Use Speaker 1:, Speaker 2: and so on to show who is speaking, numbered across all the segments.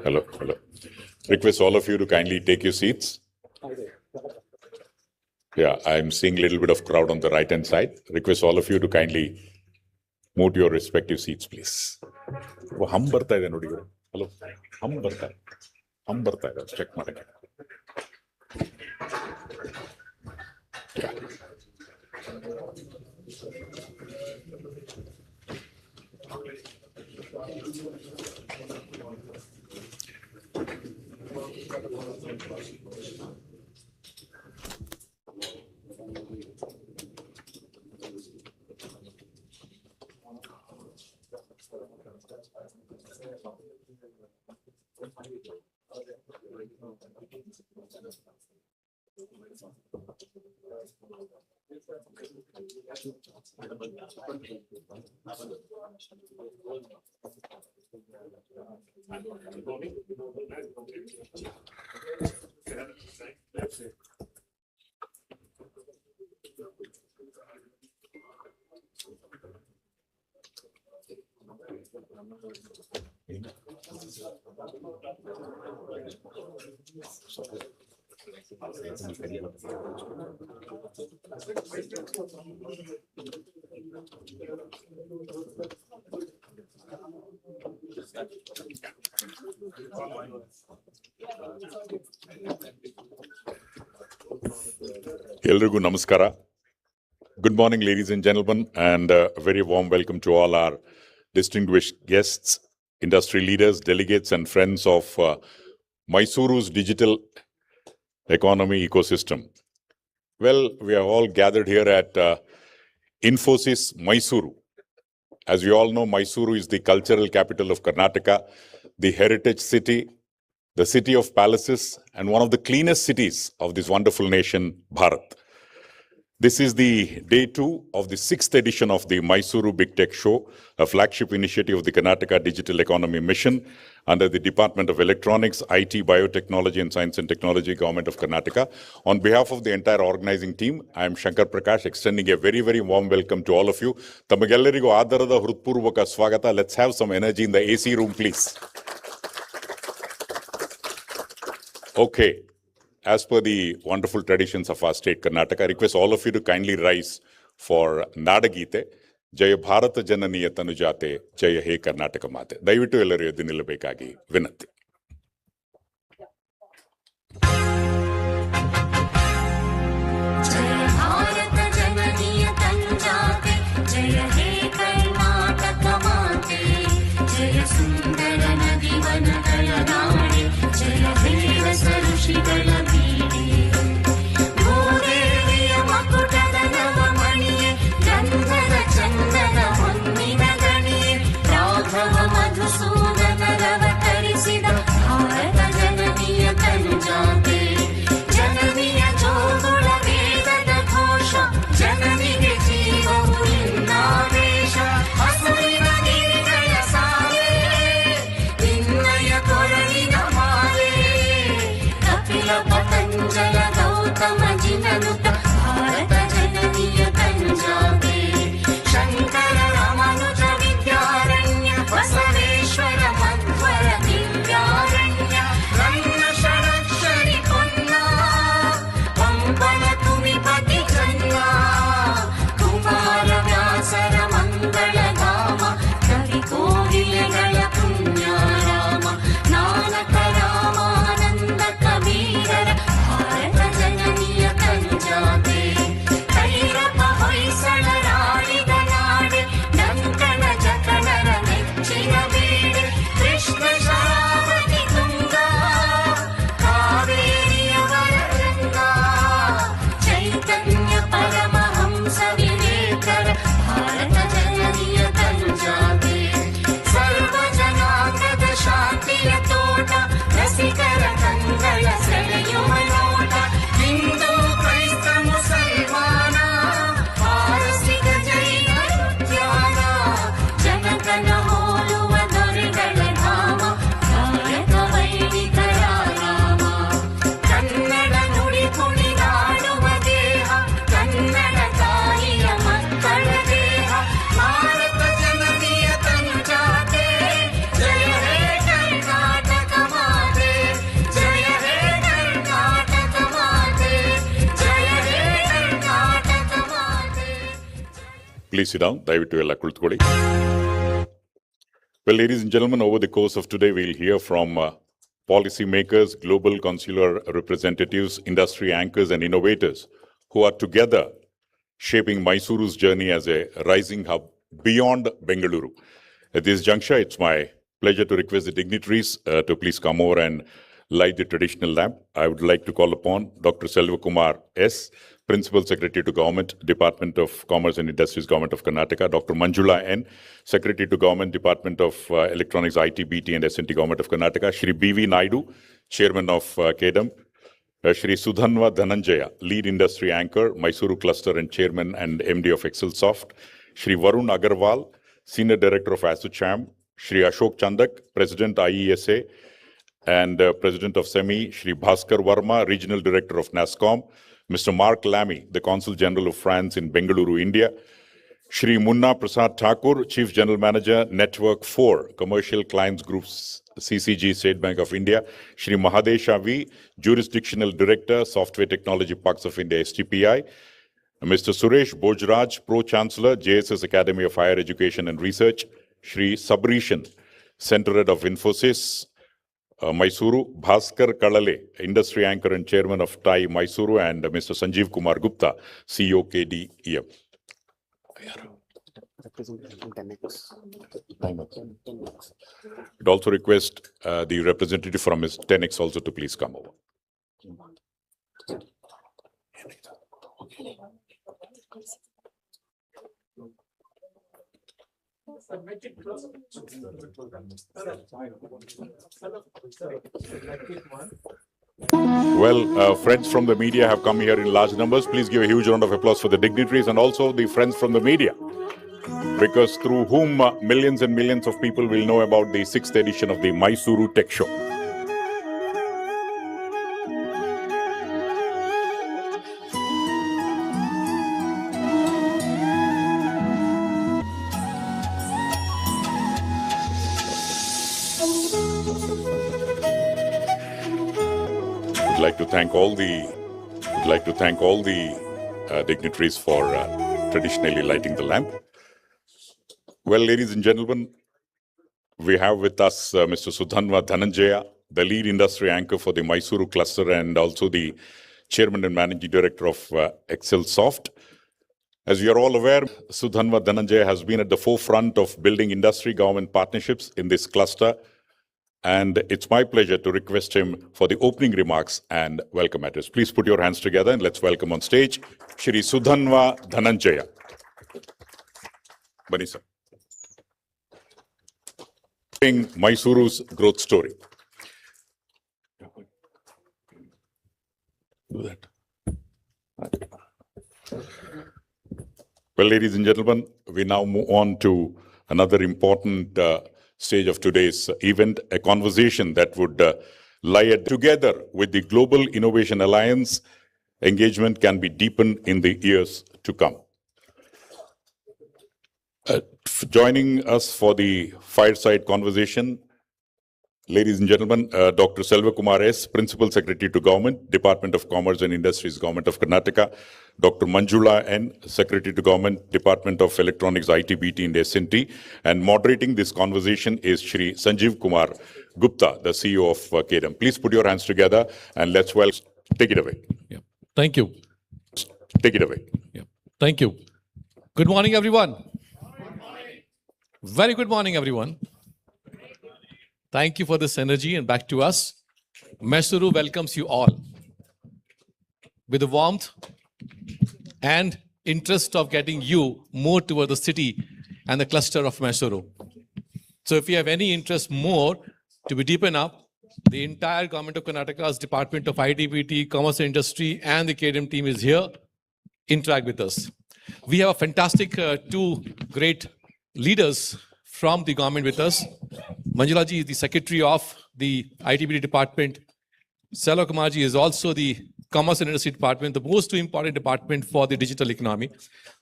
Speaker 1: Hello. Request all of you to kindly take your seats. Yeah, I'm seeing a little bit of crowd on the right-hand side. Request all of you to kindly move to your respective seats, please. Hum barta ide nodi. Hello. Hum barta ide. Check madake. Yeah. Elrigu namaskara. Good morning, ladies and gentlemen, and a very warm welcome to all our distinguished guests, industry leaders, delegates, and friends of MYSORE's digital economy ecosystem. Well, we are all gathered here at Infosys, MYSORE. As you all know, MYSORE is the cultural capital of Karnataka, the heritage city, the city of palaces, and one of the cleanest cities of this wonderful nation, Bharat. This is the day 2 of the 6th edition of the MYSORE Big Tech Show, a flagship initiative of the Karnataka Digital Economy Mission under the Department of Electronics, IT, Biotechnology and Science and Technology, Government of Karnataka. On behalf of the entire organizing team, I am Shankar Prakash, extending a very, very warm welcome to all of you. Tamagellarigu ಆದರದ ಹೃತ್ಪೂರ್ವಕ ಸ್ವಾಗತ. Let's have some energy in the AC room, please. Okay. As per the wonderful traditions of our state, Karnataka, I request all of you to kindly rise for Nadagite. Jaya Bharata Jananiya Tanujate, Jaya He Karnataka Mate. Dayaviಟ್ಟು ಎಲ್ಲರೂ ಎದ್ದು ನಿಲ್ಲಬೇಕಾಗಿ ವಿನಂತಿ.
Speaker 2: Jaya Bharata Jananiya Tanujate, Jaya He Karnataka Mate, Jaya Sundara Nadi Vanagala Nade, Jaya He Rasa Rushigala Madhusudana ರವ ತರಿಸಿದ ಭಾರತ ಜನನಿಯ ತನುಜಾತೆ
Speaker 1: Please sit down. ದಯವಿಟ್ಟು ಎಲ್ಲ ಕುಳಿತುಕೊಳ್ಳಿ. Well, ladies and gentlemen, over the course of today, we'll hear from policymakers, global consular representatives, industry anchors, and innovators who are together shaping Mysore's journey as a rising hub beyond Bengaluru. At this juncture, it's my pleasure to request the dignitaries to please come over and light the traditional lamp. I would like to call upon Dr. Selvakumar S., Principal Secretary to Government, Department of Commerce and Industries, Government of Karnataka; Dr. Manjula N., Secretary to Government, Department of Electronics, IT, BT and SNT, Government of Karnataka; Shri B.V. Naidu, Chairman of KDM; Shri Sudhanva Dhananjaya, Lead Industry Anchor, Mysore Cluster and Chairman and MD of Excelsoft; Shri Varun Agarwal, Senior Director of ASSOCHAM; Shri Ashok Chandak, President IESA and President of SEMI; Shri Bhaskar Verma, Regional Director of NASCOM; Mr. Mark Lamy, the Consul General of France in Bengaluru, India; Shri Munna Prasad Thakur, Chief General Manager, Network 4, Commercial Clients Groups, CCG, State Bank of India; Shri Mahadesha V., Jurisdictional Director, Software Technology Parks of India, STPI; Mr. Suresh Bojraj, Pro-Chancellor, JSS Academy of Higher Education and Research; Shri Sabrishan, Center Head of Infosys, Mysore; Bhaskar Kalale, Industry Anchor and Chairman of TAI Mysore; and Mr. Sanjeev Kumar Gupta, CEO KDEM. I'd also request the representative from Ms. 10X also to please come over. Well, friends from the media have come here in large numbers. Please give a huge round of applause for the dignitaries and also the friends from the media, because through whom millions and millions of people will know about the 6th edition of the Mysore Tech Show. I'd like to thank all the dignitaries for traditionally lighting the lamp. Well, ladies and gentlemen, we have with us Mr. Sudhanva Dhananjaya, the lead industry anchor for the Mysore cluster and also the chairman and managing director of Excelsoft. As you are all aware, Sudhanva Dhananjaya has been at the forefront of building industry-government partnerships in this cluster, and it's my pleasure to request him for the opening remarks and welcome address. Please put your hands together and let's welcome on stage Shri Sudhanva Dhananjaya. Bani sir. Mysore's growth story. Do that. Well, ladies and gentlemen, we now move on to another important stage of today's event, a conversation that would lie together with the Global Innovation Alliance. Engagement can be deepened in the years to come. Joining us for the fireside conversation, ladies and gentlemen, Dr. Selvakumar S., Principal Secretary to Government, Department of Commerce and Industries, Government of Karnataka; Dr. Manjula N., Secretary to Government, Department of Electronics, IT, BT and SNT. And moderating this conversation is Shri Sanjeev Kumar Gupta, the CEO of KDM. Please put your hands together and let's take it away.
Speaker 3: Yeah. Thank you.
Speaker 1: Take it away.
Speaker 3: Yeah. Thank you. Good morning, everyone. Very good morning, everyone. Thank you for this energy and back to us. Mysore welcomes you all with the warmth and interest of getting you more toward the city and the cluster of Mysore. So if you have any interest more to be deepen up, the entire government of Karnataka's Department of ITBT, Commerce and Industry and the KDM team is here. Interact with us. We have a fantastic two great leaders from the government with us. Manjula ji is the Secretary of the ITBT Department. Selvakumar ji is also the Commerce and Industry Department, the most important department for the digital economy.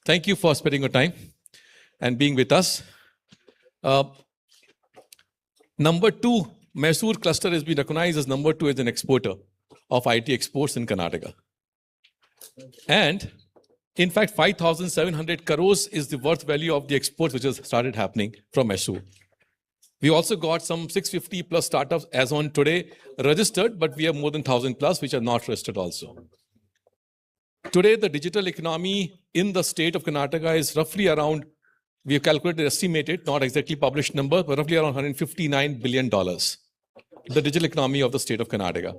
Speaker 3: Thank you for spending your time and being with us. Number 2, Mysore cluster has been recognized as number 2 as an exporter of IT exports in Karnataka. And In fact, 5,700 crores is the worth value of the exports which has started happening from Mysore. We also got some 650 plus startups as on today registered, but we have more than 1,000 plus which are not registered also. Today, the digital economy in the state of Karnataka is roughly around, we have calculated, estimated, not exactly published number, but roughly around $159 billion, the digital economy of the state of Karnataka.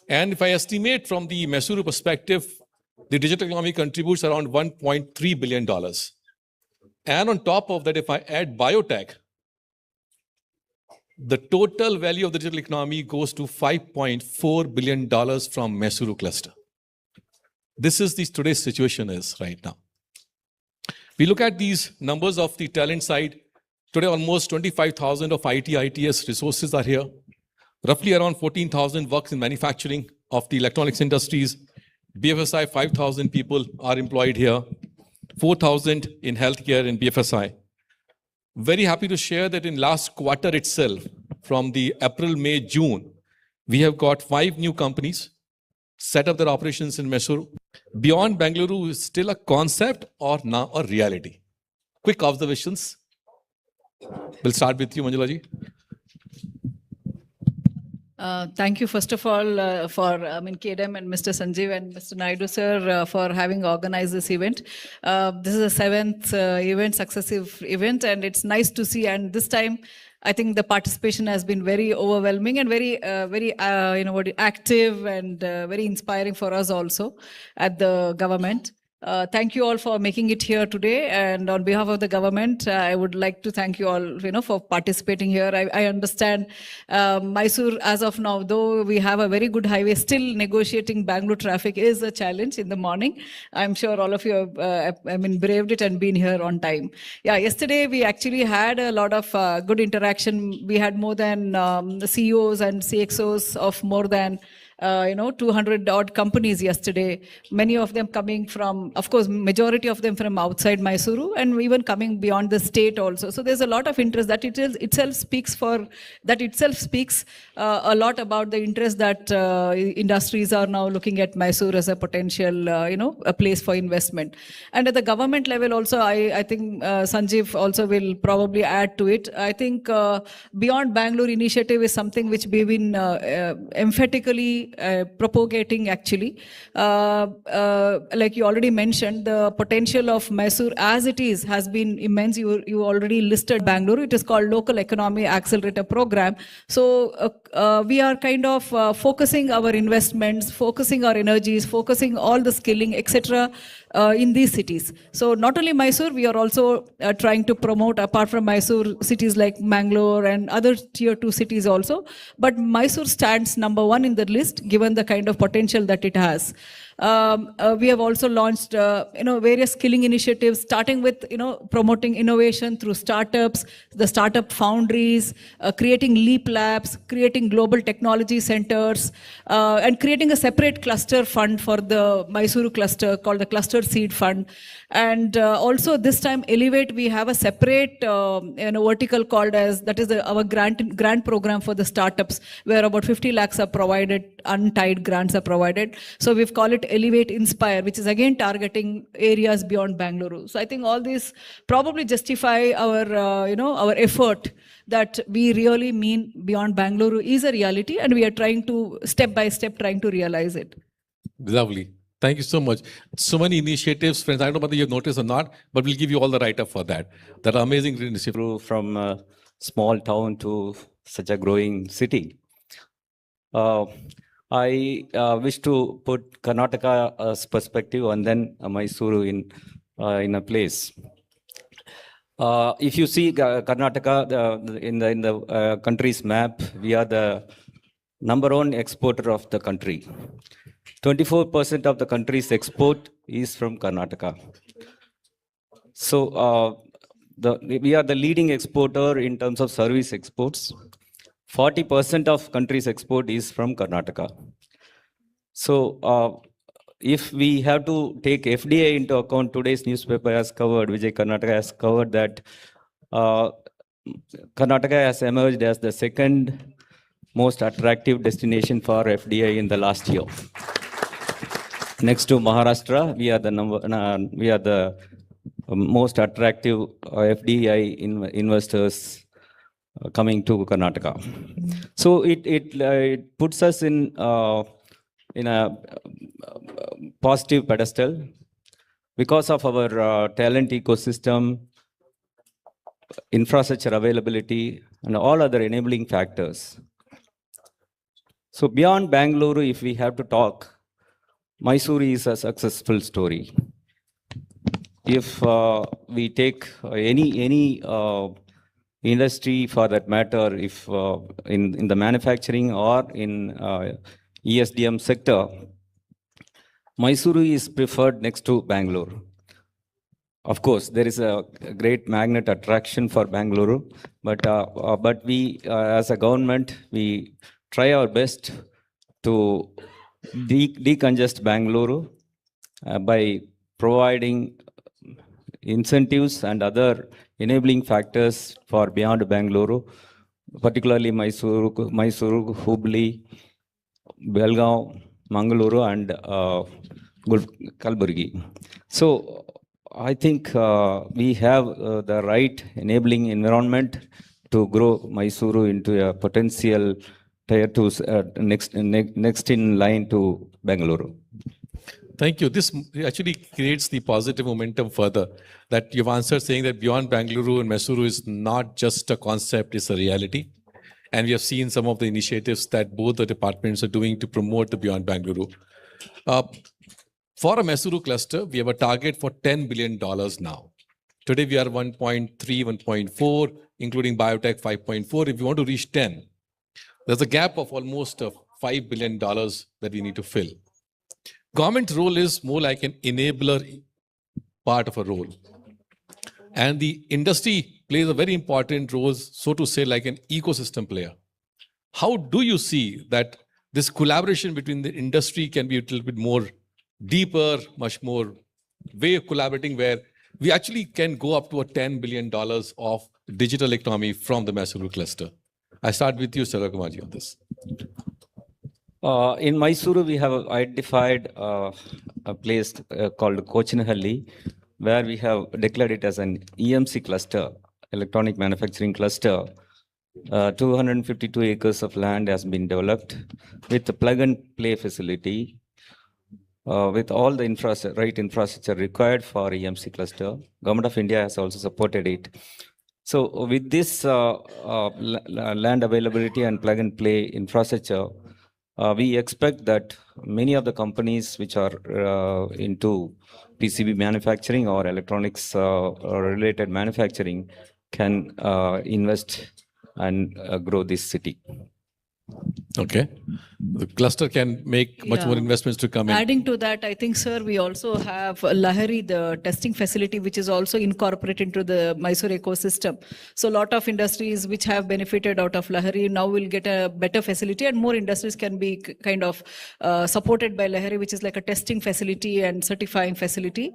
Speaker 3: And if I estimate from the Mysore perspective, the digital economy contributes around $1.3 billion. And on top of that, if I add biotech, the total value of the digital economy goes to $5.4 billion from Mysore cluster. This is the today's situation is right now. We look at these numbers of the talent side. Today, almost 25,000 of IT, ITS resources are here. Roughly around 14,000 works in manufacturing of the electronics industries. BFSI, 5,000 people are employed here. 4,000 in healthcare in BFSI. Very happy to share that in last quarter itself, from the April, May, June, we have got 5 new companies set up their operations in Mysore. Beyond Bengaluru is still a concept or now a reality. Quick observations. We'll start with you, Manjula ji.
Speaker 4: Thank you, first of all, for KDM and Mr. Sanjeev and Mr. Naidu, sir, for having organized this event. This is the 7th successive event, and it's nice to see. And this time, I think the participation has been very overwhelming and very active and very inspiring for us also at the government. Thank you all for making it here today, and on behalf of the government, I would like to thank you all, for participating here. I understand Mysore, as of now, though we have a very good highway, still negotiating Bangalore traffic is a challenge in the morning. I'm sure all of you have, braved it and been here on time. Yeah, yesterday we actually had a lot of good interaction. We had more than CEOs and CXOs of more than 200 odd companies yesterday, many of them coming from, of course, majority of them from outside Mysuru and even coming beyond the state also. So there's a lot of interest that itself speaks a lot about the interest that industries are now looking at Mysore as a potential, a place for investment. And at the government level also, I think Sanjeev also will probably add to it. I think Beyond Bangalore initiative is something which we've been emphatically propagating actually. Like you already mentioned, the potential of Mysore as it is has been immense. You already listed Bangalore. It is called Local Economy Accelerator Program. So we are kind of focusing our investments, focusing our energies, focusing all the skilling, etc. In these cities. So not only Mysore, we are also trying to promote, apart from Mysore, cities like Mangalore and other tier 2 cities also. But Mysore stands number 1 in the list, given the kind of potential that it has. We have also launched, various skilling initiatives, starting with, promoting innovation through startups, the startup foundries, creating leap labs, creating global technology centers, and creating a separate cluster fund for the Mysuru cluster called the Cluster Seed Fund. And also this time, Elevate, we have a separate, vertical called as, that is our grant program for the startups, where about 50 lakhs are provided, untied grants are provided. So we've called it Elevate Inspire, which is again targeting areas beyond Bangalore. So I think all these probably justify our, our effort that we really mean beyond Bangalore is a reality, and we are trying to, step by step, trying to realize it.
Speaker 3: Lovely. Thank you so much. So many initiatives, friends. I don't know whether you've noticed or not, but we'll give you all the write-up for that. That are amazing initiatives.
Speaker 5: From a small town to such a growing city. I wish to put Karnataka's perspective and then Mysuru in a place. If you see Karnataka in the country's map, we are the #1 exporter of the country. 24% of the country's export is from Karnataka. So we are the leading exporter in terms of service exports. 40% of country's export is from Karnataka. So if we have to take FDI into account, today's newspaper has covered, Vijay Karnataka has covered that Karnataka has emerged as the second most attractive destination for FDI in the last year. Next to Maharashtra, we are the most attractive FDI investors coming to Karnataka. So it puts us in a positive pedestal because of our talent ecosystem, infrastructure availability, and all other enabling factors. So beyond Bangalore, if we have to talk, Mysore is a successful story. If we take any industry for that matter, if in the manufacturing or in ESDM sector, Mysore is preferred next to Bangalore. Of course, there is a great magnet attraction for Bangalore, but we, as a government, we try our best to decongest Bangalore by providing incentives and other enabling factors for beyond Bangalore, particularly Mysore, Hubli, Belgaum, Mangaluru, and Kalburgi. So I think we have the right enabling environment to grow Mysore into a potential tier 2 next in line to Bangalore.
Speaker 3: Thank you. This actually creates the positive momentum further, that you've answered saying that beyond Bangalore and Mysore is not just a concept, it's a reality. And we have seen some of the initiatives that both the departments are doing to promote the beyond Bangalore. For a Mysore cluster, we have a target for $10 billion now. Today we are 1.3, 1.4, including biotech 5.4. If you want to reach 10, there's a gap of almost $5 billion that we need to fill. Government role is more like an enabler part of a role. And the industry plays a very important role, so to say, like an ecosystem player. How do you see that this collaboration between the industry can be a little bit more deeper, much more way of collaborating, where we actually can go up to a $10 billion of digital economy from the Mysore cluster? I start with you, Sarah Kumarji, on this.
Speaker 5: In Mysore, we have identified a place called Kochinahalli, where we have declared it as an EMC cluster, electronic manufacturing cluster. 252 acres of land has been developed with a plug-and-play facility, with all the infrastructure required for EMC cluster. Government of India has also supported it. So with this land availability and plug-and-play infrastructure, we expect that many of the companies which are into PCB manufacturing or electronics related manufacturing can invest and grow this city.
Speaker 3: Okay. The cluster can make much more investments to come in.
Speaker 4: Adding to that, I think, sir, we also have Lahari, the testing facility, which is also incorporated into the Mysore ecosystem. So a lot of industries which have benefited out of Lahari now will get a better facility, and more industries can be kind of supported by Lahari, which is like a testing facility and certifying facility.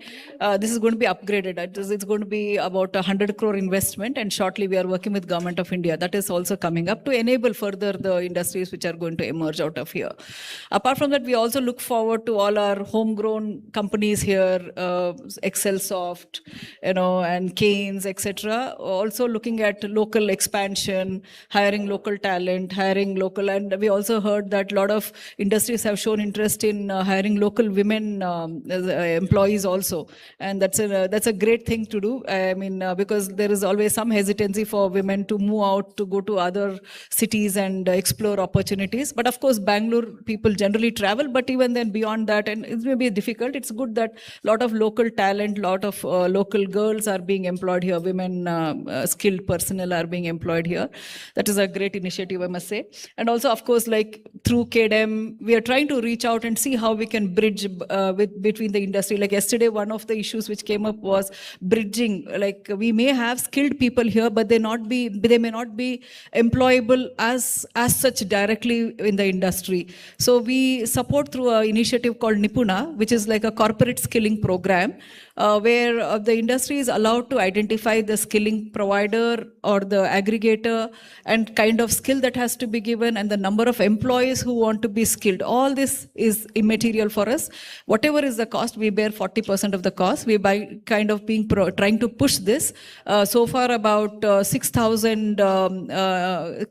Speaker 4: This is going to be upgraded. It's going to be about 100 crore investment, and shortly we are working with Government of India. That is also coming up to enable further the industries which are going to emerge out of here. Apart from that, we also look forward to all our homegrown companies here, Excelsoft, and Keynes, etc. Also looking at local expansion, hiring local talent, and we also heard that a lot of industries have shown interest in hiring local women employees also, and that's a great thing to do. I mean, because there is always some hesitancy for women to move out to go to other cities and explore opportunities. But of course, Bangalore people generally travel, but even then beyond that, and it may be difficult, it's good that a lot of local talent, lot of local girls are being employed here, women skilled personnel are being employed here. That is a great initiative, I must say. And also, of course, like through KDM, we are trying to reach out and see how we can bridge between the industry. Like yesterday, one of the issues which came up was bridging. Like we may have skilled people here, but they may not be employable as such directly in the industry. So we support through an initiative called Nipuna, which is like a corporate skilling program, where the industry is allowed to identify the skilling provider or the aggregator and kind of skill that has to be given and the number of employees who want to be skilled. All this is immaterial for us. Whatever is the cost, we bear 40% of the cost. We by kind of being trying to push this. So far, about 6,000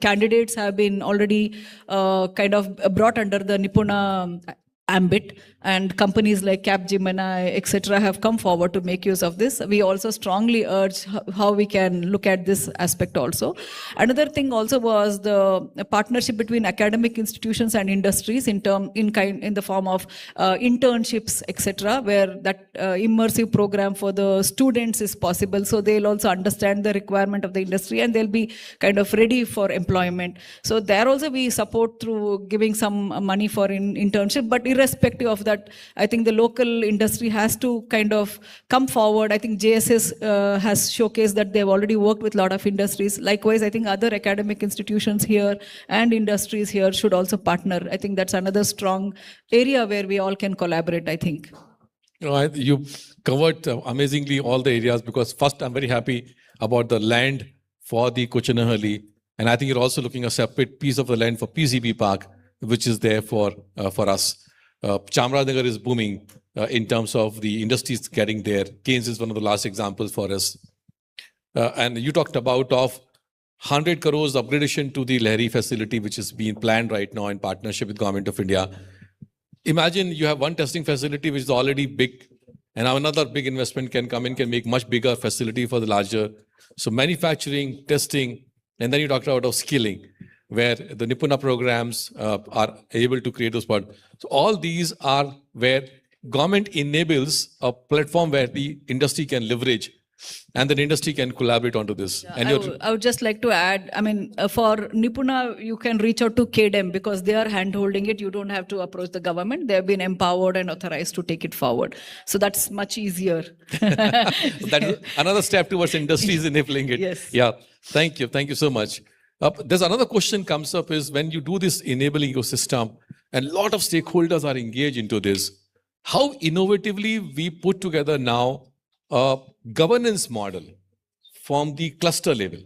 Speaker 4: candidates have been already kind of brought under the Nipuna ambit, and companies like Capgemini, etc., have come forward to make use of this. We also strongly urge how we can look at this aspect also. Another thing also was the partnership between academic institutions and industries in the form of internships, etc., where that immersive program for the students is possible. So they'll also understand the requirement of the industry and they'll be kind of ready for employment. So there also we support through giving some money for internship, but irrespective of that, I think the local industry has to kind of come forward. I think JSS has showcased that they've already worked with a lot of industries. Likewise, I think other academic institutions here and industries here should also partner. I think that's another strong area where we all can collaborate, I think.
Speaker 3: You covered amazingly all the areas, because first, I'm very happy about the land for the Kochanahalli. And I think you're also looking at a separate piece of the land for PCB Park, which is there for us. Chamarajanagar is booming in terms of the industries getting there. Keynes is one of the last examples for us. And you talked about of 100 crores upgradation to the Lahiri facility, which is being planned right now in partnership with Government of India. Imagine you have one testing facility which is already big, and now another big investment can come in, can make much bigger facility for the larger. So manufacturing, testing, and then you talked about skilling, where the Nipuna programs are able to create those parts. So all these are where government enables a platform where the industry can leverage and the industry can collaborate onto this.
Speaker 4: Yeah,
Speaker 3: and
Speaker 4: I would just like to add, I mean, for Nipuna, you can reach out to KDEM because they are hand-holding it. You don't have to approach the government. They have been empowered and authorized to take it forward. So that's much easier.
Speaker 3: That's another step towards industries enabling it.
Speaker 4: Yes.
Speaker 3: Yeah. Thank you. Thank you so much. There's another question comes up is when you do this enabling ecosystem and a lot of stakeholders are engaged into this, how innovatively we put together now a governance model from the cluster level,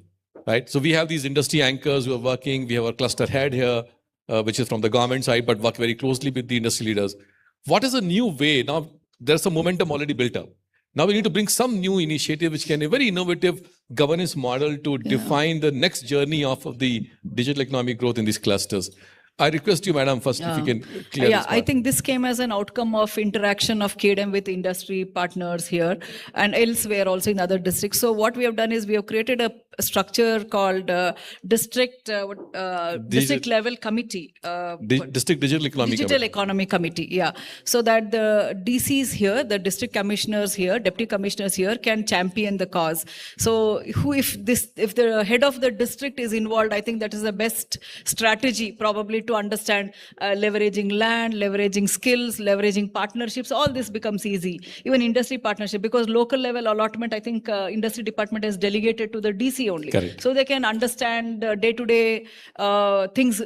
Speaker 3: right? So we have these industry anchors who are working. We have a cluster head here, which is from the government side, but work very closely with the industry leaders. What is a new way? Now, there's some momentum already built up. Now we need to bring some new initiative which can a very innovative governance model to define the next journey of the digital economic growth in these clusters. I request you, Madam, first if you can clear this part.
Speaker 4: I think this came as an outcome of interaction of KDEM with industry partners here and elsewhere also in other districts. So what we have done is we have created a structure called district level committee.
Speaker 3: District Digital Economy
Speaker 4: Committee, yeah. So that the DCs here, the district commissioners here, deputy commissioners here can champion the cause. So if the head of the district is involved, I think that is the best strategy probably to understand leveraging land, leveraging skills, leveraging partnerships. All this becomes easy. Even industry partnership, because local level allotment, I think industry department is delegated to the DC only.
Speaker 3: Correct.
Speaker 4: So they can understand day-to-day things,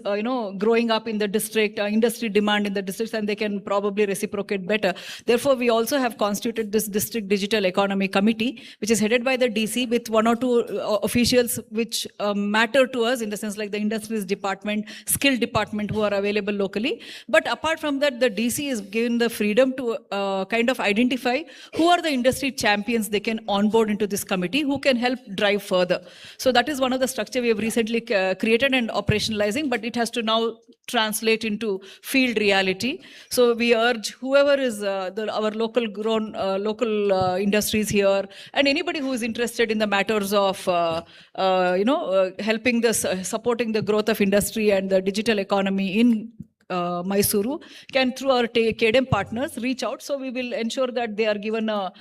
Speaker 4: growing up in the district, industry demand in the districts, and they can probably reciprocate better. Therefore, we also have constituted this District Digital Economy Committee, which is headed by the DC with one or two officials which matter to us in the sense like the industries department, skill department who are available locally. But apart from that, the DC is given the freedom to kind of identify who are the industry champions they can onboard into this committee, who can help drive further. So that is one of the structure we have recently created and operationalizing, but it has to now translate into field reality. So we urge whoever is our local industries here and anybody who is interested in the matters of helping supporting the growth of industry and the digital economy in MYSORE can through our KDEM partners reach out. So we will ensure that they are given a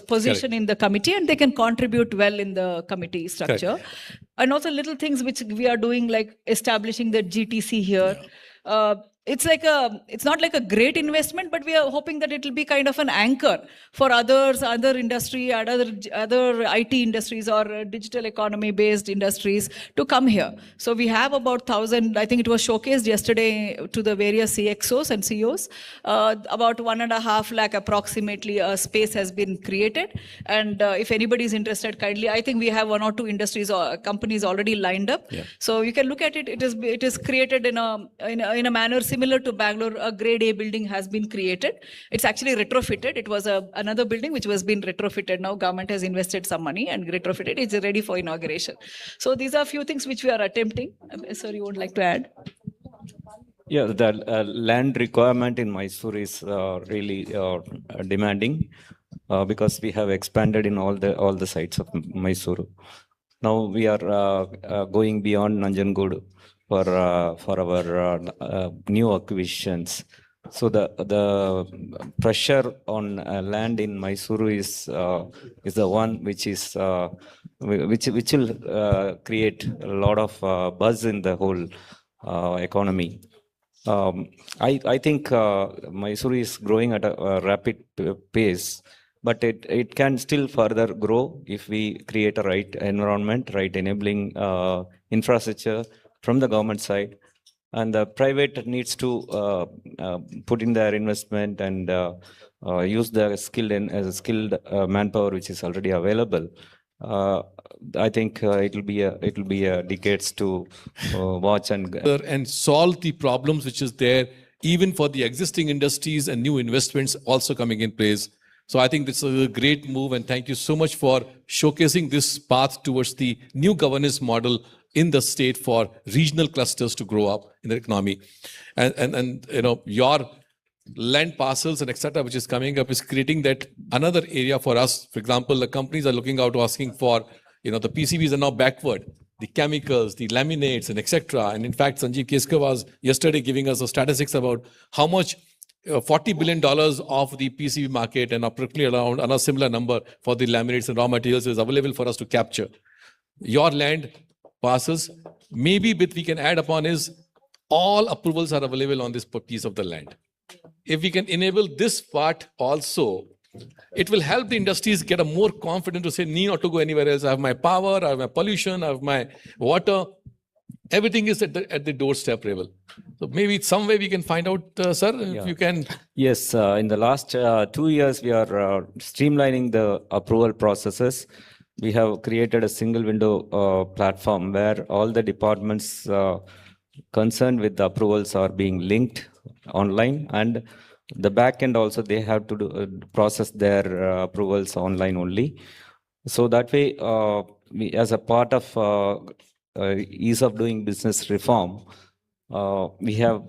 Speaker 4: position in the committee and they can contribute well in the committee structure.
Speaker 3: Correct.
Speaker 4: And also little things which we are doing like establishing the GTC here. it's not like a great investment, but we are hoping that it will be kind of an anchor for other industry, other IT industries or digital economy based industries to come here. So we have about 1,000, I think it was showcased yesterday to the various CXOs and CEOs. About 1.5 lakh approximately space has been created. And if anybody is interested, kindly, I think we have 1 or 2 industries or companies already lined up.
Speaker 3: Yeah.
Speaker 4: So you can look at it. It is created in a manner similar to Bangalore. A grade A building has been created. It's actually retrofitted. It was another building which was being retrofitted. Now government has invested some money and retrofitted. It's ready for inauguration. So these are a few things which we are attempting. Sir, you would like to add?
Speaker 5: Yeah, the land requirement in Mysore is really demanding because we have expanded in all the sites of Mysore. Now we are going beyond Nanjangud for our new acquisitions. So the pressure on land in Mysore is the one which will create a lot of buzz in the whole economy. I think Mysore is growing at a rapid pace, but it can still further grow if we create a right environment, right enabling infrastructure from the government side. And the private needs to put in their investment and use the skilled manpower which is already available. I think it will be a decades to watch
Speaker 3: and solve the problems which is there, even for the existing industries and new investments also coming in place. So I think this is a great move, and thank you so much for showcasing this path towards the new governance model in the state for regional clusters to grow up in the economy. And you know, your land parcels and etc., which is coming up, is creating that another area for us. For example, the companies are looking out asking for, you know, the PCBs are now backward, the chemicals, the laminates and etc. And in fact, Sanjeev Keskar was yesterday giving us the statistics about how much $40 billion of the PCB market and approximately around a similar number for the laminates and raw materials is available for us to capture. Your land parcels, maybe bit we can add upon is all approvals are available on this piece of the land. If we can enable this part also, it will help the industries get a more confident to say, need not to go anywhere else. I have my power, I have my pollution, I have my water. Everything is at the doorstep level. So maybe some way we can find out, sir, if you can.
Speaker 5: Yes, in the last 2 years, we are streamlining the approval processes. We have created a single window platform where all the departments concerned with the approvals are being linked online, and the back end also they have to process their approvals online only. So that way, we, as a part of ease of doing business reform, we have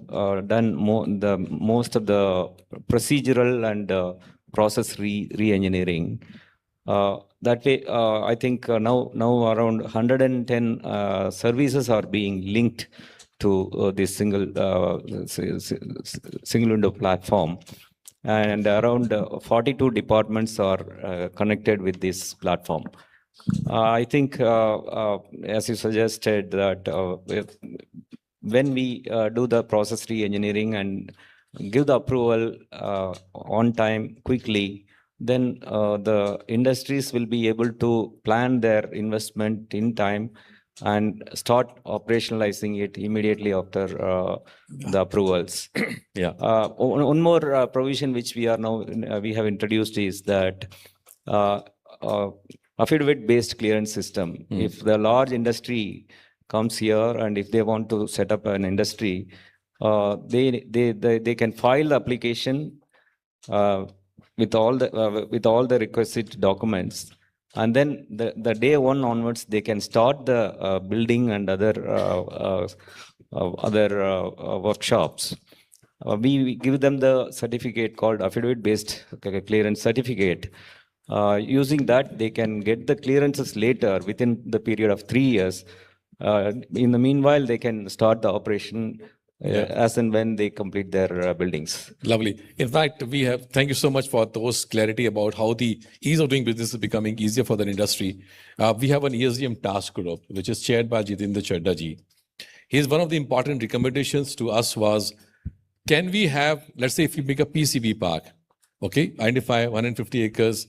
Speaker 5: done most of the procedural and process re-engineering. That way, I think now around 110 services are being linked to this single window platform, and around 42 departments are connected with this platform. I think, as you suggested, that when we do the process re-engineering and give the approval on time, quickly, then the industries will be able to plan their investment in time and start operationalizing it immediately after the approvals.
Speaker 3: Yeah.
Speaker 5: One more provision which we have introduced is that affidavit-based clearance system. If the large industry comes here and if they want to set up an industry, they can file the application with all the requisite documents, and then the day one onwards they can start the building and other workshops. We give them the certificate called affidavit-based clearance certificate. Using that, they can get the clearances later within the period of 3 years. In the meanwhile, they can start the operation as and when they complete their buildings.
Speaker 3: Lovely. In fact, thank you so much for those clarity about how the ease of doing business is becoming easier for the industry. We have an ESDM task group, which is chaired by Jitendra Chadda ji. One of the important recommendations to us was can we have, let's say if we make a PCB park, okay, identify 150 acres,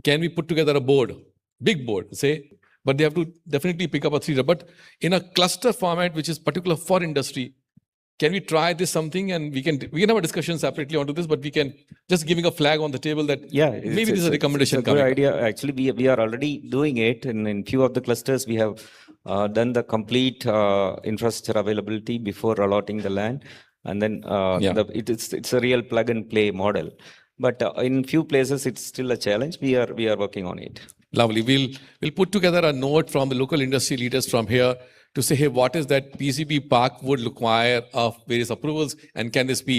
Speaker 3: can we put together a board, big board, say, but they have to definitely pick up a 3, but in a cluster format, which is particular for industry, can we try this something, and we can have a discussion separately onto this, but we can just giving a flag on the table that maybe this is a recommendation
Speaker 5: it's a good
Speaker 3: coming.
Speaker 5: idea. Actually, we are already doing it in few of the clusters. We have done the complete infrastructure availability before allotting the land, and then it's a real plug and play model. But in few places, it's still a challenge. We are working on it.
Speaker 3: Lovely. We'll put together a note from the local industry leaders from here to say, hey, what is that PCB park would require of various approvals, and can this be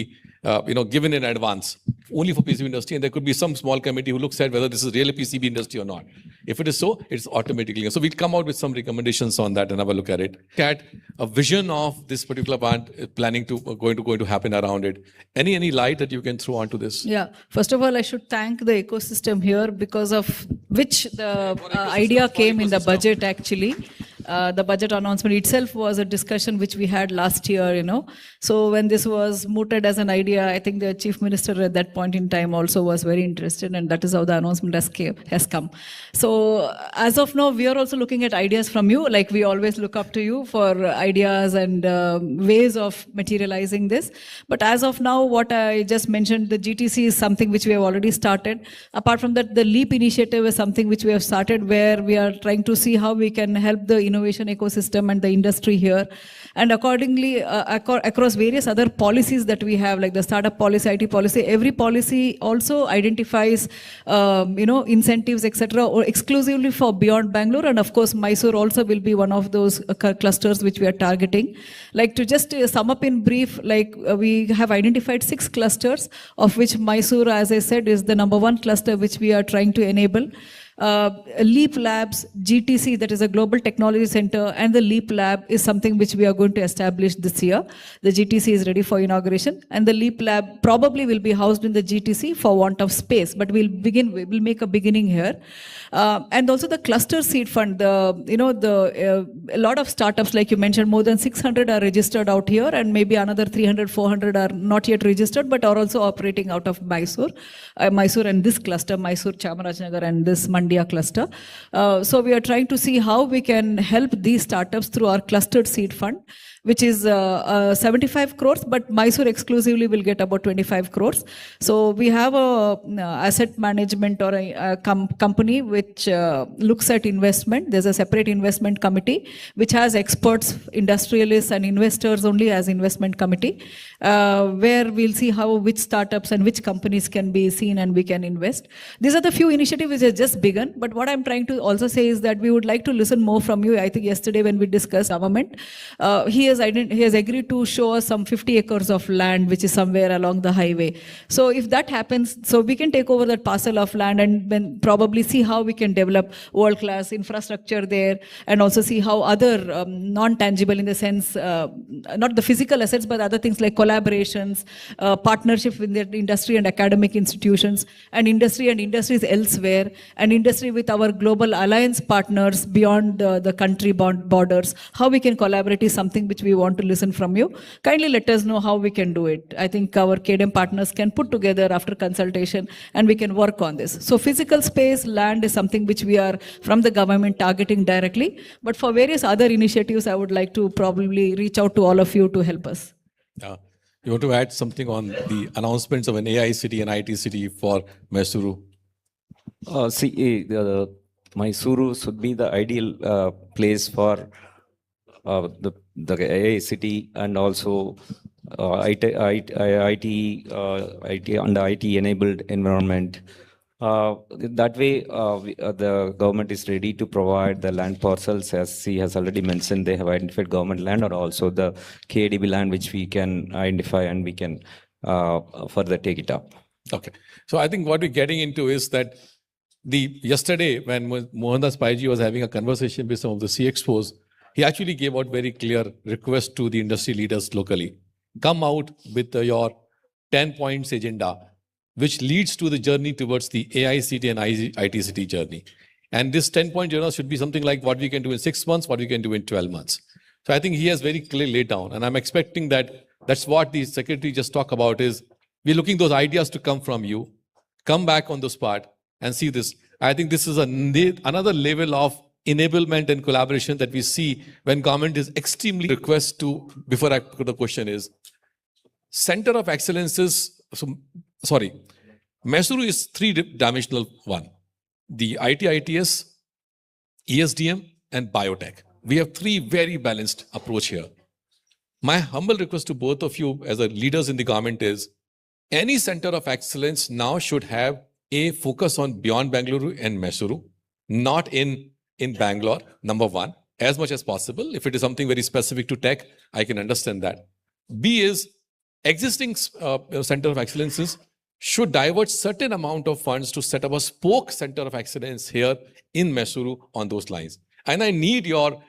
Speaker 3: given in advance only for PCB industry? And there could be some small committee who looks at whether this is really PCB industry or not. If it is so, it's automatically. So we'll come out with some recommendations on that and have a look at it. At a vision of this particular plant planning to going to happen around it. Any light that you can throw onto this?
Speaker 4: Yeah. First of all, I should thank the ecosystem here, because of which the idea came in the budget actually. The budget announcement itself was a discussion which we had last year, So when this was mooted as an idea, I think the chief minister at that point in time also was very interested, and that is how the announcement has come. So as of now, we are also looking at ideas from you, like we always look up to you for ideas and ways of materializing this. But as of now, what I just mentioned, the GTC is something which we have already started. Apart from that, the LEAP initiative is something which we have started, where we are trying to see how we can help the innovation ecosystem and the industry here. And accordingly, across various other policies that we have, like the startup policy, IT policy, every policy also identifies, incentives, etc., or exclusively for beyond Bangalore. And of course, Mysore also will be one of those clusters which we are targeting. Like to just sum up in brief, like we have identified 6 clusters, of which Mysore, as I said, is the #1 cluster which we are trying to enable. LEAP Labs, GTC, that is a Global Technology Center, and the LEAP Lab is something which we are going to establish this year. The GTC is ready for inauguration, and the LEAP Lab probably will be housed in the GTC for want of space, but we'll make a beginning here. And also the cluster seed fund, a lot of startups, like you mentioned, more than 600 are registered out here, and maybe another 300, 400 are not yet registered, but are also operating out of Mysore. Mysore and this cluster, Mysore, Chamarajanagar, and this Mandia cluster. So we are trying to see how we can help these startups through our clustered seed fund, which is 75 crores, but Mysore exclusively will get about 25 crores. So we have a asset management or a company which looks at investment. There's a separate investment committee which has experts, industrialists and investors only as investment committee, where we'll see which startups and which companies can be seen and we can invest. These are the few initiatives which have just begun, but what I'm trying to also say is that we would like to listen more from you. I think yesterday when we discussed government, he has agreed to show us some 50 acres of land which is somewhere along the highway. So if that happens, so we can take over that parcel of land and then probably see how we can develop world-class infrastructure there, and also see how other non-tangible, in the sense, not the physical assets, but other things like collaborations, partnership with the industry and academic institutions, and industries elsewhere, and industry with our global alliance partners beyond the country borders. How we can collaborate is something which we want to listen from you. Kindly let us know how we can do it. I think our KDM partners can put together after consultation, and we can work on this. So physical space, land is something which we are from the government targeting directly. But for various other initiatives, I would like to probably reach out to all of you to help us.
Speaker 3: You want to add something on the announcements of an AI city and IT city for Mysuru?
Speaker 5: Mysuru should be the ideal place for the AI city, and also IT and IT enabled environment. That way, the government is ready to provide the land parcels, as he has already mentioned. They have identified government land, or also the KADB land, which we can identify and we can further take it up.
Speaker 3: Okay. So I think what we're getting into is that yesterday when Mohandas Paiji was having a conversation with some of the CXOs, he actually gave out very clear request to the industry leaders locally. Come out with your 10 points agenda, which leads to the journey towards the AI city and IT city journey. And this 10-point journal should be something like what we can do in 6 months, what we can do in 12 months. So I think he has very clearly laid down, and I'm expecting that That's what the secretary just talked about is we're looking those ideas to come from you, come back on this part and see this. I think this is another level of enablement and collaboration that we see when government is extremely request to, before I put the question is, Center of Excellence is, MYSORE is three-dimensional one. The ITITS, ESDM and biotech. We have three very balanced approach here. My humble request to both of you as a leaders in the government is, any center of excellence now should have a focus on beyond Bangalore and MYSORE, not in Bangalore, number one, as much as possible. If it is something very specific to tech, I can understand that. B is, existing center of excellences should divert certain amount of funds to set up a spoke center of excellence here in MYSORE on those lines. And I need your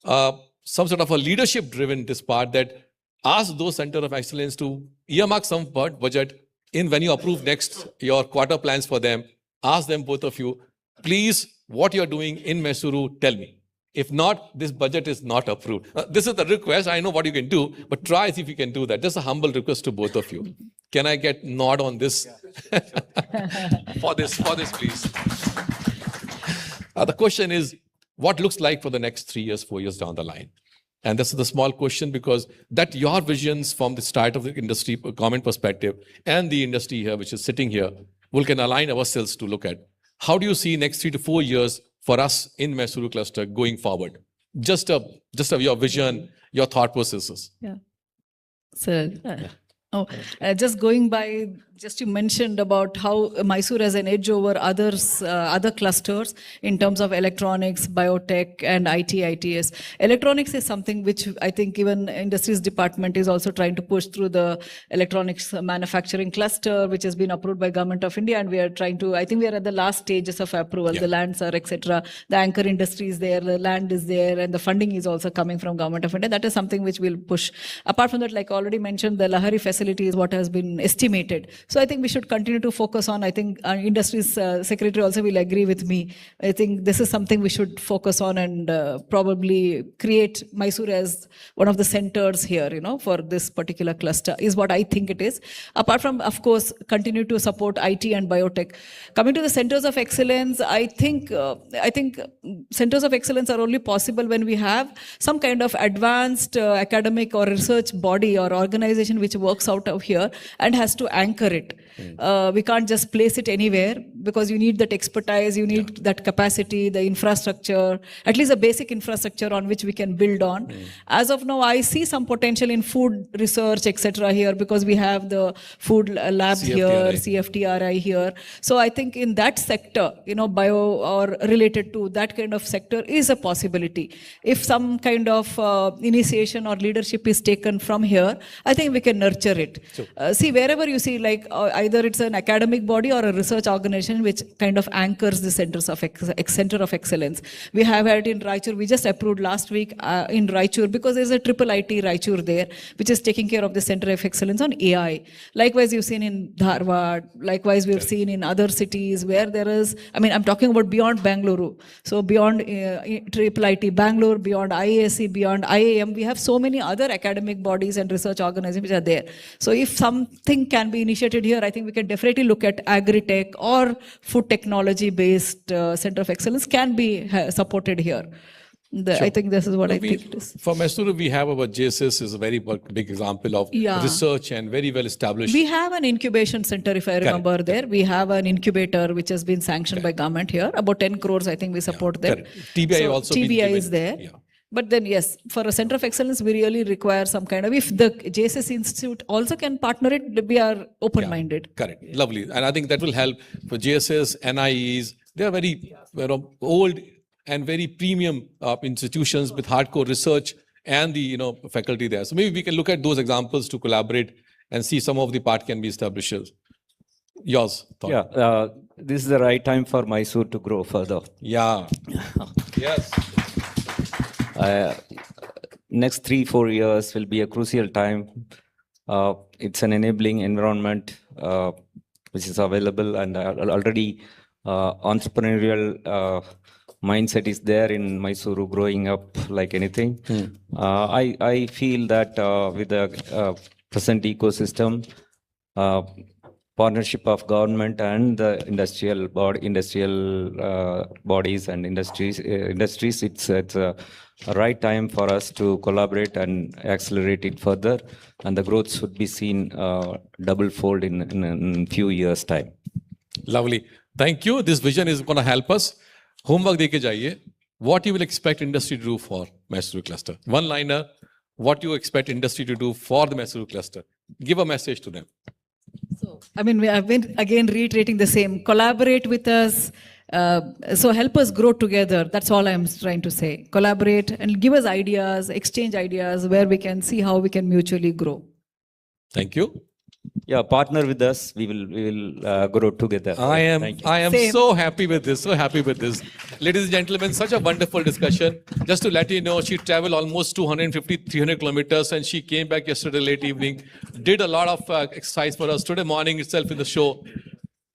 Speaker 3: some sort of a leadership driven this part that ask those center of excellence to earmark some budget in when you approve next your quarter plans for them. Ask them, both of you, please, what you're doing in MYSORE, tell me. If not, this budget is not approved. This is the request. I know what you can do, but try see if you can do that. Just a humble request to both of you. Can I get nod on this? for this, please. The question is, what looks like for the next 3 years, 4 years down the line? And this is the small question because that your visions from the start of the industry, government perspective, and the industry here, which is sitting here, we can align ourselves to look at. How do you see next 3 to 4 years for us in MYSORE cluster going forward? Just your vision, your thought processes.
Speaker 4: Yeah. So, just going by, just you mentioned about how MYSORE has an edge over other clusters in terms of electronics, biotech, and ITITS. Electronics is something which I think even industries department is also trying to push through the electronics manufacturing cluster, which has been approved by Government of India, and we are trying to. I think we are at the last stages of approval. Yeah. The lands are, etc. The anchor industry is there, the land is there, and the funding is also coming from Government of India. That is something which we'll push. Apart from that, like already mentioned, the Lahari facility is what has been estimated. So I think we should continue to focus on, I think our industries secretary also will agree with me. I think this is something we should focus on and probably create MYSORE as one of the centers here, for this particular cluster is what I think it is. Apart from, of course, continue to support IT and biotech. Coming to the centers of excellence, I think centers of excellence are only possible when we have some kind of advanced academic or research body or organization which works out of here and has to anchor it. We can't just place it anywhere because you need that expertise, you need that capacity, the infrastructure, at least the basic infrastructure on which we can build on. As of now, I see some potential in food research, etc. here because we have the food lab here, CFTRI here. So I think in that sector, bio or related to that kind of sector is a possibility. If some kind of initiation or leadership is taken from here, I think we can nurture it. See, wherever you see, like either it's an academic body or a research organization which kind of anchors the center of excellence. We have had in Raichur, we just approved last week in Raichur because there's a triple IT Raichur there, which is taking care of the center of excellence on AI. Likewise, you've seen in Dharwad. Likewise, we've seen in other cities where there is, I'm talking about beyond Bangalore. So beyond triple IT Bangalore, beyond IASC, beyond IAM, we have so many other academic bodies and research organizations which are there. So if something can be initiated here, I think we can definitely look at agri-tech or food technology based center of excellence can be supported here. I think this is what I think it is.
Speaker 3: For MYSORE, we have our JSS is a very big example of research and very well established.
Speaker 4: We have an incubation center, if I remember there. We have an incubator which has been sanctioned by government here. About 10 crores, I think we support there.
Speaker 3: TBI also
Speaker 4: TBI is there. Yeah. But then, yes, for a center of excellence, we really require some kind of, if the JSS Institute also can partner it, we are open-minded.
Speaker 3: Yeah, correct. Lovely. And I think that will help for JSS, NIEs. They are very old and very premium institutions with hardcore research and the faculty there. So maybe we can look at those examples to collaborate and see some of the part can be established. Yours. Thought.
Speaker 5: Yeah, this is the right time for MYSORE to grow further.
Speaker 3: Yeah. Yes.
Speaker 5: Next 3-4 years will be a crucial time. It's an enabling environment which is available, and already entrepreneurial mindset is there in MYSORE, growing up like anything. I feel that with the present ecosystem, partnership of government and the industrial bodies and industries. It's a right time for us to collaborate and accelerate it further, and the growth should be seen double fold in few years' time.
Speaker 3: Lovely. Thank you. This vision is going to help us. Homework deke jaiye. What you will expect industry to do for MYSORE cluster? One liner. What you expect industry to do for the MYSORE cluster? Give a message to them.
Speaker 4: So, I mean, I've been again reiterating the same. Collaborate with us. So help us grow together. That's all I'm trying to say. Collaborate and give us ideas, exchange ideas where we can see how we can mutually grow.
Speaker 3: Thank you.
Speaker 5: Yeah, partner with us. We will grow together. Thank you.
Speaker 3: I am
Speaker 4: Same.
Speaker 3: so happy with this. So happy with this. Ladies and gentlemen, such a wonderful discussion. Just to let you know, she traveled almost 250, 300 kilometers and she came back yesterday late evening, did a lot of exercise for us. Today morning itself in the show,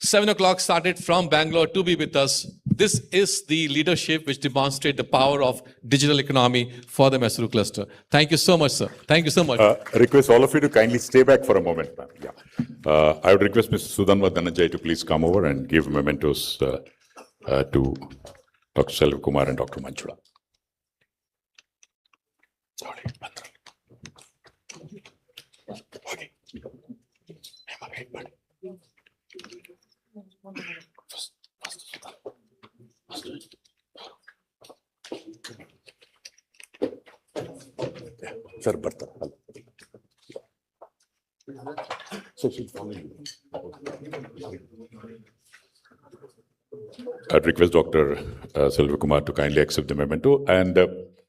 Speaker 3: 7 o'clock started from Bangalore to be with us. This is the leadership which demonstrates the power of digital economy for the MYSORE cluster. Thank you so much, sir. Thank you so much.
Speaker 1: Request all of you to kindly stay back for a moment, ma'am. Yeah. I would request Mr. Sudanva Dhananjay to please come over and give mementos to Dr. Selva Kumar and Dr. Manjula. Sorry, okay. Sir, I'd request Dr. Selva Kumar to kindly accept the memento and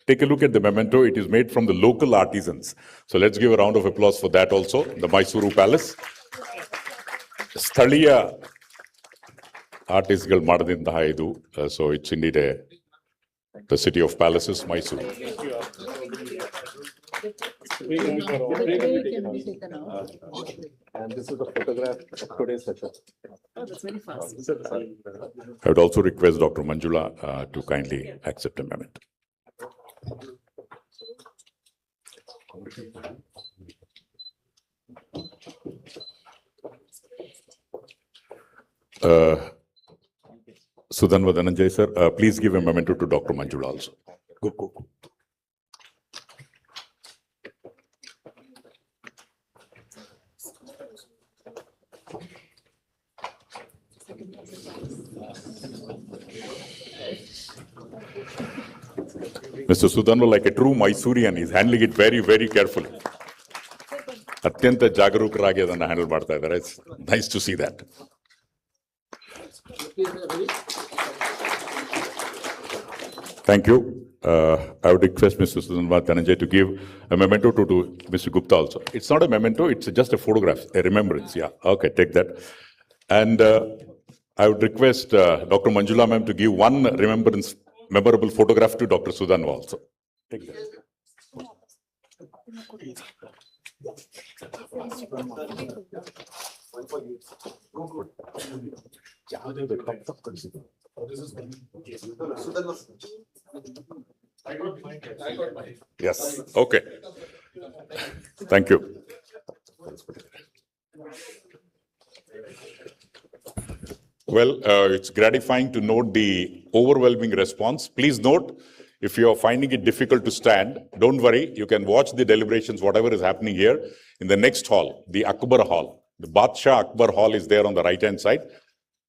Speaker 1: take a look at the memento. It is made from the local artisans. So let's give a round of applause for that also. The Mysore Palace. ಸ್ಥಳೀಯ ಆರ್ಟಿಸ್ಟ್ಗಳು ಮಾಡಿದಂತಹ ಇದು so it's indeed the city of palaces Mysuru.
Speaker 6: And this is the photograph of today's session.
Speaker 4: Oh, that's very fast.
Speaker 1: I would also request Dr. Manjula to kindly accept a moment. Sudanva Dhananjay, sir, please give a memento to Dr. Manjula also. Go. Mr. Sudanva, like a true Mysorean, is handling it very, very carefully. Atyanta jagarukaraagi adanna handle ಮಾಡ್ತಾ ಇದ್ದಾರೆ. It's nice to see that. Thank you. I would request Mr. Sudanva Dhananjay to give a memento to Mr. Gupta also. It's not a memento, it's just a photograph, a remembrance. Yeah, okay, take that. And I would request Dr. Manjula ma'am to give one memorable photograph to Dr. Sudanva also. Take that. Yes, okay. Thank you. Well, it's gratifying to note the overwhelming response. Please note, if you are finding it difficult to stand, don't worry. You can watch the deliberations, whatever is happening here, in the next hall, the Akbar Hall. The Badshah Akbar Hall is there on the right-hand side.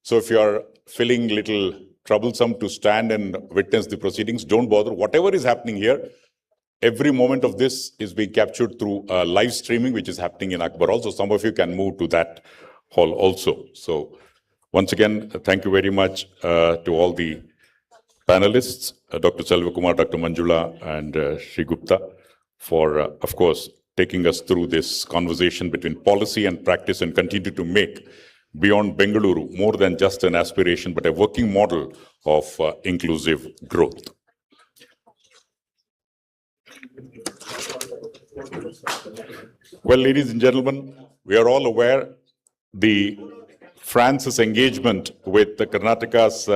Speaker 1: So if you are feeling little troublesome to stand and witness the proceedings, don't bother. Whatever is happening here, every moment of this is being captured through live streaming, which is happening in Akbar Hall. So some of you can move to that hall also. So once again, thank you very much to all the panelists, Dr. Selva Kumar, Dr. Manjula, and Sri Gupta, for, of course, taking us through this conversation between policy and practice and continue to make beyond Bengaluru more than just an aspiration, but a working model of inclusive growth. Well, ladies and gentlemen, we are all aware France's engagement with the Karnataka's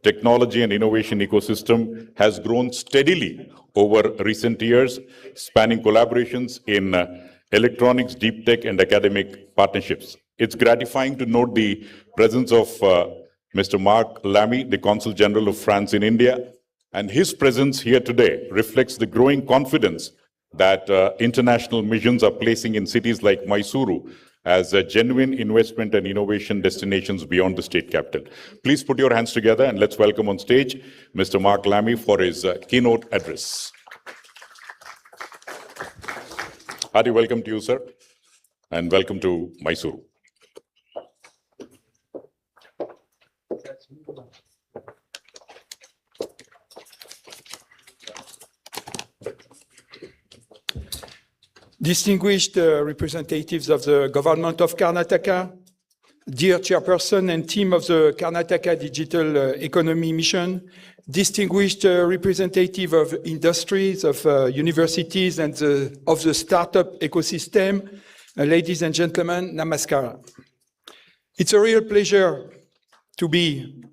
Speaker 1: technology and innovation ecosystem has grown steadily over recent years, spanning collaborations in electronics, deep tech, and academic partnerships. It's gratifying to note the presence of Mr. Mark Lamy, the Consul General of France in India, and his presence here today reflects the growing confidence that international missions are placing in cities like Mysore as a genuine investment and innovation destinations beyond the state capital. Please put your hands together and let's welcome on stage Mr. Mark Lamy for his keynote address. Hearty welcome to you, sir, and welcome to Mysore.
Speaker 7: Distinguished representatives of the government of Karnataka, dear chairperson and team of the Karnataka Digital Economy Mission, distinguished representative of industries, of universities and of the startup ecosystem, ladies and gentlemen, namaskara. It's a real pleasure to be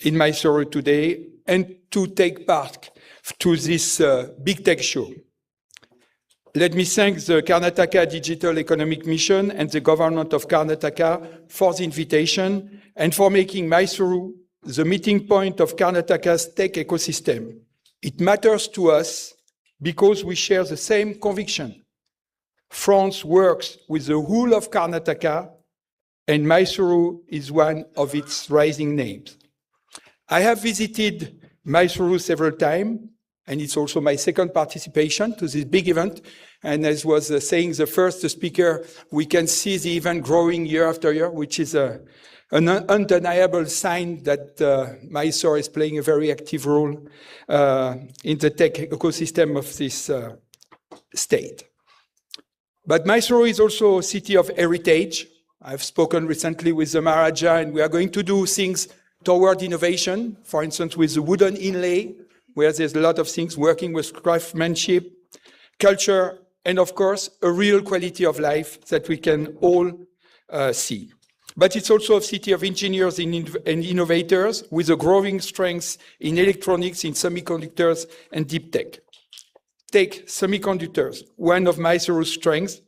Speaker 7: in Mysore today and to take part to this big tech show. Let me thank the Karnataka Digital Economic Mission and the government of Karnataka for the invitation and for making Mysore the meeting point of Karnataka's tech ecosystem. It matters to us because we share the same conviction. France works with the whole of Karnataka, and Mysore is one of its rising names. I have visited Mysore several times, and it's also my second participation to this big event. And as was saying the first speaker, we can see the event growing year after year, which is an undeniable sign that Mysore is playing a very active role in the tech ecosystem of this state. But Mysore is also a city of heritage. I've spoken recently with the Maharaja, and we are going to do things toward innovation, for instance, with the wooden inlay, where there's a lot of things working with craftsmanship, culture, and of course, a real quality of life that we can all see. But it's also a city of engineers and innovators with a growing strength in electronics, in semiconductors, and deep tech. Take semiconductors, one of Mysore's strengths.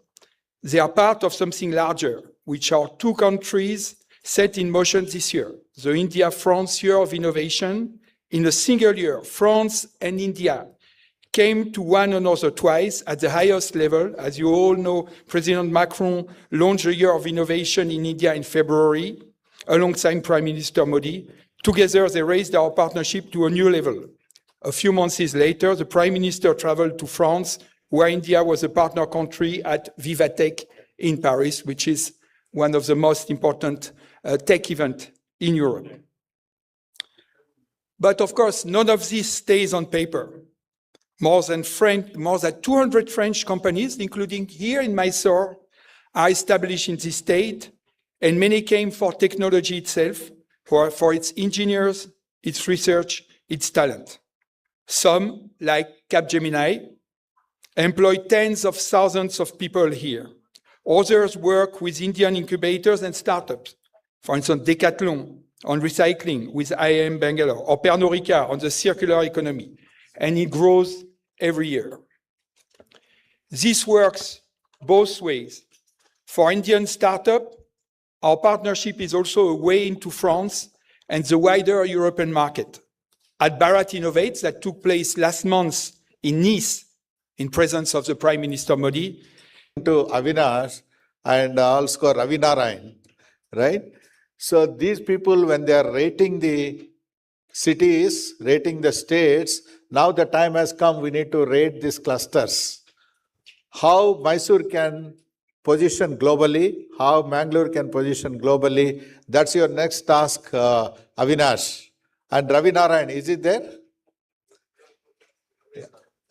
Speaker 7: They are part of something larger, which are two countries set in motion this year. The India-France Year of Innovation. In a single year, France and India came to one another twice at the highest level. As you all know, President Macron launched the Year of Innovation in India in February, alongside Prime Minister Modi. Together, they raised our partnership to a new level. A few months later, the Prime Minister traveled to France, where India was a partner country at Vivatech in Paris, which is one of the most important tech events in Europe. But of course, none of this stays on paper. More than 200 French companies, including here in Mysore, are established in this state, and many came for technology itself, for its engineers, its research, its talent. Some, like Capgemini, employ tens of thousands of people here. Others work with Indian incubators and startups. For instance, Decathlon on recycling with IIM Bangalore, or Pernod Ricard on the circular economy, and it grows every year. This works both ways. For Indian startup, our partnership is also a way into France and the wider European market. At Bharat Innovates, that took place last month in Nice, in presence of the Prime Minister Modi.
Speaker 6: To Avinash and also Ravi Narayan, right? So these people, when they are rating the cities, rating the states, now the time has come, we need to rate these clusters. How Mysore can position globally, how Mangalore can position globally, that's your next task, Avinash. And Ravi Narayan, is it there?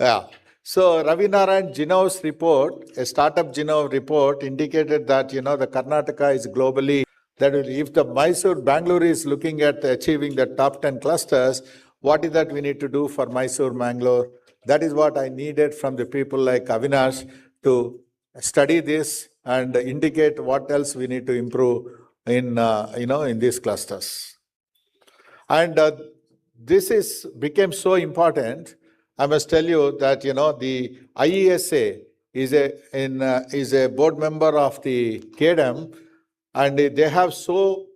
Speaker 6: Yeah. So Ravi Narayan Jinov's report, a startup Jinov report, indicated that, the Karnataka is globally, that if the Mysore, Bangalore is looking at achieving the top 10 clusters, what is that we need to do for Mysore, Mangalore? That is what I needed from the people like Avinash to study this and indicate what else we need to improve in, in these clusters. And this became so important. I must tell you that, the IESA is a board member of the KDM, and they have so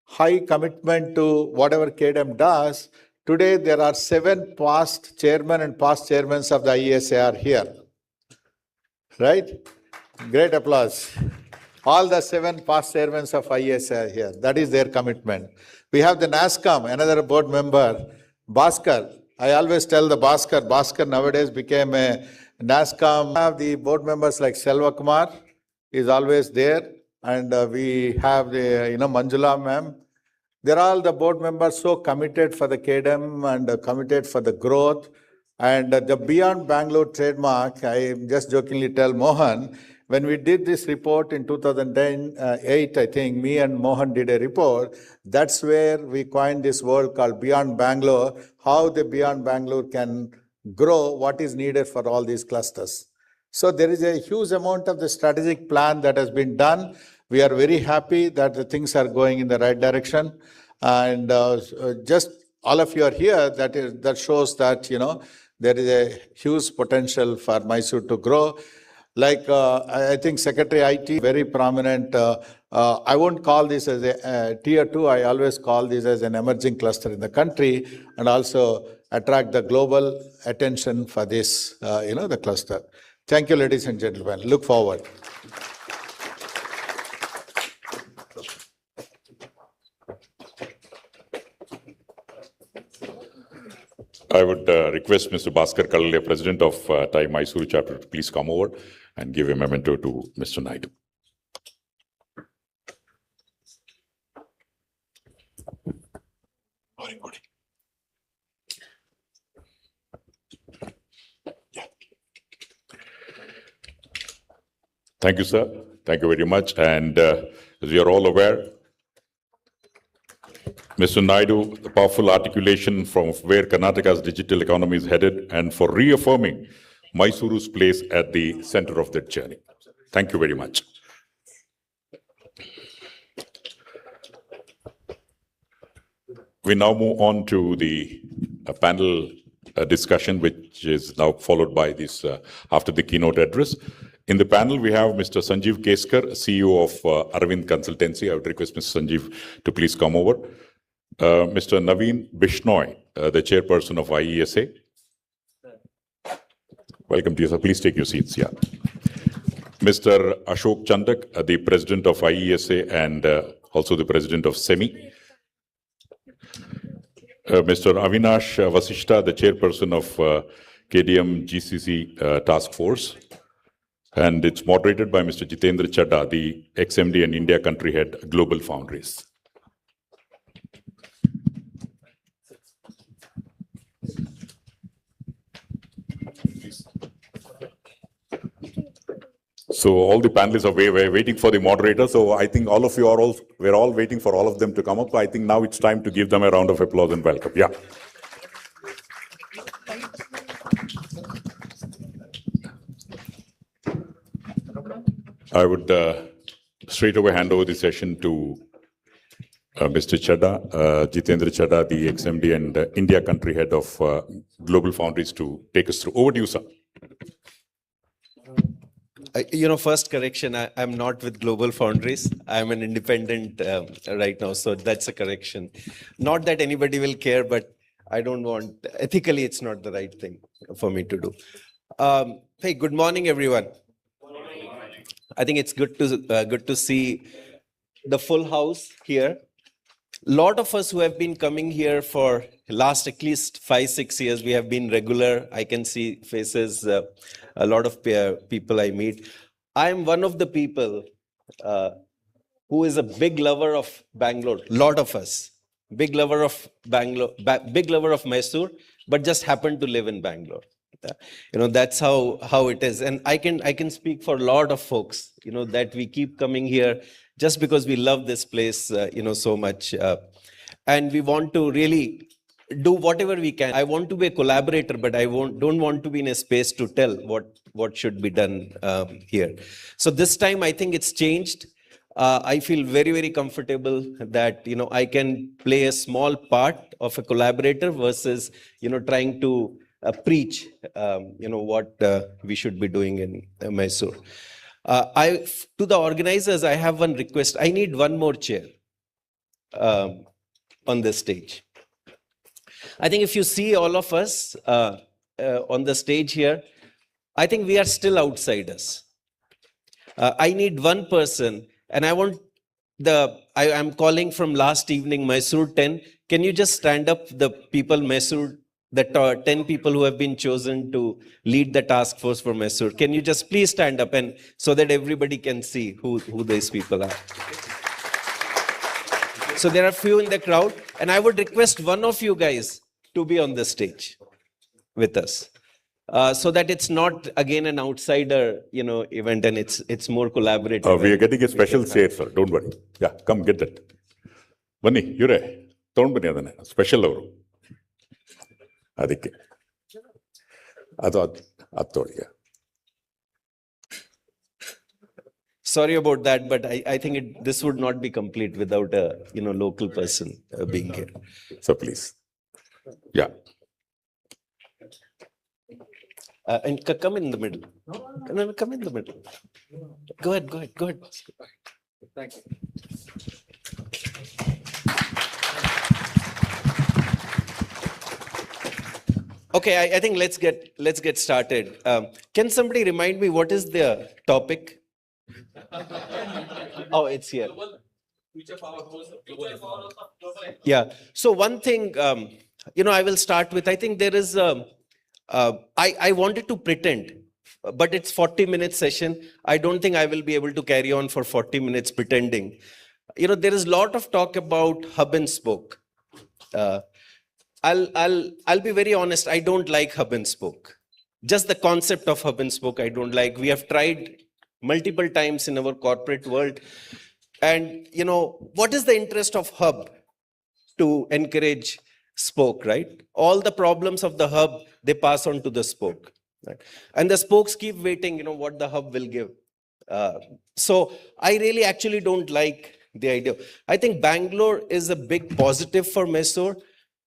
Speaker 6: high commitment to whatever KDM does. Today, there are 7 past chairmen and past chairmen of the IESA are here. Right? Great applause. All the 7 past chairmen of IESA are here. That is their commitment. We have the NASCOM, another board member, Bhaskar. I always tell the Bhaskar nowadays became a NASCOM. We have the board members like Selva Kumar is always there. And we have the, Manjula ma'am. They're all the board members so committed for the KDM and committed for the growth. And the Beyond Bangalore trademark, I just jokingly tell Mohan, when we did this report in 2008, I think, me and Mohan did a report. That's where we coined this word called Beyond Bangalore, how the Beyond Bangalore can grow, what is needed for all these clusters. So there is a huge amount of the strategic plan that has been done. We are very happy that the things are going in the right direction. And just all of you are here, that shows that, there is a huge potential for Mysore to grow. Like, I think Secretary IT, very prominent. I won't call this as a tier 2. I always call this as an emerging cluster in the country, and also attract the global attention for this, the cluster. Thank you, ladies and gentlemen. Look forward.
Speaker 1: I would request Mr. Bhaskar Kalalle, President of TIE Mysore chapter, to please come over and give a memento to Mr. Naidu. Thank you, sir. Thank you very much. And as we are all aware, Mr. Naidu, the powerful articulation from where Karnataka's digital economy is headed, and for reaffirming Mysore's place at the center of that journey. Thank you very much. We now move on to the panel discussion, which is now followed by this after the keynote address. In the panel, we have Mr. Sanjeev Keskar, CEO of Aravind Consultancy. I would request Mr. Sanjeev to please come over. Mr. Naveen Bishnoi, the chairperson of IESA. Welcome to you, sir. Please take your seats. Yeah. Mr. Ashok Chandak, the president of IESA and also the president of SEMI. Mr. Avinash Vasishta, the chairperson of KDM GCC Task Force. And it's moderated by Mr. Jitendra Chadha, the ex-MD and India country head, Global Foundries. So all the panelists are waiting for the moderator. So I think all of you are we're all waiting for all of them to come up. I think now it's time to give them a round of applause and welcome. Yeah. I would straight away hand over the session to Mr. Chadha, Jitendra Chadha, the ex-MD and India country head of Global Foundries, to take us through. Over to you, sir.
Speaker 8: First correction, I'm not with Global Foundries. I'm an independent right now, so that's a correction. Not that anybody will care, but I don't want, ethically, it's not the right thing for me to do. Hey, good morning, everyone. I think it's good to see the full house here. Lot of us who have been coming here for last at least 5-6 years, we have been regular. I can see faces, a lot of people I meet. I am one of the people who is a big lover of Bangalore. Lot of us, big lover of Bangalore, big lover of Mysore, but just happen to live in Bangalore. That's how it is. And I can speak for a lot of folks, that we keep coming here just because we love this place, so much. And we want to really do whatever we can. I want to be a collaborator, but I don't want to be in a space to tell what should be done here. So this time, I think it's changed. I feel very, very comfortable that, I can play a small part of a collaborator versus, trying to preach, what we should be doing in Mysore. To the organizers, I have one request. I need one more chair on the stage. I think if you see all of us on the stage here, I think we are still outsiders. I need one person, and I am calling from last evening, Mysore 10. Can you just stand up, the people, Mysore, the 10 people who have been chosen to lead the task force for Mysore? Can you just please stand up, and so that everybody can see who these people are? So there are few in the crowd, and I would request one of you guys to be on the stage with us, so that it's not again an outsider, event, and it's more collaborative.
Speaker 1: We are getting a special chair, sir. Don't worry. Yeah, come get that. Bunny, you're don't bunny adane. Special ಅವರು ಅದಕ್ಕೆ ಅದು ಹತ್ತೋಳಿಗೆ.
Speaker 8: Sorry about that, but I think this would not be complete without a local person being here.
Speaker 1: So please. Yeah.
Speaker 8: And come in the middle. Come in the middle. Go ahead. Thank you. Okay, I think let's get started. Can somebody remind me what is the topic? Oh, it's here. Yeah. So one thing, I will start with. I think there is. I wanted to pretend, but it's 40-minute session. I don't think I will be able to carry on for 40 minutes pretending. There is a lot of talk about hub and spoke. I'll be very honest. I don't like hub and spoke. Just the concept of hub and spoke, I don't like. We have tried multiple times in our corporate world. And, what is the interest of hub? To encourage spoke, right? All the problems of the hub, they pass on to the spoke. Right? And the spokes keep waiting, what the hub will give. So I really actually don't like the idea. I think Bangalore is a big positive for Mysore.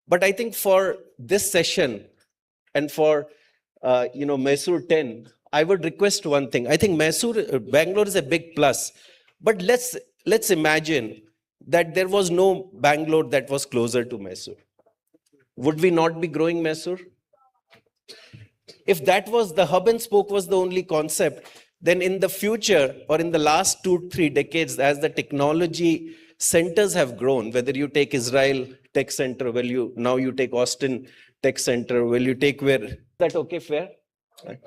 Speaker 8: But I think for this session and for, Mysore 10, I would request one thing. I think Bangalore is a big plus. But let's imagine that there was no Bangalore that was closer to Mysore. Would we not be growing Mysore? If that was the hub and spoke was the only concept, then in the future or in the last 2-3 decades, as the technology centers have grown, whether you take Israel Tech Center, now you take Austin Tech Center, you take where? Is that okay, fair? Right.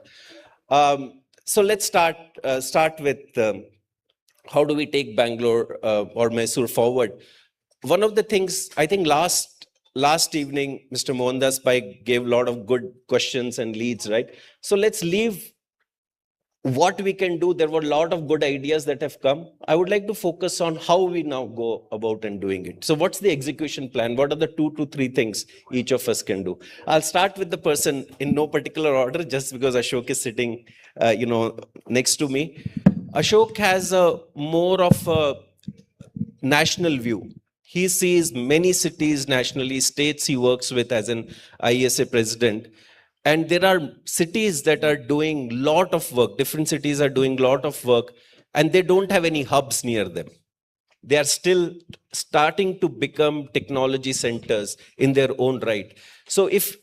Speaker 8: So let's start with how do we take Bangalore or Mysore forward? One of the things, I think last evening, Mr. Mohandas Pai gave a lot of good questions and leads, right? So let's leave what we can do. There were a lot of good ideas that have come. I would like to focus on how we now go about and doing it. So what's the execution plan? What are the 2 to 3 things each of us can do? I'll start with the person in no particular order, just because Ashok is sitting, next to me. Ashok has more of a national view. He sees many cities nationally, states he works with as an ISA president. And there are cities that are doing a lot of work. Different cities are doing a lot of work, and they don't have any hubs near them. They are still starting to become technology centers in their own right.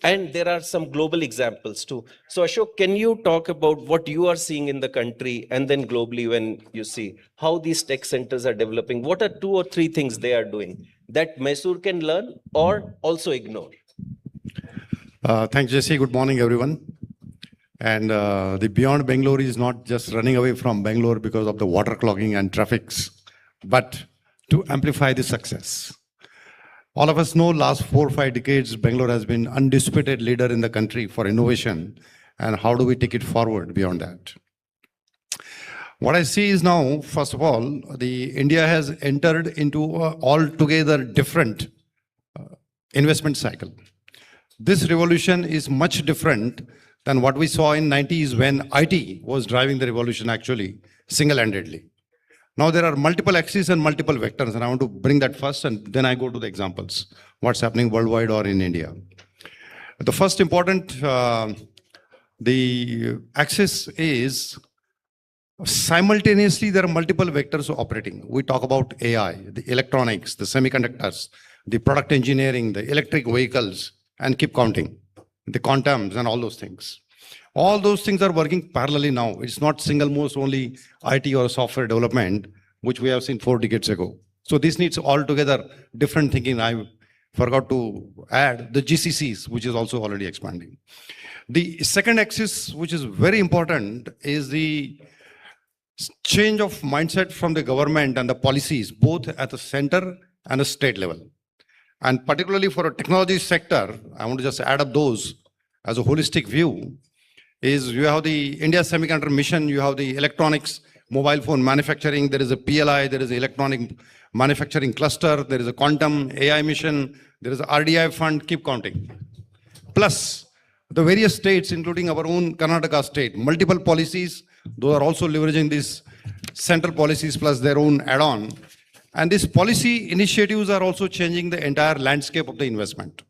Speaker 8: And there are some global examples too. So Ashok, can you talk about what you are seeing in the country and then globally when you see how these tech centers are developing? What are 2 or 3 things they are doing that Mysore can learn or also ignore?
Speaker 9: Thanks, Jesse. Good morning, everyone. And the Beyond Bangalore is not just running away from Bangalore because of the water clogging and traffics, but to amplify the success. All of us know last 4 or 5 decades, Bangalore has been undisputed leader in the country for innovation. And how do we take it forward beyond that? What I see is now, first of all, India has entered into an altogether different investment cycle. This revolution is much different than what we saw in 90s when IT was driving the revolution actually single-handedly. Now there are multiple axes and multiple vectors, and I want to bring that first and then I go to the examples, what's happening worldwide or in India. The first important the axis is simultaneously there are multiple vectors operating. We talk about AI, the electronics, the semiconductors, the product engineering, the electric vehicles, and keep counting, the quantums and all those things. All those things are working parallelly now. It's not single most only IT or software development, which we have seen 4 decades ago. So this needs altogether different thinking. I forgot to add the GCCs, which is also already expanding. The second axis, which is very important, is the change of mindset from the government and the policies, both at the center and the state level. And particularly for a technology sector, I want to just add up those as a holistic view, is you have the India Semiconductor Mission, you have the electronics, mobile phone manufacturing, there is a PLI, there is an electronic manufacturing cluster, there is a quantum AI mission, there is a RDI fund, keep counting. Plus, the various states, including our own Karnataka state, multiple policies, those are also leveraging these central policies plus their own add-on. And these policy initiatives are also changing the entire landscape of the investment.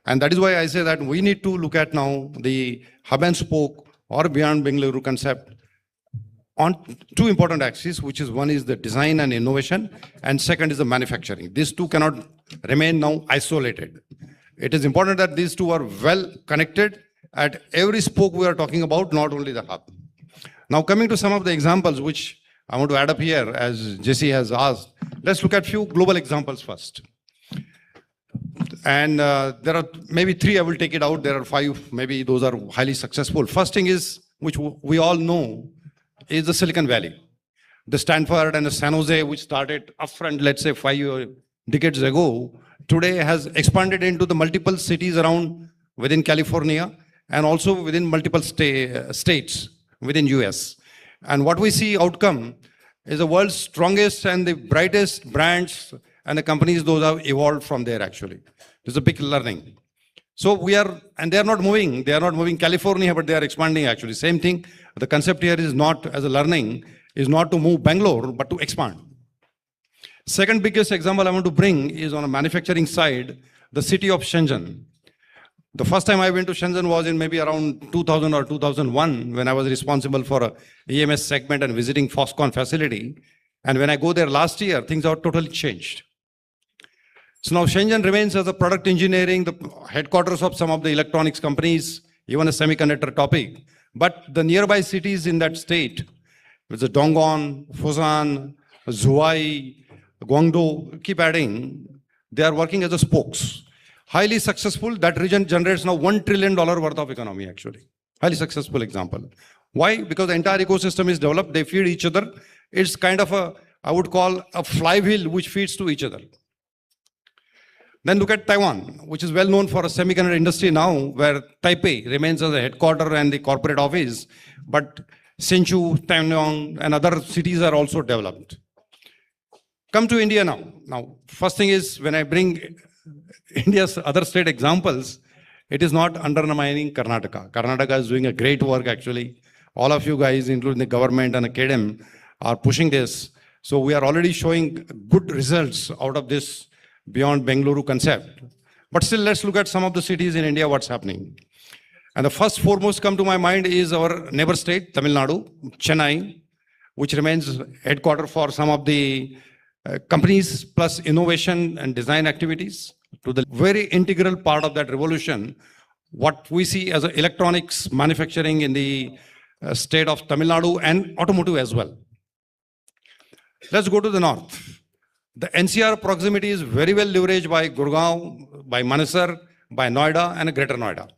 Speaker 9: And that is why I say that we need to look at now the hub and spoke or beyond Bengaluru concept on 2 important axes, which is one is the design and innovation, and second is the manufacturing. These 2 cannot remain now isolated. It is important that these 2 are well connected at every spoke we are talking about, not only the hub. Now coming to some of the examples which I want to add up here, as Jesse has asked, let's look at few global examples first. And there are maybe 3, I will take it out. There are 5, maybe those are highly successful. First thing is, which we all know, is the Silicon Valley. The Stanford and the San Jose, which started upfront, let's say 5 decades ago, today has expanded into the multiple cities around within California and also within multiple states within US. And what we see outcome is the world's strongest and the brightest brands and the companies, those have evolved from there actually. There's a big learning. So we are, and they are not moving California, but they are expanding actually. Same thing, the concept here is not as a learning, is not to move Bangalore, but to expand. Second biggest example I want to bring is on a manufacturing side, the city of Shenzhen. The first time I went to Shenzhen was in maybe around 2000 or 2001 when I was responsible for a EMS segment and visiting Foxconn facility. And when I go there last year, things are totally changed. So now Shenzhen remains as a product engineering, the headquarters of some of the electronics companies, even a semiconductor topic. But the nearby cities in that state, with the Dongguan, Fusan, Zhuhai, Guangdong, keep adding, they are working as a spokes. Highly successful, that region generates now $1 trillion worth of economy actually. Highly successful example. Why? Because the entire ecosystem is developed, they feed each other. It's kind of a, I would call a flywheel which feeds to each other. Then look at Taiwan, which is well known for a semiconductor industry now, where Taipei remains as a headquarter and the corporate office, but Hsinchu, Taiwan, and other cities are also developed. Come to India now. Now, first thing is, when I bring India's other state examples, it is not undermining Karnataka. Karnataka is doing a great work actually. All of you guys, including the government and academy, are pushing this. So we are already showing good results out of this beyond Bengaluru concept. But still, let's look at some of the cities in India, what's happening. And the first foremost come to my mind is our neighbor state, Tamil Nadu, Chennai, which remains headquarters for some of the companies plus innovation and design activities. To the very integral part of that revolution, what we see as electronics manufacturing in the state of Tamil Nadu and automotive as well. Let's go to the north. The NCR proximity is very well leveraged by Gurgaon, by MYSORE, by Noida and Greater Noida.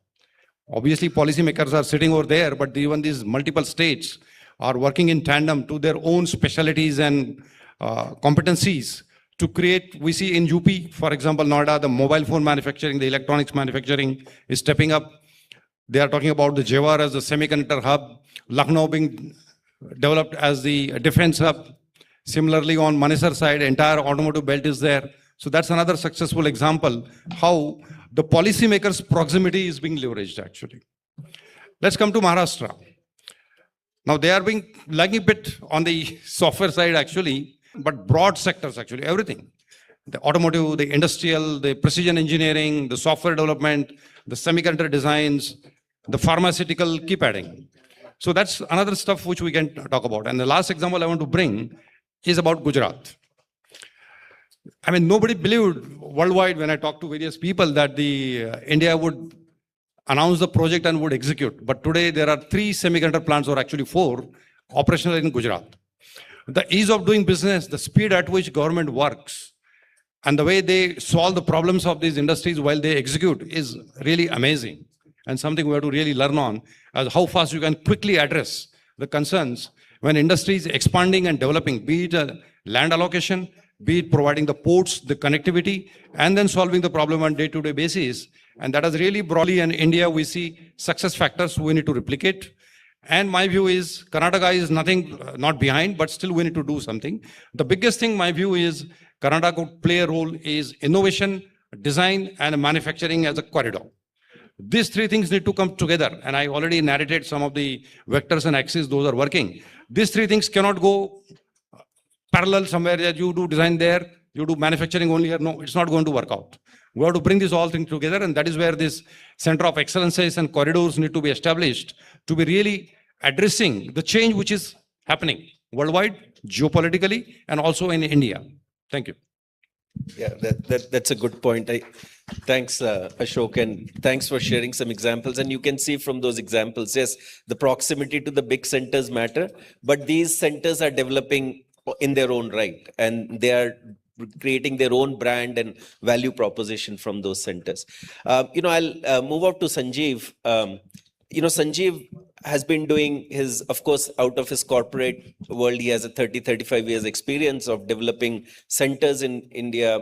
Speaker 9: Obviously, policymakers are sitting over there, but even these multiple states are working in tandem to their own specialties and competencies to create, we see in UP, for example, Noida, the mobile phone manufacturing, the electronics manufacturing is stepping up. They are talking about the Jewar as a semiconductor hub, Lucknow being developed as the defense hub. Similarly, on MYSORE side, entire automotive belt is there. So that's another successful example how the policymakers' proximity is being leveraged actually. Let's come to Maharashtra. Now they are being lagging a bit on the software side actually, but broad sectors actually, everything. the automotive, the industrial, the precision engineering, the software development, the semiconductor designs, the pharmaceutical, keep adding. So that's another stuff which we can talk about. And the last example I want to bring is about Gujarat. I mean, nobody believed worldwide when I talked to various people that India would announce the project and would execute. But today there are 3 semiconductor plants, or actually 4, operational in Gujarat. The ease of doing business, the speed at which government works, and the way they solve the problems of these industries while they execute is really amazing. And something we have to really learn on, as how fast you can quickly address the concerns when industry is expanding and developing, be it land allocation, be it providing the ports, the connectivity, and then solving the problem on day-to-day basis. And that is really broadly in India, we see success factors we need to replicate. And my view is Karnataka is not behind, but still we need to do something. The biggest thing, my view is Karnataka could play a role is innovation, design, and manufacturing as a corridor. These 3 things need to come together. And I already narrated some of the vectors and axes, those are working. These 3 things cannot go parallel somewhere that you do design there, you do manufacturing only here. No, it's not going to work out. We have to bring these all things together, and that is where this center of excellences and corridors need to be established to be really addressing the change which is happening worldwide, geopolitically, and also in India. Thank you.
Speaker 8: Yeah, that's a good point. Thanks, Ashok, and thanks for sharing some examples. And you can see from those examples, yes, the proximity to the big centers matter, but these centers are developing in their own right, and they are creating their own brand and value proposition from those centers. I'll move out to Sanjeev. Sanjeev has been doing his, of course, out of his corporate world, he has a 35 years experience of developing centers in India,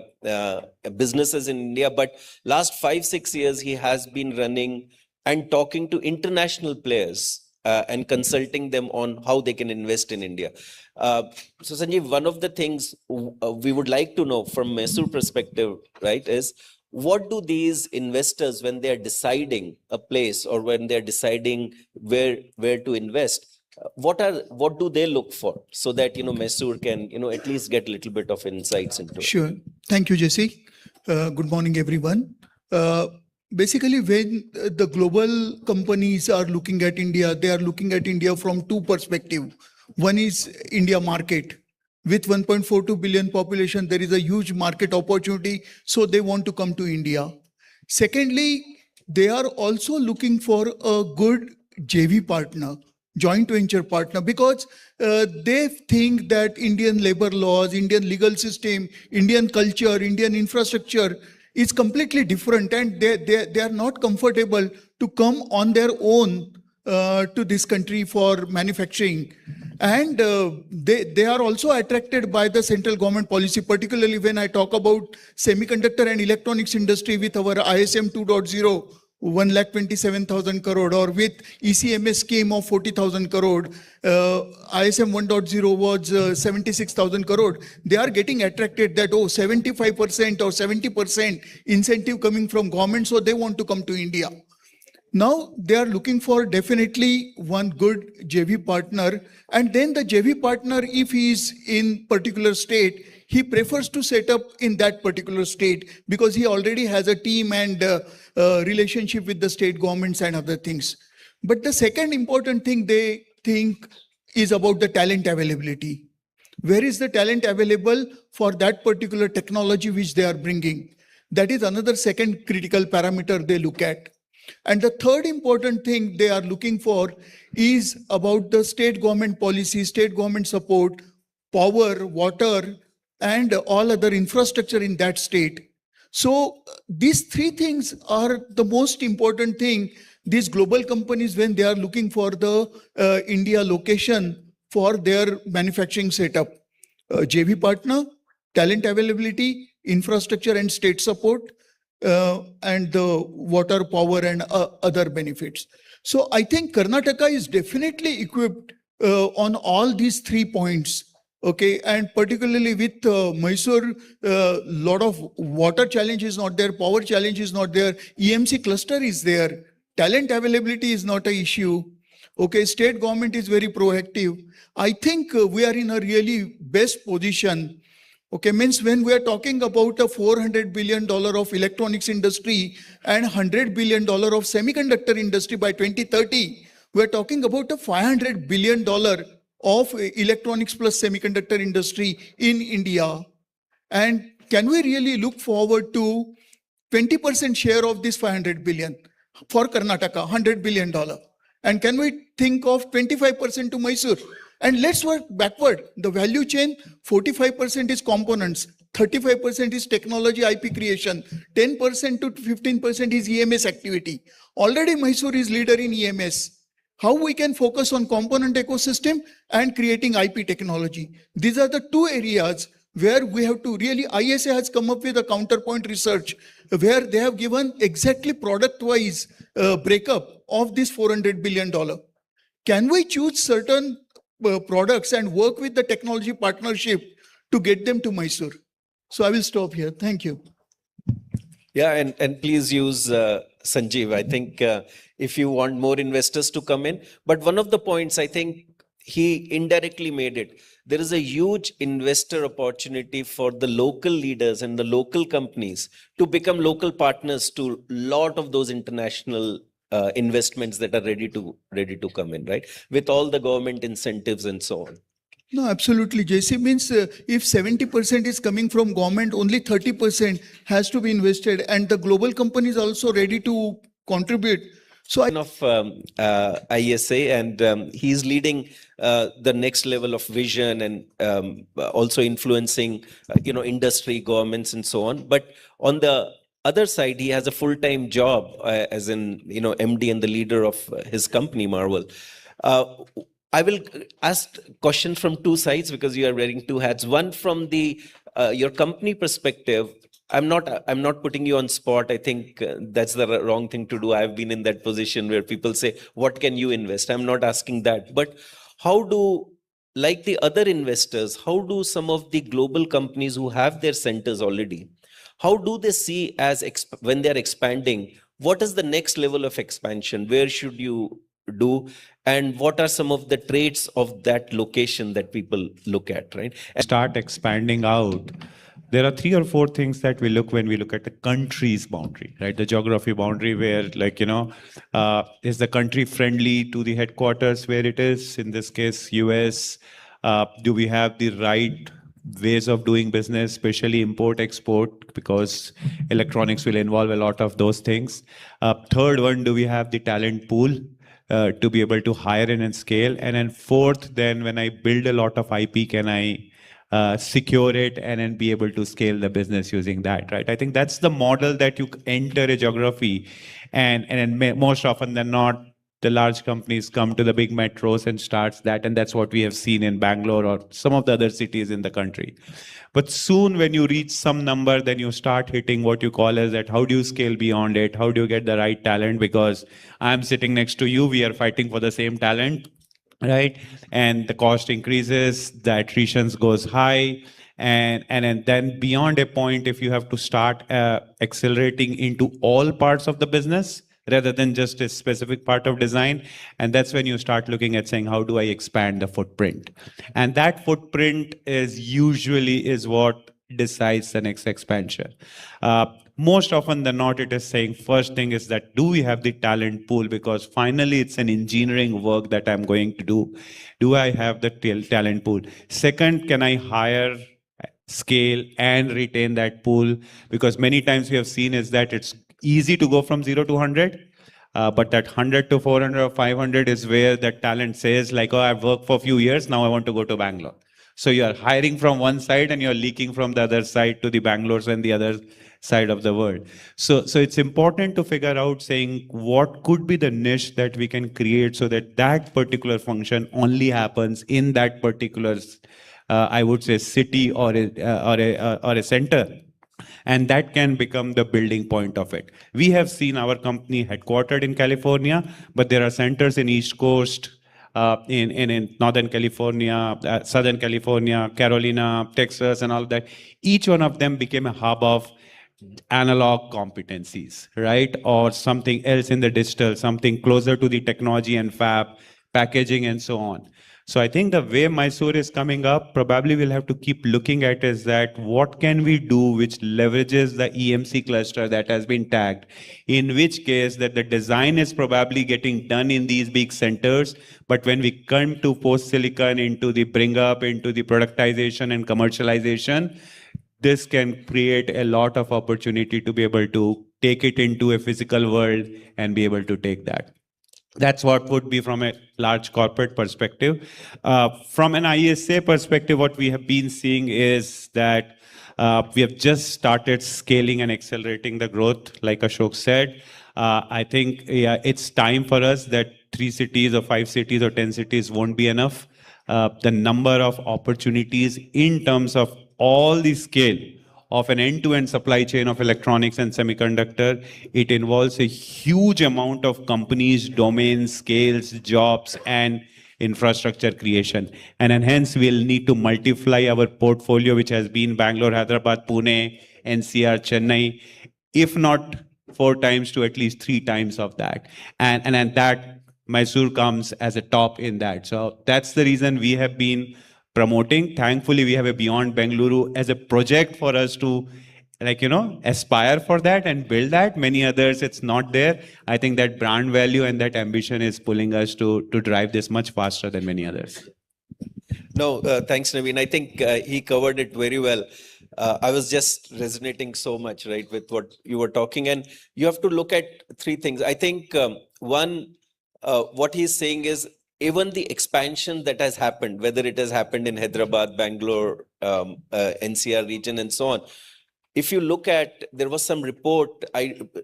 Speaker 8: businesses in India. But last 5-6 years, he has been running and talking to international players and consulting them on how they can invest in India. So Sanjeev, one of the things we would like to know from Mysore perspective, right, is what do these investors, when they are deciding a place or when they're deciding where to invest, what do they look for so that, Mysore can, at least get a little bit of insights into it?
Speaker 10: Sure. Thank you, Jesse. Good morning, everyone. Basically, when the global companies are looking at India, they are looking at India from 2 perspectives. One is India market. With 1.42 billion population, there is a huge market opportunity, so they want to come to India. Secondly, they are also looking for a good JV partner, joint venture partner, because they think that Indian labor laws, Indian legal system, Indian culture, Indian infrastructure is completely different, and they are not comfortable to come on their own to this country for manufacturing. And they are also attracted by the central government policy, particularly when I talk about semiconductor and electronics industry with our ISM 2.0, 1,27,000 crore, or with ECMS scheme of 40,000 crore. ISM 1.0 was 76,000 crore. They are getting attracted that, 75% or 70% incentive coming from government, so they want to come to India. Now they are looking for definitely one good JV partner, and then the JV partner, if he is in particular state, he prefers to set up in that particular state because he already has a team and relationship with the state governments and other things. But the second important thing they think is about the talent availability. Where is the talent available for that particular technology which they are bringing? That is another second critical parameter they look at. And the third important thing they are looking for is about the state government policy, state government support, power, water, and all other infrastructure in that state. So these 3 things are the most important thing these global companies, when they are looking for the India location for their manufacturing setup. JV partner, talent availability, infrastructure and state support, and the water, power, and other benefits. So I think Karnataka is definitely equipped on all these 3 points. Okay, and particularly with Mysore, lot of water challenge is not there, power challenge is not there, EMC cluster is there, talent availability is not an issue. Okay, state government is very proactive. I think we are in a really best position Okay, means when we are talking about a $400 billion of electronics industry and $100 billion of semiconductor industry by 2030, we are talking about a $500 billion of electronics plus semiconductor industry in India. And can we really look forward to 20% share of this 500 billion for Karnataka, $100 billion? And can we think of 25% to Mysore? And let's work backward. The value chain, 45% is components, 35% is technology IP creation, 10% to 15% is EMS activity. Already Mysore is leader in EMS. How we can focus on component ecosystem and creating IP technology. These are the two areas where we have to really, ISA has come up with a counterpoint research where they have given exactly product-wise breakup of this $400 billion. Can we choose certain products and work with the technology partnership to get them to Mysore? So I will stop here. Thank you.
Speaker 8: Yeah, and please use Sanjeev. I think if you want more investors to come in. But one of the points, I think he indirectly made it. There is a huge investor opportunity for the local leaders and the local companies to become local partners to a lot of those international investments that are ready to come in, right? With all the government incentives and so on.
Speaker 10: No, absolutely. JC means if 70% is coming from government, only 30% has to be invested, and the global companies also ready to contribute. So
Speaker 8: of ISA, and he's leading the next level of vision and also influencing, industry, governments, and so on. But on the other side, he has a full-time job as in, MD and the leader of his company, Marvel. I will ask questions from two sides because you are wearing two hats. One from the your company perspective. I'm not putting you on spot. I think that's the wrong thing to do. I've been in that position where people say, "What can you invest?" I'm not asking that, but how do, like the other investors, how do some of the global companies who have their centers already, how do they see as when they're expanding? What is the next level of expansion? Where should you do, and what are some of the traits of that location that people look at, right?
Speaker 11: Start expanding out, there are 3 or 4 things that we look when we look at the country's boundary, right? The geography boundary where, is the country friendly to the headquarters where it is, in this case, US? Do we have the right ways of doing business, especially import export, because electronics will involve a lot of those things. Third one, do we have the talent pool to be able to hire and scale? And then fourth, then when I build a lot of IP, can I secure it and then be able to scale the business using that, right? I think that's the model that you enter a geography, and then most often than not, the large companies come to the big metros and starts that, and that's what we have seen in Bangalore or some of the other cities in the country. But soon when you reach some number, then you start hitting what you call as that, how do you scale beyond it? How do you get the right talent? Because I'm sitting next to you, we are fighting for the same talent, right? And the cost increases, the attrition goes high, and then beyond a point, if you have to start accelerating into all parts of the business rather than just a specific part of design, and that's when you start looking at saying, how do I expand the footprint? And that footprint is usually what decides the next expansion. Most often than not, it is saying, first thing is that, do we have the talent pool? Because finally, it's an engineering work that I'm going to do. Do I have the talent pool? Second, can I hire, scale, and retain that pool? Because many times we have seen is that it's easy to go from 0 to 100, but that 100 to 400 or 500 is where that talent says, like, oh, I've worked for a few years, now I want to go to Bangalore. So you're hiring from one side and you're leaking from the other side to the Bangalore's and the other side of the world. So it's important to figure out saying what could be the niche that we can create so that that particular function only happens in that particular, I would say, city or a center. And that can become the building point of it. We have seen our company headquartered in California, but there are centers in East Coast, in Northern California, Southern California, Carolina, Texas, and all that. Each one of them became a hub of analog competencies, right? Or something else in the digital, something closer to the technology and fab, packaging, and so on. So I think the way Mysore is coming up, probably we'll have to keep looking at is that what can we do which leverages the EMC cluster that has been tagged, in which case that the design is probably getting done in these big centers, but when we come to post-silicon, into the bring up, into the productization and commercialization, this can create a lot of opportunity to be able to take it into a physical world and be able to take that. That's what would be from a large corporate perspective. From an ISA perspective, what we have been seeing is that we have just started scaling and accelerating the growth, like Ashok said. I think it's time for us that 3 cities or 5 cities or 10 cities won't be enough. The number of opportunities in terms of all the scale of an end-to-end supply chain of electronics and semiconductor, it involves a huge amount of companies, domains, scales, jobs, and infrastructure creation. And hence, we'll need to multiply our portfolio, which has been Bangalore, Hyderabad, Pune, NCR, Chennai, if not 4 times to at least 3 times of that. And that Mysore comes as a top in that. So that's the reason we have been promoting. Thankfully, we have a Beyond Bengaluru as a project for us to, aspire for that and build that. Many others, it's not there. I think that brand value and that ambition is pulling us to drive this much faster than many others.
Speaker 8: No, thanks, Naveen. I think he covered it very well. I was just resonating so much, right, with what you were talking. And you have to look at 3 things. I think one, what he's saying is, even the expansion that has happened, whether it has happened in Hyderabad, Bangalore, NCR region, and so on. If you look at, there was some report,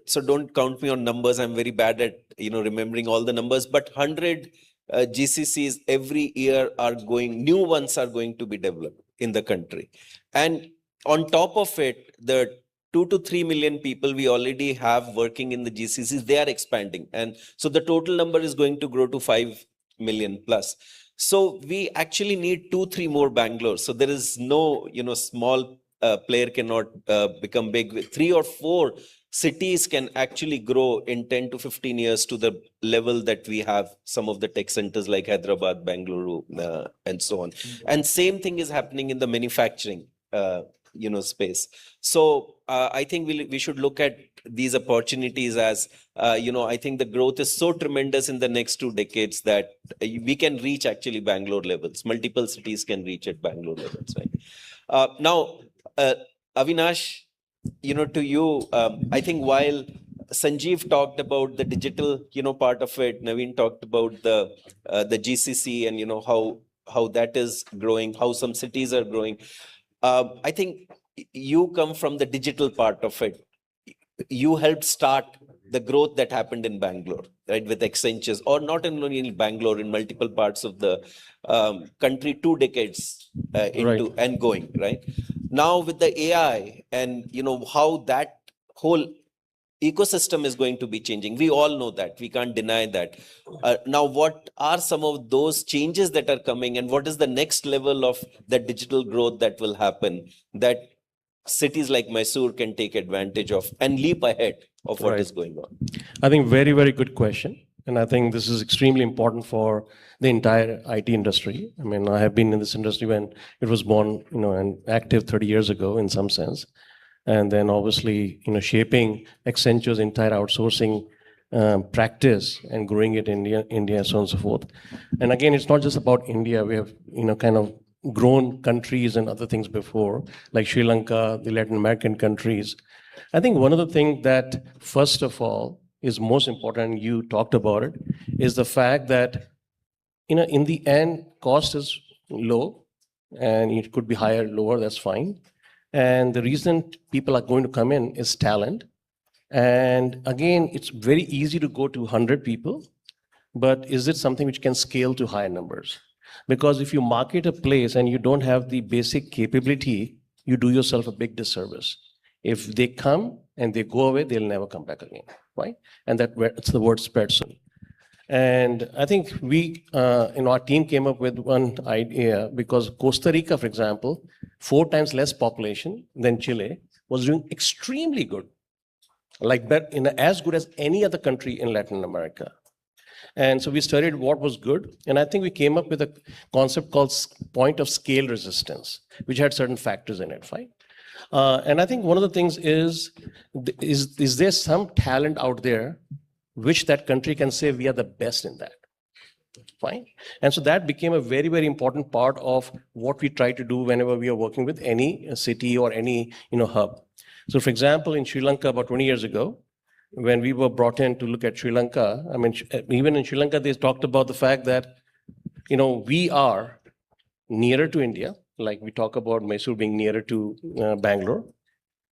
Speaker 8: so don't count me on numbers. I'm very bad at, remembering all the numbers, but 100 GCCs every year are new ones are going to be developed in the country. And on top of it, the 2 to 3 million people we already have working in the GCCs, they are expanding. And so the total number is going to grow to 5 million plus. So we actually need 2-3 more Bangalore. So there is no, small player cannot become big. 3 or 4 cities can actually grow in 10 to 15 years to the level that we have some of the tech centers like Hyderabad, Bangalore, and so on. And same thing is happening in the manufacturing, space. So I think we should look at these opportunities as, I think the growth is so tremendous in the next 2 decades that we can reach actually Bangalore levels. Multiple cities can reach at Bangalore levels, right? Now, Avinash, to you, I think while Sanjeev talked about the digital, part of it, Naveen talked about the GCC and, how that is growing, how some cities are growing. I think you come from the digital part of it. You helped start the growth that happened in Bangalore, right, with Accenture, or not only in Bangalore, in multiple parts of the country, 2 decades into and going, right? Now with the AI and, how that whole ecosystem is going to be changing. We all know that. We can't deny that. Now, what are some of those changes that are coming, and what is the next level of that digital growth that will happen that cities like Mysore can take advantage of and leap ahead of what is going on?
Speaker 12: I think very, very good question. And I think this is extremely important for the entire IT industry. I mean, I have been in this industry when it was born, and active 30 years ago in some sense. And then obviously, shaping Accenture's entire outsourcing practice and growing it in India, so on and so forth. And again, it's not just about India. We have, kind of grown countries and other things before, like Sri Lanka, the Latin American countries. I think one of the things that, first of all, is most important, you talked about it, is the fact that, in the end, cost is low, and it could be higher, lower, that's fine. And the reason people are going to come in is talent. And again, it's very easy to go to 100 people, but is it something which can scale to higher numbers? Because if you market a place and you don't have the basic capability, you do yourself a big disservice. If they come and they go away, they'll never come back again, right? And it's the word spread soon. And I think we, our team came up with one idea, because Costa Rica, for example, 4 times less population than Chile, was doing extremely good, like as good as any other country in Latin America. And so we studied what was good. And I think we came up with a concept called point of scale resistance, which had certain factors in it, fine. And I think one of the things is there some talent out there which that country can say we are the best in that? Fine. And so that became a very, very important part of what we try to do whenever we are working with any city or any hub. So for example, in Sri Lanka about 20 years ago, when we were brought in to look at Sri Lanka, I mean, even in Sri Lanka, they talked about the fact that, we are nearer to India, like we talk about Mysore being nearer to Bangalore,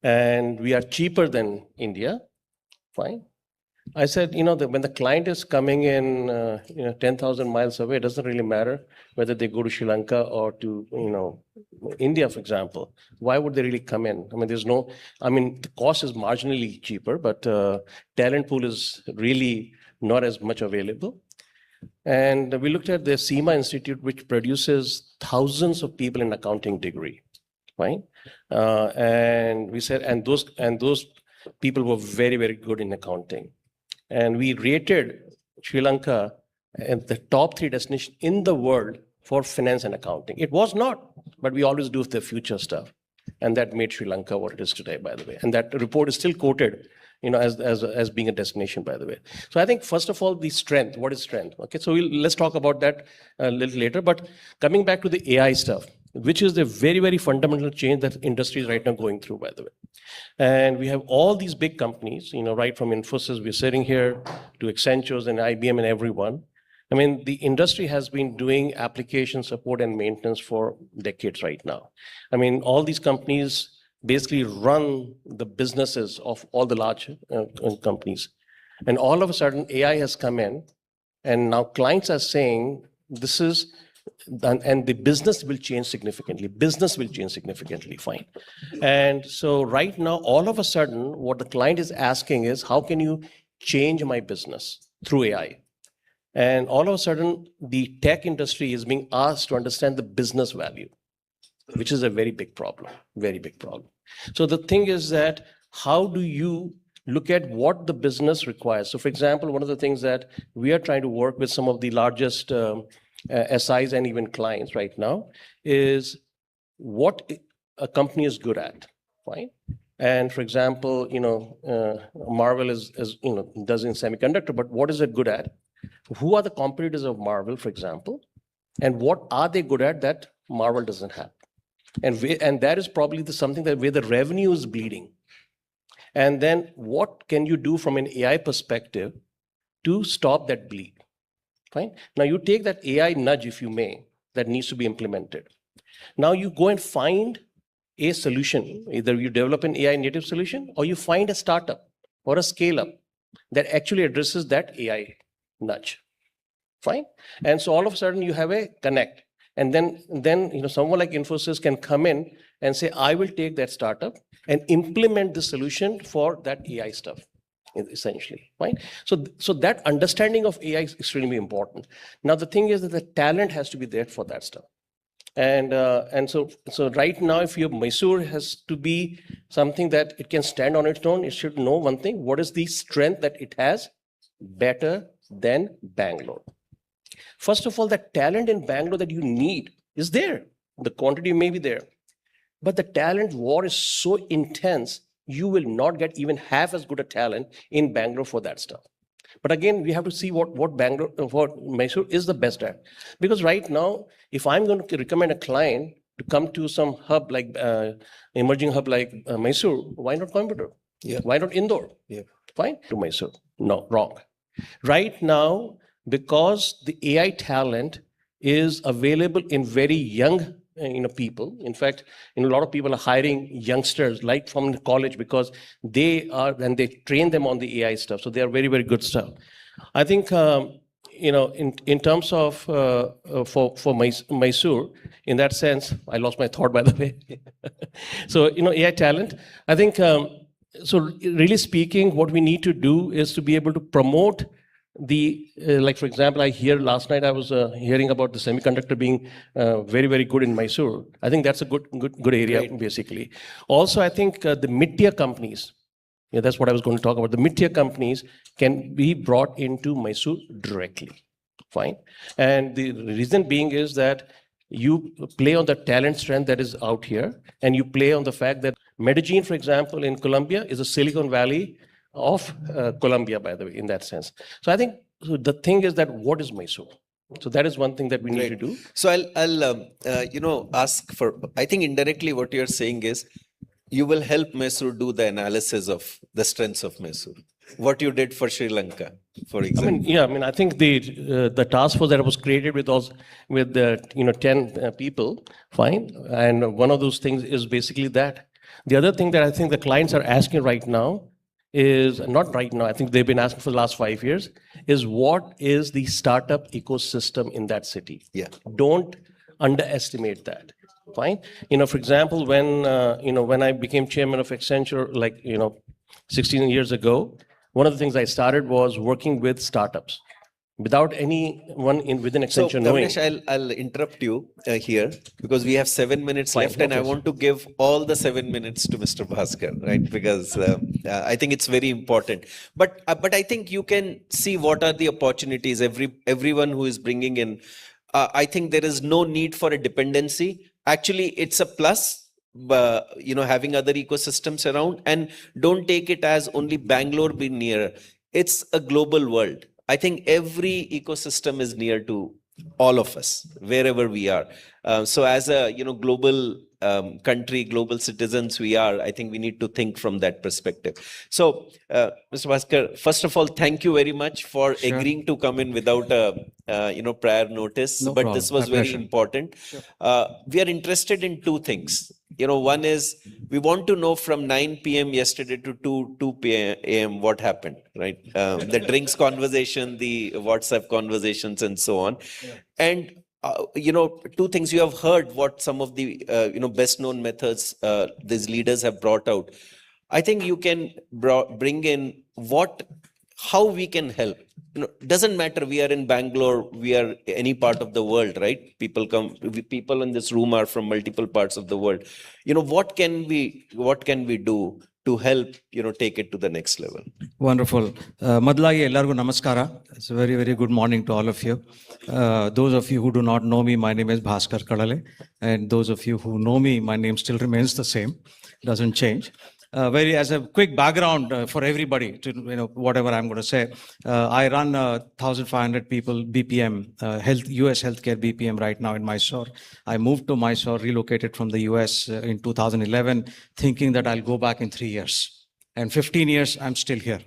Speaker 12: and we are cheaper than India, fine. I said, that when the client is coming in, 10,000 miles away, it doesn't really matter whether they go to Sri Lanka or to, India, for example. Why would they really come in? I mean, the cost is marginally cheaper, but talent pool is really not as much available. And we looked at the SEMA Institute, which produces thousands of people in accounting degree, right? And we said, and those people were very, very good in accounting. And we rated Sri Lanka at the top 3 destination in the world for finance and accounting. It was not, but we always do the future stuff. And that made Sri Lanka what it is today, by the way. And that report is still quoted, as being a destination, by the way. So I think, first of all, the strength. What is strength? Okay, so let's talk about that a little later. But coming back to the AI stuff, which is the very, very fundamental change that industry is right now going through, by the way. And we have all these big companies, right from Infosys, we're sitting here, to Accenture and IBM and everyone. I mean, the industry has been doing application support and maintenance for decades right now. I mean, all these companies basically run the businesses of all the large companies. And all of a sudden, AI has come in, and now clients are saying, this is, and the business will change significantly. Business will change significantly, fine. And so right now, all of a sudden, what the client is asking is, how can you change my business through AI? And all of a sudden, the tech industry is being asked to understand the business value, which is a very big problem, very big problem. So the thing is that, how do you look at what the business requires? So for example, one of the things that we are trying to work with some of the largest SIs and even clients right now is what a company is good at, fine? And for example, Marvel is does in semiconductor, but what is it good at? Who are the competitors of Marvel, for example? And what are they good at that Marvel doesn't have? And that is probably something that where the revenue is bleeding. And then what can you do from an AI perspective to stop that bleed? Fine. Now you take that AI nudge, if you may, that needs to be implemented. Now you go and find a solution. Either you develop an AI native solution, or you find a startup or a scale up that actually addresses that AI nudge. Fine. And so all of a sudden you have a connect. And then someone like Infosys can come in and say, I will take that startup and implement the solution for that AI stuff, essentially, right? So that understanding of AI is extremely important. Now, the thing is that the talent has to be there for that stuff. And so right now, if your Mysore has to be something that it can stand on its own, it should know one thing: what is the strength that it has better than Bangalore? First of all, the talent in Bangalore that you need is there. The quantity may be there. But the talent war is so intense, you will not get even half as good a talent in Bangalore for that stuff. But again, we have to see what Mysore is the best at. Because right now, if I'm going to recommend a client to come to some hub like emerging hub like Mysore, why not Coimbatore?
Speaker 8: Yeah.
Speaker 12: Why not Indore?
Speaker 8: Yeah.
Speaker 12: Fine, to Mysore. No, wrong. Right now, because the AI talent is available in very young people. In fact, a lot of people are hiring youngsters like from the college because they train them on the AI stuff. So they are very, very good stuff. I think, in terms of for Mysore, in that sense, I lost my thought, by the way. So, AI talent, I think, so really speaking, what we need to do is to be able to promote like, for example, last night I was hearing about the semiconductor being very, very good in Mysore. I think that's a good area, right, basically. Also, I think the mid-tier companies, Yeah, that's what I was going to talk about. The mid-tier companies can be brought into Mysore directly. Fine. And the reason being is that you play on the talent strength that is out here, and you play on the fact that Medellin, for example, in Colombia, is a Silicon Valley of Colombia, by the way, in that sense. So I think the thing is that what is Mysore? So that is one thing that we need to do.
Speaker 8: So I'll ask for, I think indirectly what you're saying is, you will help Mysore do the analysis of the strengths of Mysore. What you did for Sri Lanka, for example.
Speaker 12: I think the task force that was created with 10 people, fine. And one of those things is basically that. The other thing that I think the clients are asking right now is, not right now, I think they've been asking for the last 5 years, is what is the startup ecosystem in that city?
Speaker 8: Yeah.
Speaker 12: Don't underestimate that. Fine. For example, when I became chairman of Accenture, 16 years ago, one of the things I started was working with startups without anyone within Accenture knowing.
Speaker 8: Avnish, I'll interrupt you here because we have 7 minutes left, and I want to give all the 7 minutes to Mr. Bhaskar, right? Because I think it's very important. But I think you can see what are the opportunities. Everyone who is bringing in, I think there is no need for a dependency. Actually, it's a plus, having other ecosystems around, and don't take it as only Bangalore being near. It's a global world. I think every ecosystem is near to all of us, wherever we are. So as a, global country, global citizens we are, I think we need to think from that perspective. So, Mr. Bhaskar, first of all, thank you very much for agreeing to come in without a, prior notice.
Speaker 5: No
Speaker 8: but
Speaker 5: problem.
Speaker 8: this was
Speaker 5: My
Speaker 8: very
Speaker 5: pleasure.
Speaker 8: important. We are interested in two things. One is we want to know from 9 p.m. yesterday to 2 p.m. what happened, right? The drinks conversation, the WhatsApp conversations, and so on. And two things you have heard what some of the best known methods these leaders have brought out. I think you can bring in how we can help. Doesn't matter we are in Bangalore, we are any part of the world, right? People in this room are from multiple parts of the world. What can we do to help take it to the next level?
Speaker 13: Wonderful. Madlagi ellargu namaskara. It's a very, very good morning to all of you. Those of you who do not know me, my name is Bhaskar Kadale. And those of you who know me, my name still remains the same. Doesn't change. As a quick background for everybody to whatever I'm going to say, I run 1,500 people BPM US healthcare BPM right now in Mysore. I moved to Mysore, relocated from the US in 2011, thinking that I'll go back in 3 years. And 15 years, I'm still here.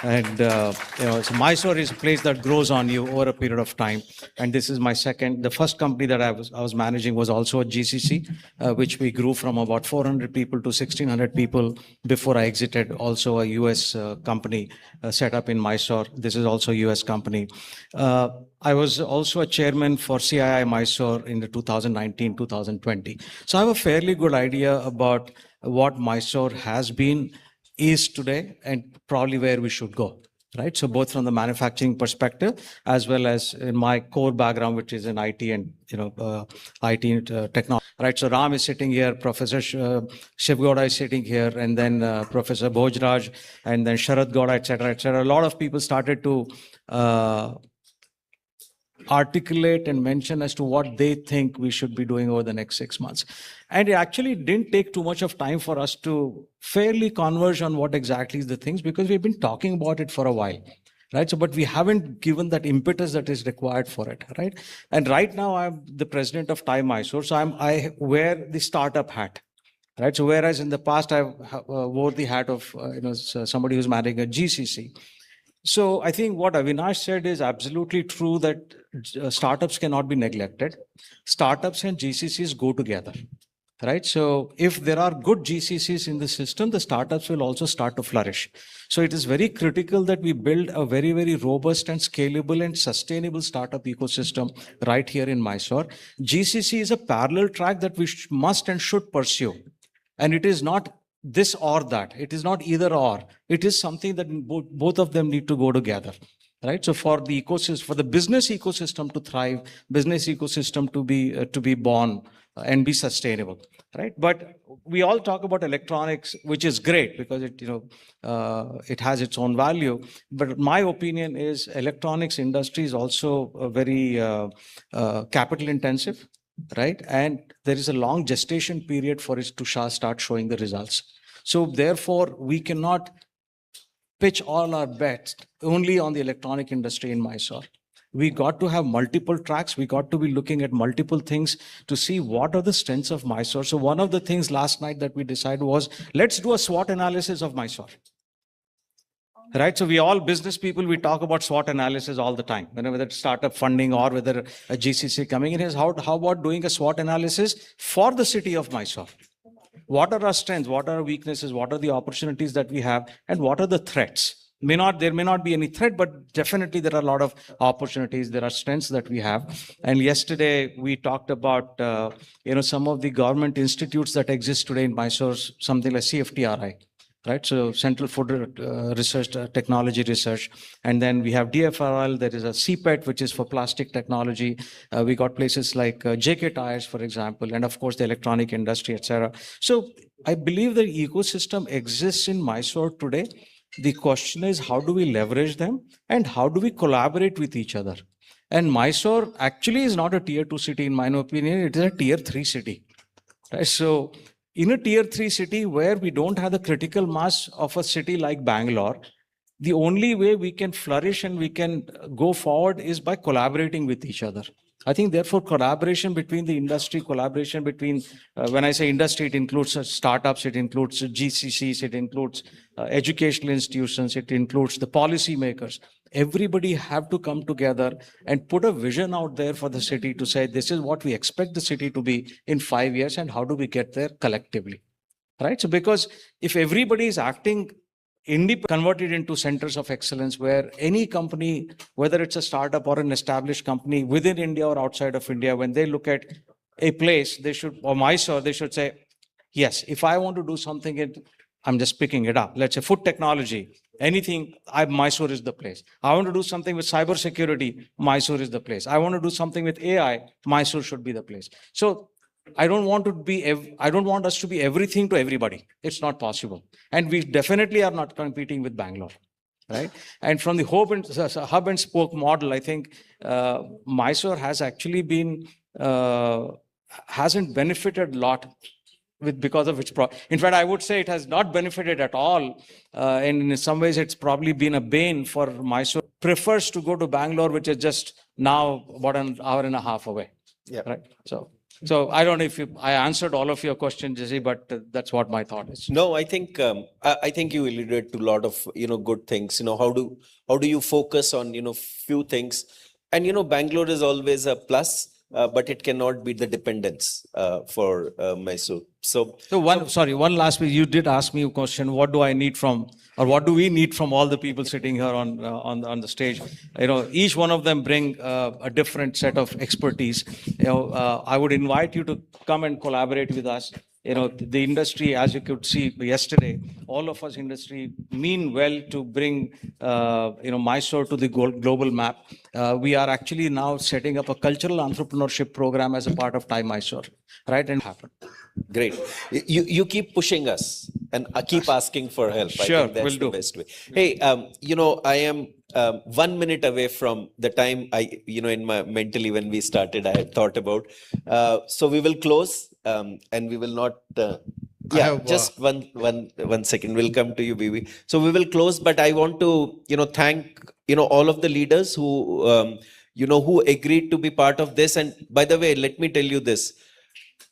Speaker 13: And so Mysore is a place that grows on you over a period of time. And this is my second. The first company that I was managing was also a GCC, which we grew from about 400 people to 1,600 people before I exited. Also a US company set up in Mysore. This is also a US company. I was also a chairman for CII Mysore in the 2019-2020. So I have a fairly good idea about what Mysore has been, is today, and probably where we should go, right? So both from the manufacturing perspective, as well as in my core background, which is in IT and technology, right? So Ram is sitting here, Professor Shiv Gowda is sitting here, and then Professor Bhojraj, and then Sharad Gowda, et cetera, et cetera. A lot of people started to articulate and mention as to what they think we should be doing over the next 6 months. And it actually didn't take too much of time for us to fairly converge on what exactly is the things, because we've been talking about it for a while, right? So, but we haven't given that impetus that is required for it, right? And right now I'm the president of TiE Mysore, so I wear the startup hat. Right. So whereas in the past I wore the hat of somebody who's managing a GCC. So I think what Avinash said is absolutely true, that startups cannot be neglected. Startups and GCCs go together, right? So if there are good GCCs in the system, the startups will also start to flourish. So it is very critical that we build a very, very robust and scalable and sustainable startup ecosystem right here in Mysore. GCC is a parallel track that we must and should pursue. And it is not this or that. It is not either or. It is something that both of them need to go together, right? So for the ecosystem, for the business ecosystem to thrive, business ecosystem to be born, and be sustainable, right? But we all talk about electronics, which is great because it has its own value. But my opinion is electronics industry is also very capital intensive, right? And there is a long gestation period for it to start showing the results. So therefore, we cannot pitch all our bets only on the electronic industry in Mysore. We got to have multiple tracks. We got to be looking at multiple things to see what are the strengths of Mysore. So one of the things last night that we decided was, let's do a SWOT analysis of Mysore. Right? So we all business people, we talk about SWOT analysis all the time, whether it's startup funding or whether a GCC coming in is how about doing a SWOT analysis for the city of Mysore? What are our strengths? What are our weaknesses? What are the opportunities that we have? And what are the threats? There may not be any threat, but definitely there are a lot of opportunities. There are strengths that we have. And yesterday we talked about, some of the government institutes that exist today in Mysore, something like CFTRI, right? So Central Food Research, Technology Research. And then we have DFRL, there is a CPET, which is for plastic technology. We got places like JK Tires, for example, and of course the electronic industry, etc. So I believe the ecosystem exists in Mysore today. The question is, how do we leverage them and how do we collaborate with each other? And Mysore actually is not a tier 2 city, in my opinion, it is a tier 3 city. Right? So in a tier 3 city where we don't have the critical mass of a city like Bangalore, the only way we can flourish and we can go forward is by collaborating with each other. I think therefore collaboration between the industry, collaboration between, when I say industry, it includes startups, it includes GCCs, it includes educational institutions, it includes the policy makers. Everybody have to come together and put a vision out there for the city to say, this is what we expect the city to be in 5 years and how do we get there collectively, right? So because if everybody is acting converted into centers of excellence where any company, whether it's a startup or an established company within India or outside of India, when they look at a place, they should, or Mysore, they should say, yes, if I want to do something, I'm just picking it up. Let's say food technology, anything, Mysore is the place. I want to do something with cybersecurity, Mysore is the place. I want to do something with AI, Mysore should be the place. So I don't want us to be everything to everybody. It's not possible. And we definitely are not competing with Bangalore, right? And from the hub and spoke model, I think Mysore has actually been, hasn't benefited a lot because of its in fact, I would say it has not benefited at all. And in some ways, it's probably been a bane for Mysore. Prefers to go to Bangalore, which is just now about an hour and a half away.
Speaker 8: Yeah.
Speaker 13: Right. So I don't know if I answered all of your questions, Jesse, but that's what my thought is.
Speaker 8: No, I think you alluded to a lot of good things. How do you focus on few things, and Bangalore is always a plus, but it cannot be the dependence for Mysore. So
Speaker 13: one last piece. You did ask me a question. What do I need from, or what do we need from all the people sitting here on the stage? Each one of them bring a different set of expertise. I would invite you to come and collaborate with us. The industry, as you could see yesterday, all of us industry mean well to bring, Mysore to the global map. We are actually now setting up a cultural entrepreneurship program as a part of Time Mysore, right? And happen.
Speaker 8: Great. You keep pushing us and keep asking for help.
Speaker 13: Sure,
Speaker 8: I think that's the best way. Hey, I am 1 minute away from the time in my mentally when we started, I had thought about. So we will close and we will not. Just one second. We'll come to you, Bibi. So we will close, but I want to thank all of the leaders who who agreed to be part of this. And by the way, let me tell you this.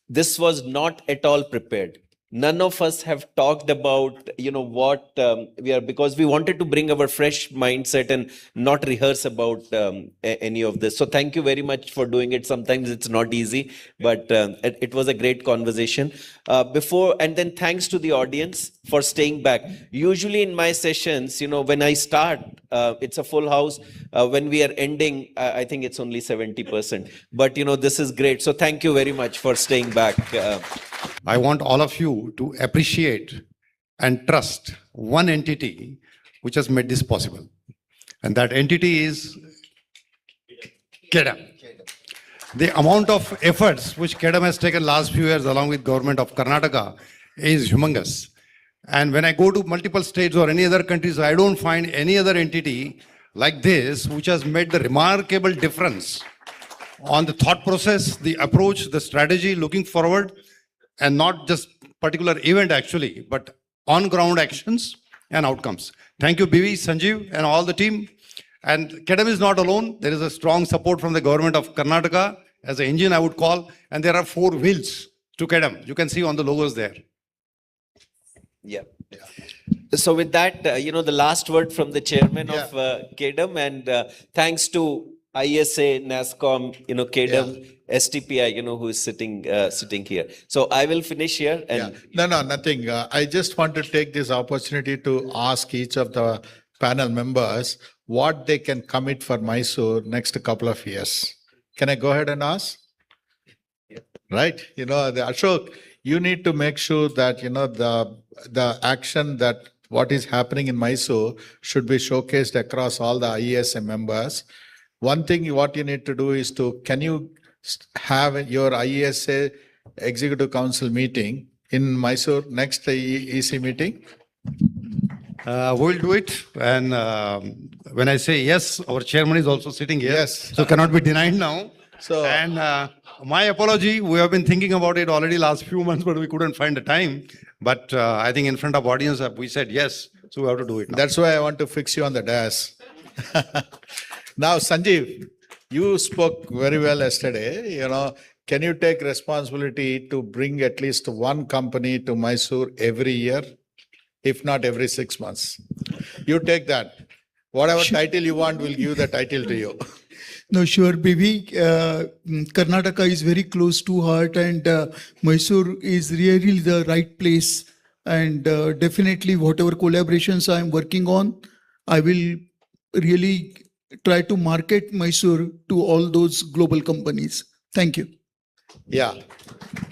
Speaker 8: This was not at all prepared. None of us have talked about, what we are, because we wanted to bring our fresh mindset and not rehearse about any of this. So thank you very much for doing it. Sometimes it's not easy, but it was a great conversation. And then thanks to the audience for staying back. Usually in my sessions, when I start, it's a full house. When we are ending, I think it's only 70%. But, this is great. So thank you very much for staying back.
Speaker 9: I want all of you to appreciate and trust one entity which has made this possible. And that entity is KEDA. the amount of efforts which KEDAM has taken last few years along with government of Karnataka is humongous. And when I go to multiple states or any other countries, I don't find any other entity like this which has made the remarkable difference on the thought process, the approach, the strategy, looking forward, and not just particular event actually, but on-ground actions and outcomes. Thank you, BV, Sanjeev, and all the team. And KEDAM is not alone. There is a strong support from the government of Karnataka as an engine, I would call, and there are 4 wheels to KEDAM. You can see on the logos there.
Speaker 8: Yeah. So with that, the last word from the chairman of KEDAM, and thanks to ISA, NASCOM, KEDAM, STPI, who is sitting here. So I will finish here. And
Speaker 6: No, nothing. I just want to take this opportunity to ask each of the panel members what they can commit for Mysore next couple of years. Can I go ahead and ask? Right? The Ashok, you need to make sure that, the action that what is happening in Mysore should be showcased across all the IESM members. One thing what you need to do is can you have your IESA Executive Council meeting in Mysore next EC meeting?
Speaker 9: We'll do it. And when I say yes, our chairman is also sitting here.
Speaker 6: Yes.
Speaker 9: So cannot be denied now.
Speaker 6: So,
Speaker 9: and my apology, we have been thinking about it already last few months, but we couldn't find the time. But I think in front of audience, we said yes. So we have to do it now.
Speaker 6: That's why I want to fix you on the dash. Now, Sanjeev, you spoke very well yesterday. Can you take responsibility to bring at least one company to Mysore every year, if not every 6 months? You take that. Whatever title you want, we'll give the title to you.
Speaker 10: No, sure, BB. Karnataka is very close to heart, and Mysore is really the right place. And definitely, whatever collaborations I am working on, I will really try to market Mysore to all those global companies. Thank you.
Speaker 6: Yeah.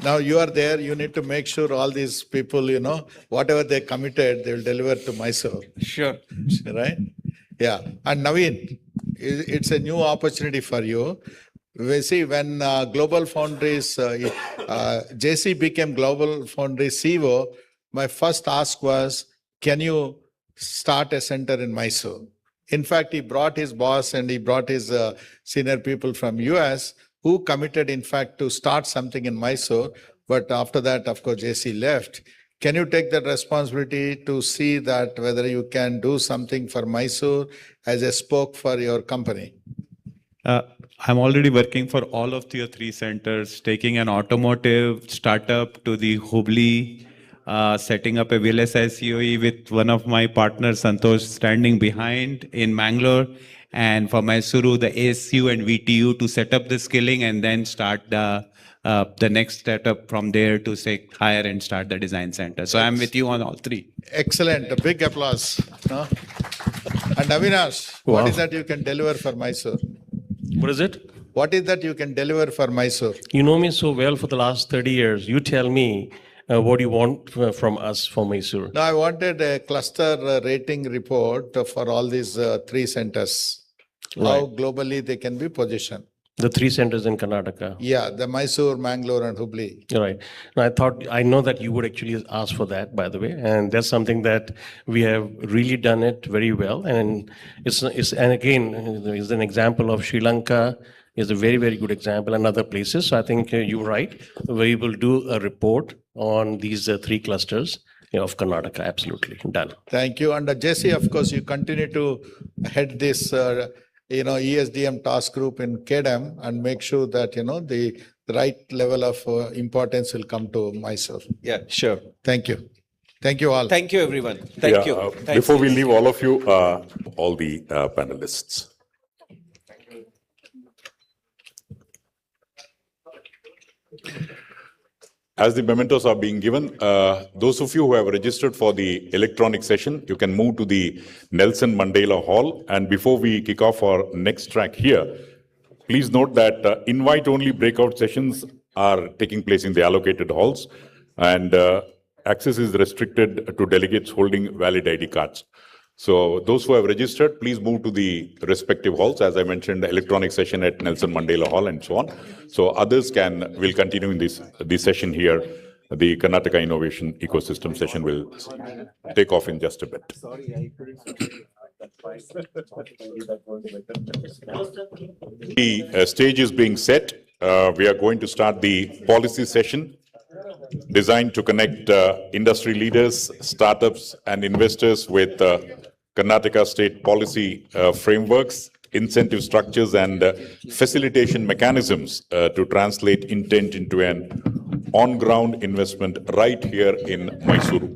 Speaker 6: Now you are there, you need to make sure all these people, whatever they committed, they will deliver to Mysore.
Speaker 5: Sure.
Speaker 6: Right? Yeah. And Naveen, it's a new opportunity for you. We see when Global Foundries, JC became Global Foundries CEO, my first ask was, can you start a center in Mysore? In fact, he brought his boss and he brought his senior people from US who committed, in fact, to start something in Mysore. But after that, of course, JC left. Can you take that responsibility to see that whether you can do something for Mysore as a spoke for your company?
Speaker 11: I'm already working for all of tier 3 centers, taking an automotive startup to the Hubli, setting up a VLSI COE with one of my partners, Santosh, standing behind in Mangalore, and for Mysuru, the ASU and VTU to set up the skilling and then start the next setup from there to say hire and start the design center. So I'm with you on all 3.
Speaker 6: Excellent. A big applause. And Avinash, what is that you can deliver for Mysore?
Speaker 12: What is it?
Speaker 6: What is that you can deliver for Mysore?
Speaker 12: You know me so well for the last 30 years. You tell me what you want from us for Mysore.
Speaker 6: No, I wanted a cluster rating report for all these 3 centers. How globally they can be positioned.
Speaker 12: The 3 centers in Karnataka.
Speaker 6: Yeah, the Mysore, Mangalore, and Hubli.
Speaker 12: Right. I know that you would actually ask for that, by the way, and that's something that we have really done it very well. And and again, is an example of Sri Lanka is a very, very good example, and other places. So I think you're right. We will do a report on these 3 clusters of Karnataka. Absolutely done.
Speaker 6: Thank you. And JC, of course, you continue to head this ESDM task group in KEDAM and make sure that, the right level of importance will come to Mysore.
Speaker 8: Yeah, sure.
Speaker 6: Thank you. Thank you all.
Speaker 8: Thank you, everyone. Thank you.
Speaker 1: Before we leave all of you, all the panelists. As the mementos are being given, those of you who have registered for the electronic session, you can move to the Nelson Mandela Hall. And before we kick off our next track here, please note that invite-only breakout sessions are taking place in the allocated halls, and access is restricted to delegates holding valid ID cards. So those who have registered, please move to the respective halls. As I mentioned, electronic session at Nelson Mandela Hall and so on. So others will continue in this session here. The Karnataka Innovation Ecosystem session will take off in just a bit. The stage is being set. We are going to start the policy session designed to connect industry leaders, startups, and investors with Karnataka state policy frameworks, incentive structures, and facilitation mechanisms to translate intent into an on-ground investment right here in Mysore.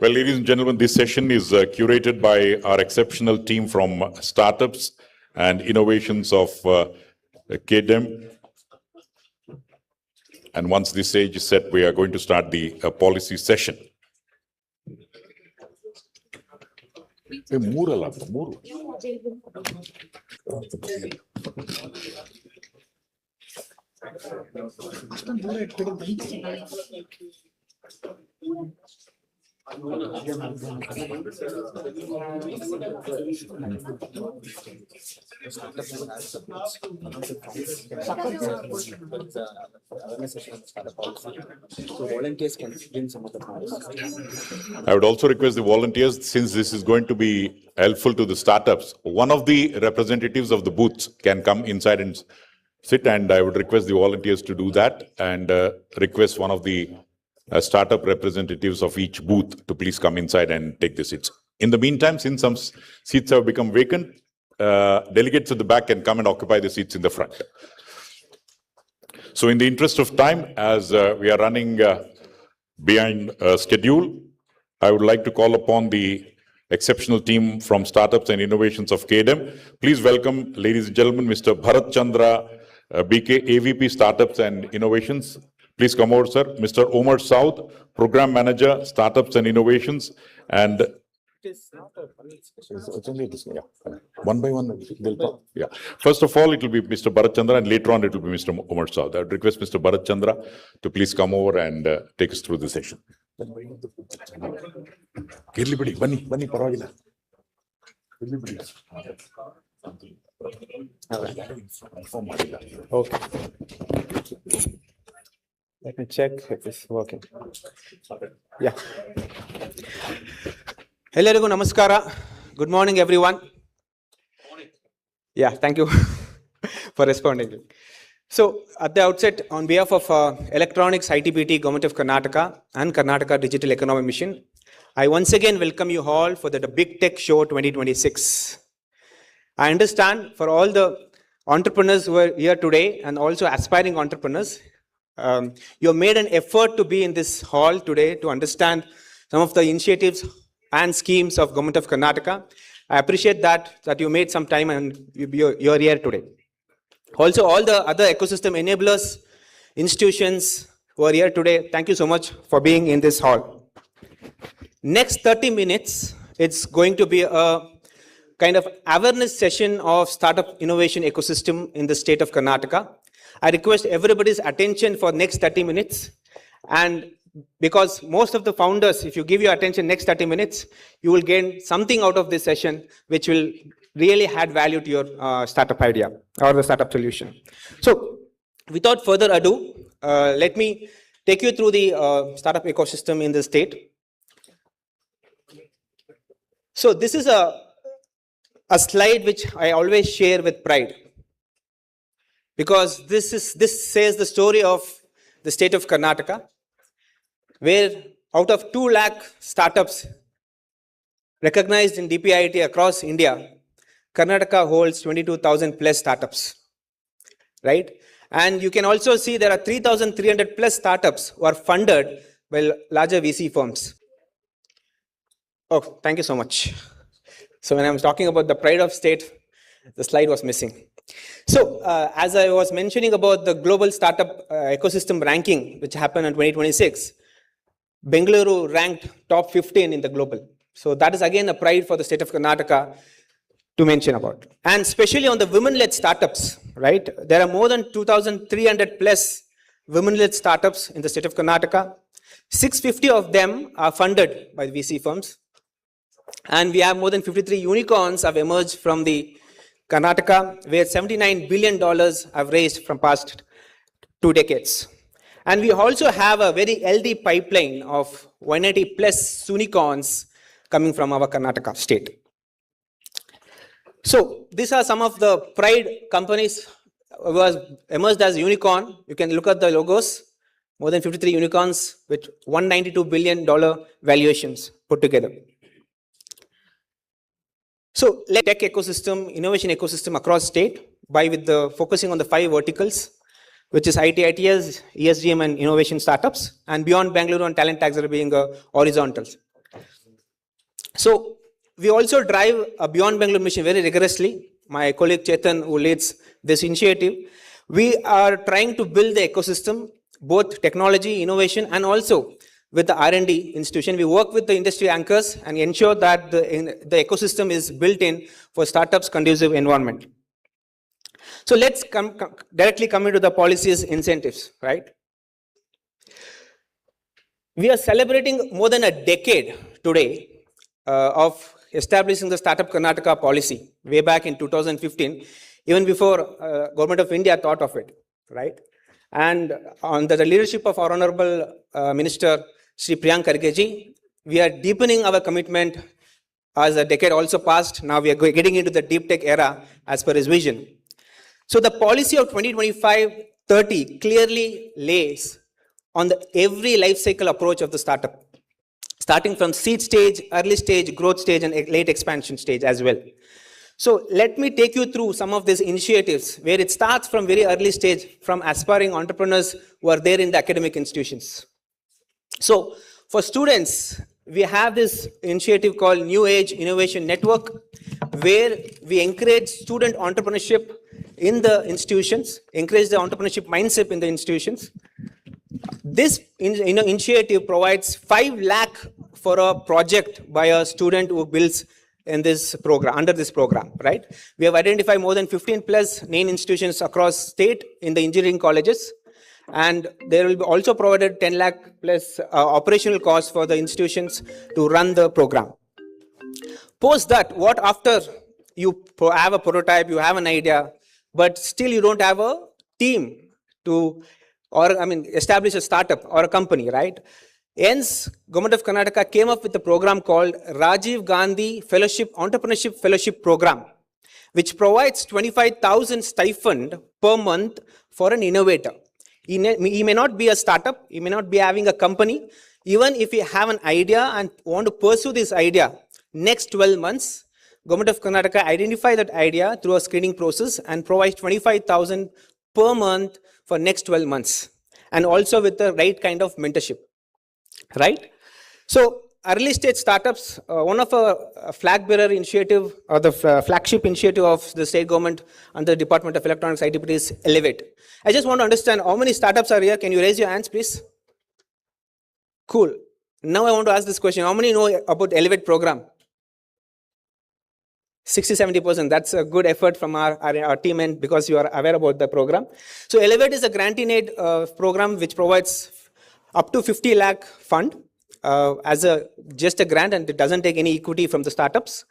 Speaker 1: Well, ladies and gentlemen, this session is curated by our exceptional team from startups and innovations of KDEM. And once this stage is set, we are going to start the policy session. I would also request the volunteers, since this is going to be helpful to the startups, one of the representatives of the booths can come inside and sit, and I would request the volunteers to do that, and request one of the startup representatives of each booth to please come inside and take the seats. In the meantime, since some seats have become vacant, delegates at the back can come and occupy the seats in the front. So in the interest of time, as we are running behind schedule, I would like to call upon the exceptional team from Startups and Innovations of KDEM. Please welcome, ladies and gentlemen, Mr. Bharat Chandra, BK, AVP Startups and Innovations. Please come over, sir. Mr. Omar South, Program Manager, Startups and Innovations. And one by one, they'll talk. Yeah. First of all, it will be Mr. Bharat Chandra, and later on it will be Mr. Omar South. I would request Mr. Bharat Chandra to please come over and take us through the session.
Speaker 14: Okay. Let me check if it's working. Yeah. Ellarigu namaskara. Good morning, everyone. Yeah, thank you for responding. So, at the outset, on behalf of Electronics ITBT, Government of Karnataka, and Karnataka Digital Economy Mission, I once again welcome you all for the Big Tech Show 2026. I understand for all the entrepreneurs who are here today and also aspiring entrepreneurs, you have made an effort to be in this hall today to understand some of the initiatives and schemes of Government of Karnataka. I appreciate that you made some time and you're here today. Also, all the other ecosystem enablers, institutions who are here today, thank you so much for being in this hall. Next 30 minutes, it's going to be a kind of awareness session of startup innovation ecosystem in the state of Karnataka. I request everybody's attention for next 30 minutes. And because most of the founders, if you give your attention next 30 minutes, you will gain something out of this session, which will really add value to your startup idea or the startup solution. So without further ado, let me take you through the startup ecosystem in the state. So this is a slide which I always share with pride, because this says the story of the state of Karnataka, where out of 2 lakh startups recognized in DPIIT across India, Karnataka holds 22,000 plus startups, right? And you can also see there are 3,300 plus startups who are funded by larger VC firms. Oh, thank you so much. So when I'm talking about the pride of state, the slide was missing. So as I was mentioning about the global startup ecosystem ranking, which happened in 2026, Bengaluru ranked top 15 in the global. So that is again a pride for the state of Karnataka to mention about. And especially on the women-led startups, right? There are more than 2,300 plus women-led startups in the state of Karnataka. 650 of them are funded by VC firms. And we have more than 53 unicorns have emerged from the Karnataka, where $79 billion have raised from past 2 decades. And we also have a very healthy pipeline of 180 plus unicorns coming from our Karnataka state. So these are some of the pride companies who have emerged as unicorn. You can look at the logos, more than 53 unicorns with $192 billion valuations put together. So tech ecosystem, innovation ecosystem across state focusing on the 5 verticals, which is IT, ITS, ESGM and innovation startups, and beyond Bangalore and talent tags are being horizontals. So we also drive a Beyond Bangalore mission very rigorously. My colleague Chetan, who leads this initiative, we are trying to build the ecosystem, both technology, innovation, and also with the R&D institution. We work with the industry anchors and ensure that the ecosystem is built in for startups conducive environment. So let's directly come into the policies incentives, right? We are celebrating more than a decade today of establishing the Startup Karnataka policy way back in 2015, even before Government of India thought of it, right? And under the leadership of our Honorable Minister, Shri Priyank Khargeji, we are deepening our commitment as a decade also passed. Now we are getting into the deep tech era as per his vision. So the policy of 2025-30 clearly lays on the every life cycle approach of the startup, starting from seed stage, early stage, growth stage, and late expansion stage as well. So let me take you through some of these initiatives where it starts from very early stage, from aspiring entrepreneurs who are there in the academic institutions. So for students, we have this initiative called New Age Innovation Network, where we encourage student entrepreneurship in the institutions, encourage the entrepreneurship mindset in the institutions. This initiative provides 5 lakh for a project by a student who builds in this program, under this program, right? We have identified more than 15 plus NAIN institutions across state in the engineering colleges. And there will be also provided 10 lakh plus operational costs for the institutions to run the program. Post that, what after you have a prototype, you have an idea, but still you don't have a team to, establish a startup or a company, right? Hence, Government of Karnataka came up with a program called Rajiv Gandhi Entrepreneurship Fellowship Program, which provides 25,000 stipend per month for an innovator. He may not be a startup, he may not be having a company. Even if you have an idea and want to pursue this idea, next 12 months, Government of Karnataka identify that idea through a screening process and provides 25,000 per month for next 12 months. And also with the right kind of mentorship, right? So early stage startups, one of a flag bearer initiative or the flagship initiative of the state government under the Department of Electronics ITBT is Elevate. I just want to understand how many startups are here. Can you raise your hands, please? Cool. Now I want to ask this question. How many know about Elevate program? 60-70%. That's a good effort from our team, and because you are aware about the program. So Elevate is a grant-in-aid program which provides up to 50 lakh fund as just a grant, and it doesn't take any equity from the startups.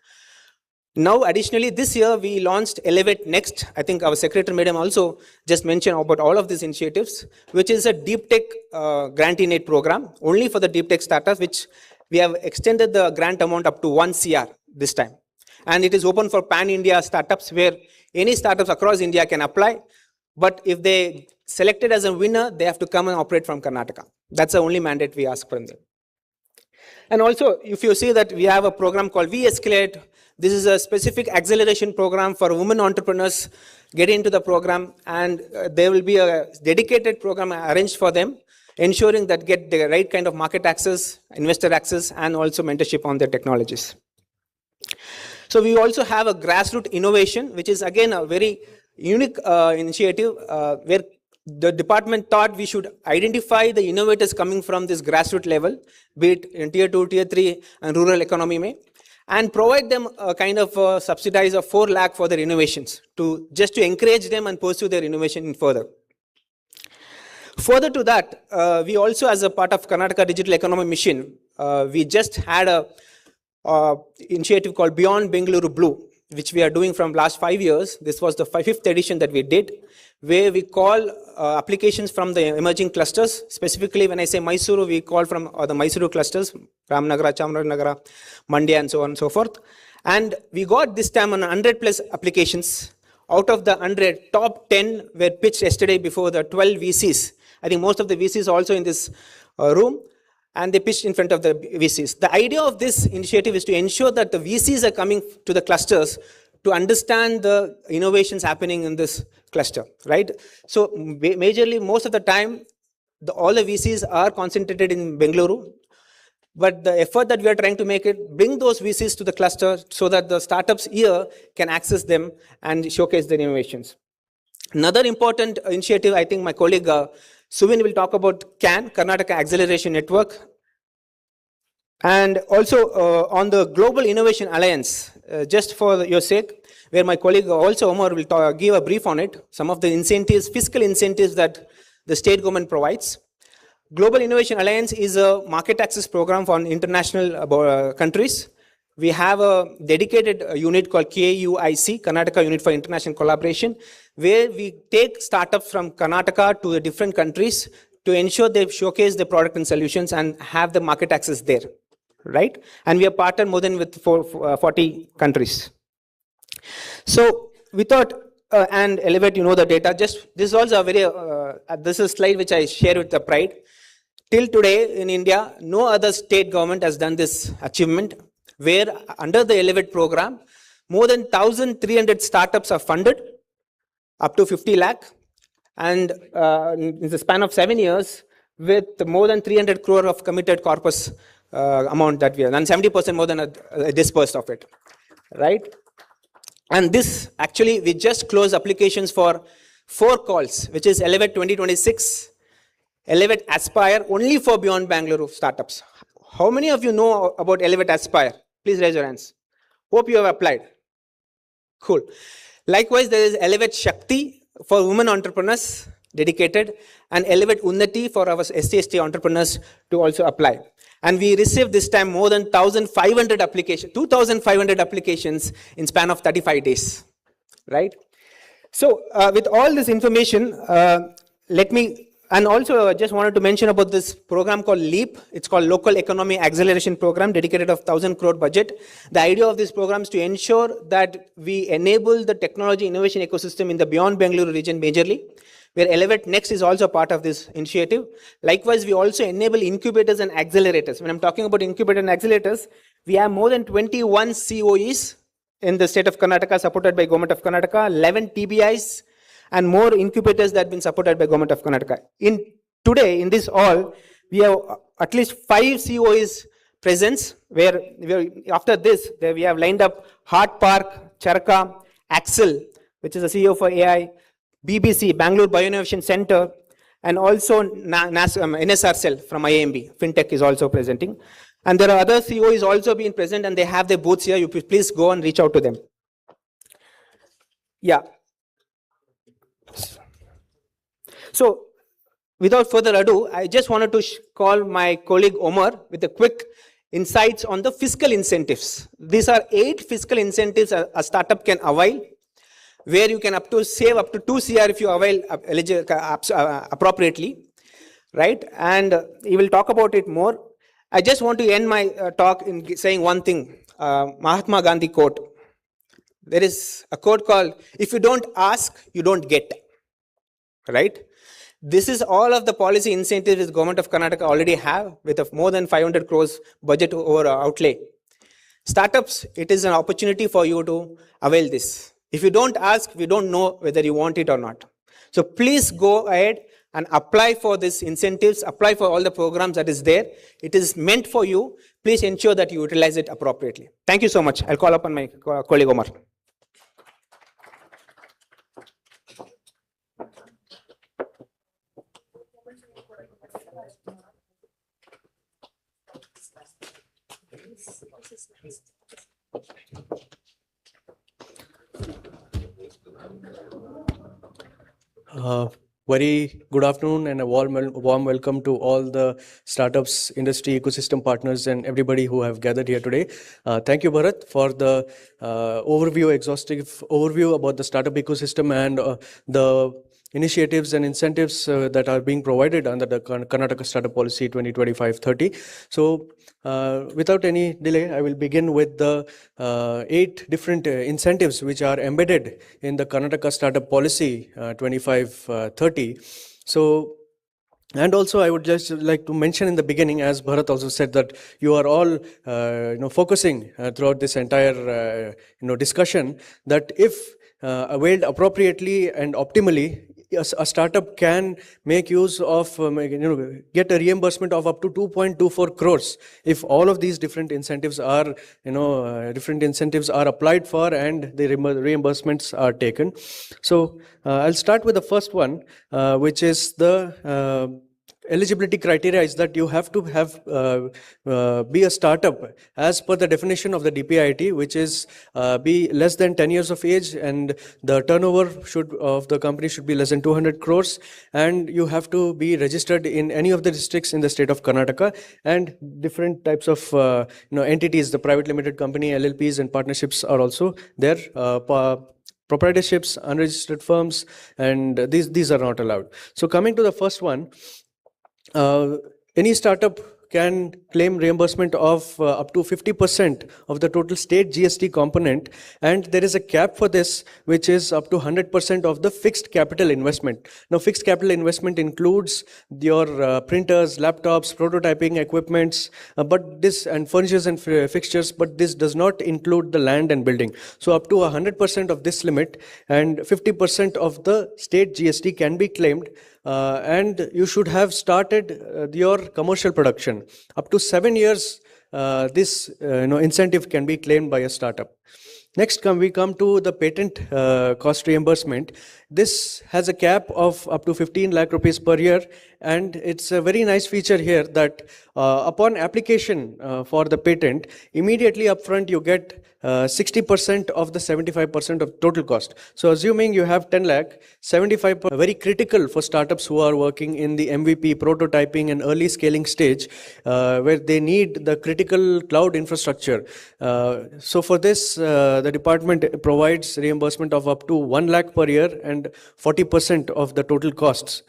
Speaker 14: Now, additionally, this year we launched Elevate Next. I think our Secretary Madam also just mentioned about all of these initiatives, which is a deep tech grant-in-aid program only for the deep tech startups, which we have extended the grant amount up to 1 CR this time. And it is open for pan-India startups where any startups across India can apply. But if they selected as a winner, they have to come and operate from Karnataka. That's the only mandate we ask from them. And also, if you see that we have a program called We Escalate, this is a specific acceleration program for women entrepreneurs. Get into the program, and there will be a dedicated program arranged for them, ensuring that get the right kind of market access, investor access, and also mentorship on their technologies. So we also have a grassroots innovation, which is again a very unique initiative where the department thought we should identify the innovators coming from this grassroots level, be it in tier 2, tier 3 and rural economy, and provide them a kind of subsidize of 4 lakh for their innovations just to encourage them and pursue their innovation further. Further to that, we also, as a part of Karnataka Digital Economy Mission, we just had a initiative called Beyond Bengaluru Blue, which we are doing from last 5 years. This was the fifth edition that we did, where we call applications from the emerging clusters. Specifically, when I say Mysore, we call from the Mysore clusters, Ramnagara, Chamarajanagar, Mandya, and so on and so forth. And we got this time on 100 plus applications. Out of the 100, top 10 were pitched yesterday before the 12 VCs. I think most of the VCs are also in this room, and they pitched in front of the VCs. The idea of this initiative is to ensure that the VCs are coming to the clusters to understand the innovations happening in this cluster, right? So majorly, most of the time, all the VCs are concentrated in Bengaluru, but the effort that we are trying to make it, bring those VCs to the cluster so that the startups here can access them and showcase their innovations. Another important initiative, I think my colleague Suvin will talk about CAN, Karnataka Acceleration Network. And also on the Global Innovation Alliance, just for your sake, where my colleague also Omar will give a brief on it, some of the incentives, fiscal incentives that the state government provides. Global Innovation Alliance is a market access program for international countries. We have a dedicated unit called KUIC, Karnataka Unit for International Collaboration, where we take startups from Karnataka to the different countries to ensure they showcase their product and solutions and have the market access there, right? And we are partnered more than with 40 countries. So we thought, and Elevate, you know the data, just this is also a very, this is a slide which I share with the pride. Till today in India, no other state government has done this achievement, where under the Elevate program, more than 1,300 startups are funded, up to 50 lakh, and in the span of 7 years, with more than 300 crore of committed corpus amount that we have, and 70% more than dispersed of it, right? And this, actually, we just closed applications for 4 calls, which is Elevate 2026, Elevate Aspire, only for Beyond Bangalore startups. How many of you know about Elevate Aspire? Please raise your hands. Hope you have applied. Cool. Likewise, there is Elevate Shakti for women entrepreneurs, dedicated, and Elevate Unnati for our ST entrepreneurs to also apply. And we received this time more than 1,500 applications, 2,500 applications in span of 35 days, right? So with all this information, let me, and also just wanted to mention about this program called LEAP. It's called Local Economy Acceleration Program, dedicated of 1,000 crore budget. The idea of this program is to ensure that we enable the technology innovation ecosystem in the Beyond Bengaluru region majorly, where Elevate Next is also part of this initiative. Likewise, we also enable incubators and accelerators. When I'm talking about incubators and accelerators, we have more than 21 COEs in the state of Karnataka, supported by Government of Karnataka, 11 TBIs, and more incubators that have been supported by Government of Karnataka. Today, in this all, we have at least 5 COEs presence, where after this, we have lined up Heart Park, Charka, Axel, which is a CEO for AI, BBC, Bangalore Bioinnovation Center, and also NSR Cell from IAMB, FinTech is also presenting. And there are other COEs also being present, and they have their booths here. You please go and reach out to them. Yeah. So, without further ado, I just wanted to call my colleague Omar with a quick insights on the fiscal incentives. These are 8 fiscal incentives a startup can avail, where you can save up to 2 CR if you avail appropriately, right? And he will talk about it more. I just want to end my talk in saying one thing. Mahatma Gandhi quote. There is a quote called, if you don't ask, you don't get, right? This is all of the policy incentives that the Government of Karnataka already have, with a more than 500 crores budget over outlay. Startups, it is an opportunity for you to avail this. If you don't ask, we don't know whether you want it or not. So please go ahead and apply for these incentives, apply for all the programs that is there. It is meant for you. Please ensure that you utilize it appropriately. Thank you so much. I'll call upon my colleague Omar.
Speaker 12: Very good afternoon and a warm welcome to all the startups, industry, ecosystem partners, and everybody who have gathered here today. Thank you, Bharat, for the exhaustive overview about the startup ecosystem and the initiatives and incentives that are being provided under the Karnataka Startup Policy 2025-30. So, without any delay, I will begin with the 8 different incentives which are embedded in the Karnataka Startup Policy 25-30. So, and also, I would just like to mention in the beginning, as Bharat also said, that you are all, focusing throughout this entire, discussion, that if availed appropriately and optimally, a startup can make use of, get a reimbursement of up to 2.24 crores if all of these different incentives are, applied for and the reimbursements are taken. So I'll start with the first one, which is the eligibility criteria is that you have to be a startup as per the definition of the DPIIT, which is be less than 10 years of age, and the turnover of the company should be less than 200 crores, and you have to be registered in any of the districts in the state of Karnataka, and different types of entities, the private limited company, LLPs, and partnerships are also there. Proprietorships, unregistered firms, and these are not allowed. So coming to the first one, any startup can claim reimbursement of up to 50% of the total state GST component, and there is a cap for this, which is up to 100% of the fixed capital investment. Now, fixed capital investment includes your printers, laptops, prototyping equipments, but this and furnitures and fixtures, but this does not include the land and building. So up to 100% of this limit and 50% of the state GST can be claimed. And you should have started your commercial production. Up to 7 years, this incentive can be claimed by a startup. Next, we come to the patent cost reimbursement. This has a cap of up to 15 lakh rupees per year, and it's a very nice feature here that upon application for the patent, immediately upfront you get 60% of the 75% of total cost. So assuming you have 10 lakh, 75% very critical for startups who are working in the MVP, prototyping, and early scaling stage, where they need the critical cloud infrastructure. So for this, the department provides reimbursement of up to 1 lakh per year and 40% of the total costs.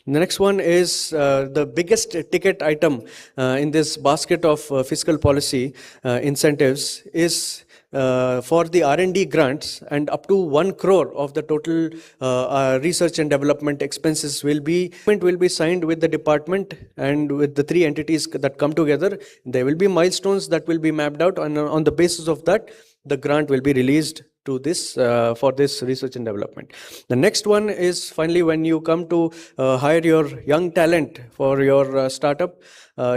Speaker 12: The next one is the biggest ticket item in this basket of fiscal policy incentives is for the R&D grants, and up to 1 crore of the total research and development expenses will be signed with the department and with the 3 entities that come together. There will be milestones that will be mapped out, and on the basis of that, the grant will be released to this for this research and development. The next one is finally when you come to hire your young talent for your startup,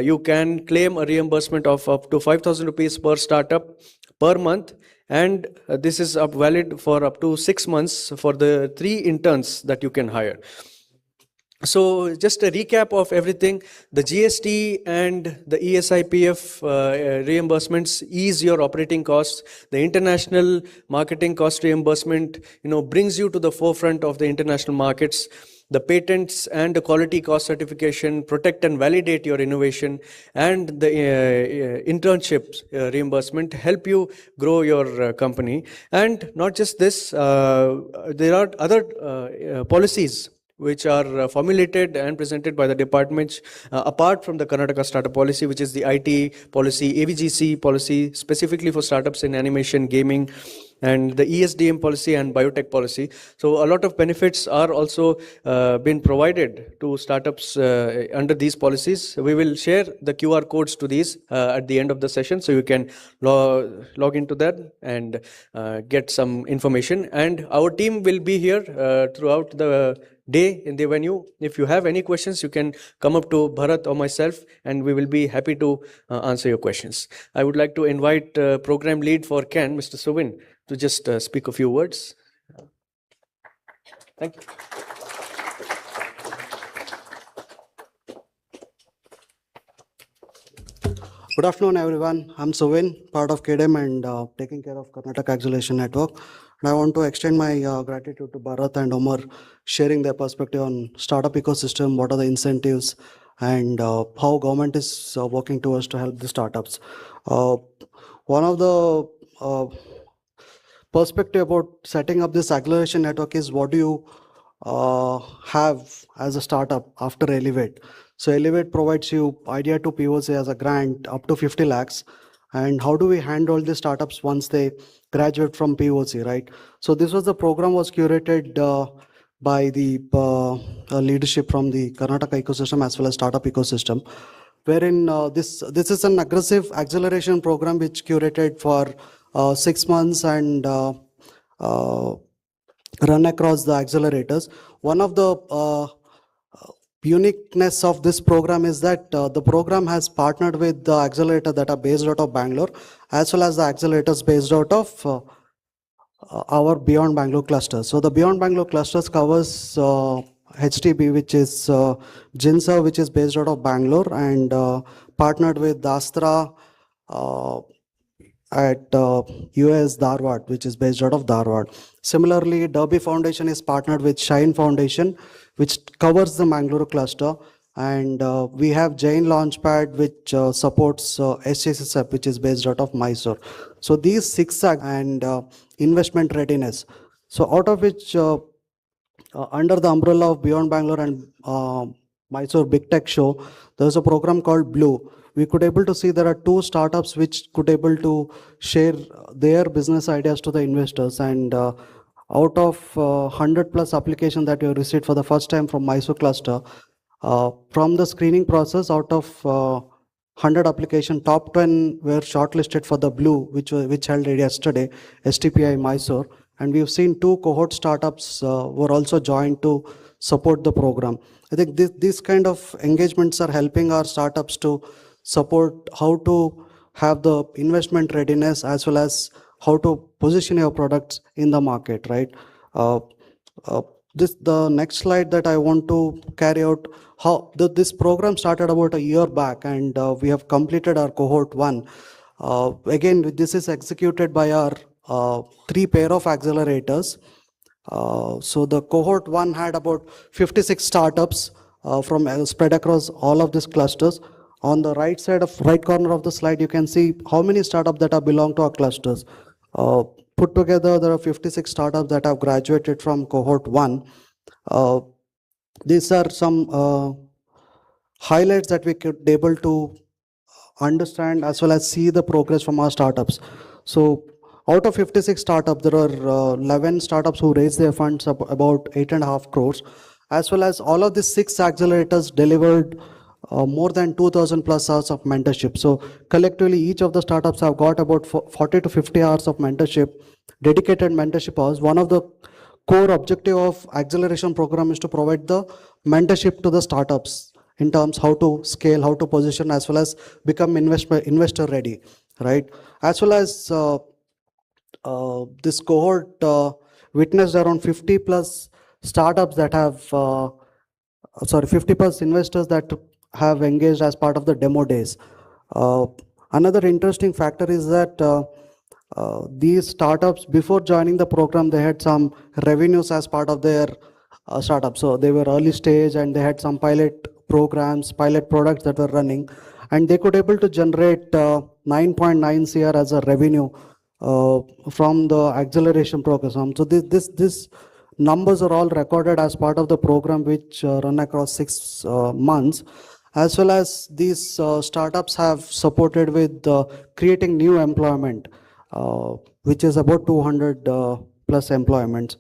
Speaker 12: you can claim a reimbursement of up to 5,000 rupees per startup per month, and this is valid for up to 6 months for the 3 interns that you can hire. So just a recap of everything, the GST and the ESIPF reimbursements ease your operating costs. The international marketing cost reimbursement, brings you to the forefront of the international markets. The patents and the quality cost certification protect and validate your innovation, and the internships reimbursement help you grow your company. And not just this, there are other policies which are formulated and presented by the departments apart from the Karnataka Startup Policy, which is the IT policy, AVGC policy, specifically for startups in animation, gaming, and the ESDM policy and biotech policy. So a lot of benefits are also been provided to startups under these policies. We will share the QR codes to these at the end of the session, so you can log into that and get some information. And our team will be here throughout the day in the venue. If you have any questions, you can come up to Bharat or myself, and we will be happy to answer your questions. I would like to invite program lead for CAN, Mr. Suvin, to just speak a few words. Thank you.
Speaker 15: Good afternoon, everyone. I'm Suvin, part of KDM and taking care of Karnataka Acceleration Network. And I want to extend my gratitude to Bharat and Omar sharing their perspective on startup ecosystem, what are the incentives, and how government is working towards to help the startups. One of the perspective about setting up this acceleration network is what do you have as a startup after Elevate. So Elevate provides you idea to POC as a grant up to 50 lakhs. And how do we handle the startups once they graduate from POC, right? So this was the program was curated by the leadership from the Karnataka ecosystem as well as startup ecosystem, wherein this is an aggressive acceleration program which curated for 6 months and run across the accelerators. One of the uniqueness of this program is that the program has partnered with the accelerator that are based out of Bangalore, as well as the accelerators based out of our Beyond Bangalore cluster. So the Beyond Bangalore clusters covers HTB, which is Jinsa, which is based out of Bangalore, and partnered with Astra at US Dharwad, which is based out of Dharwad. Similarly, Derby Foundation is partnered with Shine Foundation, which covers the Mangalore cluster. And we have Jain Launchpad, which supports SCSSF, which is based out of Mysore. So these six are and investment readiness. So out of which, under the umbrella of Beyond Bangalore and Mysore Big Tech Show, there's a program called Blue. We could able to see there are 2 startups which could able to share their business ideas to the investors. And out of 100 plus applications that we have received for the first time from Mysore cluster, from the screening process, out of 100 application, top 10 were shortlisted for the Blue, which held yesterday, STPI Mysore. And we've seen 2 cohort startups were also joined to support the program. I think these kind of engagements are helping our startups to support how to have the investment readiness as well as how to position your products in the market, right? The next slide that I want to carry out, how this program started about a year back, and we have completed our cohort 1. Again, this is executed by our 3 pair of accelerators. So the cohort 1 had about 56 startups from spread across all of these clusters. On the right corner of the slide, you can see how many startups that have belong to our clusters. Put together, there are 56 startups that have graduated from cohort 1. These are some highlights that we could be able to understand as well as see the progress from our startups. So out of 56 startups, there are 11 startups who raised their funds about 8.5 crores, as well as all of the 6 accelerators delivered more than 2,000 plus hours of mentorship. So collectively, each of the startups have got about 40 to 50 hours of mentorship, dedicated mentorship hours. One of the core objective of acceleration program is to provide the mentorship to the startups in terms how to scale, how to position, as well as become investor ready, right? As well as this cohort witnessed around 50 plus startups that have 50 plus investors that have engaged as part of the demo days. Another interesting factor is that these startups, before joining the program, they had some revenues as part of their startup. So they were early stage and they had some pilot programs, pilot products that were running, and they could able to generate 9.9 CR as a revenue from the acceleration program. So this numbers are all recorded as part of the program, which run across 6 months. As well as these startups have supported with creating new employment, which is about 200 plus employments.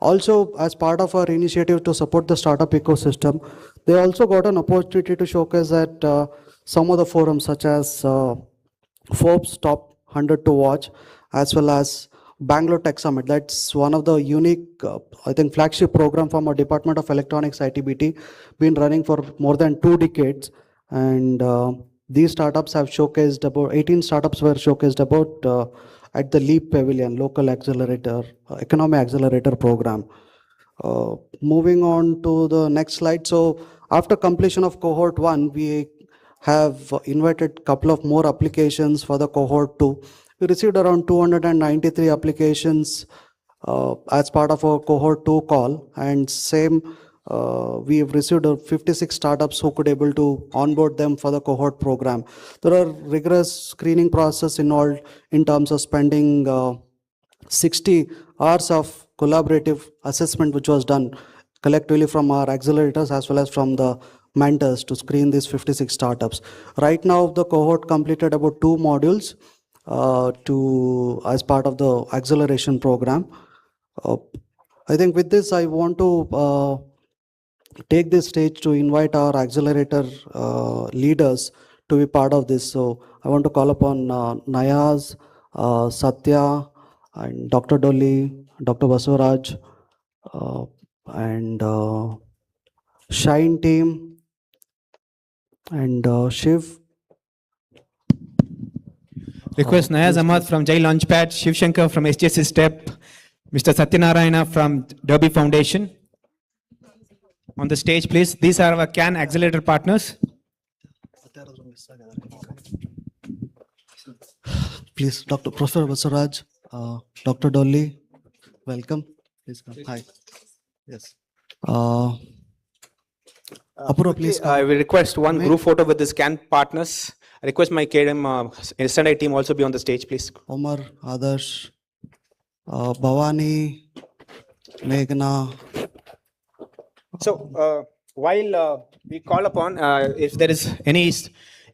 Speaker 15: Also, as part of our initiative to support the startup ecosystem, they also got an opportunity to showcase at some of the forums such as Forbes Top 100 to Watch, as well as Bangalore Tech Summit. That's one of the unique, I think, flagship program from our Department of Electronics ITBT, been running for more than 2 decades. And these startups have showcased about 18 startups were showcased about at the LEAP Pavilion, local accelerator, economic accelerator program. Moving on to the next slide. So after completion of cohort 1, we have invited couple of more applications for the cohort 2. We received around 293 applications as part of our cohort 2 call, and same we have received 56 startups who could able to onboard them for the cohort program. There are rigorous screening process involved in terms of spending 60 hours of collaborative assessment which was done collectively from our accelerators as well as from the mentors to screen these 56 startups. Right now the cohort completed about 2 modules as part of the acceleration program. I think with this I want to take this stage to invite our accelerator leaders to be part of this. So I want to call upon Nayaz, Satya, and Dr. Dolly, Dr. Basuraj, and Shine team, and Shiv.
Speaker 14: Request Nayaz Ahmad from Jai Launchpad, Shiv Shankar from SJC Step, Mr. Satyanarayana from Derby Foundation. On the stage, please. These are our CAN accelerator partners.
Speaker 15: Please, Dr. Professor Basuraj, Dr. Dolly, welcome. Please come. Hi. Yes. Apurva, please come.
Speaker 14: I will request one group photo with the CAN partners. I request my KDM SNI team also be on the stage, please.
Speaker 15: Omar, Adarsh, Bhavani, Meghna.
Speaker 14: So while we call upon, if there is any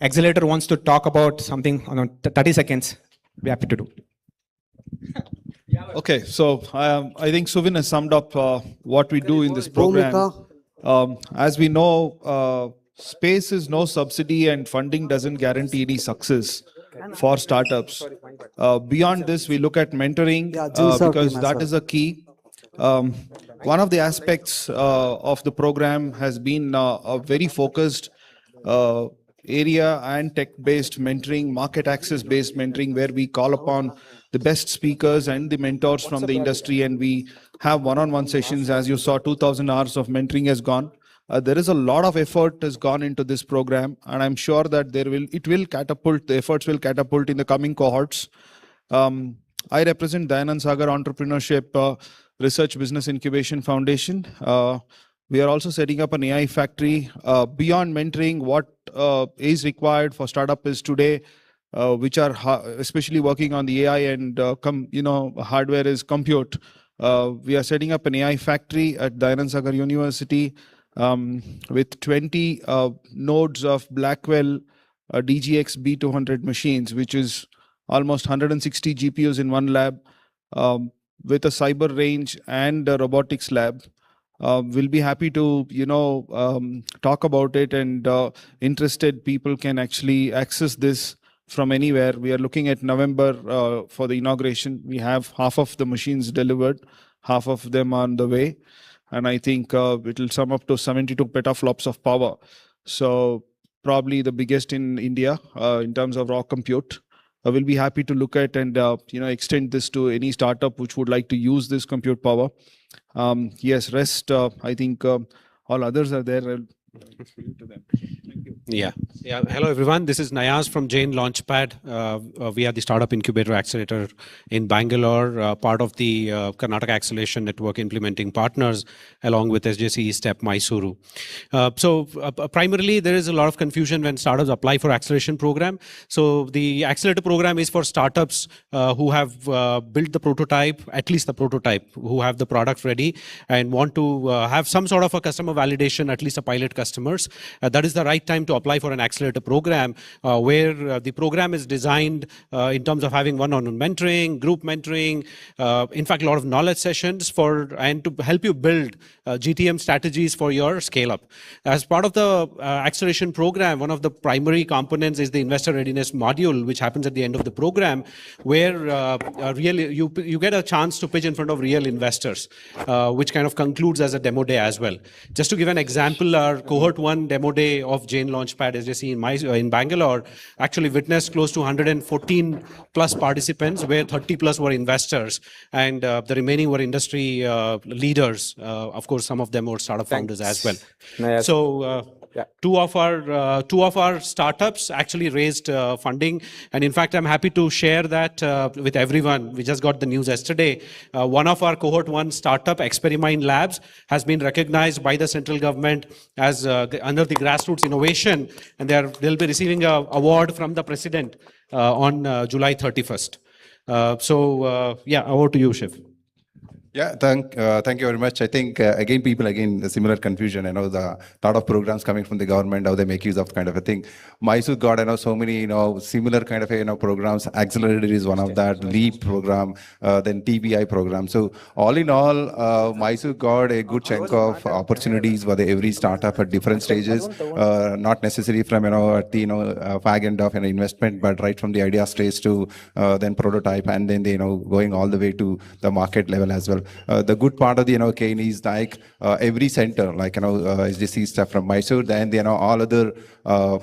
Speaker 14: accelerator wants to talk about something on 30 seconds, be happy to do.
Speaker 16: Okay, so I think Suvin has summed up what we do in this program. As we know, space is no subsidy and funding doesn't guarantee any success for startups. Beyond this, we look at mentoring because that is a key. One of the aspects of the program has been a very focused area and tech-based mentoring, market access-based mentoring, where we call upon the best speakers and the mentors from the industry, and we have one-on-one sessions. As you saw, 2,000 hours of mentoring has gone. There is a lot of effort has gone into this program, and I'm sure that the efforts will catapult in the coming cohorts. I represent Dayanand Sagar Entrepreneurship Research Business Incubation Foundation. We are also setting up an AI factory. Beyond mentoring, what is required for startup is today, which are especially working on the AI and hardware is compute. We are setting up an AI factory at Dayanand Sagar University with 20 nodes of Blackwell DGX B200 machines, which is almost 160 GPUs in one lab, with a cyber range and a robotics lab. We'll be happy to, talk about it, and interested people can actually access this from anywhere. We are looking at November for the inauguration. We have half of the machines delivered, half of them on the way. And I think it will sum up to 72 petaflops of power. So probably the biggest in India in terms of raw compute. We'll be happy to look at and extend this to any startup which would like to use this compute power. Yes, rest, I think all others are there. I'll to them. Thank you.
Speaker 17: Yeah. Hello, everyone. This is Nayaz from Jain Launchpad. We are the Startup Incubator Accelerator in Bangalore, part of the Karnataka Acceleration Network implementing partners, along with SJC Step MYSORE. So primarily, there is a lot of confusion when startups apply for acceleration program. So the accelerator program is for startups who have built the prototype, at least the prototype, who have the product ready and want to have some sort of a customer validation, at least a pilot customers. That is the right time to apply for an accelerator program where the program is designed in terms of having one-on-one mentoring, group mentoring, in fact, a lot of knowledge sessions and to help you build GTM strategies for your scale-up. As part of the acceleration program, one of the primary components is the investor readiness module, which happens at the end of the program, where really you get a chance to pitch in front of real investors, which kind of concludes as a demo day as well. Just to give an example, our cohort 1 demo day of Jain Launchpad SJC in Bangalore actually witnessed close to 114 plus participants, where 30 plus were investors and the remaining were industry leaders. Of course, some of them were startup founders as well.
Speaker 14: Nayaz.
Speaker 17: So Two of our startups actually raised funding, and in fact, I'm happy to share that with everyone. We just got the news yesterday. One of our cohort 1 startup, Experiment Labs, has been recognized by the central government as under the grassroots innovation, and they'll be receiving an award from the president on July 31st. Over to you, Shiv.
Speaker 18: Yeah, thank you very much. I think a similar confusion. I know the lot of programs coming from the government, how they make use of kind of a thing. Mysore got so many similar kind of programs. Accelerator is one of that. LEAP program, then TBI program. So all in all, Mysore got a good chunk of opportunities for every startup at different stages. Not necessarily from at the fag end of an investment, but right from the idea stage to then prototype, and then going all the way to the market level as well. The good part of the Kane is like every center, like SDC stuff from Mysore, then all other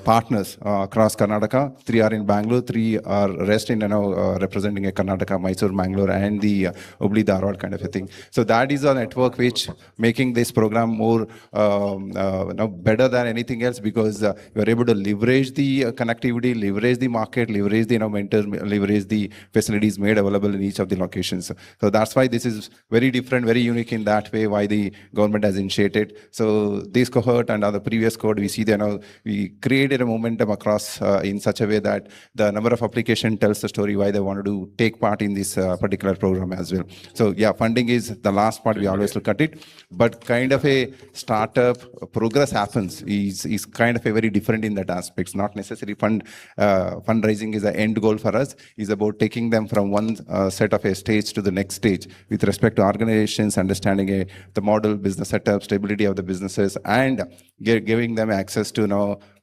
Speaker 18: partners across Karnataka. 3 are in Bangalore, 3 are rest in representing a Karnataka, Mysore, Bangalore, and the Hubli Dharwad kind of a thing. So that is a network which making this program more better than anything else, because you are able to leverage the connectivity, leverage the market, leverage the mentors, leverage the facilities made available in each of the locations. So that's why this is very different, very unique in that way, why the government has initiated. So this cohort and the previous cohort, we see that we created a momentum across in such a way that the number of application tells the story why they wanted to take part in this particular program as well. So yeah, funding is the last part we always look at it, but kind of a startup progress happens is kind of a very different in that aspect. It's not necessarily fundraising is the end goal for us. It's about taking them from one set of a stage to the next stage with respect to organizations, understanding the model, business setup, stability of the businesses, and giving them access to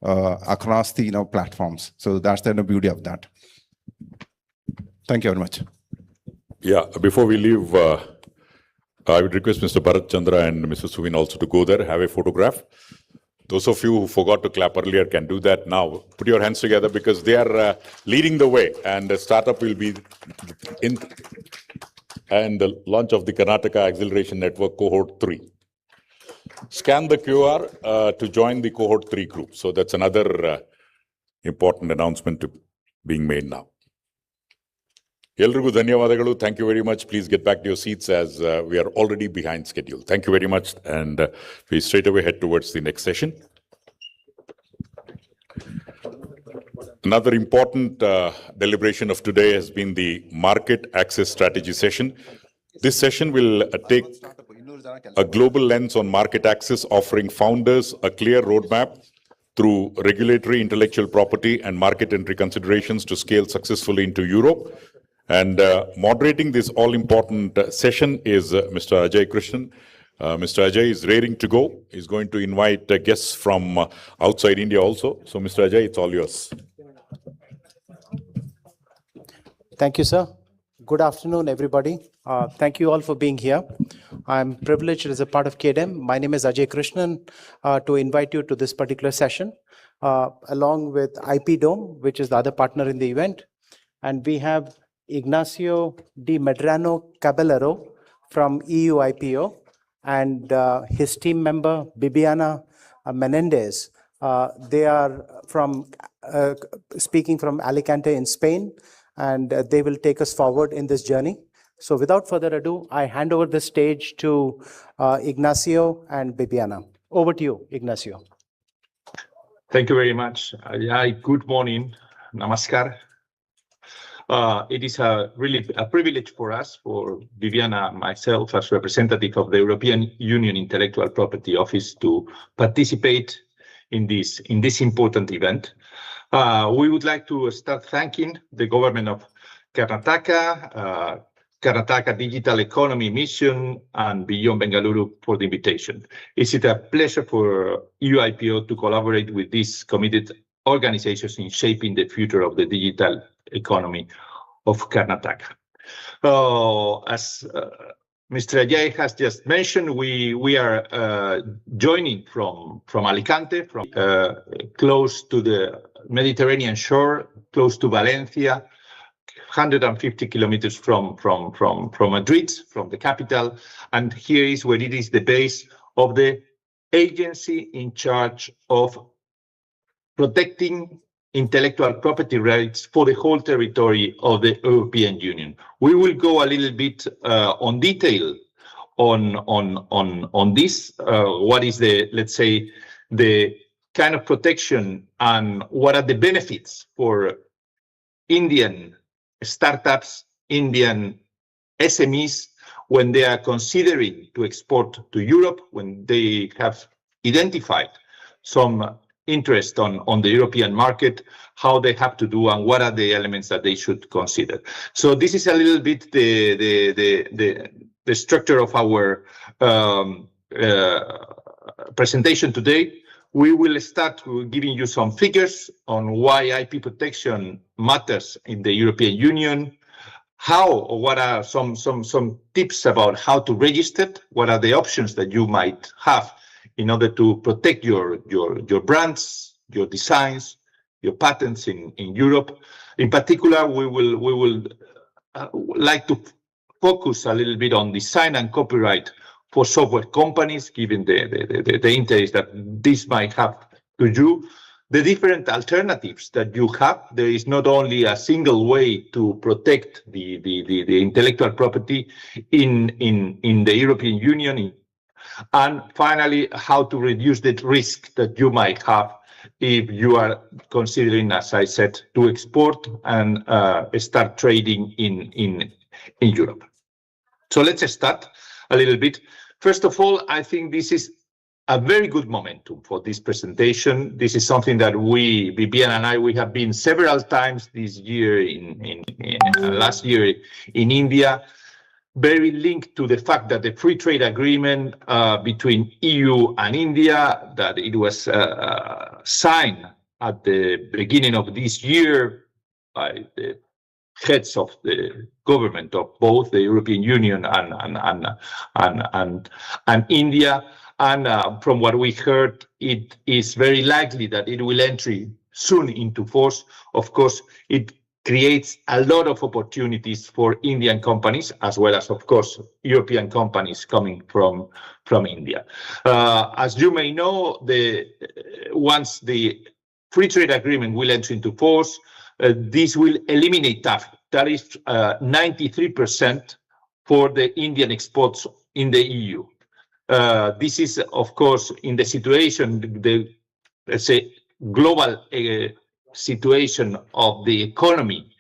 Speaker 18: across the platforms. So that's the beauty of that. Thank you very much.
Speaker 1: Yeah, before we leave, I would request Mr. Bharat Chandra and Mr. Suvin also to go there, have a photograph. Those of you who forgot to clap earlier can do that now. Put your hands together, because they are leading the way, and the startup will be in and the launch of the Karnataka Acceleration Network Cohort 3. Scan the QR to join the Cohort 3 group. So that's another important announcement being made now. Elrigu ಧನ್ಯವಾದಗಳು. Thank you very much. Please get back to your seats as we are already behind schedule. Thank you very much, and we straight away head towards the next session. Another important deliberation of today has been the Market Access Strategy session. This session will take a global lens on market access, offering founders a clear roadmap through regulatory, intellectual property, and market entry considerations to scale successfully into Europe. And moderating this all-important session is Mr. Ajay Krishnan. Mr. Ajay is raring to go. He's going to invite guests from outside India also. So, Mr. Ajay, it's all yours.
Speaker 19: Thank you, sir. Good afternoon, everybody. Thank you all for being here. I'm privileged as a part of KDM. My name is Ajay Krishnan, to invite you to this particular session, along with IP Dome, which is the other partner in the event. And we have Ignacio Di Medrano Caballero from EU IPO, and his team member, Bibiana Menendez. They are speaking from Alicante in Spain, and they will take us forward in this journey. So without further ado, I hand over the stage to Ignacio and Bibiana. Over to you, Ignacio.
Speaker 20: Thank you very much. Good morning. Namaskar. It is really a privilege for us, for Bibiana and myself, as representative of the European Union Intellectual Property Office, to participate in this important event. We would like to start thanking the government of Karnataka, Karnataka Digital Economy Mission, and Beyond Bengaluru for the invitation. It's a pleasure for EUIPO to collaborate with these committed organizations in shaping the future of the digital economy of Karnataka. As Mr. Ajay has just mentioned, we are joining from Alicante, from close to the Mediterranean shore, close to Valencia, 150 kilometers from Madrid, from the capital. And here is where it is the base of the agency in charge of protecting intellectual property rights for the whole territory of the European Union. We will go a little bit on detail on this. What is the, let's say, the kind of protection and what are the benefits for Indian startups, Indian SMEs when they are considering to export to Europe, when they have identified some interest on the European market, how they have to do and what are the elements that they should consider. So this is a little bit the structure of our presentation today. We will start giving you some figures on why IP protection matters in the European Union, what are some tips about how to register, what are the options that you might have in order to protect your brands, your designs, your patents in Europe. In particular, we will like to focus a little bit on design and copyright for software companies, given the interest that this might have to you. The different alternatives that you have. There is not only a single way to protect the intellectual property in the European Union. And finally, how to reduce the risk that you might have if you are considering, as I said, to export and start trading in Europe. So let's start a little bit. First of all, I think this is a very good momentum for this presentation. This is something that we, Viviana and I, we have been several times this year last year in India, very linked to the fact that the free trade agreement between EU and India, that it was signed at the beginning of this year by the heads of the government of both the European Union and India. And from what we heard, it is very likely that it will enter soon into force. Of course, it creates a lot of opportunities for Indian companies, as well as, of course, European companies coming from India. As you may know, once the free trade agreement will enter into force, this will eliminate tariffs 93% for the Indian exports in the EU. This is, of course, in the situation, let's say, global situation of the economy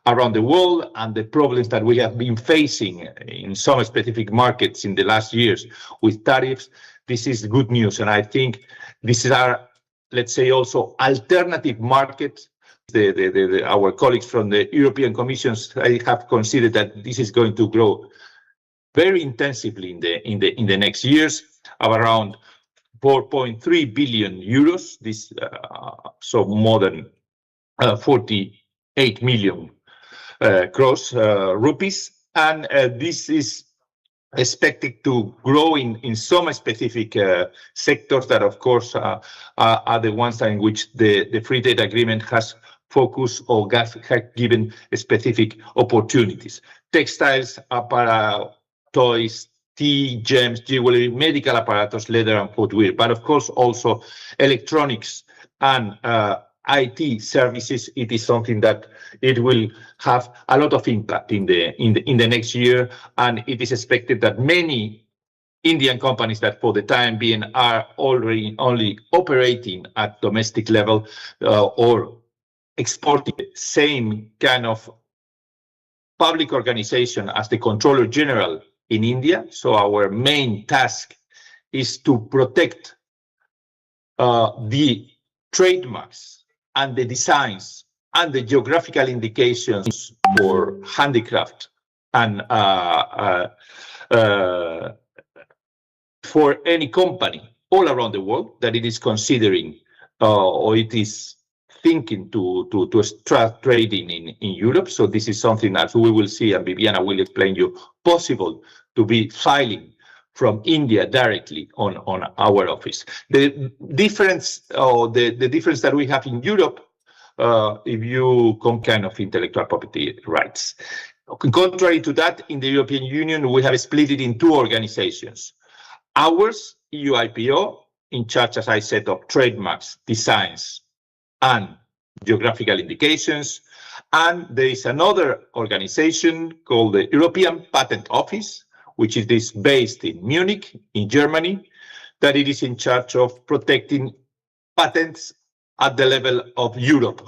Speaker 20: around the world and the problems that we have been facing in some specific markets in the last years with tariffs. This is good news. And I think these are, let's say, also alternative markets. Our colleagues from the European Commission have considered that this is going to grow very intensively in the next years, of around 4.3 billion euros. This so more than 48 million gross rupees, and this is expected to grow in some specific sectors that, of course, are the ones in which the free trade agreement has focused or has given specific opportunities. Textiles, apparel, toys, tea, gems, jewelry, medical apparatus, leather and footwear, but of course also electronics and IT services. It is something that it will have a lot of impact in the next year, and it is expected that many Indian companies that for the time being are already only operating at domestic level or exporting the same kind of public organization as the Controller General in India. So our main task is to protect the trademarks and the designs and the geographical indications for handicraft and for any company all around the world that it is considering or it is thinking to start trading in Europe. So this is something that we will see, and Viviana will explain you, possible to be filing from India directly on our office. The difference the difference that we have in Europe, if you come kind of intellectual property rights. Contrary to that, in the European Union, we have split it in two organizations. Ours, EU IPO, in charge, as I said, of trademarks, designs, and geographical indications. And there is another organization called the European Patent Office, which is based in Munich, in Germany, that it is in charge of protecting patents at the level of Europe,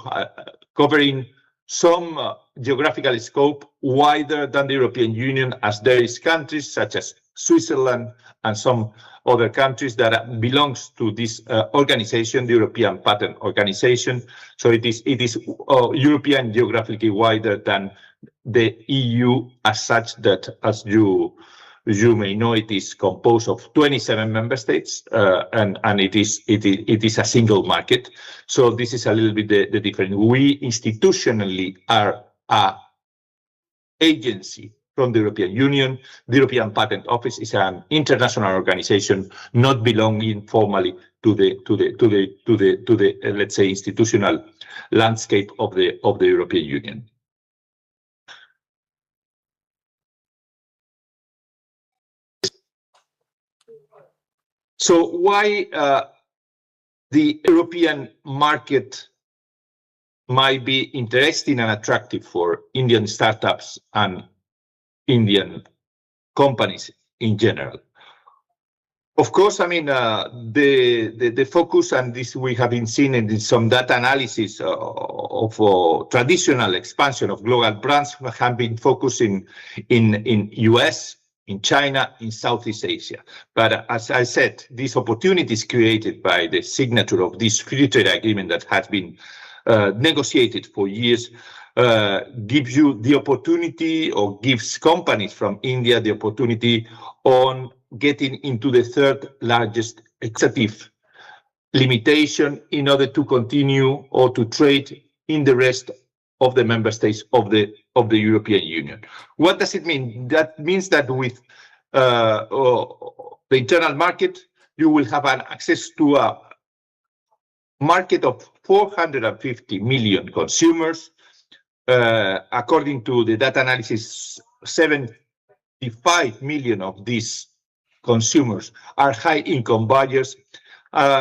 Speaker 20: covering some geographical scope wider than the European Union, as there is countries such as Switzerland and some other countries that belongs to this organization, the European Patent Organization. So it is European geographically wider than the EU as such, that as you may know, it is composed of 27 member states, and it is a single market. So this is a little bit the difference. We institutionally are a agency from the European Union. The European Patent Office is an international organization, not belonging formally to the let's say institutional landscape of the European Union. So why the European market might be interesting and attractive for Indian startups and Indian companies in general? Of course, I mean, the focus, and this we have been seeing in some data analysis of traditional expansion of global brands, have been focusing in US, in China, in Southeast Asia. But as I said, these opportunities created by the signature of this free trade agreement that has been negotiated for years gives you the opportunity, or gives companies from India the opportunity on getting into the third largest executive limitation in order to continue or to trade in the rest of the member states of the European Union. What does it mean? That means that with the internal market, you will have an access to a market of 450 million consumers. According to the data analysis, 75 million of these consumers are high-income buyers.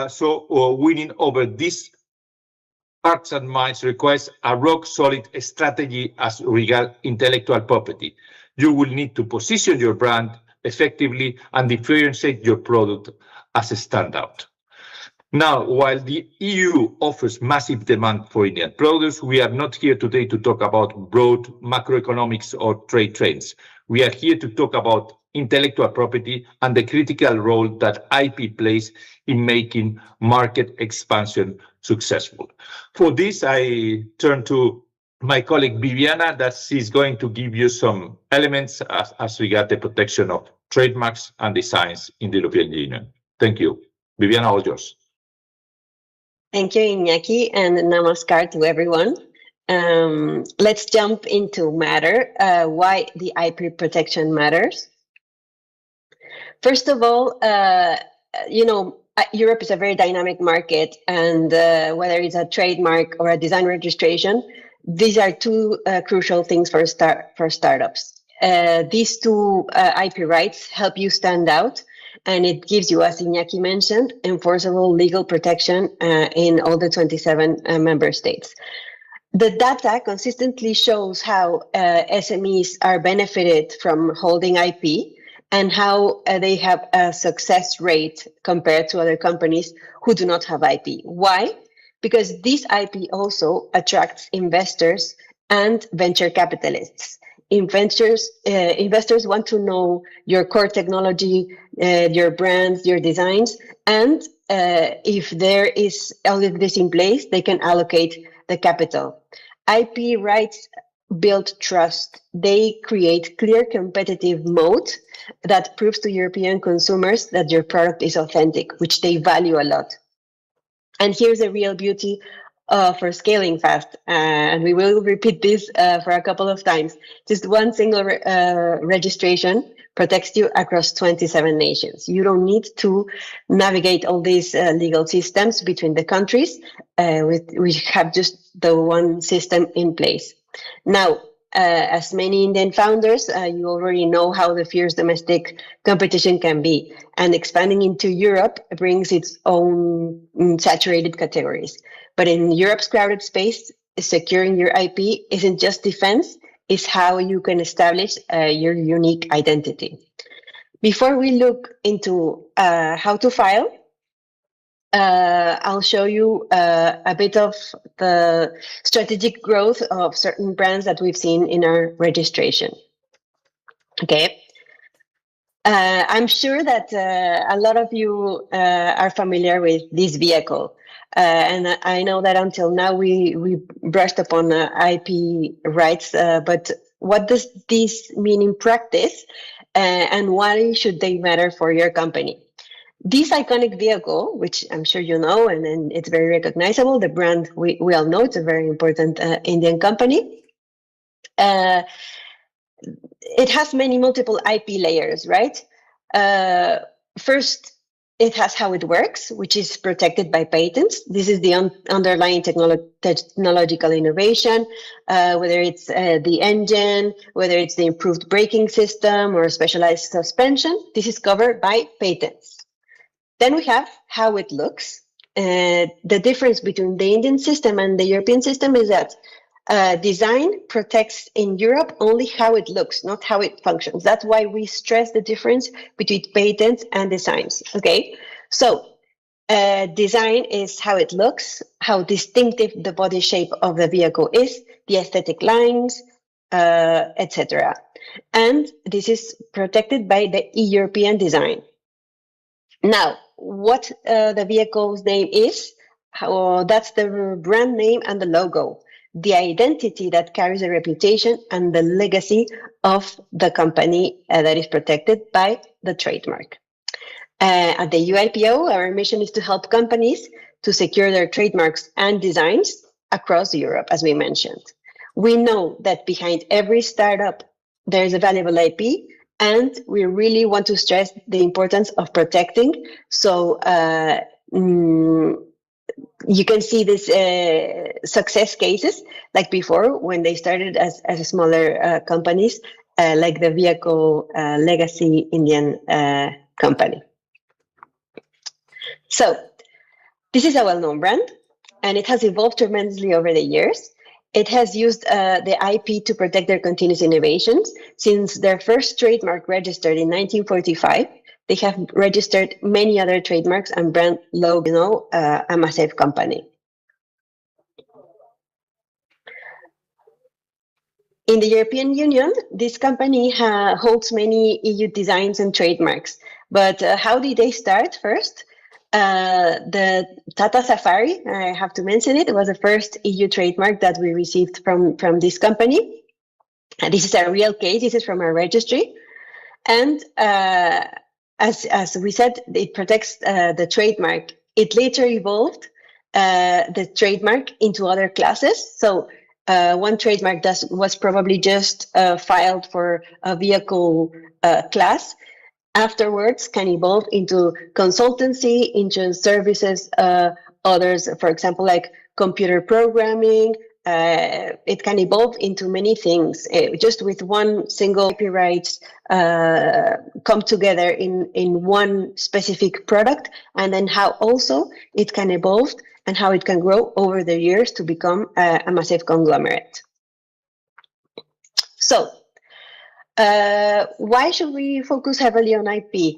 Speaker 20: So winning over these hearts and minds requires a rock-solid strategy as regards intellectual property. You will need to position your brand effectively and differentiate your product as a standout. Now, while the EU offers massive demand for Indian products, we are not here today to talk about broad macroeconomics or trade trends. We are here to talk about intellectual property and the critical role that IP plays in making market expansion successful. For this, I turn to my colleague Viviana, that she's going to give you some elements as regards the protection of trademarks and designs in the European Union. Thank you. Viviana, all yours.
Speaker 21: Thank you, Iñaki, and namaskar to everyone. Let's jump into matter, why the IP protection matters. First of all, Europe is a very dynamic market, and whether it's a trademark or a design registration, these are two crucial things for startups. These two IP rights help you stand out, and it gives you, as Iñaki mentioned, enforceable legal protection in all the 27 member states. The data consistently shows how SMEs are benefited from holding IP, and how they have a success rate compared to other companies who do not have IP. Why? Because this IP also attracts investors and venture capitalists. Investors want to know your core technology, your brands, your designs, and if there is all of this in place, they can allocate the capital. IP rights build trust. They create clear competitive moat that proves to European consumers that your product is authentic, which they value a lot. And here's the real beauty for scaling fast, and we will repeat this for a couple of times. Just one single registration protects you across 27 nations. You don't need to navigate all these legal systems between the countries. We have just the one system in place. Now, As many Indian founders, you already know how the fierce domestic competition can be, and expanding into Europe brings its own saturated categories. But in Europe's crowded space, securing your IP isn't just defense, it's how you can establish your unique identity. Before we look into how to file, I'll show you a bit of the strategic growth of certain brands that we've seen in our registration. Okay. I'm sure that a lot of you are familiar with this vehicle. And I know that until now we brushed upon IP rights, but what does this mean in practice, and why should they matter for your company? This iconic vehicle, which I'm sure you know, and it's very recognizable, the brand we all know, it's a very important Indian company. It has many multiple IP layers, right? First, it has how it works, which is protected by patents. This is the underlying technological innovation, whether it's the engine, whether it's the improved braking system or specialized suspension. This is covered by patents. Then we have how it looks. The difference between the Indian system and the European system is that design protects in Europe only how it looks, not how it functions. That's why we stress the difference between patents and designs. Okay, so design is how it looks, how distinctive the body shape of the vehicle is, the aesthetic lines, etc. And this is protected by the European design. Now, what the vehicle's name is, that's the brand name and the logo, the identity that carries a reputation and the legacy of the company that is protected by the trademark. At the UIPO, our mission is to help companies to secure their trademarks and designs across Europe, as we mentioned. We know that behind every startup, there is a valuable IP, and we really want to stress the importance of protecting. So you can see this success cases like before when they started as smaller companies, like the vehicle legacy Indian company. So this is a well-known brand, and it has evolved tremendously over the years. It has used the IP to protect their continuous innovations. Since their first trademark registered in 1945, they have registered many other trademarks and brand logos, a massive company. In the European Union, this company holds many EU designs and trademarks. But how did they start first? The Tata Safari, I have to mention it, was the first EU trademark that we received from this company. And this is a real case, this is from our registry. And as we said, it protects the trademark. It later evolved the trademark into other classes. So one trademark was probably just filed for a vehicle class. Afterwards can evolve into consultancy, into services, others, for example, like computer programming. It can evolve into many things. Just with one single copyright come together in one specific product, and then how also it can evolve and how it can grow over the years to become a massive conglomerate. So, why should we focus heavily on IP?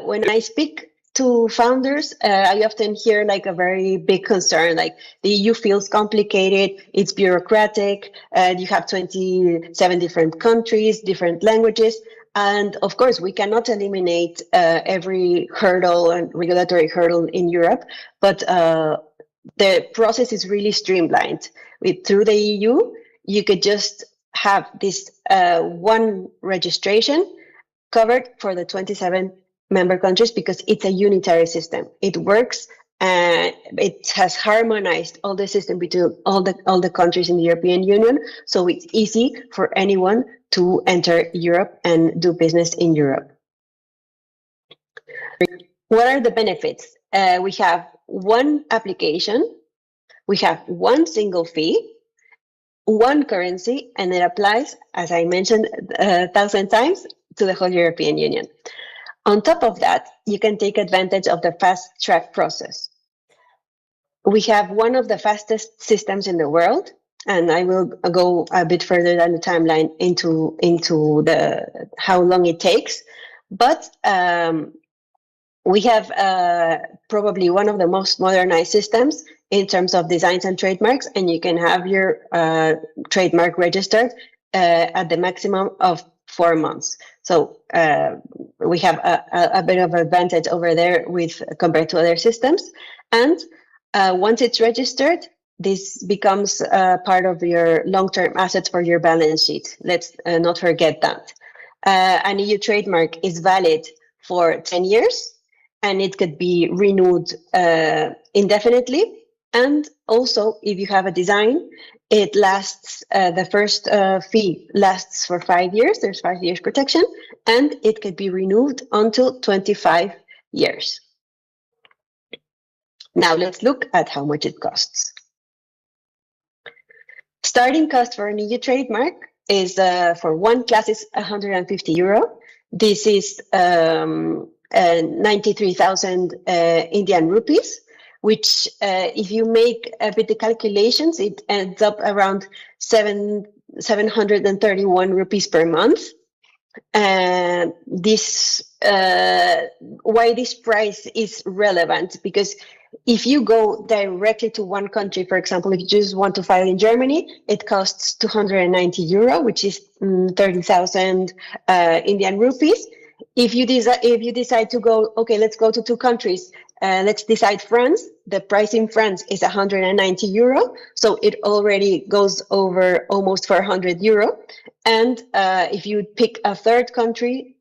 Speaker 21: When I speak to founders, I often hear like a very big concern, like the EU feels complicated, it's bureaucratic, you have 27 different countries, different languages, and of course we cannot eliminate every hurdle and regulatory hurdle in Europe, but the process is really streamlined. Through the EU, you could just have this one registration covered for the 27 member countries because it's a unitary system. It works and it has harmonized all the system between all the countries in the European Union. So it's easy for anyone to enter Europe and do business in Europe. What are the benefits? We have one application, we have one single fee, one currency, and it applies, as I mentioned 1,000 times, to the whole European Union. On top of that, you can take advantage of the fast track process. We have one of the fastest systems in the world, and I will go a bit further down the timeline into the how long it takes. But we have probably one of the most modernized systems in terms of designs and trademarks, and you can have your trademark registered at the maximum of 4 months. So we have a bit of advantage over there compared to other systems. And once it's registered, this becomes part of your long-term assets for your balance sheet. Let's not forget that. An EU trademark is valid for 10 years, and it could be renewed indefinitely. And also, if you have a design, it lasts, the first fee lasts for 5 years. There's 5 years protection, and it could be renewed until 25 years. Now let's look at how much it costs. Starting cost for an EU trademark is for one class is €150. This is 93,000 Indian rupees, which if you make a bit the calculations, it ends up around 731 rupees per month. Why this price is relevant? Because if you go directly to one country, for example, if you just want to file in Germany, it costs €290, which is 30,000 Indian rupees. If you decide to go, okay, let's go to two countries. Let's decide France. The price in France is €190, so it already goes over almost €400. And if you pick a third country,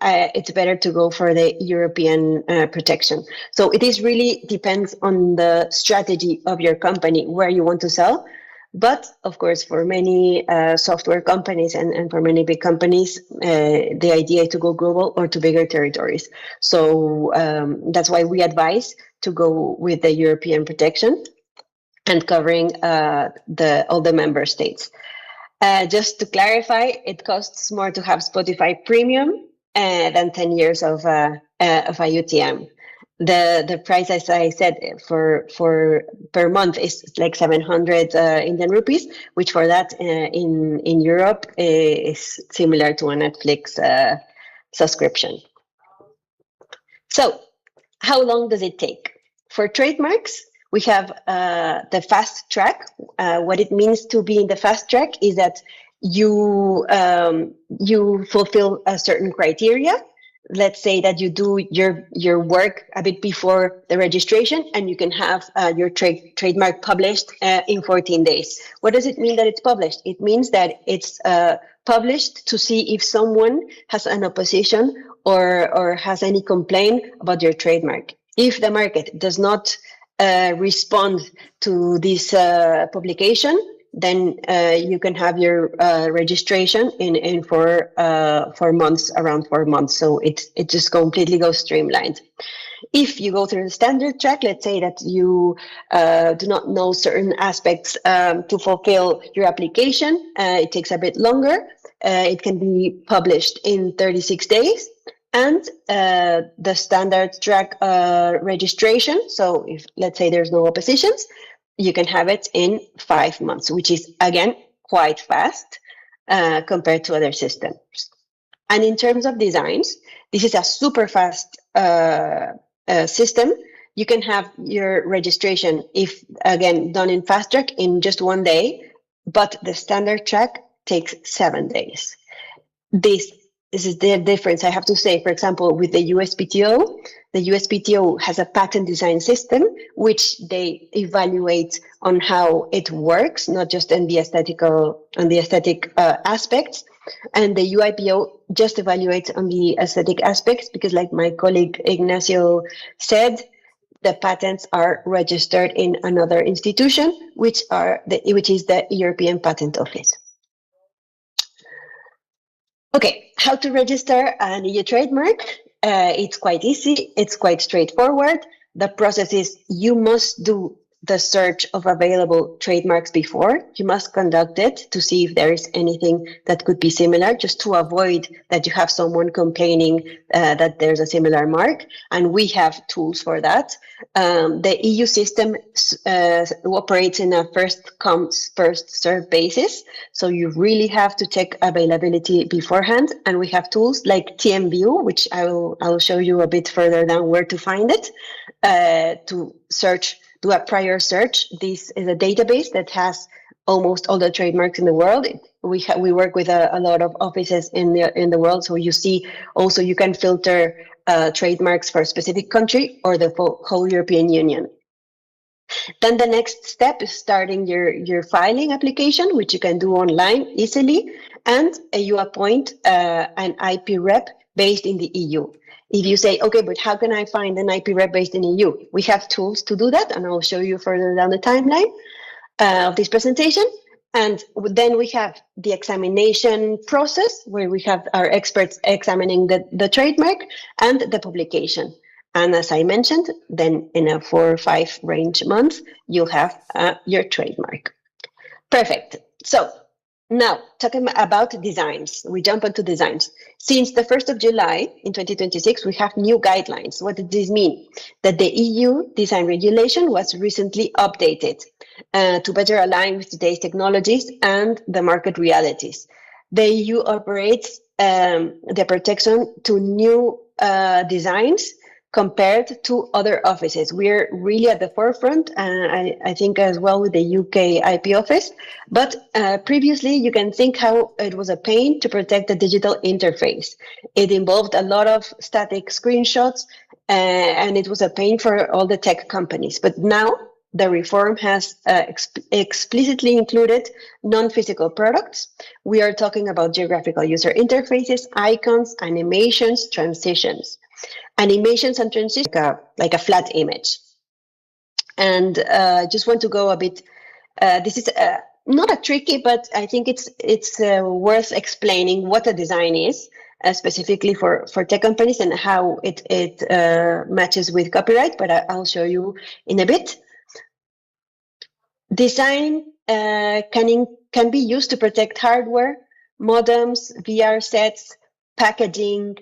Speaker 21: it's better to go for the European protection. So it is really depends on the strategy of your company, where you want to sell. But of course, for many software companies and for many big companies, the idea is to go global or to bigger territories. So that's why we advise to go with the European protection and covering all the member states. Just to clarify, it costs more to have Spotify Premium than 10 years of IUTM. The price, as I said, for per month is like 700 Indian rupees, which for that in Europe is similar to a Netflix subscription. So how long does it take? For trademarks, we have the fast track. What it means to be in the fast track is that you fulfill a certain criteria. Let's say that you do your work a bit before the registration, and you can have your trademark published in 14 days. What does it mean that it's published? It means that it's published to see if someone has an opposition or has any complaint about your trademark. If the market does not respond to this publication, then you can have your registration in 4 months, around 4 months. So it just completely goes streamlined. If you go through the standard track, let's say that you do not know certain aspects to fulfill your application, it takes a bit longer. It can be published in 36 days. And the standard track registration, so if, let's say, there's no oppositions, you can have it in 5 months, which is, again, quite fast compared to other systems. And in terms of designs, this is a super fast system. You can have your registration, if, again, done in fast track, in just 1 day, but the standard track takes 7 days. This is the difference, I have to say. For example, with the USPTO, the USPTO has a patent design system, which they evaluate on how it works, not just on the aesthetic aspects. And the UIPO just evaluates on the aesthetic aspects, because like my colleague Ignacio said, the patents are registered in another institution, which is the European Patent Office. Okay, how to register an EU trademark? It's quite easy. It's quite straightforward. The process is you must do the search of available trademarks before. You must conduct it to see if there is anything that could be similar, just to avoid that you have someone complaining that there's a similar mark. And we have tools for that. The EU system operates in a first come, first served basis. So you really have to check availability beforehand. And we have tools like TMView, which I will show you a bit further down where to find it, to do a prior search. This is a database that has almost all the trademarks in the world. We work with a lot of offices in the world, so you see also you can filter trademarks for a specific country or the whole European Union. Then the next step is starting your filing application, which you can do online easily, and you appoint an IP rep based in the EU. If you say, okay, but how can I find an IP rep based in EU? We have tools to do that, and I'll show you further down the timeline of this presentation. And then we have the examination process, where we have our experts examining the trademark and the publication. And as I mentioned, then in a 4 or 5 range months, you'll have your trademark. Perfect. So now, talking about designs, we jump into designs. Since the 1st of July in 2026, we have new guidelines. What does this mean? That the EU design regulation was recently updated to better align with today's technologies and the market realities. The EU operates the protection to new designs compared to other offices. We're really at the forefront, I think as well with the UK IP office. But previously, you can think how it was a pain to protect the digital interface. It involved a lot of static screenshots, and it was a pain for all the tech companies. But now the reform has explicitly included non-physical products. We are talking about geographical user interfaces, icons, animations, transitions. Animations and transitions like a flat image. And just want to go a bit, this is not a tricky, but I think it's worth explaining what a design is, specifically for tech companies, and how it matches with copyright, but I'll show you in a bit. Design can be used to protect hardware, modems, VR sets, packaging,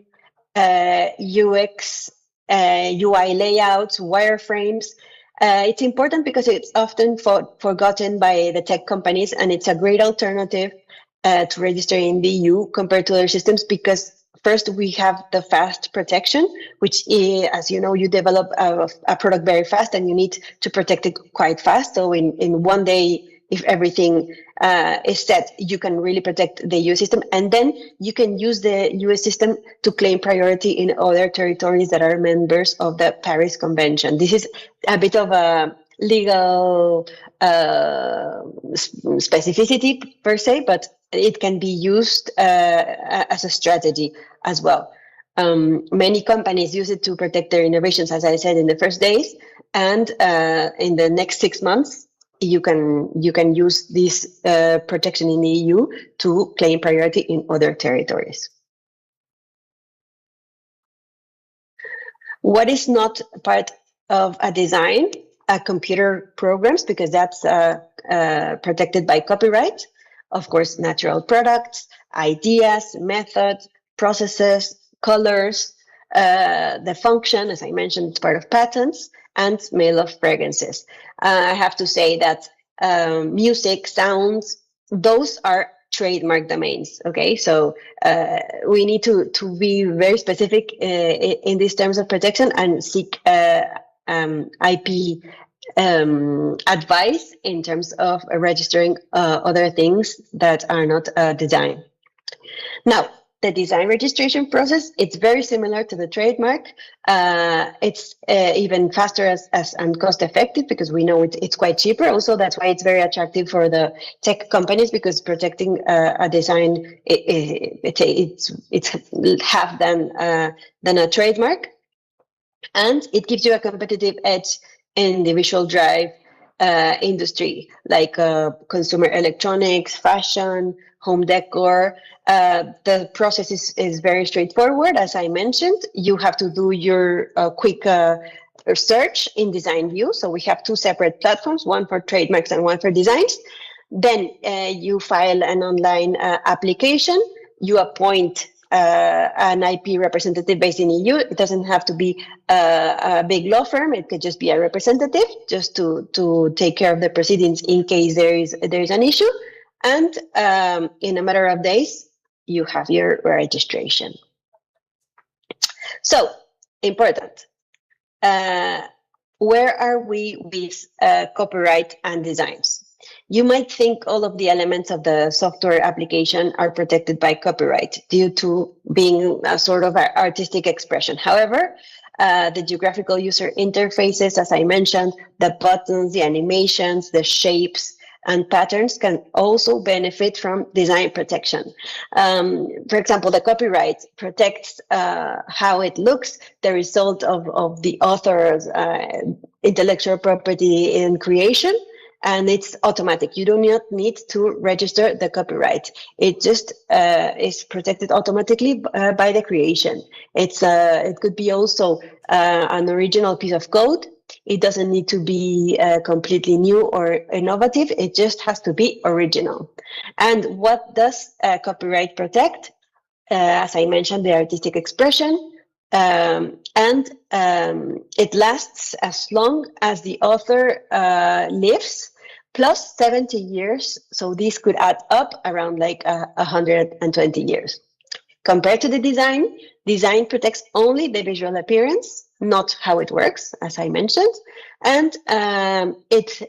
Speaker 21: UX, UI layouts, wireframes. It's important because it's often forgotten by the tech companies, and it's a great alternative to register in the EU compared to other systems, because first we have the fast protection, which is, as you know, you develop a product very fast and you need to protect it quite fast. So in one day, if everything is set, you can really protect the US system. And then you can use the US system to claim priority in other territories that are members of the Paris Convention. This is a bit of a legal specificity per se, but it can be used as a strategy as well. Many companies use it to protect their innovations, as I said, in the first days. And in the next 6 months, you can use this protection in the EU to claim priority in other territories. What is not part of a design? Computer programs, because that's protected by copyright. Of course, natural products, ideas, methods, processes, colors, the function, as I mentioned, it's part of patents, and smell of fragrances. I have to say that music, sounds, those are trademark domains. Okay, so we need to be very specific in these terms of protection and seek IP advice in terms of registering other things that are not design. Now, the design registration process, it's very similar to the trademark. It's even faster and cost effective, because we know it's quite cheaper. Also, that's why it's very attractive for the tech companies, because protecting a design, it's half than a trademark. And it gives you a competitive edge in the visual drive industry, like consumer electronics, fashion, home decor. The process is very straightforward. As I mentioned, you have to do your quick search in design view. So we have two separate platforms, one for trademarks and one for designs. Then you file an online application. You appoint an IP representative based in EU. It doesn't have to be a big law firm. It could just be a representative, just to take care of the proceedings in case there is an issue. And in a matter of days, you have your registration. So important. Where are we with copyright and designs? You might think all of the elements of the software application are protected by copyright due to being a sort of artistic expression. However, the geographical user interfaces, as I mentioned, the buttons, the animations, the shapes, and patterns can also benefit from design protection. For example, the copyright protects how it looks, the result of the author's intellectual property in creation, and it's automatic. You do not need to register the copyright. It just is protected automatically by the creation. It could be also an original piece of code. It doesn't need to be completely new or innovative. It just has to be original. And what does copyright protect? As I mentioned, the artistic expression, and it lasts as long as the author lives, plus 70 years. So this could add up around like 120 years. Compared to the design protects only the visual appearance, not how it works, as I mentioned. And if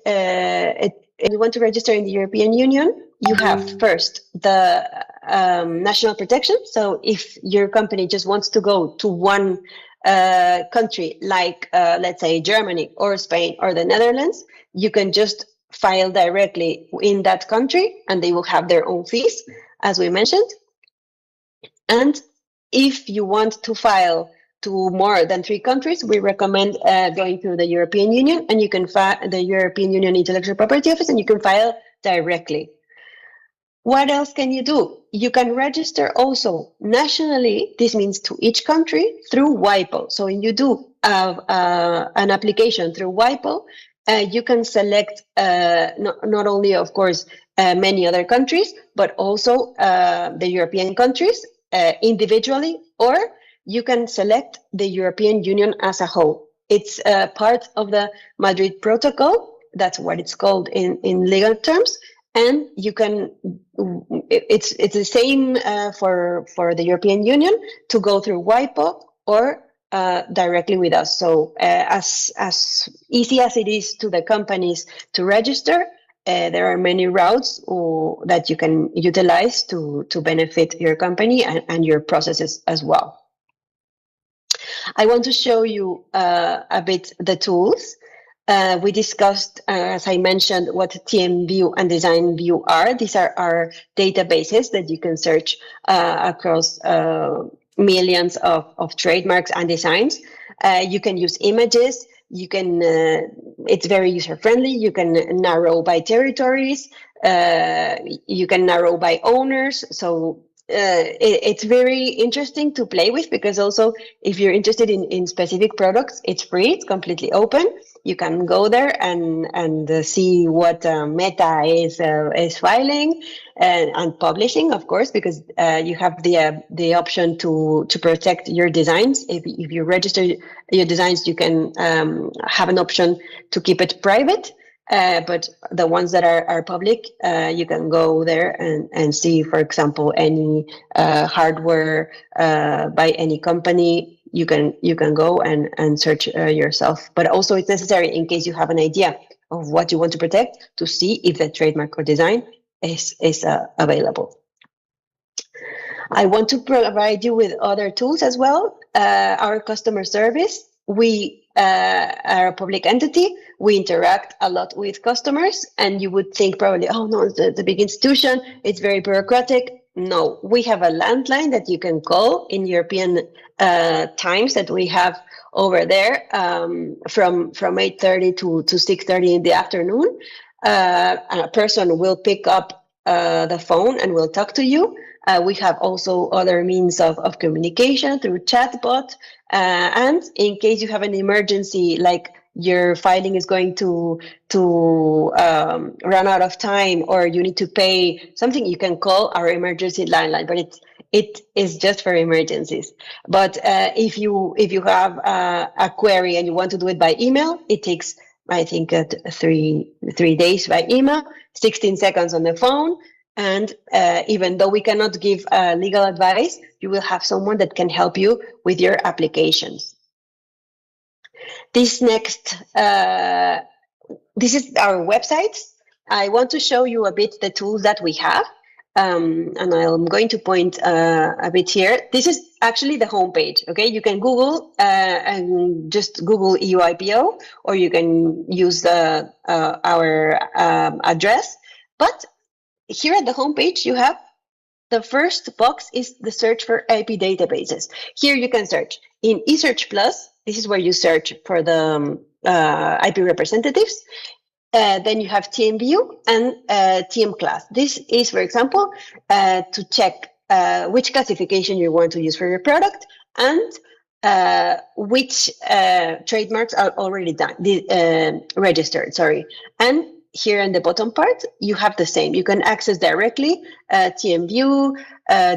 Speaker 21: you want to register in the European Union, you have first the national protection. So if your company just wants to go to one country, like let's say Germany or Spain or the Netherlands, you can just file directly in that country and they will have their own fees, as we mentioned. And if you want to file to more than 3 countries, we recommend going to the European Union, and you can file the European Union Intellectual Property Office, and you can file directly. What else can you do? You can register also nationally. This means to each country through WIPO. So when you do an application through WIPO, you can select not only, of course, many other countries, but also the European countries individually, or you can select the European Union as a whole. It's part of the Madrid Protocol. That's what it's called in legal terms. And you can, it's the same for the European Union to go through WIPO or directly with us. So as easy as it is to the companies to register, there are many routes that you can utilize to benefit your company and your processes as well. I want to show you a bit the tools. We discussed, as I mentioned, what TMView and DesignView are. These are our databases that you can search across millions of trademarks and designs. You can use images. You can, it's very user-friendly. You can narrow by territories. You can narrow by owners. So it's very interesting to play with, because also if you're interested in specific products, it's free, it's completely open. You can go there and see what Meta is filing and publishing, of course, because you have the option to protect your designs. If you register your designs, you can have an option to keep it private. But the ones that are public, you can go there and see, for example, any hardware by any company. You can go and search yourself. But also it's necessary, in case you have an idea of what you want to protect, to see if the trademark or design is available. I want to provide you with other tools as well. Our customer service. We are a public entity. We interact a lot with customers, and you would think probably, oh no, it's a big institution, it's very bureaucratic. No, we have a landline that you can call in European times that we have over there, from 8:30 to 6:30 in the afternoon. A person will pick up the phone and will talk to you. We have also other means of communication through chatbot. And in case you have an emergency, like your filing is going to run out of time, or you need to pay something, you can call our emergency line, but it is just for emergencies. But if you have a query and you want to do it by email, it takes, I think, 3 days by email, 16 seconds on the phone. And even though we cannot give legal advice, you will have someone that can help you with your applications. This next, this is our website. I want to show you a bit the tools that we have. And I'm going to point a bit here. This is actually the homepage, okay? You can Google and just Google EU IPO, or you can use our address. But here at the homepage, you have the first box is the search for IP databases. Here you can search in eSearch Plus. This is where you search for the IP representatives. Then you have TMView and TM class. This is, for example, to check which classification you want to use for your product and which trademarks are already registered. Sorry. And here in the bottom part, you have the same. You can access directly TMView,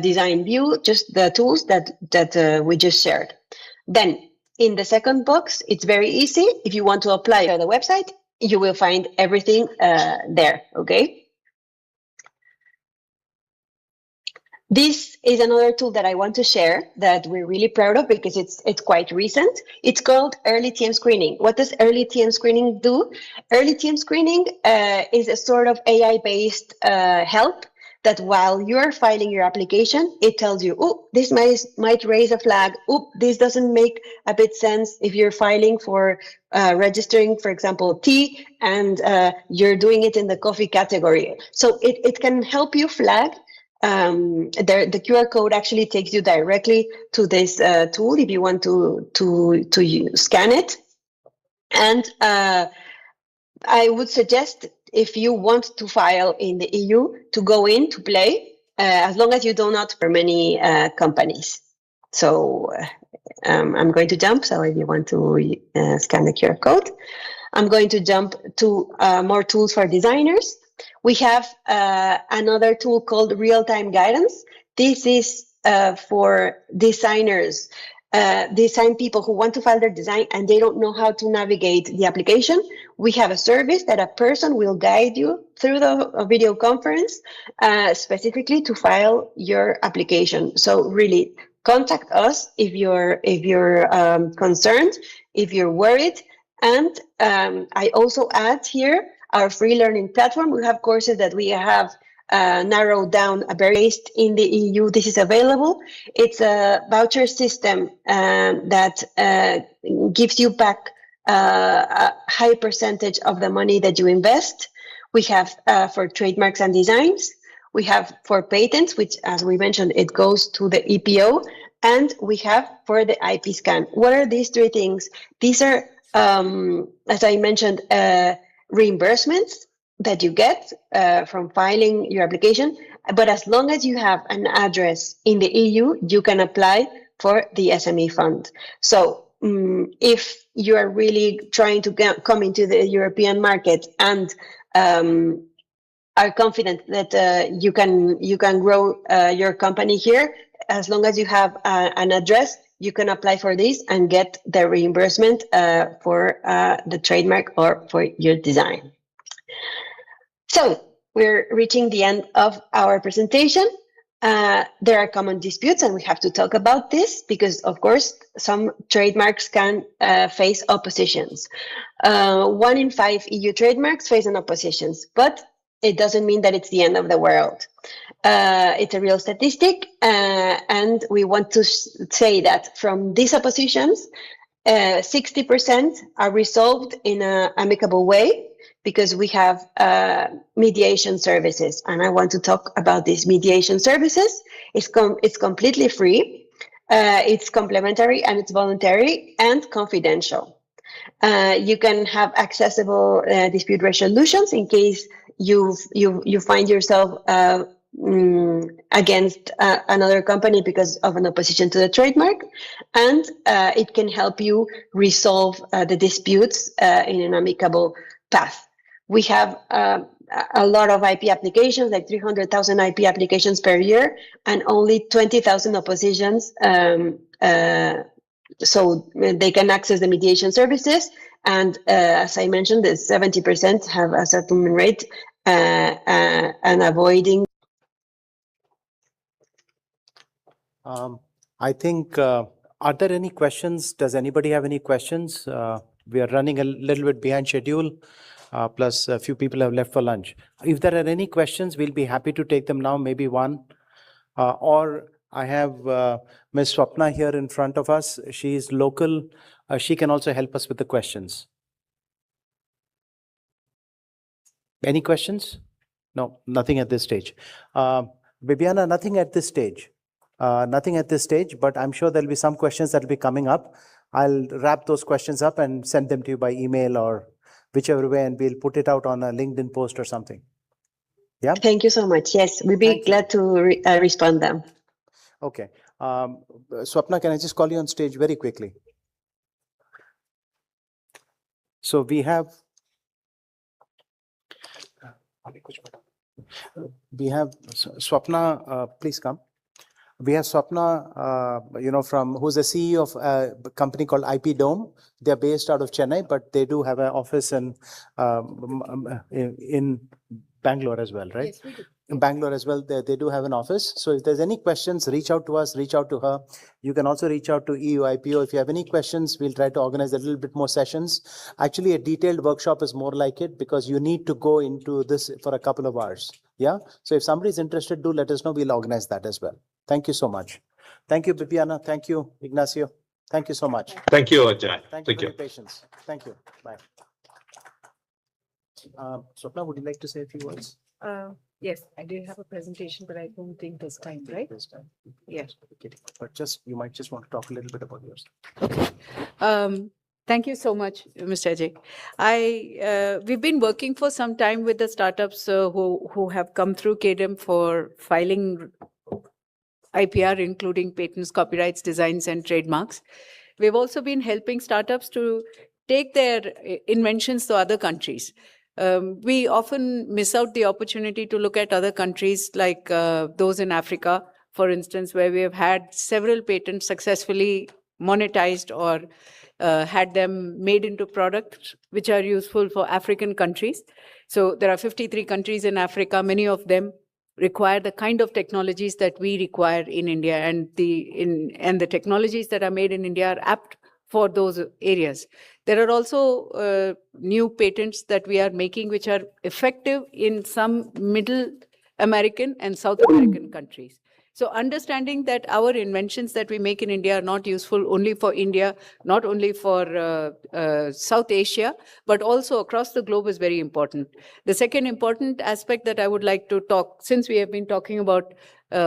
Speaker 21: Design View, just the tools that we just shared. Then in the second box, it's very easy. If you want to apply on the website, you will find everything there, okay? This is another tool that I want to share that we're really proud of because it's quite recent. It's called Early TM Screening. What does Early TM Screening do? Early TM Screening is a sort of AI-based help that while you're filing your application, it tells you, oh, this might raise a flag. Oh, this doesn't make a bit sense if you're filing for registering, for example, tea, and you're doing it in the coffee category. So it can help you flag. The QR code actually takes you directly to this tool if you want to scan it. And I would suggest, if you want to file in the EU, to go in to play, as long as you do not for many companies. So I'm going to jump. So if you want to scan the QR code, I'm going to jump to more tools for designers. We have another tool called Real-Time Guidance. This is for designers, design people who want to file their design and they don't know how to navigate the application. We have a service that a person will guide you through the video conference specifically to file your application. So really contact us if you're concerned, if you're worried. And I also add here our free learning platform. We have courses that we have narrowed down, based in the EU. This is available. It's a voucher system that gives you back a high percentage of the money that you invest. We have for trademarks and designs. We have for patents, which, as we mentioned, it goes to the EPO. And we have for the IP scan. What are these three things? These are, as I mentioned, reimbursements that you get from filing your application. But as long as you have an address in the EU, you can apply for the SME fund. So if you are really trying to come into the European market and are confident that you can grow your company here, as long as you have an address, you can apply for this and get the reimbursement for the trademark or for your design. So we're reaching the end of our presentation. There are common disputes and we have to talk about this because, of course, some trademarks can face oppositions. 1 in 5 EU trademarks face an oppositions, but it doesn't mean that it's the end of the world. It's a real statistic, and we want to say that from these oppositions, 60% are resolved in an amicable way because we have mediation services. And I want to talk about these mediation services. It's completely free, it's complementary, and it's voluntary and confidential. You can have accessible dispute resolutions in case you find yourself against another company because of an opposition to the trademark, and it can help you resolve the disputes in an amicable path. We have a lot of IP applications, like 300,000 IP applications per year, and only 20,000 oppositions. So they can access the mediation services. And as I mentioned, the 70% have a settlement rate and avoiding.
Speaker 19: I think, are there any questions? Does anybody have any questions? We are running a little bit behind schedule, plus a few people have left for lunch. If there are any questions, we'll be happy to take them now, maybe one. Or I have Ms. Swapna here in front of us. She is local. She can also help us with the questions. Any questions? No, nothing at this stage. Bibiana, nothing at this stage. Nothing at this stage, but I'm sure there'll be some questions that will be coming up. I'll wrap those questions up and send them to you by email or whichever way, and we'll put it out on a LinkedIn post or something. Yeah.
Speaker 21: Thank you so much. Yes, we'd be glad to respond them.
Speaker 19: Okay. Swapna, can I just call you on stage very quickly? So we have Swapna, please come. We have Swapna, from who's the CEO of a company called IP Dome. They're based out of Chennai, but they do have an office in Bangalore as well, right?
Speaker 2: Yes, we do.
Speaker 19: In Bangalore as well, they do have an office. So if there's any questions, reach out to us, reach out to her. You can also reach out to EU IPO. If you have any questions, we'll try to organize a little bit more sessions. Actually, a detailed workshop is more like it because you need to go into this for a couple of hours. Yeah. So if somebody's interested, do let us know. We'll organize that as well. Thank you so much. Thank you, Bibiana. Thank you, Ignacio. Thank you so much.
Speaker 20: Thank you, Ajay.
Speaker 19: Thank you for your patience. Thank you. Bye. Swapna, would you like to say a few words?
Speaker 2: Yes, I did have a presentation, but I don't think this time, right?
Speaker 19: This time.
Speaker 2: Yes.
Speaker 19: But you might just want to talk a little bit about yours.
Speaker 2: Thank you so much, Mr. Ajay. We've been working for some time with the startups who have come through KDM for filing IPR, including patents, copyrights, designs, and trademarks. We've also been helping startups to take their inventions to other countries. We often miss out the opportunity to look at other countries like those in Africa, for instance, where we have had several patents successfully monetized or had them made into products which are useful for African countries. So there are 53 countries in Africa. Many of them require the kind of technologies that we require in India, and the technologies that are made in India are apt for those areas. There are also new patents that we are making which are effective in some Middle American and South American countries. So understanding that our inventions that we make in India are not useful only for India, not only for South Asia, but also across the globe is very important. The second important aspect that I would like to talk, since we have been talking about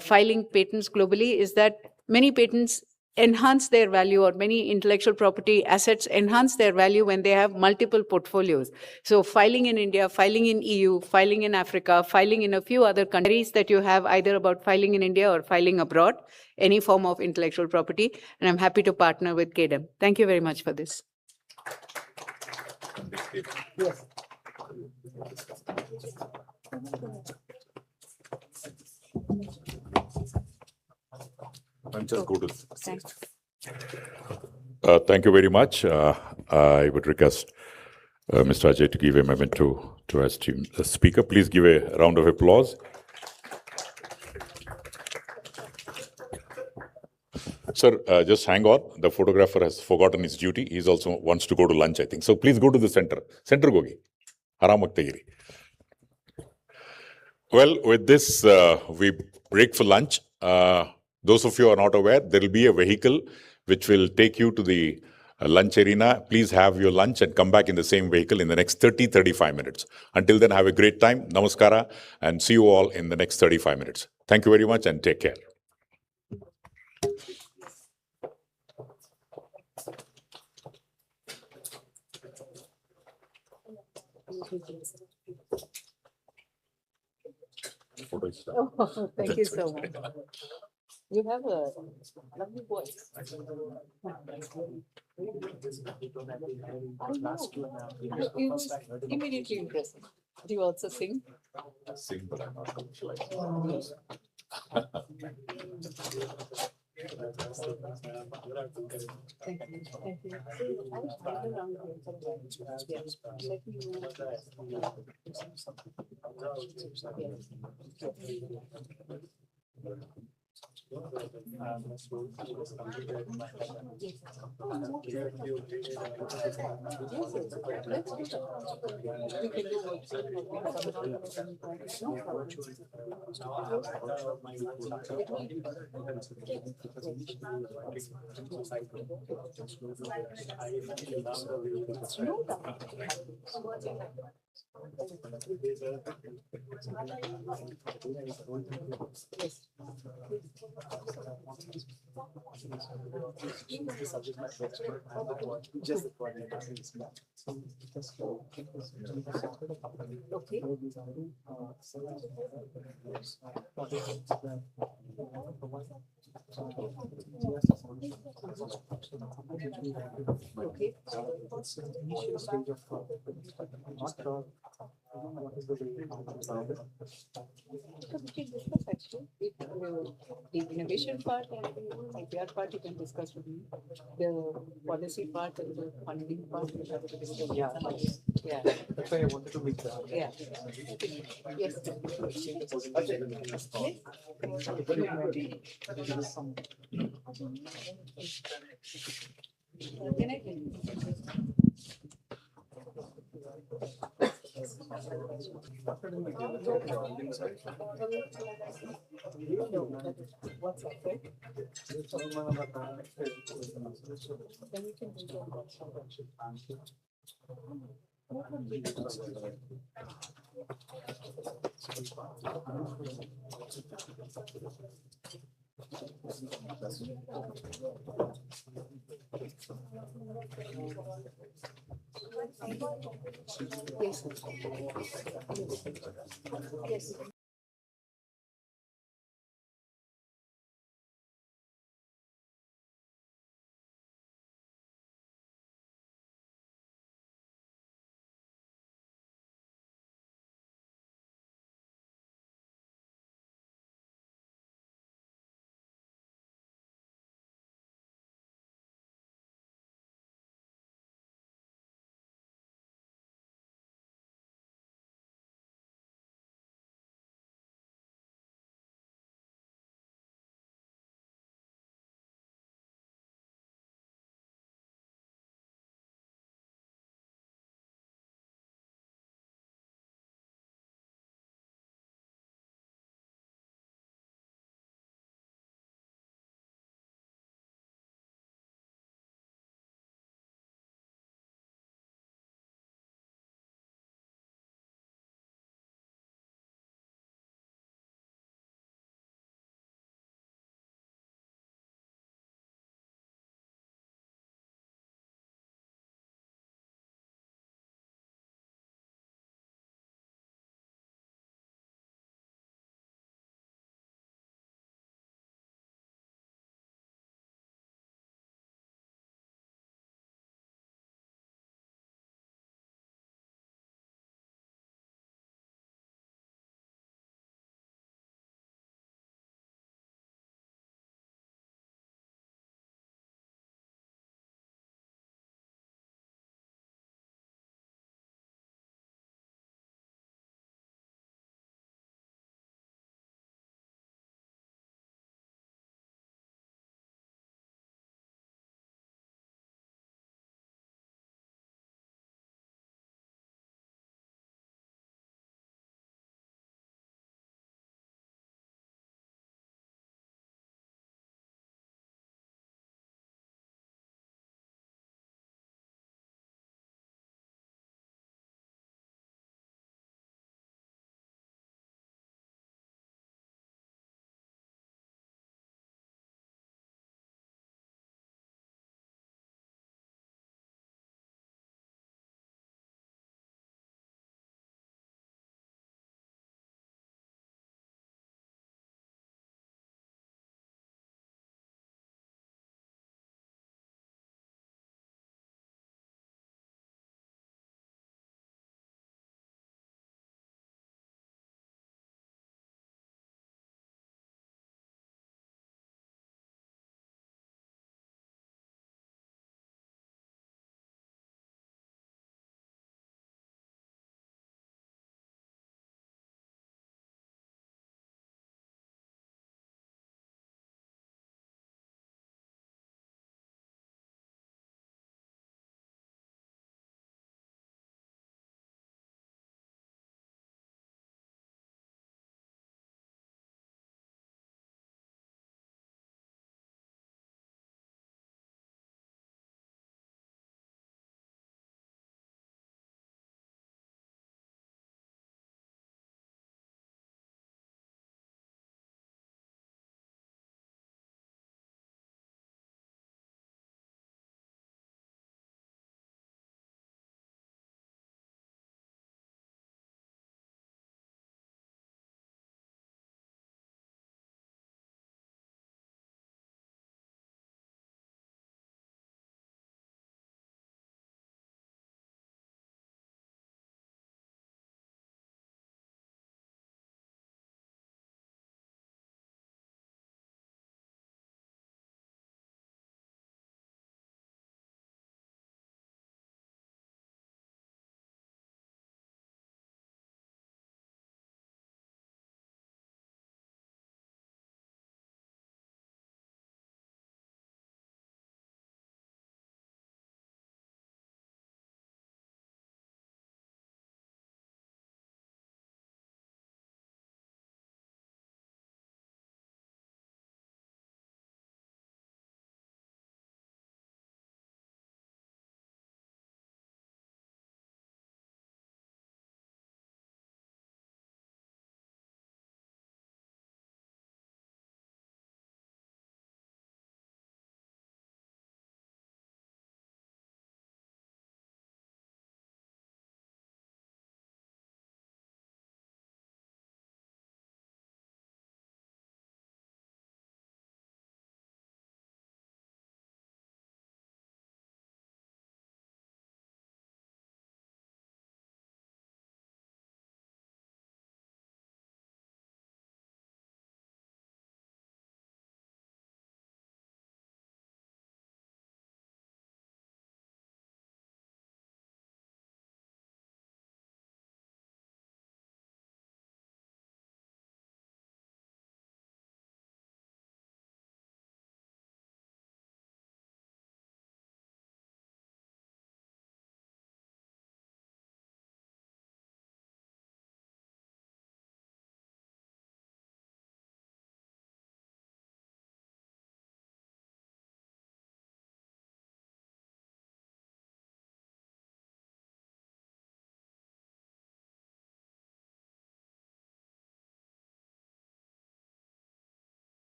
Speaker 2: filing patents globally, is that many patents enhance their value, or many intellectual property assets enhance their value when they have multiple portfolios. So filing in India, filing in EU, filing in Africa, filing in a few other countries that you have either about filing in India or filing abroad, any form of intellectual property. And I'm happy to partner with KDM. Thank you very much for this.
Speaker 19: Yes.
Speaker 1: Just go to.
Speaker 2: Thanks.
Speaker 1: Thank you very much. I would request Mr. Ajay to give a moment to our esteemed speaker. Please give a round of applause. Sir, just hang on. The photographer has forgotten his duty. He also wants to go to lunch, I think. So please go to the center. Center gogi. Haramagtagiri. Well, with this, we break for lunch. Those of you who are not aware, there will be a vehicle which will take you to the lunch arena. Please have your lunch and come back in the same vehicle in the next 30-35 minutes. Until then, have a great time. Namaskara, and see you all in the next 35 minutes. Thank you very much and take care. Photo
Speaker 2: Oh, thank you so much. You have a lovely voice. I know. You was immediately impressive. Do you also sing?
Speaker 1: Sing, but I'm not qualified.
Speaker 2: Thank you. Thank you. I'll stand around here for a while. Yeah. Let me Okay. Okay. So we can discuss actually, if the innovation part and the IPR part, you can discuss with me. The policy part and the funding part, we have to discuss. Yeah. Yeah. That's why I wanted to make that. Yeah. Yes. Can I? What's up, right? Then we can do Yes. Yes.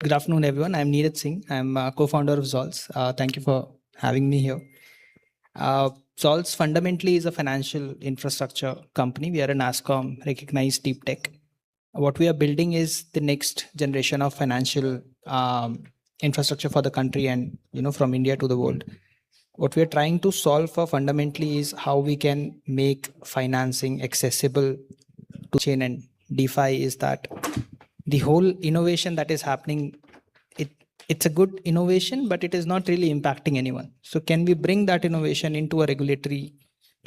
Speaker 3: Good afternoon, everyone. I'm Neeraj Singh. I'm a co-founder of Zolz. Thank you for having me here. Zolz fundamentally is a financial infrastructure company. We are a NASSCOM recognized deep tech. What we are building is the next generation of financial infrastructure for the country and from India to the world. What we are trying to solve for fundamentally is how we can make financing accessible to chain and DeFi. Is that the whole innovation that is happening, it's a good innovation, but it is not really impacting anyone. So can we bring that innovation into a regulatory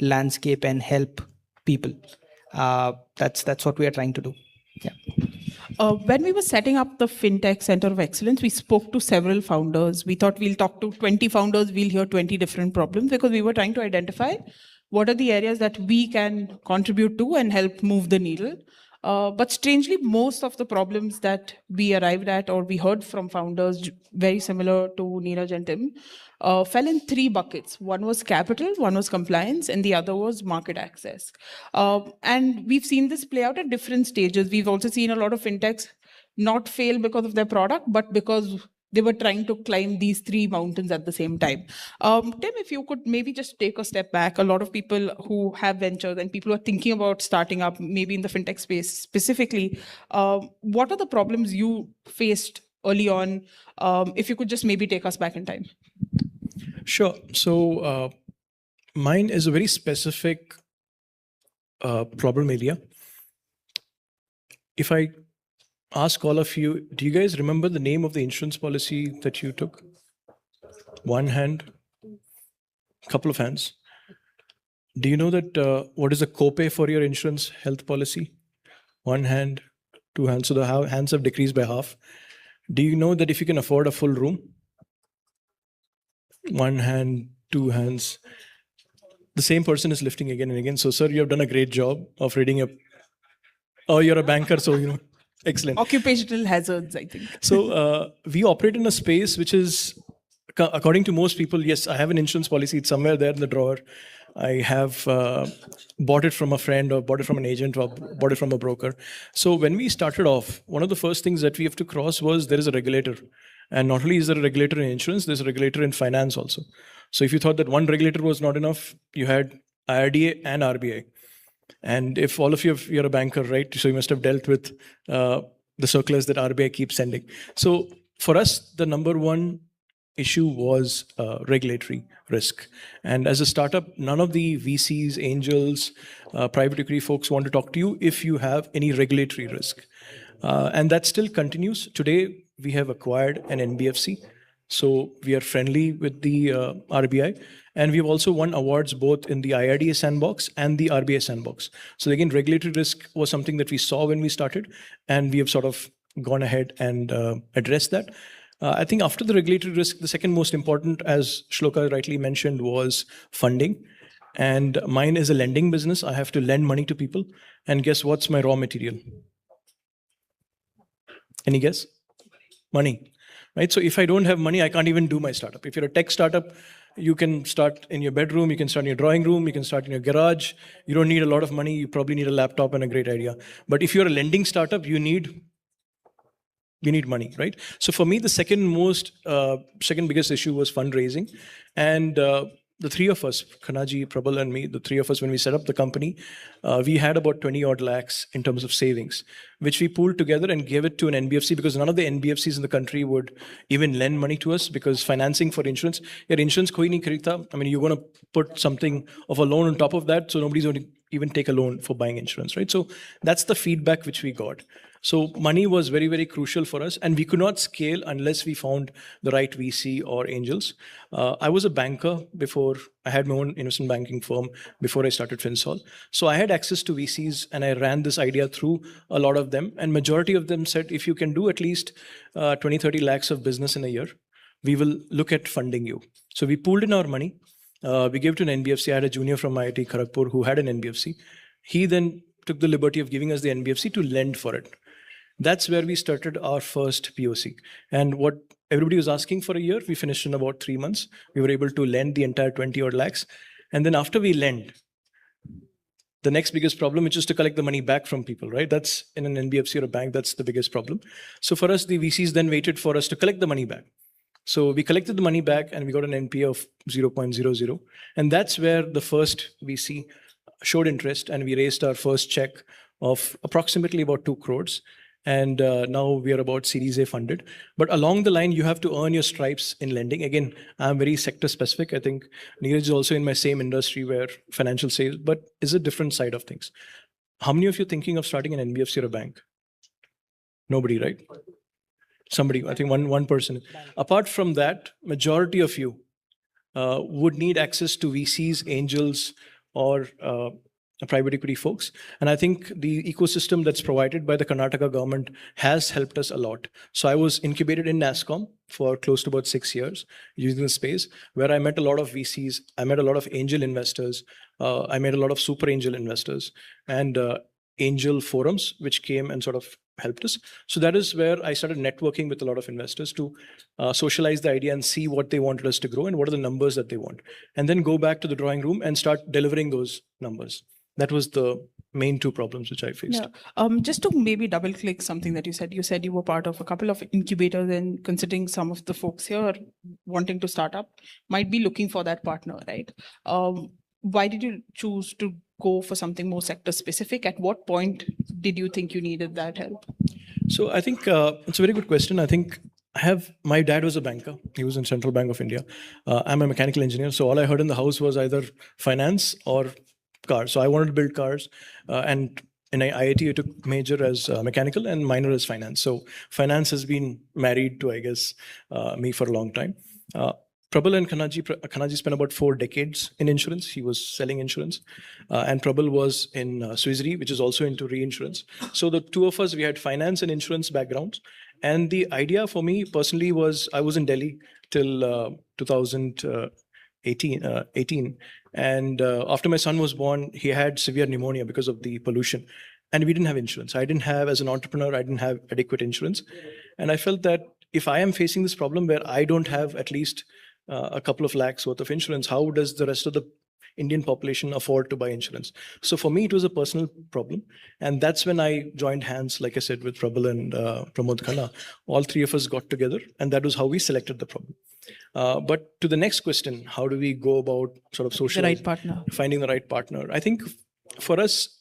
Speaker 3: landscape and help people? That's what we are trying to do. Yeah.
Speaker 22: When we were setting up the FinTech Center of Excellence, we spoke to several founders. We thought we'll talk to 20 founders, we'll hear 20 different problems, because we were trying to identify what are the areas that we can contribute to and help move the needle. But strangely, most of the problems that we arrived at or we heard from founders, very similar to Neeraj and Tim, fell in three buckets. One was capital, one was compliance, and the other was market access. And we've seen this play out at different stages. We've also seen a lot of fintechs not fail because of their product, but because they were trying to climb these three mountains at the same time. Tim, if you could maybe just take a step back, a lot of people who have ventures and people who are thinking about starting up, maybe in the fintech space specifically, what are the problems you faced early on? If you could just maybe take us back in time.
Speaker 12: Sure. So mine is a very specific problem area. If I ask all of you, do you guys remember the name of the insurance policy that you took? One hand, couple of hands. Do you know that what is the copay for your insurance health policy? One hand, two hands. So the hands have decreased by half. Do you know that if you can afford a full room? One hand, two hands. The same person is lifting again and again. So, sir, you have done a great job of reading a. Oh, you're a banker, so excellent.
Speaker 22: Occupational hazards, I think.
Speaker 12: So we operate in a space which is, according to most people, yes, I have an insurance policy. It's somewhere there in the drawer. I have bought it from a friend or bought it from an agent or bought it from a broker. So when we started off, one of the first things that we have to cross was there is a regulator. And not only is there a regulator in insurance, there's a regulator in finance also. So if you thought that one regulator was not enough, you had IRDA and RBI. And if all of you, you're a banker, right? So you must have dealt with the circulars that RBI keeps sending. So for us, the number one issue was regulatory risk. And as a startup, none of the VCs, angels, private equity folks want to talk to you if you have any regulatory risk. And that still continues. Today, we have acquired an NBFC. So we are friendly with the RBI. And we've also won awards both in the IRDA sandbox and the RBI sandbox. So again, regulatory risk was something that we saw when we started, and we have sort of gone ahead and addressed that. I think after the regulatory risk, the second most important, as Shloka rightly mentioned, was funding. And mine is a lending business. I have to lend money to people. And guess what's my raw material? Any guess? Money. Right? So if I don't have money, I can't even do my startup. If you're a tech startup, you can start in your bedroom, you can start in your drawing room, you can start in your garage. You don't need a lot of money. You probably need a laptop and a great idea. But if you're a lending startup, you need money, right? So for me, the second biggest issue was fundraising. And the three of us, Kanaji, Prabal, and me, the three of us, when we set up the company, we had about 20 odd lakhs in terms of savings, which we pooled together and gave it to an NBFC, because none of the NBFCs in the country would even lend money to us, because financing for insurance, your insurance koi nahi khareedta. I mean, you're going to put something of a loan on top of that, so nobody's going to even take a loan for buying insurance, right? So that's the feedback which we got. So money was very, very crucial for us, and we could not scale unless we found the right VC or angels. I was a banker before. I had my own investment banking firm before I started FinSol. So I had access to VCs, and I ran this idea through a lot of them. And majority of them said, if you can do at least 20, 30 lakhs of business in a year, we will look at funding you. So we pooled in our money. We gave to an NBFC. I had a junior from IIT Kharagpur who had an NBFC. He then took the liberty of giving us the NBFC to lend for it. That's where we started our first POC. And what everybody was asking for a year, we finished in about 3 months. We were able to lend the entire 20 odd lakhs. And then after we lend,
Speaker 4: the next biggest problem, which is to collect the money back from people, right? That's in an NBFC or a bank, that's the biggest problem. So for us, the VCs then waited for us to collect the money back. So we collected the money back and we got an NPA of 0.00. And that's where the first VC showed interest and we raised our first check of approximately about 2 crores. And now we are about Series A funded. But along the line, you have to earn your stripes in lending. Again, I'm very sector specific. I think Neeraj is also in my same industry where financial sales, but is a different side of things. How many of you are thinking of starting an NBFC or a bank? Nobody, right? Somebody, I think one person. Apart from that, majority of you would need access to VCs, angels, or private equity folks. And I think the ecosystem that's provided by the Karnataka government has helped us a lot. So I was incubated in NASSCOM for close to about 6 years using the space where I met a lot of VCs. I met a lot of angel investors. I met a lot of super angel investors and angel forums, which came and sort of helped us. So that is where I started networking with a lot of investors to socialize the idea and see what they wanted us to grow and what are the numbers that they want. And then go back to the drawing room and start delivering those numbers. That was the main 2 problems which I faced.
Speaker 22: Yeah. Just to maybe double click something that you said you were part of a couple of incubators, and considering some of the folks here wanting to start up might be looking for that partner, right? Why did you choose to go for something more sector specific? At what point did you think you needed that help?
Speaker 4: So I think it's a very good question. I think my dad was a banker. He was in Central Bank of India. I'm a mechanical engineer. So all I heard in the house was either finance or cars. So I wanted to build cars. And in IIT, I took major as mechanical and minor as finance. So finance has been married to, I guess, me for a long time. Prabal and Kanaji spent about 4 decades in insurance. He was selling insurance. And Prabal was in Swiss Re, which is also into reinsurance. So the 2 of us, we had finance and insurance backgrounds. And the idea for me personally was, I was in Delhi till 2018. And after my son was born, he had severe pneumonia because of the pollution. And we didn't have insurance. I didn't have, as an entrepreneur, I didn't have adequate insurance. And I felt that if I am facing this problem where I don't have at least a couple of lakhs worth of insurance, how does the rest of the Indian population afford to buy insurance? So for me, it was a personal problem. And that's when I joined hands, like I said, with Prabal and Pramod Khanna. All 3 of us got together, and that was how we selected the problem. But to the next question, how do we go about sort of finding the right partner? I think for us,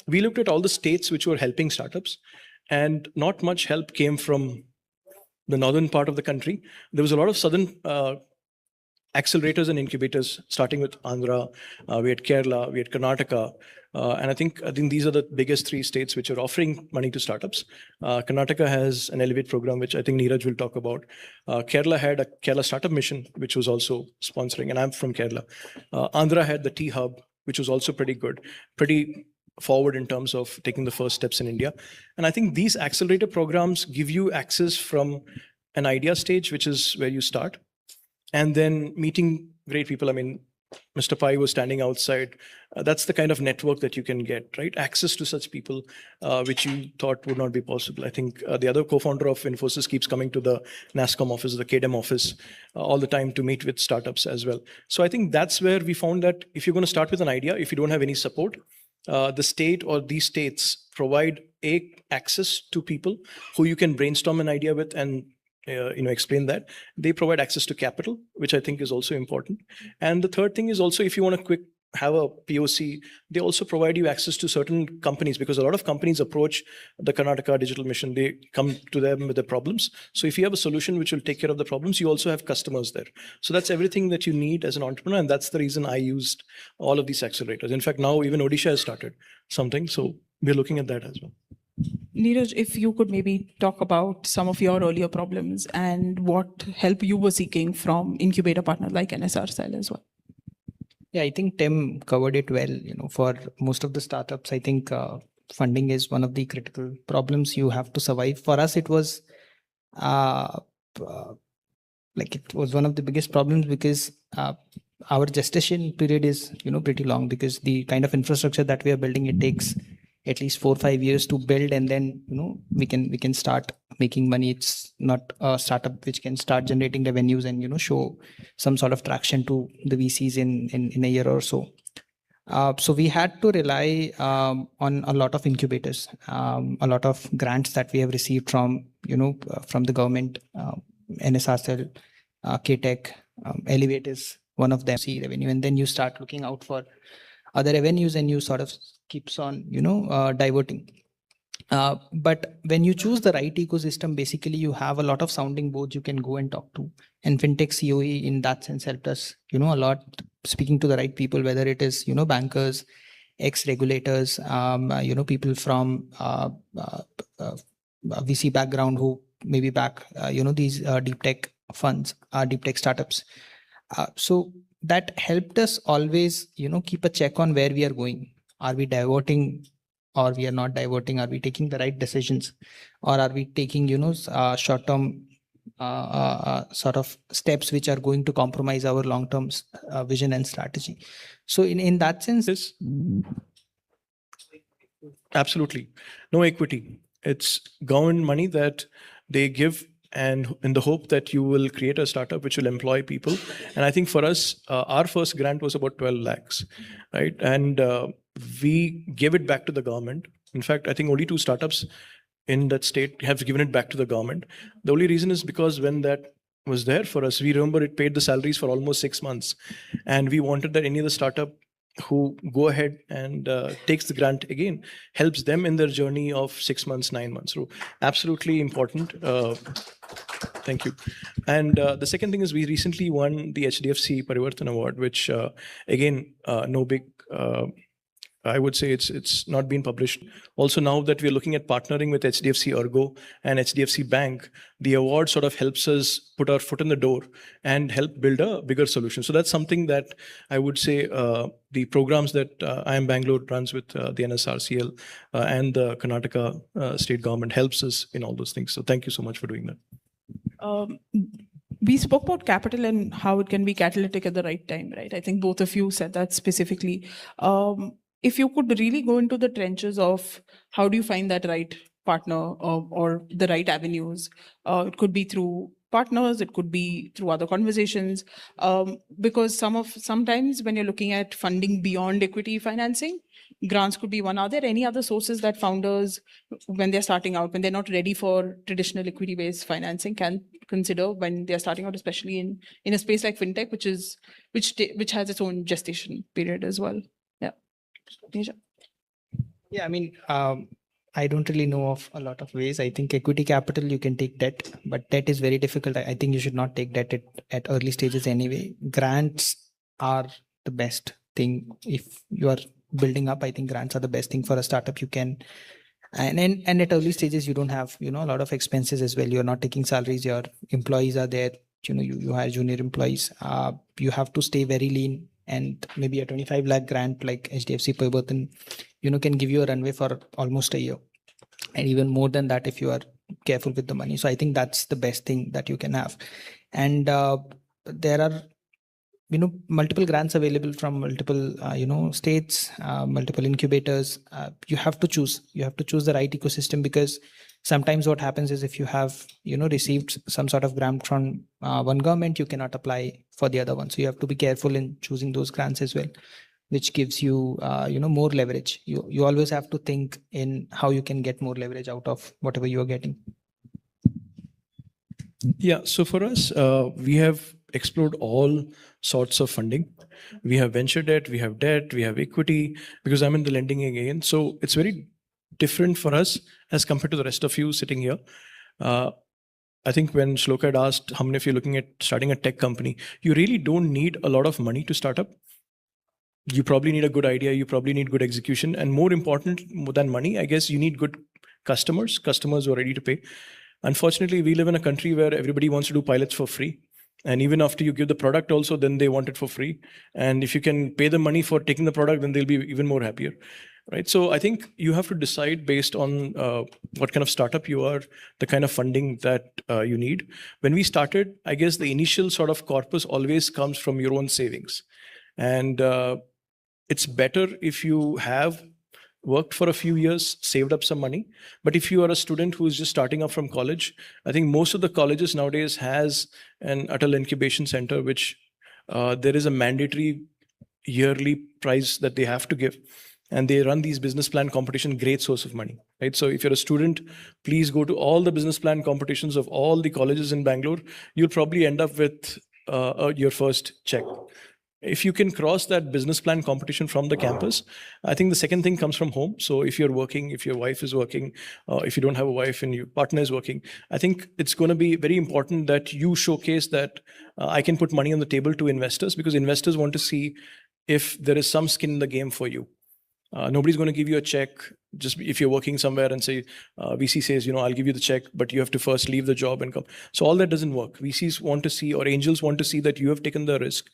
Speaker 4: we looked at all the states which were helping startups, and not much help came from the northern part of the country. There was a lot of southern accelerators and incubators, starting with Andhra, we had Kerala, we had Karnataka, and I think these are the biggest 3 states which are offering money to startups. Karnataka has an Elevate program, which I think Neeraj will talk about. Kerala had a Kerala Startup Mission, which was also sponsoring, and I'm from Kerala. Andhra had the T-Hub, which was also pretty good, pretty forward in terms of taking the first steps in India. And I think these accelerator programs give you access from an idea stage, which is where you start, and then meeting great people. I mean, Mr. Pai was standing outside. That's the kind of network that you can get, right? Access to such people, which you thought would not be possible. I think the other co-founder of Infosys keeps coming to the NASSCOM office, the KDM office, all the time to meet with startups as well. So I think that's where we found that if you're going to start with an idea, if you don't have any support, the state or these states provide access to people who you can brainstorm an idea with and explain that. They provide access to capital, which I think is also important. And the third thing is also, if you want to have a POC, they also provide you access to certain companies, because a lot of companies approach the Karnataka Digital Mission. They come to them with their problems. So if you have a solution which will take care of the problems, you also have customers there. So that's everything that you need as an entrepreneur. And that's the reason I used all of these accelerators. In fact, now even Odisha has started something. So we're looking at that as well.
Speaker 22: Neeraj, if you could maybe talk about some of your earlier problems and what help you were seeking from incubator partners like NSR Cell as well.
Speaker 3: Yeah, I think Tim covered it well. For most of the startups, I think funding is one of the critical problems you have to survive. For us, it was it was one of the biggest problems, because our gestation period is pretty long, because the kind of infrastructure that we are building, it takes at least 4 or 5 years to build, and then we can start making money. It's not a startup which can start generating revenues and show some sort of traction to the VCs in a year or so. So we had to rely on a lot of incubators, a lot of grants that we have received from, from the government, NSRCL, KTech, Elevate is one of them, see revenue, and then you start looking out for other revenues and you sort of keeps on, diverting. But when you choose the right ecosystem, basically you have a lot of sounding boards you can go and talk to. And FinTech COE in that sense helped us, a lot, speaking to the right people, whether it is, bankers, ex-regulators, people from VC background who maybe back, these deep tech funds, deep tech startups. So that helped us always, keep a check on where we are going. Are we diverting or we are not diverting? Are we taking the right decisions, or are we taking, short-term sort of steps which are going to compromise our long-term vision and strategy? So in that sense,
Speaker 4: Absolutely. No equity. It's government money that they give, and in the hope that you will create a startup which will employ people. And I think for us, our first grant was about 12 lakhs, right? And we gave it back to the government. In fact, I think only 2 startups in that state have given it back to the government. The only reason is because when that was there for us, we remember it paid the salaries for almost 6 months. And we wanted that any other startup who go ahead and takes the grant again helps them in their journey of 6 months, 9 months. So absolutely important. Thank you. And the second thing is we recently won the HDFC Parivartan Award, which again, no big, I would say it's not been published. Also, now that we're looking at partnering with HDFC Ergo and HDFC Bank, the award sort of helps us put our foot in the door and help build a bigger solution. So that's something that I would say the programs that IIM Bangalore runs with the NSRCL and the Karnataka state government helps us in all those things. So thank you so much for doing that.
Speaker 22: We spoke about capital and how it can be catalytic at the right time, right? I think both of you said that specifically. If you could really go into the trenches of how do you find that right partner or the right avenues, it could be through partners, it could be through other conversations, because sometimes when you're looking at funding beyond equity financing, grants could be one. Are there any other sources that founders, when they're starting out, when they're not ready for traditional equity-based financing, can consider when they're starting out, especially in a space like fintech, which has its own gestation period as well?
Speaker 3: Yeah, I mean, I don't really know of a lot of ways. I think equity capital, you can take debt, but debt is very difficult. I think you should not take debt at early stages anyway. Grants are the best thing. If you are building up, I think grants are the best thing for a startup. You can, and at early stages, you don't have, a lot of expenses as well. You're not taking salaries, your employees are there. You hire junior employees. You have to stay very lean. And maybe a 25 lakh grant like HDFC Parivartan, can give you a runway for almost a year. And even more than that if you are careful with the money. So I think that's the best thing that you can have. And there are, multiple grants available from multiple, states, multiple incubators. You have to choose the right ecosystem, because sometimes what happens is if you have, received some sort of grant from one government, you cannot apply for the other one. So you have to be careful in choosing those grants as well, which gives you, more leverage. You always have to think in how you can get more leverage out of whatever you are getting.
Speaker 4: Yeah, so for us, we have explored all sorts of funding. We have venture debt, we have equity, because I'm in the lending again. So it's very different for us as compared to the rest of you sitting here. I think when Shloka had asked how many of you are looking at starting a tech company, you really don't need a lot of money to start up. You probably need a good idea, you probably need good execution, and more important than money, I guess you need good customers who are ready to pay. Unfortunately, we live in a country where everybody wants to do pilots for free. And even after you give the product also, then they want it for free. And if you can pay the money for taking the product, then they'll be even more happier, right? So I think you have to decide based on what kind of startup you are, the kind of funding that you need. When we started, I guess the initial sort of corpus always comes from your own savings. And it's better if you have worked for a few years, saved up some money. But if you are a student who is just starting up from college, I think most of the colleges nowadays has an Atal Incubation Center, which there is a mandatory yearly prize that they have to give. And they run these business plan competition, great source of money, right? So if you're a student, please go to all the business plan competitions of all the colleges in Bangalore. You'll probably end up with your first check. If you can cross that business plan competition from the campus, I think the second thing comes from home. So if you're working, if your wife is working, if you don't have a wife and your partner is working, I think it's going to be very important that you showcase that I can put money on the table to investors, because investors want to see if there is some skin in the game for you. Nobody's going to give you a check just if you're working somewhere and say, VC says, I'll give you the check, but you have to first leave the job and come. So all that doesn't work. VCs want to see, or angels want to see, that you have taken the risk.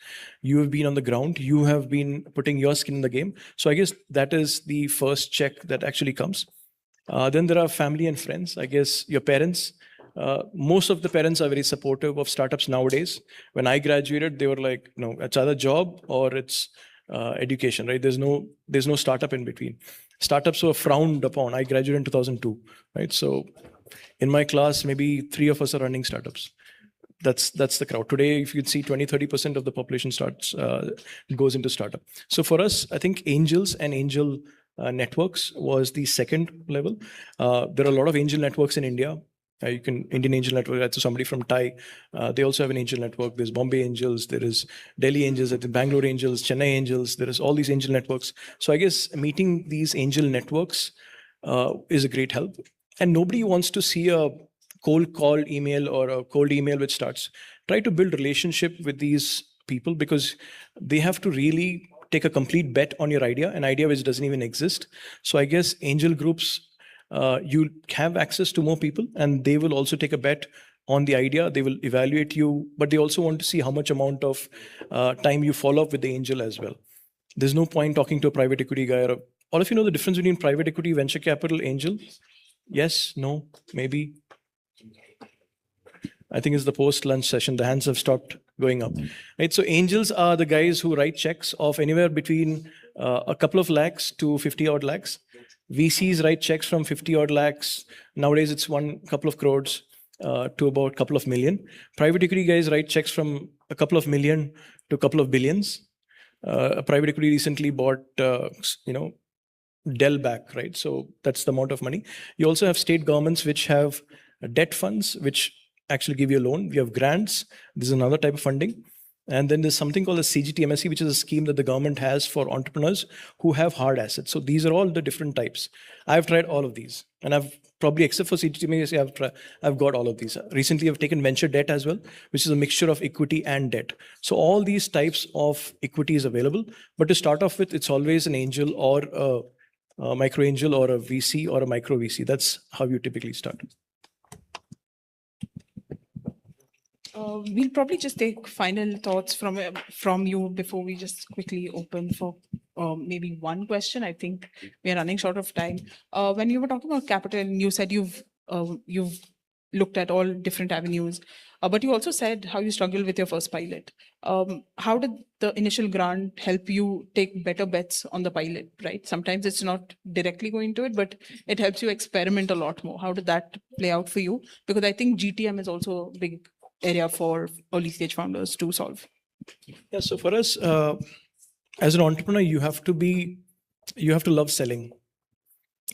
Speaker 4: You have been on the ground. You have been putting your skin in the game. So I guess that is the first check that actually comes. Then there are family and friends. I guess your parents. Most of the parents are very supportive of startups nowadays. When I graduated, they were like, no, it's either job or it's education, right? There's no startup in between. Startups were frowned upon. I graduated in 2002, right? So in my class, maybe 3 of us are running startups. That's the crowd. Today, if you'd see 20-30% of the population goes into startup. So for us, I think angels and angel networks was the second level. There are a lot of angel networks in India. Indian Angel Network, that's somebody from Thai. They also have an angel network. There's Bombay Angels, there is Delhi Angels, there's Bangalore Angels, Chennai Angels, there is all these angel networks. So I guess meeting these angel networks is a great help. And nobody wants to see a cold call email or a cold email which starts. Try to build relationship with these people, because they have to really take a complete bet on your idea, an idea which doesn't even exist. So I guess angel groups, you have access to more people, and they will also take a bet on the idea. They will evaluate you, but they also want to see how much amount of time you follow up with the angel as well. There's no point talking to a private equity guy. All of you know the difference between private equity, venture capital, angel? Yes, no, maybe. I think it's the post-lunch session. The hands have stopped going up. Right? So angels are the guys who write checks of anywhere between a couple of lakhs to 50 odd lakhs. VCs write checks from 50 odd lakhs. Nowadays, it's couple of crores to about a couple of million. Private equity guys write checks from a couple of million to a couple of billions. A private equity recently bought, Dell back, right? So that's the amount of money. You also have state governments which have debt funds, which actually give you a loan. We have grants. This is another type of funding. And then there's something called a CGTMSE, which is a scheme that the government has for entrepreneurs who have hard assets. So these are all the different types. I've tried all of these, and I've probably, except for CGTMSE, I've got all of these. Recently, I've taken venture debt as well, which is a mixture of equity and debt. So all these types of equity is available. But to start off with, it's always an angel or a micro angel or a VC or a micro VC. That's how you typically start.
Speaker 22: We'll probably just take final thoughts from you before we just quickly open for maybe one question. I think we are running short of time. When you were talking about capital, you said you've looked at all different avenues, but you also said how you struggled with your first pilot. How did the initial grant help you take better bets on the pilot, right? Sometimes it's not directly going to it, but it helps you experiment a lot more. How did that play out for you? Because I think GTM is also a big area for early stage founders to solve.
Speaker 4: Yeah, so for us, as an entrepreneur, you have to love selling.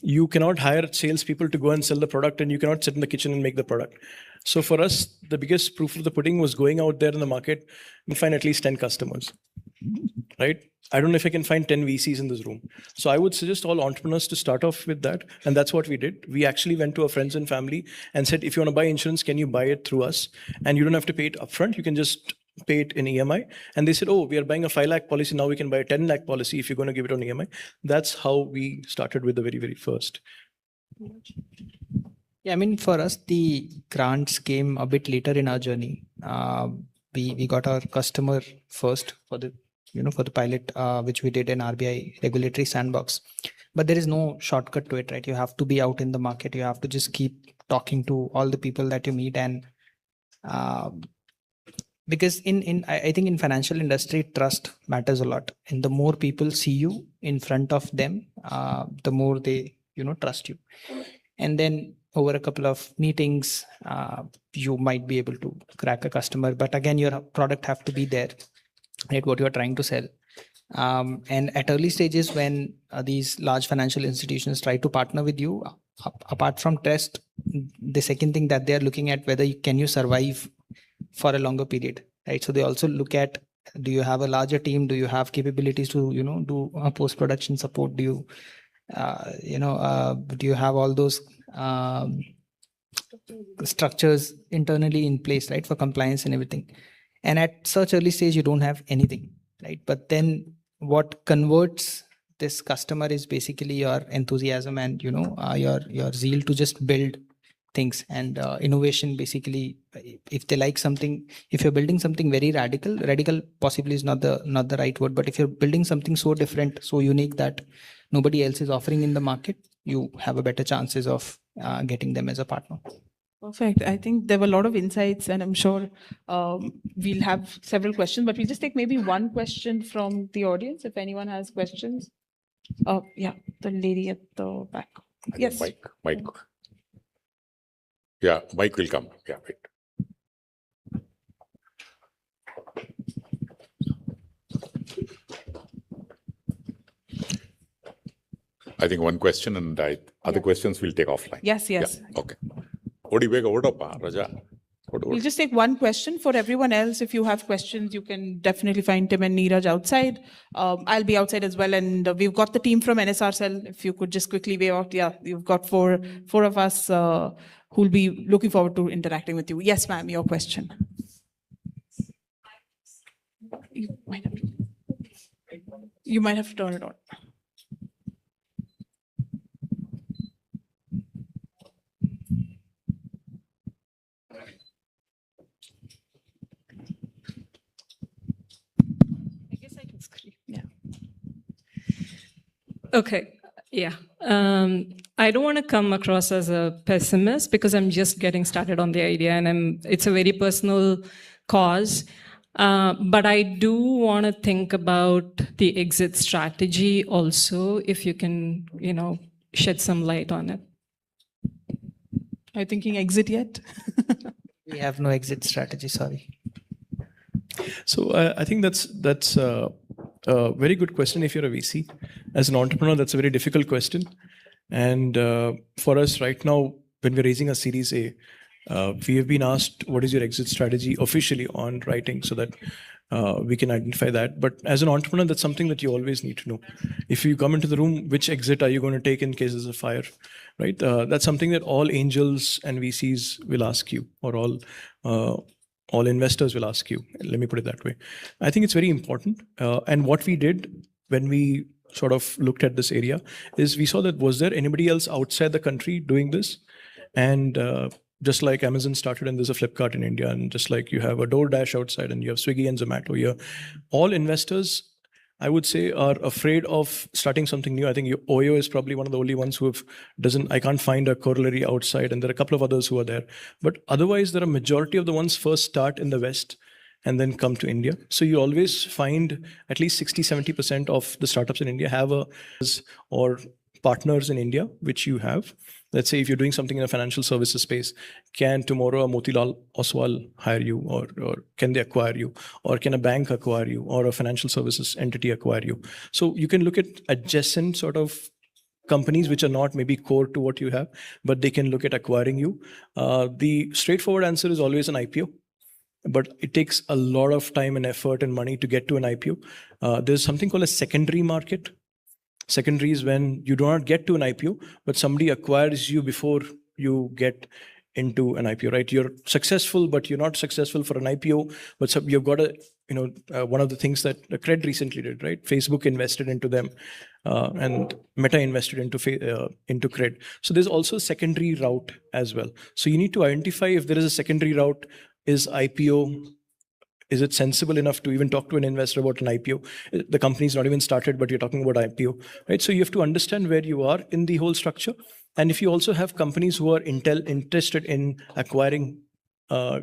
Speaker 4: You cannot hire salespeople to go and sell the product, and you cannot sit in the kitchen and make the product. So for us, the biggest proof of the pudding was going out there in the market and find at least 10 customers, right? I don't know if I can find 10 VCs in this room. So I would suggest all entrepreneurs to start off with that. And that's what we did. We actually went to our friends and family and said, if you want to buy insurance, can you buy it through us? And you don't have to pay it upfront. You can just pay it in EMI. And they said, oh, we are buying a 5 lakh policy. Now we can buy a 10 lakh policy if you're going to give it on EMI. That's how we started with the very, very first.
Speaker 3: Yeah, I mean, for us, the grants came a bit later in our journey. We got our customer first for the pilot, which we did in RBI regulatory sandbox. But there is no shortcut to it, right? You have to be out in the market. You have to just keep talking to all the people that you meet. And because I think in financial industry, trust matters a lot. And the more people see you in front of them, the more they, trust you. And then over a couple of meetings, you might be able to crack a customer. But again, your product have to be there, right? What you're trying to sell. And at early stages, when these large financial institutions try to partner with you, apart from trust, the second thing that they are looking at whether can you survive for a longer period, right? So they also look at, do you have a larger team? Do you have capabilities to do post-production support? Do you do you have all those structures internally in place, right, for compliance and everything? And at such early stage, you don't have anything, right? But then what converts this customer is basically your enthusiasm and your zeal to just build things. And innovation, basically, if they like something, if you're building something very radical possibly is not the right word, but if you're building something so different, so unique that nobody else is offering in the market, you have a better chances of getting them as a partner.
Speaker 22: Perfect. I think there were a lot of insights, and I'm sure we'll have several questions, but we'll just take maybe one question from the audience if anyone has questions. Yeah, the lady at the back. Yes.
Speaker 1: Mike. Yeah, Mike will come. Yeah, wait. I think one question and other questions we'll take offline.
Speaker 22: Yes.
Speaker 1: Yeah, okay. Raja.
Speaker 22: We'll just take one question for everyone else. If you have questions, you can definitely find Tim and Neeraj outside. I'll be outside as well. And we've got the team from NSR Cell. If you could just quickly wave out. Yeah, you've got four of us who'll be looking forward to interacting with you. Yes, ma'am, your question. You might have to turn it on.
Speaker 7: Okay, yeah. I don't want to come across as a pessimist because I'm just getting started on the idea and it's a very personal cause. But I do want to think about the exit strategy also, if you can, shed some light on it.
Speaker 22: Are you thinking exit yet?
Speaker 3: We have no exit strategy, sorry.
Speaker 4: So I think that's a very good question if you're a VC. As an entrepreneur, that's a very difficult question. And for us right now, when we're raising a Series A, we have been asked, what is your exit strategy officially on writing so that we can identify that. But as an entrepreneur, that's something that you always need to know. If you come into the room, which exit are you going to take in case there's a fire, right? That's something that all angels and VCs will ask you, or all investors will ask you. Let me put it that way. I think it's very important. And what we did when we sort of looked at this area is we saw that was there anybody else outside the country doing this? And just like Amazon started and there's a Flipkart in India, and just like you have a DoorDash outside and you have Swiggy and Zomato here, all investors, I would say, are afraid of starting something new. I think Oyo is probably one of the only ones who I can't find a corollary outside, and there are a couple of others who are there. But otherwise, there are majority of the ones first start in the West and then come to India. So you always find at least 60-70% of the startups in India have or partners in India, which you have. Let's say if you're doing something in a financial services space, can tomorrow a Motilal Oswal hire you, or can they acquire you, or can a bank acquire you, or a financial services entity acquire you? So you can look at adjacent sort of companies which are not maybe core to what you have, but they can look at acquiring you. The straightforward answer is always an IPO. But it takes a lot of time and effort and money to get to an IPO. There's something called a secondary market. Secondary is when you do not get to an IPO, but somebody acquires you before you get into an IPO, right? You're successful, but you're not successful for an IPO. But you've got one of the things that Cred recently did, right? Facebook invested into them, and Meta invested into Cred. So there's also a secondary route as well. So you need to identify if there is a secondary route. Is IPO, is it sensible enough to even talk to an investor about an IPO? The company's not even started, but you're talking about IPO, right? So you have to understand where you are in the whole structure. And if you also have companies who are interested in acquiring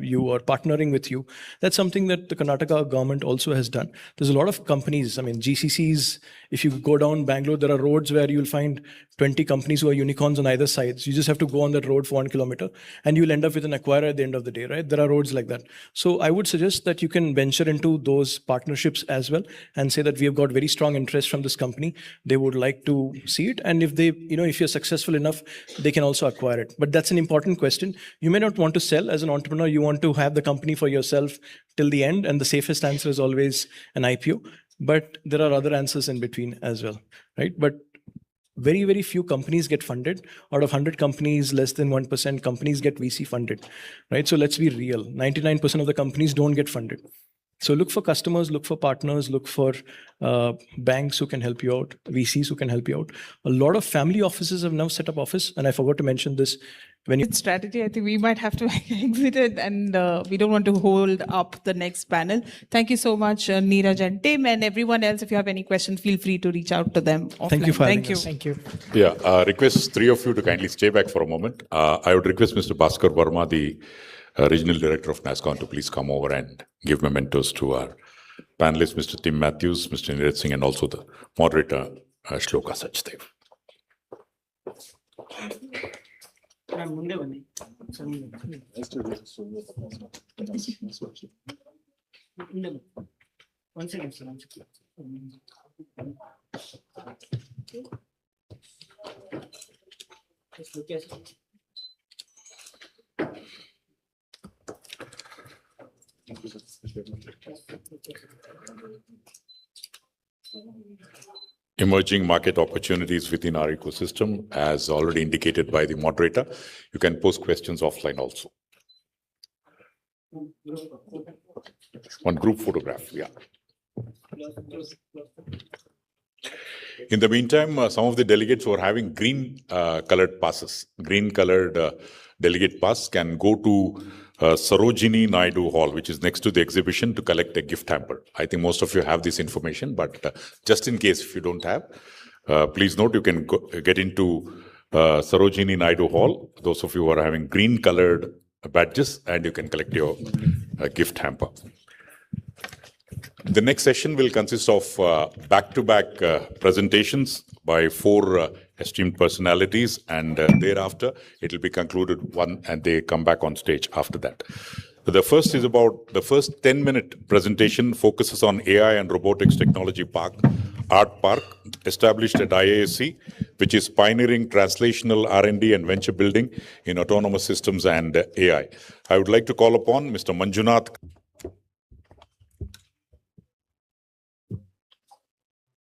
Speaker 4: you or partnering with you. That's something that the Karnataka government also has done. There's a lot of companies, I mean, GCCs, if you go down Bangalore, there are roads where you'll find 20 companies who are unicorns on either sides. You just have to go on that road for 1 kilometer and you'll end up with an acquirer at the end of the day, right? There are roads like that. So I would suggest that you can venture into those partnerships as well and say that we have got very strong interest from this company. They would like to see it. And if they, if you're successful enough, they can also acquire it. But that's an important question. You may not want to sell as an entrepreneur. You want to have the company for yourself till the end. And the safest answer is always an IPO. But there are other answers in between as well, right? But very, very few companies get funded. Out of 100 companies, less than 1% companies get VC funded, right? So let's be real. 99% of the companies don't get funded. So look for customers, look for partners, look for banks who can help you out, VCs who can help you out. A lot of family offices have now set up office. And I forgot to mention this. When you
Speaker 22: strategy, I think we might have to exit it, and we don't want to hold up the next panel. Thank you so much, Neeraj and Tim, and everyone else. If you have any questions, feel free to reach out to them offline.
Speaker 4: Thank you for having
Speaker 22: Thank you.
Speaker 4: us.
Speaker 22: Thank you.
Speaker 1: Yeah, request three of you to kindly stay back for a moment. I would request Mr. Bhaskar Verma, the Regional Director of NASCON, to please come over and give mementos to our panelists, Mr. Tim Matthews, Mr. Neeraj Singh, and also the moderator, Shloka Sachdev. Emerging market opportunities within our ecosystem, as already indicated by the moderator. You can post questions offline also. One group photograph, yeah. In the meantime, some of the delegates who are having green colored passes, green colored delegate pass, can go to Sarojini Naidu Hall, which is next to the exhibition, to collect a gift hamper. I think most of you have this information, but just in case if you don't have, please note you can get into Sarojini Naidu Hall, those of you who are having green colored badges, and you can collect your gift hamper. The next session will consist of back-to-back presentations by four esteemed personalities, and thereafter it will be concluded one, and they come back on stage after that. The first is about the first 10-minute presentation focuses on AI and Robotics Technology Park, Art Park, established at IISc, which is pioneering translational R&D and venture building in autonomous systems and AI. I would like to call upon Mr. Manjunath.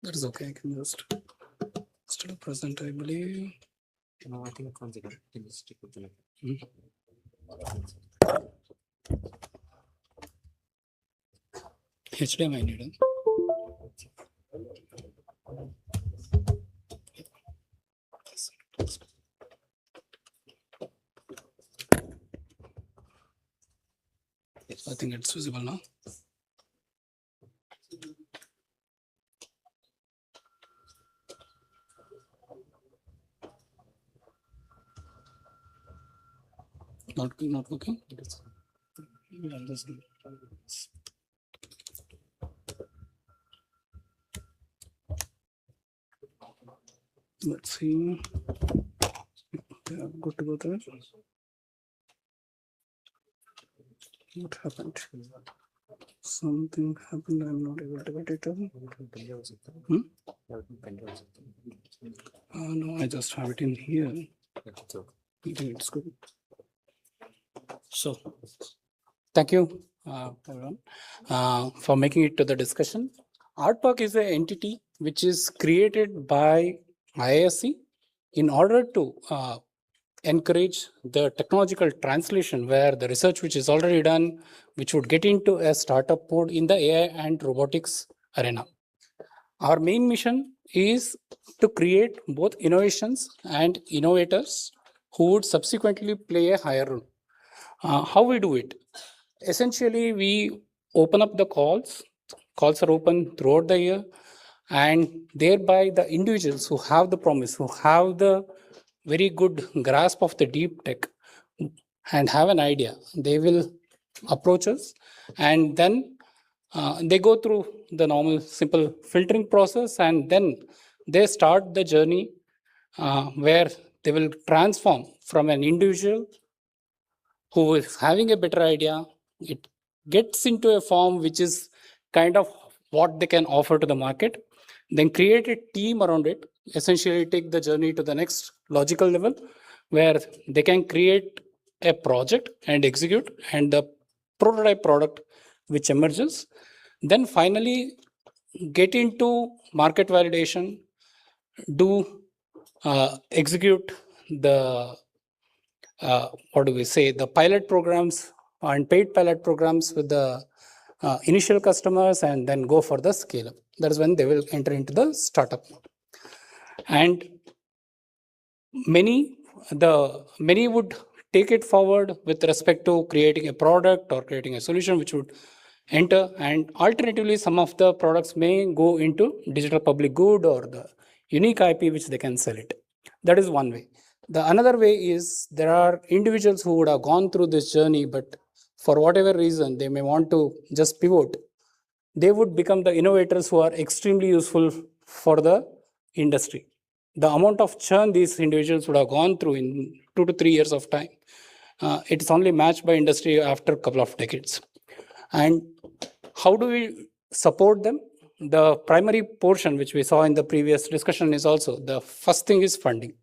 Speaker 9: That is okay. I can just still present, I believe.
Speaker 13: No, I think once again, can you stick with the
Speaker 9: HDMI needed. I think it's visible now. Not working. I'll just do it. Let's see. Okay, I'm good to go there. What happened? Something happened. I'm not able to get it on. No, I just have it in here. I think it's good. So, thank you, everyone, for making it to the discussion. Art Park is an entity which is created by IISc in order to encourage the technological translation, where the research which is already done, which would get into a startup mode in the AI and robotics arena. Our main mission is to create both innovations and innovators who would subsequently play a higher role. How we do it? Essentially, we open up the calls. Calls are open throughout the year, and thereby the individuals who have the promise, who have the very good grasp of the deep tech and have an idea, they will approaches, and then they go through the normal simple filtering process, and then they start the journey where they will transform from an individual who is having a better idea. It gets into a form which is kind of what they can offer to the market, then create a team around it, essentially take the journey to the next logical level where they can create a project and execute, and the prototype product which emerges. Then finally get into market validation, do execute the what do we say, the pilot programs and paid pilot programs with the initial customers, and then go for the scale up. That is when they will enter into the startup mode. And many would take it forward with respect to creating a product or creating a solution which would enter, and alternatively some of the products may go into digital public good or the unique IP which they can sell it. That is one way. The another way is there are individuals who would have gone through this journey, but for whatever reason they may want to just pivot. They would become the innovators who are extremely useful for the industry. The amount of churn these individuals would have gone through in 2 to 3 years of time, it's only matched by industry after a couple of decades. And how do we support them? The primary portion which we saw in the previous discussion is also the first thing is funding.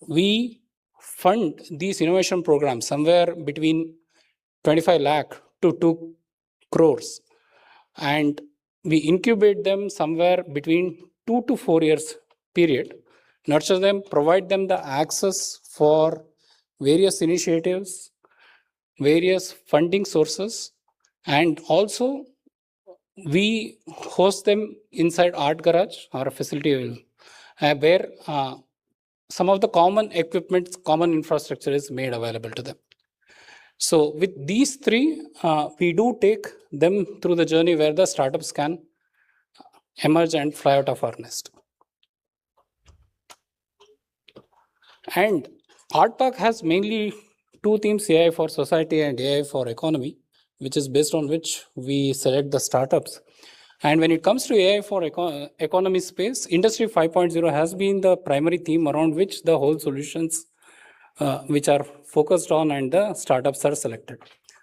Speaker 9: We fund these innovation programs somewhere between 25 lakh to 2 crores, and we incubate them somewhere between 2 to 4 years period, nurture them, provide them the access for various initiatives, various funding sources, and also we host them inside Art Garage, our facility where some of the common equipment, common infrastructure is made available to them. So with these three, we do take them through the journey where the startups can emerge and fly out of our nest. And Art Park has mainly two themes, AI for society and AI for economy, which is based on which we select the startups. And when it comes to AI for economy space, Industry 5.0 has been the primary theme around which the whole solutions which are focused on and the startups are selected.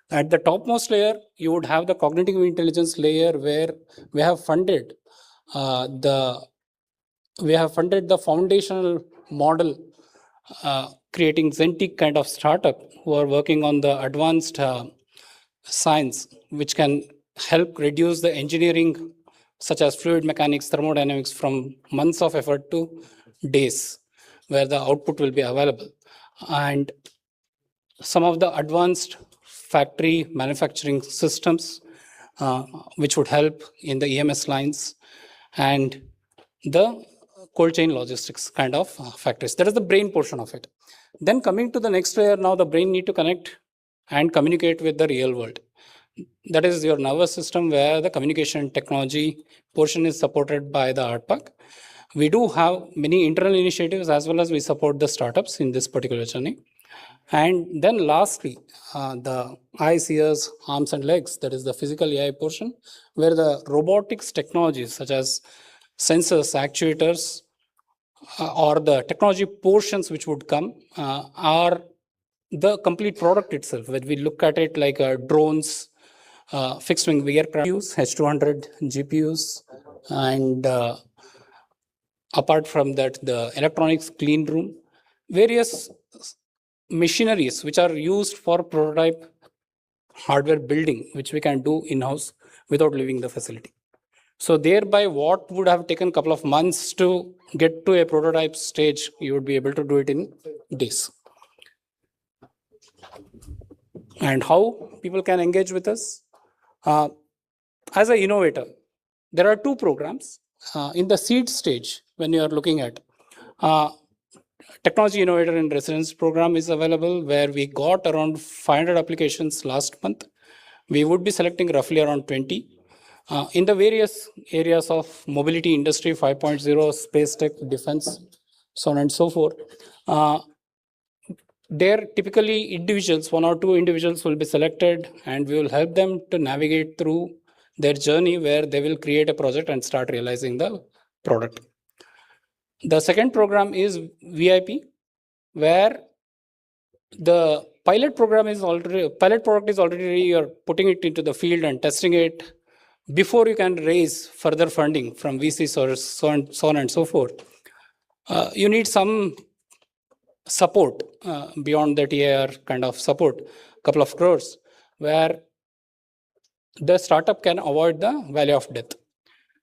Speaker 9: At the topmost layer, you would have the cognitive intelligence layer where we have funded the foundational model, creating Zentic kind of startup who are working on the advanced science, which can help reduce the engineering such as fluid mechanics, thermodynamics from months of effort to days, where the output will be available. And some of the advanced factory manufacturing systems, which would help in the EMS lines and the cold chain logistics kind of factories. That is the brain portion of it. Then coming to the next layer, now the brain need to connect and communicate with the real world. That is your nervous system, where the communication technology portion is supported by the Art Park. We do have many internal initiatives as well as we support the startups in this particular journey. And then lastly, the eyes, ears, arms and legs, that is the physical AI portion, where the robotics technologies such as sensors, actuators, or the technology portions which would come are the complete product itself. When we look at it like drones, fixed wing aircraft, H200 GPUs, and apart from that, the electronics clean room, various machineries which are used for prototype hardware building, which we can do in-house without leaving the facility. So thereby, what would have taken a couple of months to get to a prototype stage, you would be able to do it in days. And how people can engage with us? As an innovator, there are two programs. In the seed stage, when you are looking at Technology Innovator in Residence program is available, where we got around 500 applications last month. We would be selecting roughly around 20. In the various areas of mobility, industry 5.0, space tech, defense, so on and so forth. there typically individuals, 1 or 2 individuals will be selected, and we will help them to navigate through their journey where they will create a project and start realizing the product. The second program is VIP, where the pilot product is already you're putting it into the field and testing it before you can raise further funding from VCs or so on and so forth. You need some support beyond the TAR kind of support, couple of crores, where the startup can avoid the valley of death.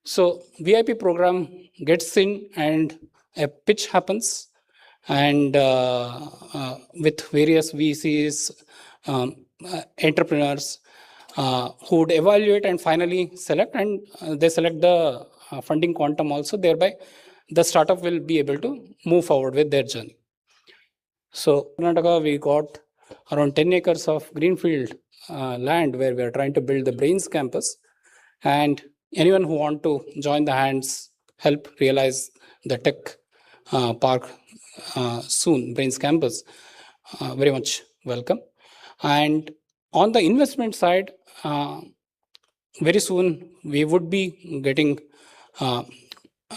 Speaker 9: So VIP program gets in and a pitch happens, and with various VCs, entrepreneurs who would evaluate and finally select, and they select the funding quantum also, thereby the startup will be able to move forward with their journey. So Karnataka, we got around 10 acres of greenfield land where we are trying to build the Brains campus, and anyone who want to join the hands, help realize the tech park soon, Brains campus, very much welcome. And on the investment side, very soon we would be getting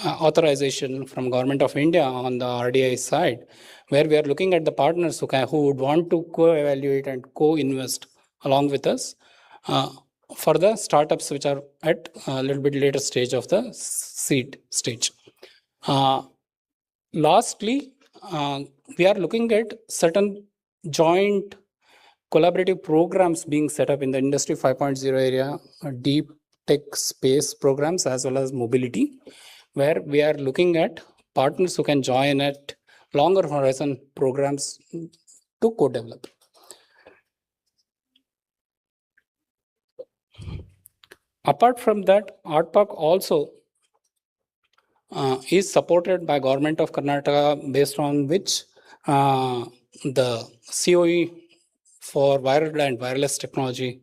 Speaker 9: authorization from Government of India on the RDI side, where we are looking at the partners who would want to co-evaluate and co-invest along with us for the startups which are at a little bit later stage of the seed stage. Lastly, we are looking at certain joint collaborative programs being set up in the Industry 5.0 area, deep tech space programs, as well as mobility, where we are looking at partners who can join at longer horizon programs to co-develop. Apart from that, Art Park also is supported by Government of Karnataka, based on which the COE for wired and wireless technology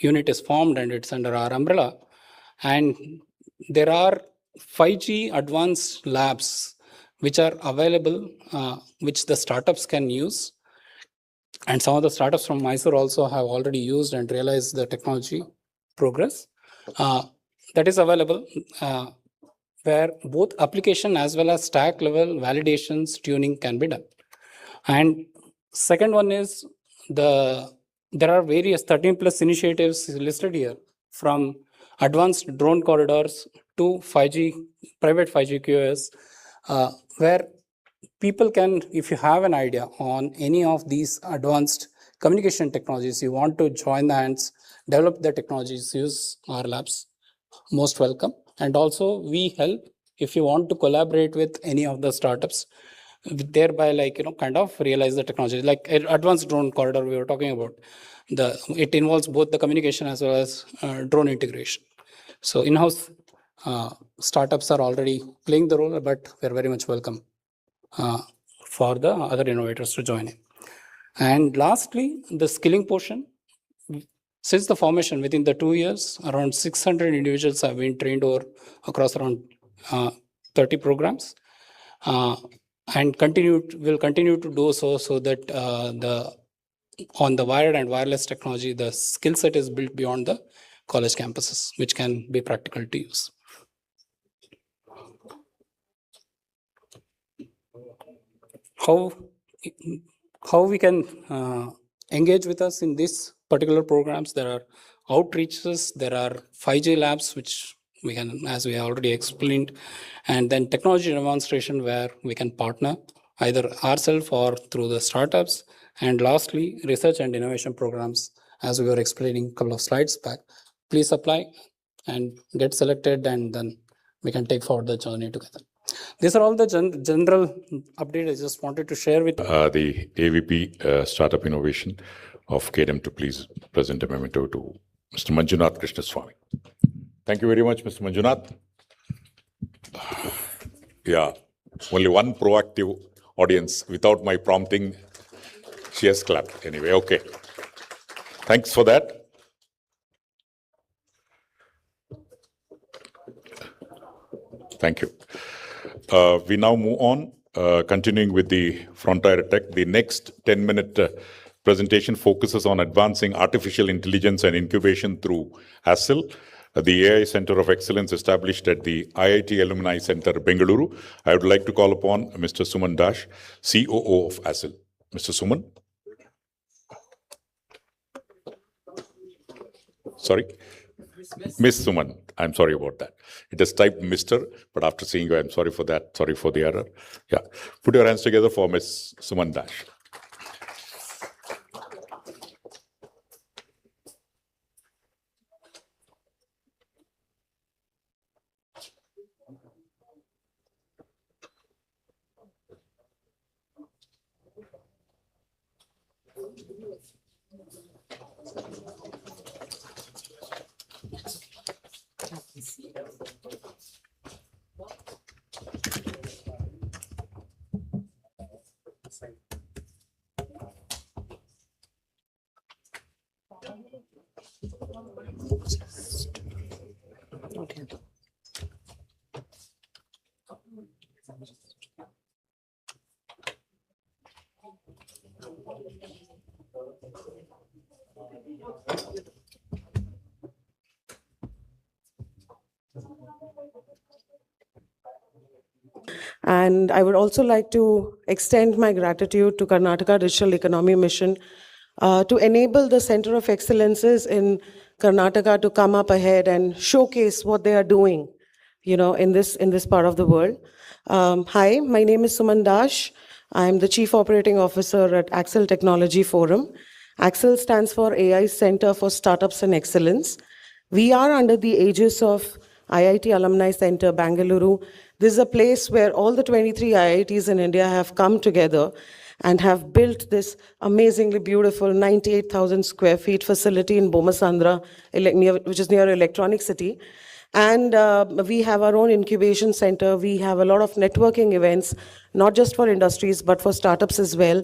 Speaker 9: unit is formed, and it's under our umbrella. And there are 5G advanced labs which are available, which the startups can use. And some of the startups from MYSORE also have already used and realized the technology progress. That is available, where both application as well as stack level validations, tuning can be done. And second one is there are various 13 plus initiatives listed here, from advanced drone corridors to 5G, private 5G QoS, where people can, if you have an idea on any of these advanced communication technologies, you want to join the hands, develop the technologies, use our labs, most welcome. And also we help if you want to collaborate with any of the startups, thereby kind of realize the technology. Like advanced drone corridor we were talking about, it involves both the communication as well as drone integration. So in-house startups are already playing the role, but we're very much welcome for the other innovators to join in. And lastly, the skilling portion. Since the formation, within the 2 years, around 600 individuals have been trained across around 30 programs, and will continue to do so that on the wired and wireless technology, the skill set is built beyond the college campuses, which can be practical to use. How we can engage with us in these particular programs? There are outreaches, there are 5G labs, which we can, as we already explained, and then technology demonstration where we can partner either ourselves or through the startups. And lastly, research and innovation programs, as we were explaining a couple of slides back. Please apply and get selected, and then we can take forward the journey together. These are all the general update I just wanted to share with you.
Speaker 1: The AVP Startup Innovation of KDM to please present a memento to Mr. Manjunath Krishnaswamy. Thank you very much, Mr. Manjunath. Yeah, only one proactive audience without my prompting. She has clapped anyway. Okay. Thanks for that. Thank you. We now move on continuing with the Frontier Tech. The next 10-minute presentation focuses on advancing artificial intelligence and incubation through ASIL, the AI Center of Excellence established at the IIT Alumni Center, Bengaluru. I would like to call upon Mr. Suman Dash, COO of ASIL. Mr. Suman. Sorry. Miss Suman. I'm sorry about that. It is typed Mr., but after seeing you, I'm sorry for that. Sorry for the error. Yeah. Put your hands together for Miss Suman Dash.
Speaker 5: And I would also like to extend my gratitude to Karnataka Digital Economy Mission to enable the Center of Excellences in Karnataka to come up ahead and showcase what they are doing, in this part of the world. Hi, my name is Suman Dash. I'm the Chief Operating Officer at Axel Technology Forum. Axel stands for AI Center for Startups and Excellence. We are under the aegis of IIT Alumni Center, Bengaluru. This is a place where all the 23 IITs in India have come together and have built this amazingly beautiful 98,000 square feet facility in Bomasandra, which is near Electronic City. And we have our own incubation center. We have a lot of networking events, not just for industries, but for startups as well.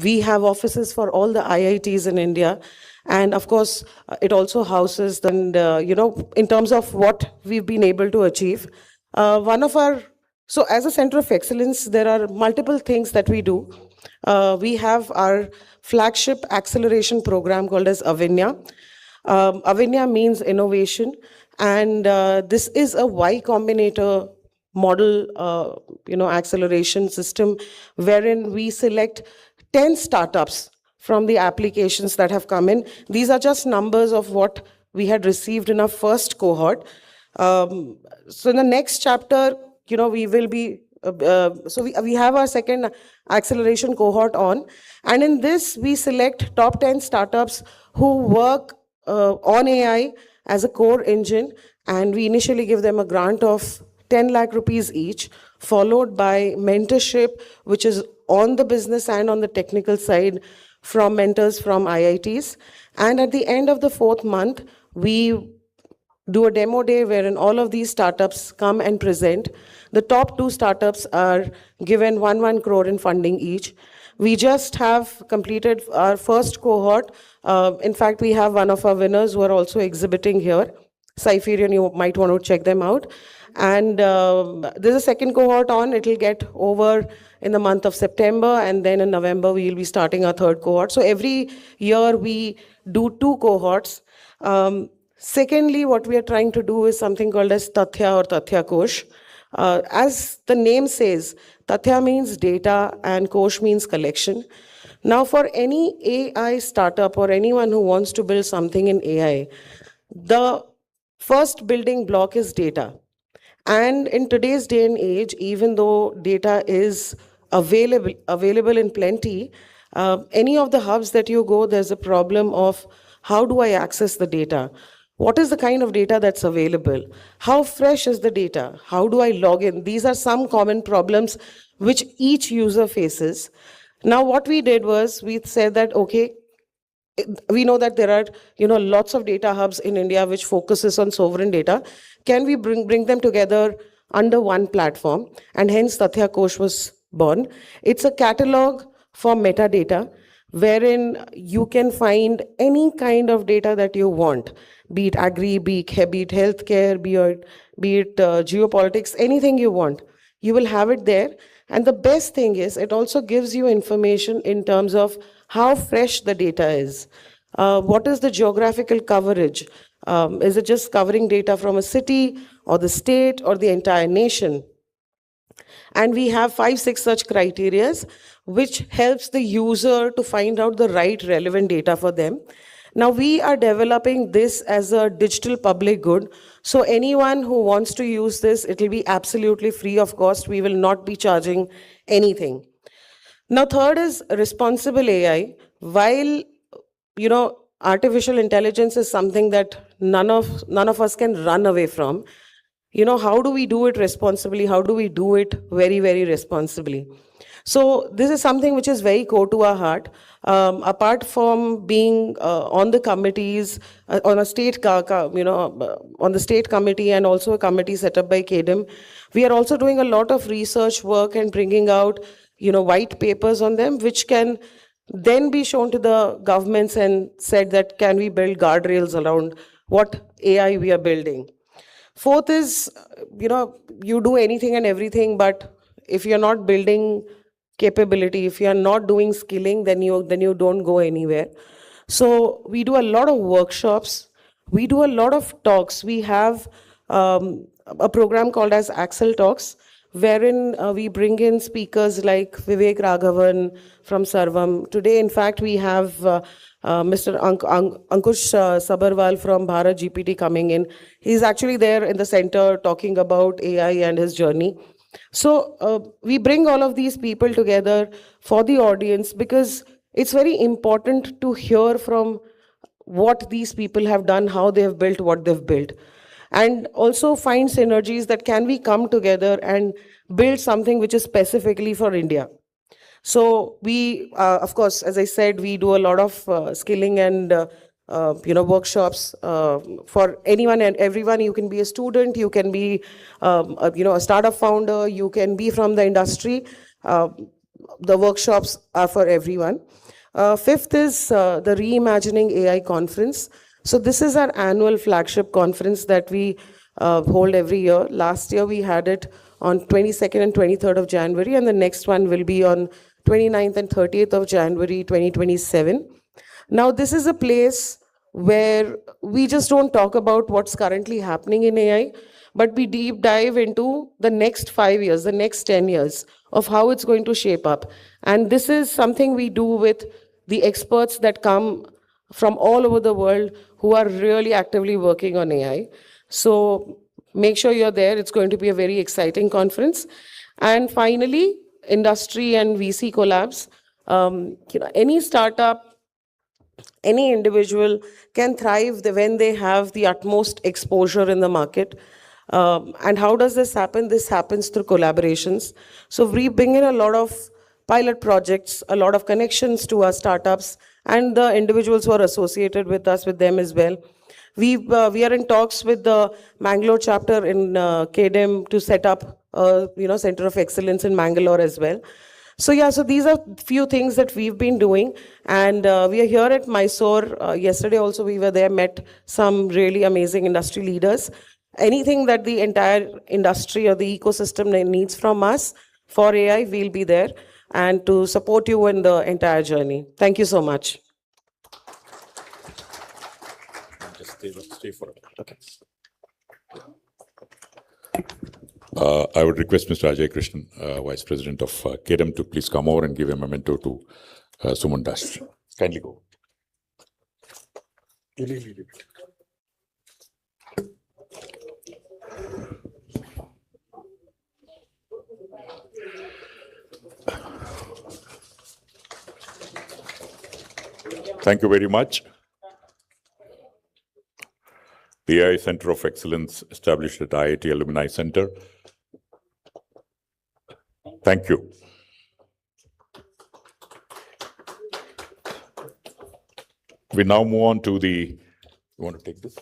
Speaker 5: We have offices for all the IITs in India. And of course, it also houses, and in terms of what we've been able to achieve. So as a Center of Excellence, there are multiple things that we do. We have our flagship acceleration program called as Avinya. Avinya means innovation, and this is a Y Combinator model, acceleration system, wherein we select 10 startups from the applications that have come in. These are just numbers of what we had received in our first cohort. So in the next chapter, we will be, we have our second acceleration cohort on. And in this, we select top 10 startups who work on AI as a core engine. And we initially give them a grant of 10 lakh rupees each, followed by mentorship, which is on the business and on the technical side, from mentors from IITs. And at the end of the 4th month, we do a demo day wherein all of these startups come and present. The top 2 startups are given 1 crore in funding each. We just have completed our first cohort. In fact, we have one of our winners who are also exhibiting here. Cypherian, you might want to check them out. And there's a second cohort on. It will get over in the month of September, and then in November, we will be starting our 3rd cohort. So every year, we do 2 cohorts. Secondly, what we are trying to do is something called as Tathya or Tathya Kosh. As the name says, Tathya means data and Kosh means collection. Now, for any AI startup or anyone who wants to build something in AI, the first building block is data. And in today's day and age, even though data is available in plenty, any of the hubs that you go, there's a problem of how do I access the data? What is the kind of data that's available? How fresh is the data? How do I log in? These are some common problems which each user faces. Now, what we did was we said that, okay, we know that there are, lots of data hubs in India which focuses on sovereign data. Can we bring them together under one platform? And hence Tathya Kosh was born. It's a catalog for metadata wherein you can find any kind of data that you want, be it agri, be it healthcare, be it geopolitics, anything you want. You will have it there. And the best thing is, it also gives you information in terms of how fresh the data is. What is the geographical coverage? Is it just covering data from a city or the state or the entire nation? And we have 5-6 such criterias, which helps the user to find out the right relevant data for them. Now we are developing this as a digital public good. So anyone who wants to use this, it will be absolutely free of cost. We will not be charging anything. Now third is responsible AI. While, artificial intelligence is something that none of us can run away from. How do we do it responsibly? How do we do it very, very responsibly? So this is something which is very core to our heart. Apart from being on the committees, on a state, on the state committee and also a committee set up by KDM, we are also doing a lot of research work and bringing out, white papers on them, which can then be shown to the governments and said that can we build guardrails around what AI we are building. Fourth is, you do anything and everything, but if you're not building capability, if you're not doing skilling, then you don't go anywhere. So we do a lot of workshops. We do a lot of talks. We have a program called as Axel Talks, wherein we bring in speakers like Vivek Raghavan from Sarvam. Today, in fact, we have Mr. Ankush Sabarwal from Bharat GPT coming in. He's actually there in the center talking about AI and his journey. So we bring all of these people together for the audience because it's very important to hear from what these people have done, how they have built what they've built. And also find synergies that can we come together and build something which is specifically for India. So we, of course, as I said, we do a lot of skilling and workshops for anyone and everyone. You can be a student, you can be a startup founder, you can be from the industry. The workshops are for everyone. Fifth is the Reimagining AI conference. So this is our annual flagship conference that we hold every year. Last year we had it on 22nd and 23rd of January, and the next one will be on 29th and 30th of January 2027. Now this is a place where we just don't talk about what's currently happening in AI, but we deep dive into the next 5 years, the next 10 years of how it's going to shape up. And this is something we do with the experts that come from all over the world who are really actively working on AI. So make sure you're there. It's going to be a very exciting conference. And finally, industry and VC collabs. Any startup, any individual can thrive when they have the utmost exposure in the market. And how does this happen? This happens through collaborations. So we bring in a lot of pilot projects, a lot of connections to our startups and the individuals who are associated with us, with them as well. We are in talks with the Mangalore chapter in KDM to set up a Center of Excellence in Mangalore as well. So yeah, so these are few things that we've been doing, and we are here at MYSORE. Yesterday also we were there, met some really amazing industry leaders. Anything that the entire industry or the ecosystem needs from us for AI, we'll be there and to support you in the entire journey. Thank you so much.
Speaker 1: Just stay for a minute. Okay. I would request Mr. Ajay Krishnan, Vice President of KDM, to please come over and give a memento to Suman Dash. Kindly go. Thank you very much. The AI Center of Excellence established at IIT Alumni Center. Thank you. We now move on to the, you want to take this?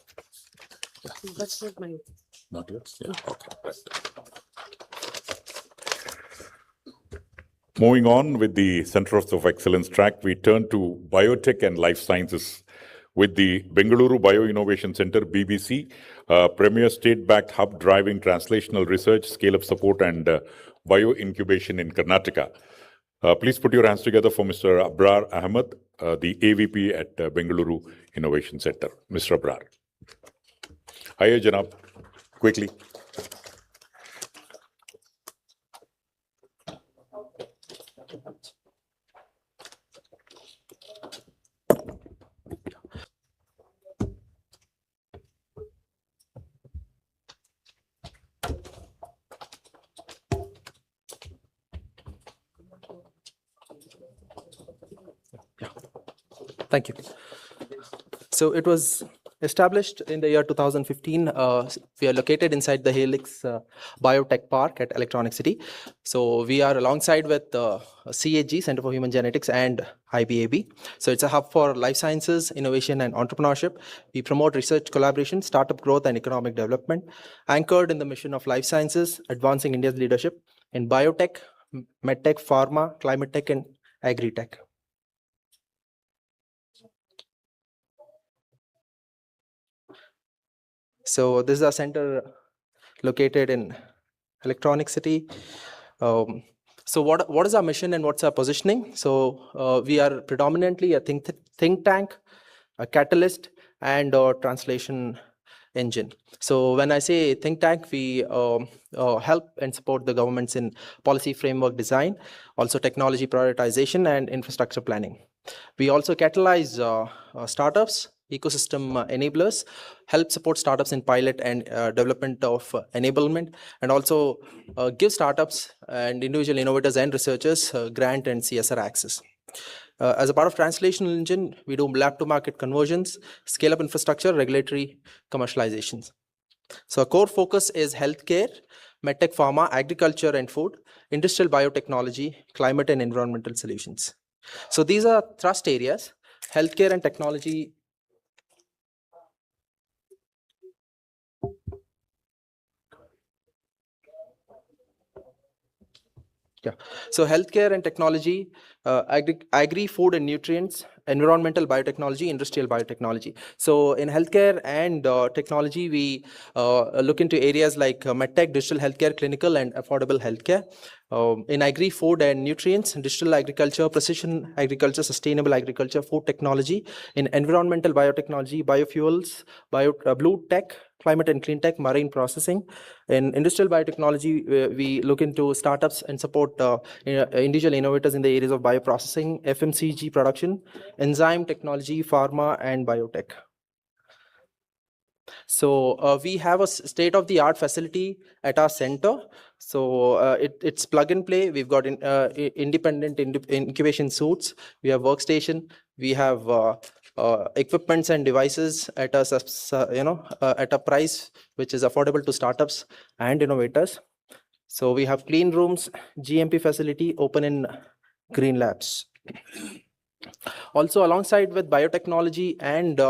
Speaker 1: Yeah.
Speaker 5: That's not mine.
Speaker 1: Not yours? Yeah, okay. Right. Moving on with the Center of Excellence track, we turn to biotech and life sciences with the Bengaluru Bio Innovation Center, BBC, premier state-backed hub driving translational research, scale-up support, and Bio-Incubation in Karnataka. Please put your hands together for Mr. Abrar Ahmed, the AVP at Bengaluru Innovation Center. Mr. Abrar. Hiya, Janab. Quickly.
Speaker 10: Thank you. So it was established in the year 2015. We are located inside the Helix Biotech Park at Electronic City. So we are alongside with CHG, Center for Human Genetics, and IBAB. So it's a hub for life sciences, innovation, and entrepreneurship. We promote research collaboration, startup growth, and economic development, anchored in the mission of life sciences, advancing India's leadership in biotech, medtech, pharma, climate tech, and agri-tech. So this is our center located in Electronic City. So what is our mission and what's our positioning? So we are predominantly a think tank, a catalyst, and a translation engine. So when I say think tank, we help and support the governments in policy framework design, also technology prioritization and infrastructure planning. We also catalyze startups, ecosystem enablers, help support startups in pilot and development of enablement, and also give startups and individual innovators and researchers grant and CSR access. As a part of translational engine, we do lab to market conversions, scale up infrastructure, regulatory commercializations. So our core focus is healthcare, medtech, pharma, agriculture and food, industrial biotechnology, climate and environmental solutions. So these are thrust areas: healthcare and technology. Yeah. So healthcare and technology, agri, food and nutrients, environmental biotechnology, industrial biotechnology. So in healthcare and technology, we look into areas like medtech, digital healthcare, clinical and affordable healthcare. In agri, food and nutrients, digital agriculture, precision agriculture, sustainable agriculture, food technology. In environmental biotechnology, biofuels, blue tech, climate and clean tech, marine processing. In industrial biotechnology, we look into startups and support individual innovators in the areas of bioprocessing, FMCG production, enzyme technology, pharma, and biotech. So we have a state-of-the-art facility at our center. So it's plug and play. We've got independent incubation suites. We have workstation. We have equipments and devices at a price which is affordable to startups and innovators. So we have clean rooms, GMP facility, open in Green Labs. Also, alongside with biotechnology and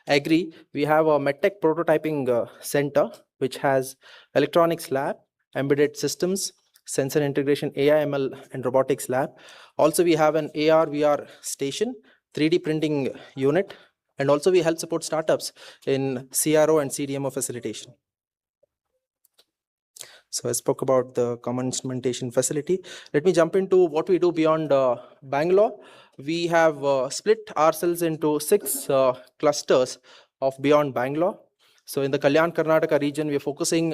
Speaker 10: agri, we have a medtech prototyping center, which has electronics lab, embedded systems, sensor integration, AI, ML, and robotics lab. Also, we have an AR, VR station, 3D printing unit, and also we help support startups in CRO and CDMO facilitation. So I spoke about the common instrumentation facility. Let me jump into what we do beyond Bangalore. We have split ourselves into 6 clusters of beyond Bangalore. So in the Kalyan Karnataka region, we are focusing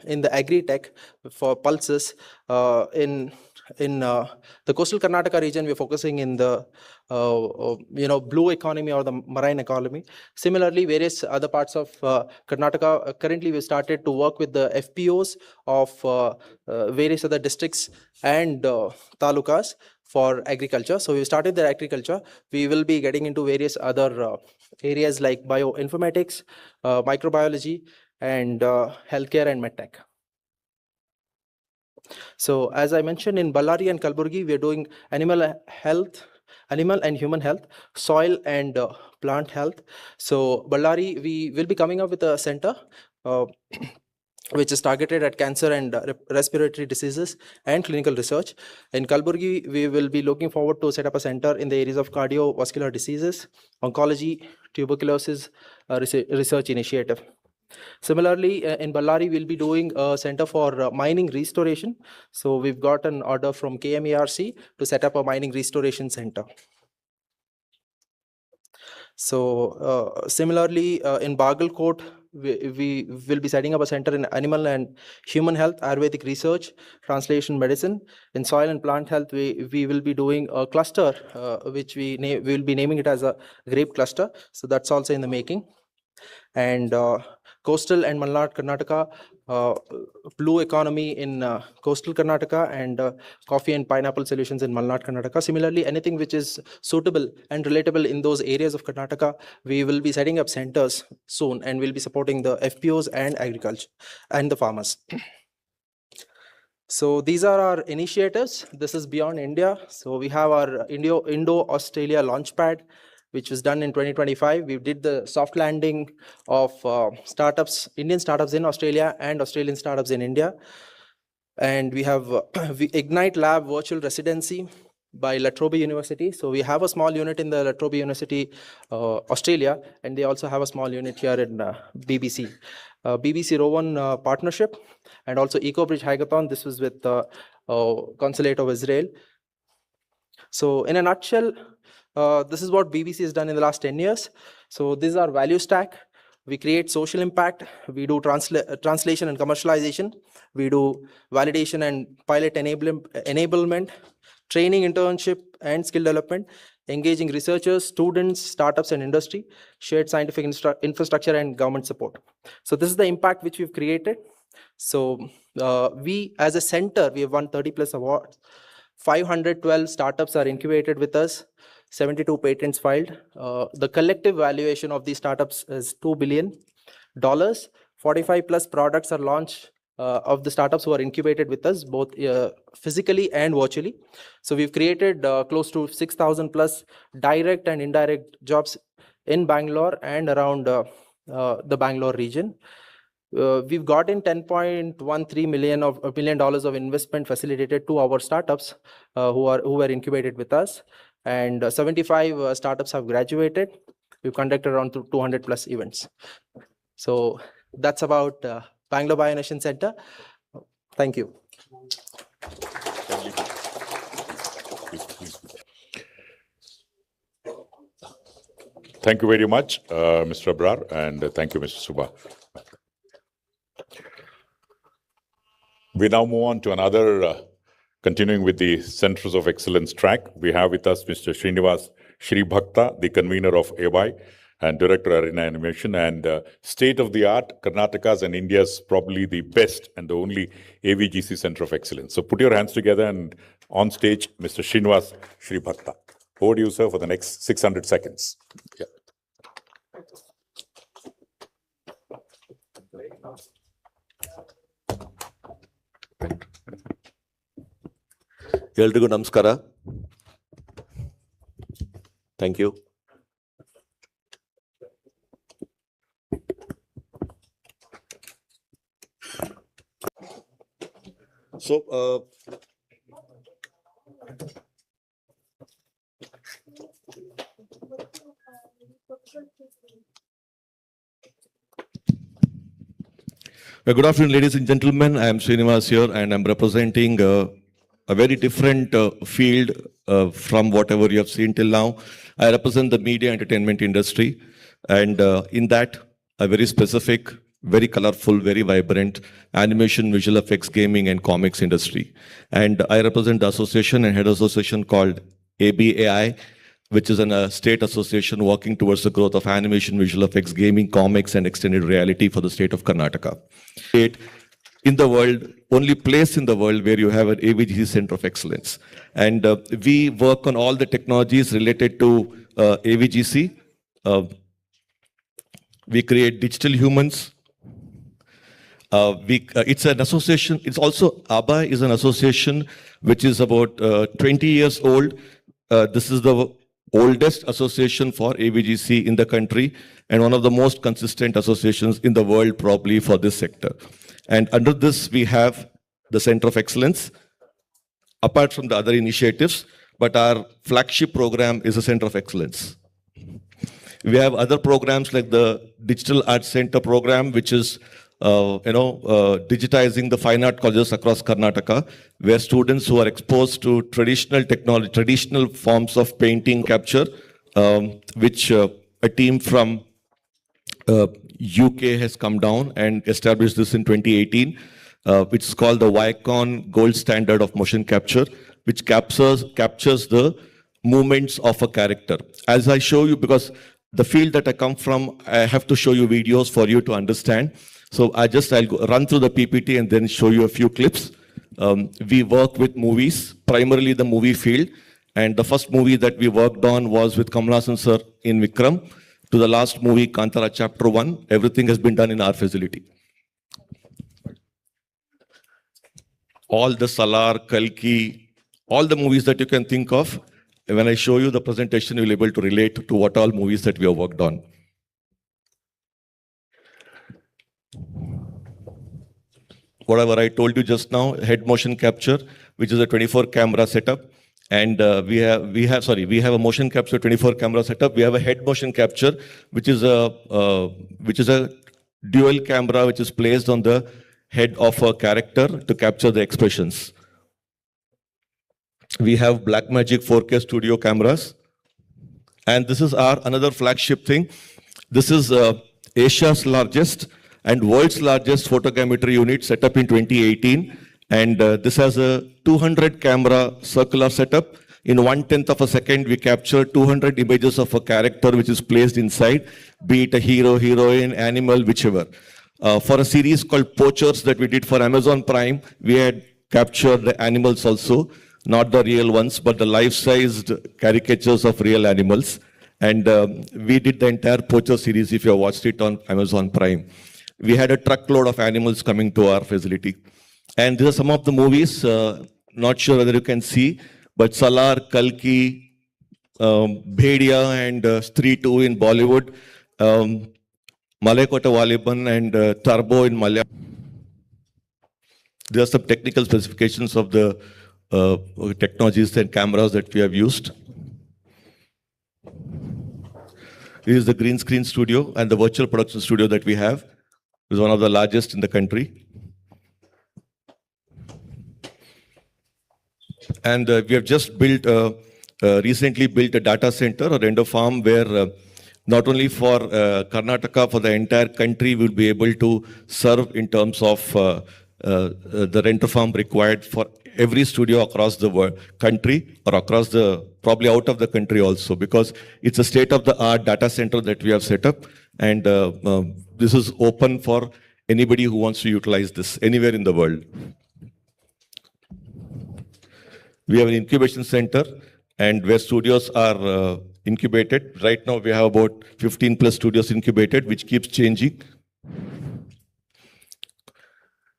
Speaker 10: in the agri-tech for pulses. In the coastal Karnataka region, we are focusing in the blue economy or the marine economy. Similarly, various other parts of Karnataka, currently we started to work with the FPOs of various other districts and talukas for agriculture. So we started the agriculture. We will be getting into various other areas like bioinformatics, microbiology, and healthcare and medtech. So as I mentioned, in Ballari and Kalburgi, we are doing animal and human health, soil and plant health. So Ballari, we will be coming up with a center which is targeted at cancer and respiratory diseases and clinical research. In Kalburgi, we will be looking forward to set up a center in the areas of cardiovascular diseases, oncology, tuberculosis research initiative. Similarly, in Ballari, we'll be doing a center for mining restoration. So we've got an order from KMERC to set up a mining restoration center. So similarly, in Bagalkot, we will be setting up a center in animal and human health, Ayurvedic research, translation medicine. In soil and plant health, we will be doing a cluster, which we will be naming it as a grape cluster. So that's also in the making. And coastal and Malnad Karnataka, blue economy in coastal Karnataka, and coffee and pineapple solutions in Malnad Karnataka. Similarly, anything which is suitable and relatable in those areas of Karnataka, we will be setting up centers soon, and we'll be supporting the FPOs and agriculture and the farmers. So these are our initiatives. This is beyond India. So we have our Indo-Australia Launchpad, which was done in 2025. We did the soft landing of startups, Indian startups in Australia and Australian startups in India. And we have Ignite Lab virtual residency by La Trobe University. So we have a small unit in the La Trobe University, Australia, and they also have a small unit here in BBC. BBC Rowan partnership, and also EcoBridge Hackathon. This was with the Consulate of Israel. So in a nutshell, this is what BBC has done in the last 10 years. So this is our value stack. We create social impact. We do translation and commercialization. We do validation and pilot enablement, training, internship, and skill development, engaging researchers, students, startups, and industry, shared scientific infrastructure, and government support. So this is the impact which we've created. So we, as a center, we have won 30 plus awards. 512 startups are incubated with us. 72 patents filed. The collective valuation of these startups is $2 billion. 45 plus products are launched of the startups who are incubated with us, both physically and virtually. So we've created close to 6,000 plus direct and indirect jobs in Bangalore and around the Bangalore region. We've gotten $10.13 million of investment facilitated to our startups who were incubated with us, and 75 startups have graduated. We've conducted around 200 plus events. So that's about Bangalore Bionation Center. Thank you.
Speaker 1: Thank you very much, Mr. Abrar, and thank you, Mr. Subha. We now move on to another, continuing with the Centers of Excellence track. We have with us Mr. Srinivas Shribhakta, the convener of AY and Director Arena Animation, and state-of-the-art, Karnataka's and India's probably the best and the only AVGC Center of Excellence. So put your hands together, and on stage, Mr. Srinivas Shribhakta. Over to you, sir, for the next 600 seconds. Yeah.
Speaker 6: ಎಲ್ರಿಗೂ ನಮಸ್ಕಾರ. Thank you. So, good afternoon, ladies and gentlemen. I am Srinivas here, and I'm representing a very different field from whatever you have seen till now. I represent the media entertainment industry, and in that, a very specific, very colorful, very vibrant animation, visual effects, gaming, and comics industry. And I represent the association and head association called ABAI, which is a state association working towards the growth of animation, visual effects, gaming, comics, and extended reality for the state of Karnataka. In the world, only place in the world where you have an AVGC Center of Excellence. And we work on all the technologies related to AVGC. We create digital humans. It's an association. It's also, ABA is an association which is about 20 years old. This is the oldest association for AVGC in the country, and one of the most consistent associations in the world probably for this sector. And under this, we have the Center of Excellence, apart from the other initiatives, but our flagship program is the Center of Excellence. We have other programs like the Digital Arts Center program, which is digitizing the fine art colleges across Karnataka, where students who are exposed to traditional technology, traditional forms of painting capture, which a team from UK has come down and established this in 2018, which is called the Vicon Gold Standard of Motion Capture, which captures the movements of a character. As I show you, because the field that I come from, I have to show you videos for you to understand. So I'll run through the PPT and then show you a few clips. We work with movies, primarily the movie field. And the first movie that we worked on was with Kamal Haasan sir in Vikram. To the last movie, Kantara Chapter 1, everything has been done in our facility. All the Salar, Kalki, all the movies that you can think of, when I show you the presentation, you'll be able to relate to what all movies that we have worked on. Whatever I told you just now, head motion capture, which is a 24 camera setup. And we have a motion capture 24 camera setup. We have a head motion capture, which is a dual camera which is placed on the head of a character to capture the expressions. We have Blackmagic 4K studio cameras. And this is our another flagship thing. This is Asia's largest and world's largest photogrammetry unit set up in 2018. And this has a 200 camera circular setup. In 1/10 of a second, we capture 200 images of a character which is placed inside, be it a hero, heroine, animal, whichever. For a series called Poachers that we did for Amazon Prime, we had captured the animals also, not the real ones, but the life-sized caricatures of real animals. And we did the entire Poacher series, if you have watched it on Amazon Prime. We had a truckload of animals coming to our facility. And these are some of the movies, not sure whether you can see, but Salar, Kalki, Bhedia and Stree 2 in Bollywood, Malaykota Valiban and Turbo in Malayalam. There are some technical specifications of the technologies and cameras that we have used. This is the green screen studio and the virtual production studio that we have. It's one of the largest in the country. And we have just recently built a data center, a render farm, where not only for Karnataka, for the entire country, we'll be able to serve in terms of the render farm required for every studio across the country or across probably out of the country also, because it's a state-of-the-art data center that we have set up. And this is open for anybody who wants to utilize this anywhere in the world. We have an incubation center and where studios are incubated. Right now we have about 15 plus studios incubated, which keeps changing.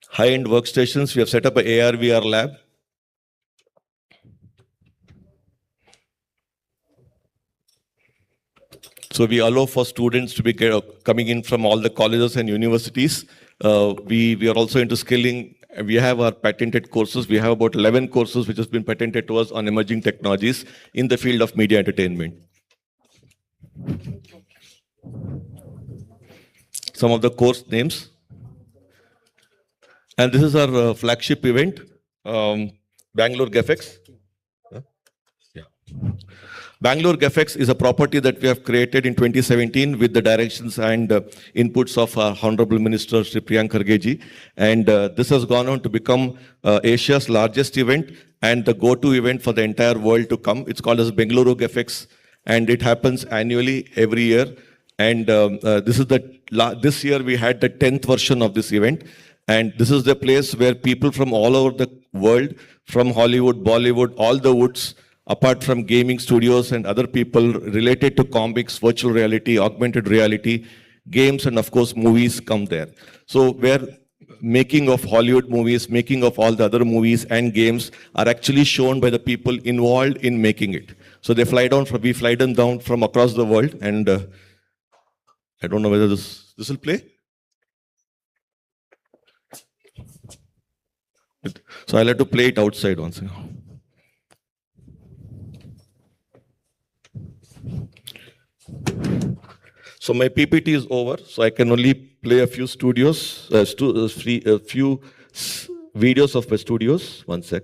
Speaker 6: High-end workstations, we have set up an AR/VR lab. So we allow for students to be coming in from all the colleges and universities. We are also into skilling. We have our patented courses. We have about 11 courses which has been patented to us on emerging technologies in the field of media entertainment. Some of the course names. And this is our flagship event, Bangalore GFX. Bangalore GFX is a property that we have created in 2017 with the directions and inputs of our Honorable Minister Shri Priyank Kharge. And this has gone on to become Asia's largest event and the go-to event for the entire world to come. It's called as Bengaluru GFX, and it happens annually every year. And this year we had the 10th version of this event. And this is the place where people from all over the world, from Hollywood, Bollywood, all the woods, apart from gaming studios and other people related to comics, virtual reality, augmented reality, games, and of course, movies come there. So where making of Hollywood movies, making of all the other movies and games are actually shown by the people involved in making it. So they we fly them down from across the world, and I don't know whether this will play. So I'll have to play it outside once. So my PPT is over, so I can only play a few studios, few videos of my studios. One sec.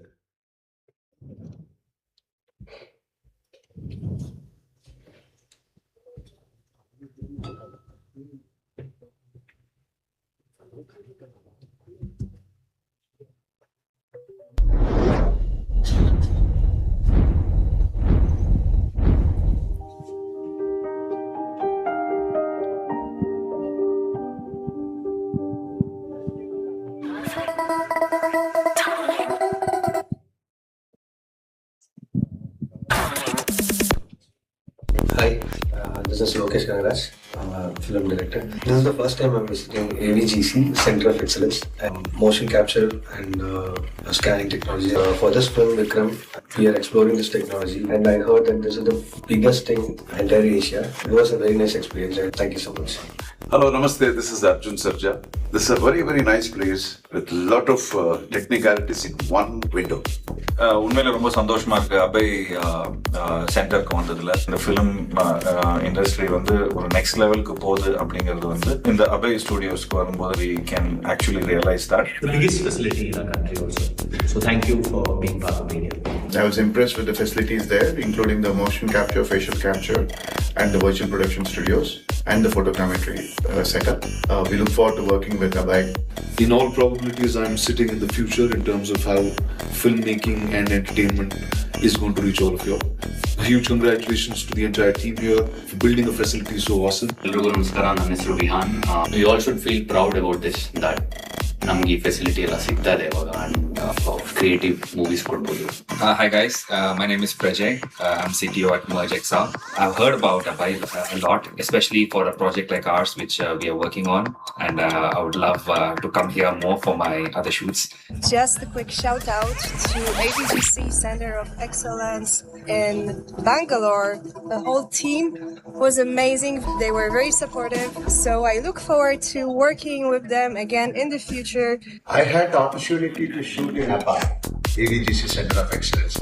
Speaker 8: Hi, this is Kannada. I'm a film director. This is the first time I'm visiting AVGC, Center of Excellence, and motion capture and scanning technology. For this film, Vikram, we are exploring this technology, and I heard that this is the biggest thing in entire Asia. It was a very nice experience, and thank you so much.
Speaker 11: Hello, Namaste. This is Arjun Sarja. This is a very, very nice place with a lot of technicalities in one window.
Speaker 23: உண்மையில ரொம்ப சந்தோஷமா இருக்கு அபை சென்டருக்கு வந்ததுல. இந்த film industry வந்து ஒரு next லெவலுக்கு போகுது அப்படிங்கிறது வந்து இந்த அபை ஸ்டுடியோஸ்க்கு வரும்போது we can actually realize that.
Speaker 24: The biggest facility in our country also. So thank you for being part of media.
Speaker 25: I was impressed with the facilities there, including the motion capture, facial capture, and the virtual production studios, and the photogrammetry setup. We look forward to working with Abhay.
Speaker 26: In all probabilities, I'm sitting in the future in terms of how filmmaking and entertainment is going to reach all of you. Huge congratulations to the entire team here for building a facility so awesome.
Speaker 27: Hello, Namaskara. My name is Rubihan. We all should feel proud about this, that ನಮಗೆ ಈ facility ಎಲ್ಲ ಸಿಗ್ತಾ ಇದೆ ಇವಾಗ and creative movies ಕೊಡ್ಬೋದು.
Speaker 28: Hi guys, my name is Prajay. I'm CTO at Merge XR. I've heard about Abhay a lot, especially for a project like ours, which we are working on, and I would love to come here more for my other shoots.
Speaker 29: Just a quick shout out to AVGC Center of Excellence in Bangalore. The whole team was amazing. They were very supportive, so I look forward to working with them again in the future.
Speaker 30: I had the opportunity to shoot in Abhay, AVGC Center of Excellence.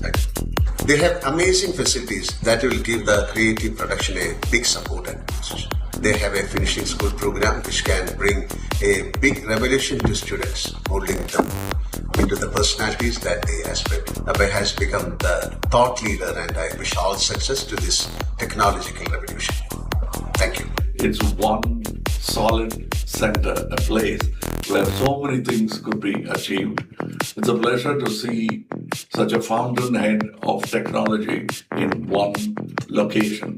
Speaker 30: They have amazing facilities that will give the creative production a big support and position. They have a finishing school program which can bring a big revolution to students, molding them into the personalities that they aspire. Abhay has become the thought leader, and I wish all success to this technological revolution. Thank you.
Speaker 26: It's one solid center, a place where so many things could be achieved. It's a pleasure to see such a fountainhead of technology in one location.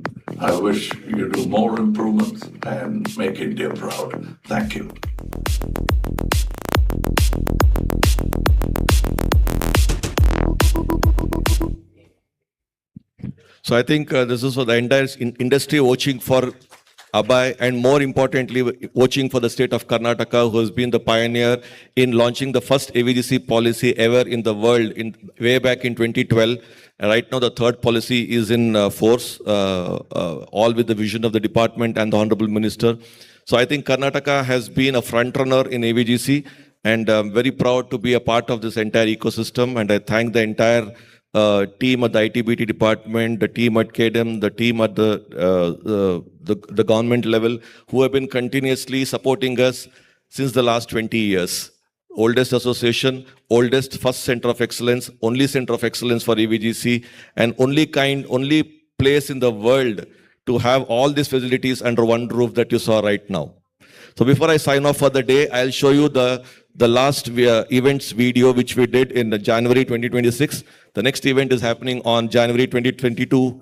Speaker 26: I wish you do more improvements and make India proud. Thank you.
Speaker 6: So I think this is for the entire industry watching for Abhay, and more importantly, watching for the state of Karnataka, who has been the pioneer in launching the first AVGC policy ever in the world way back in 2012. And right now, the third policy is in force, all with the vision of the department and the Honorable Minister. So I think Karnataka has been a front runner in AVGC, and I'm very proud to be a part of this entire ecosystem. And I thank the entire team at the ITBT department, the team at KDM, the team at the government level, who have been continuously supporting us since the last 20 years. Oldest association, oldest first center of excellence, only center of excellence for AVGC, and only place in the world to have all these facilities under one roof that you saw right now. So before I sign off for the day, I'll show you the last events video which we did in January 2026. The next event is happening on January 2022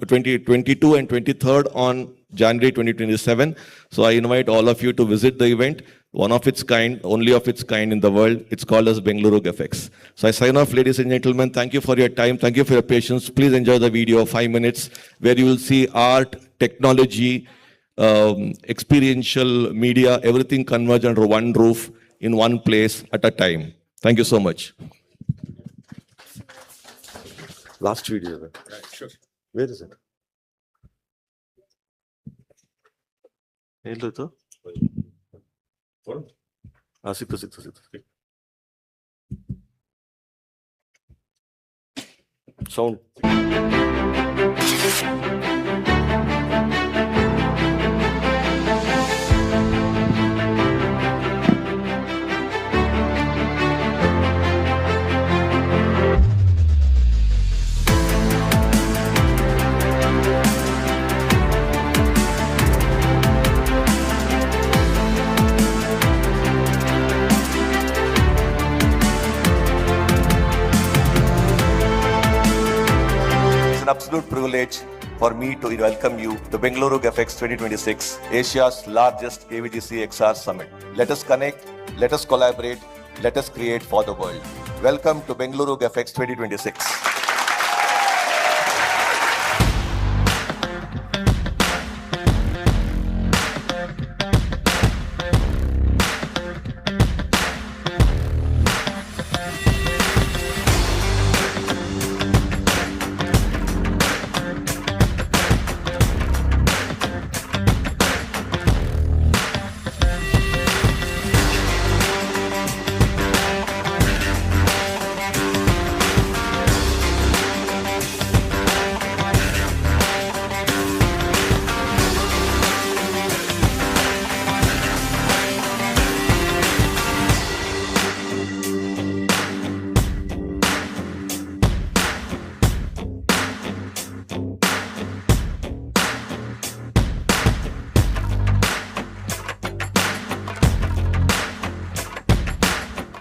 Speaker 6: and 23rd on January 2027. So I invite all of you to visit the event. One of its kind, only of its kind in the world. It's called as Bengaluru FX. So I sign off, ladies and gentlemen. Thank you for your time. Thank you for your patience. Please enjoy the video of 5 minutes where you will see art, technology, experiential media, everything converge under one roof in one place at a time. Thank you so much. Last video.
Speaker 23: Sure.
Speaker 6: Where is it? Hello. Sound. absolute privilege for me to welcome you to Bengaluru GFX 2026, Asia's largest AVGC XR Summit. Let us connect, let us collaborate, let us create for the world. Welcome to Bengaluru GFX 2026.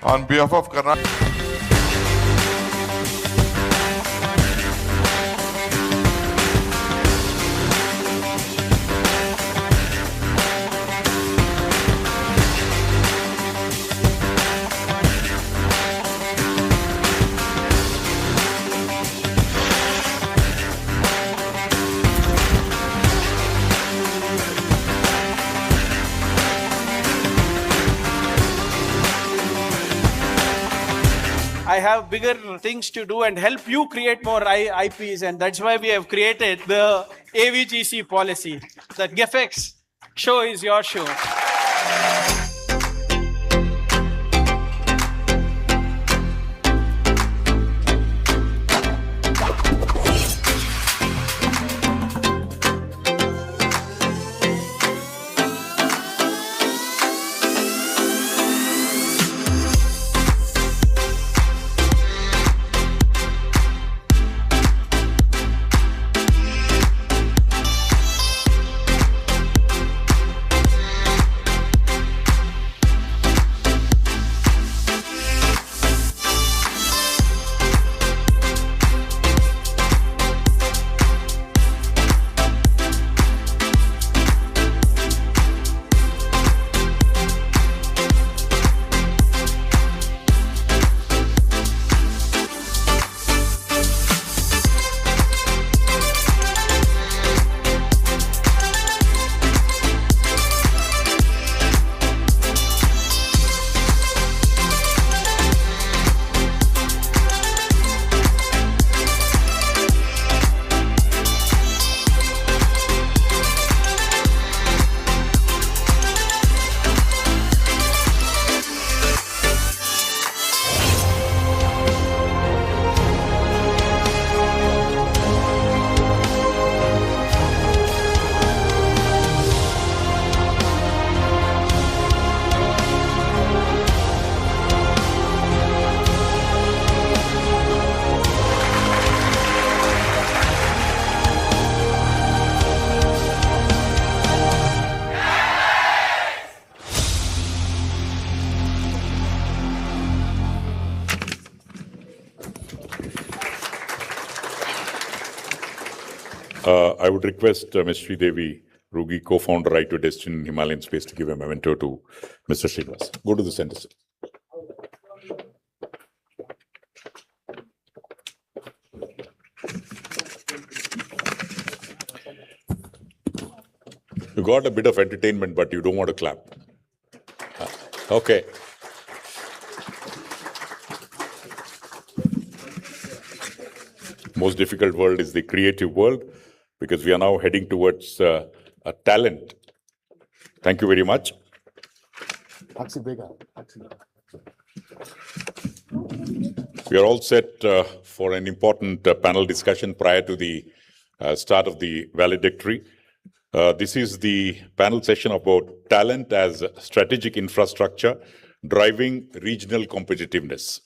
Speaker 2: On behalf of Karnataka,
Speaker 12: I have bigger things to do and help you create more IPs, and that's why we have created the AVGC policy. That GFX show is your show.
Speaker 1: I would request Ms. Sridevi Rugi, co-founder Right to Destiny in Himalayan Space, to give a memento to Mr. Srinivas. Go to the center, sir. You got a bit of entertainment, but you don't want to clap. Okay. Most difficult world is the creative world, because we are now heading towards a talent. Thank you very much. We are all set for an important panel discussion prior to the start of the valedictory. This is the panel session about talent as strategic infrastructure driving regional competitiveness.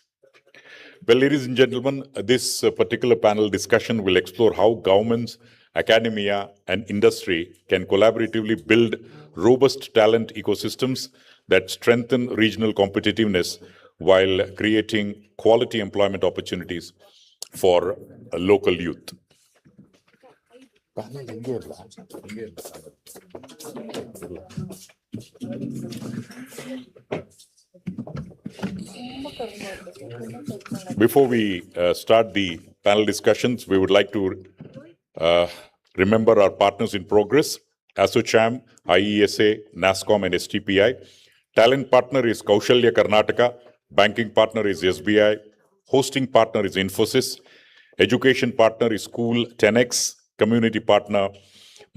Speaker 1: Well, ladies and gentlemen, this particular panel discussion will explore how governments, academia, and industry can collaboratively build robust talent ecosystems that strengthen regional competitiveness while creating quality employment opportunities for local youth. Before we start the panel discussions, we would like to remember our partners in progress: ASSOCHAM, IESA, NASSCOM, and STPI. Talent partner is Kaushalya Karnataka. Banking partner is SBI. Hosting partner is Infosys. Education partner is School 10X. Community partner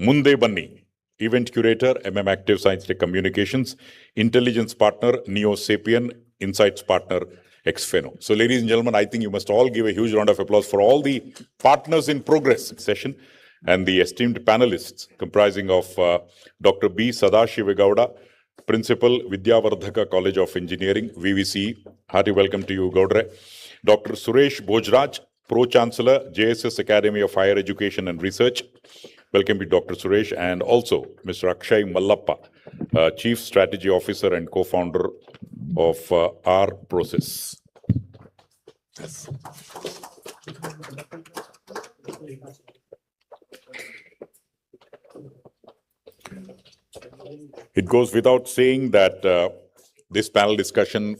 Speaker 1: Munde Banni. Event curator Active Science Tech Communications. Intelligence partner Neo Sapien. Insights partner Xfeno. So ladies and gentlemen, I think you must all give a huge round of applause for all the partners in progress session and the esteemed panelists comprising of Dr. B. Sadashivagowda, Principal, Vidyavardhaka College of Engineering, VVC. Hearty welcome to you, Gaudre. Dr. Suresh Bojraj, Pro-Chancellor, JSS Academy of Higher Education and Research. Welcome to Dr. Suresh, and also Mr. Akshay Mallappa, Chief Strategy Officer and co-founder of R Process. Yes. It goes without saying that this panel discussion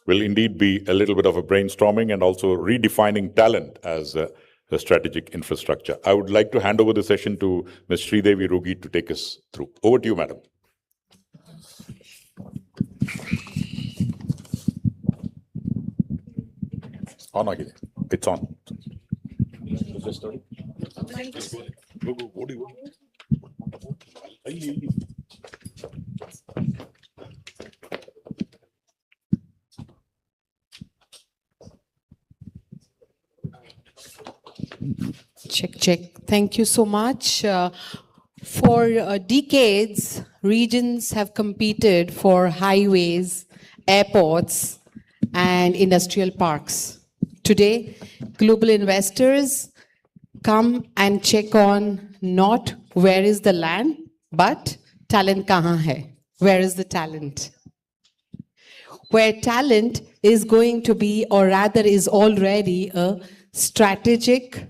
Speaker 1: will indeed be a little bit of a brainstorming and also redefining talent as a strategic infrastructure. I would like to hand over the session to Ms. Sridevi Rugi to take us through. Over to you, madam. On again. It's on.
Speaker 3: Check. Thank you so much. For decades, regions have competed for highways, airports, and industrial parks. Today, global investors come and check on not where is the land, but talent kahan hai? Where is the talent? Where talent is going to be, or rather is already a strategic,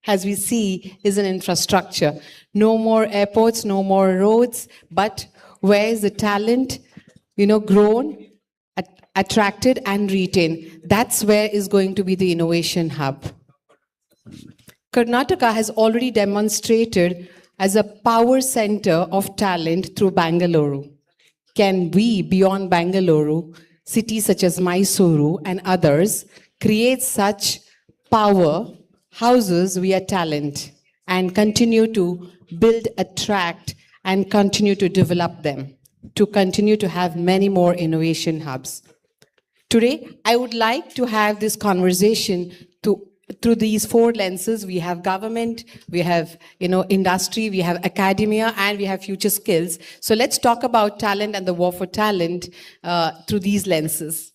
Speaker 3: as we see, is an infrastructure. No more airports, no more roads, but where is the talent, grown, attracted and retained? That's where is going to be the innovation hub. Karnataka has already demonstrated as a power center of talent through Bangalore. Can we, beyond Bangalore, cities such as Mysore and others, create such power houses via talent and continue to build, attract, and continue to develop them, to continue to have many more innovation hubs? Today, I would like to have this conversation through these four lenses. We have government, we have industry, we have academia, and we have future skills. So let's talk about talent and the war for talent through these lenses.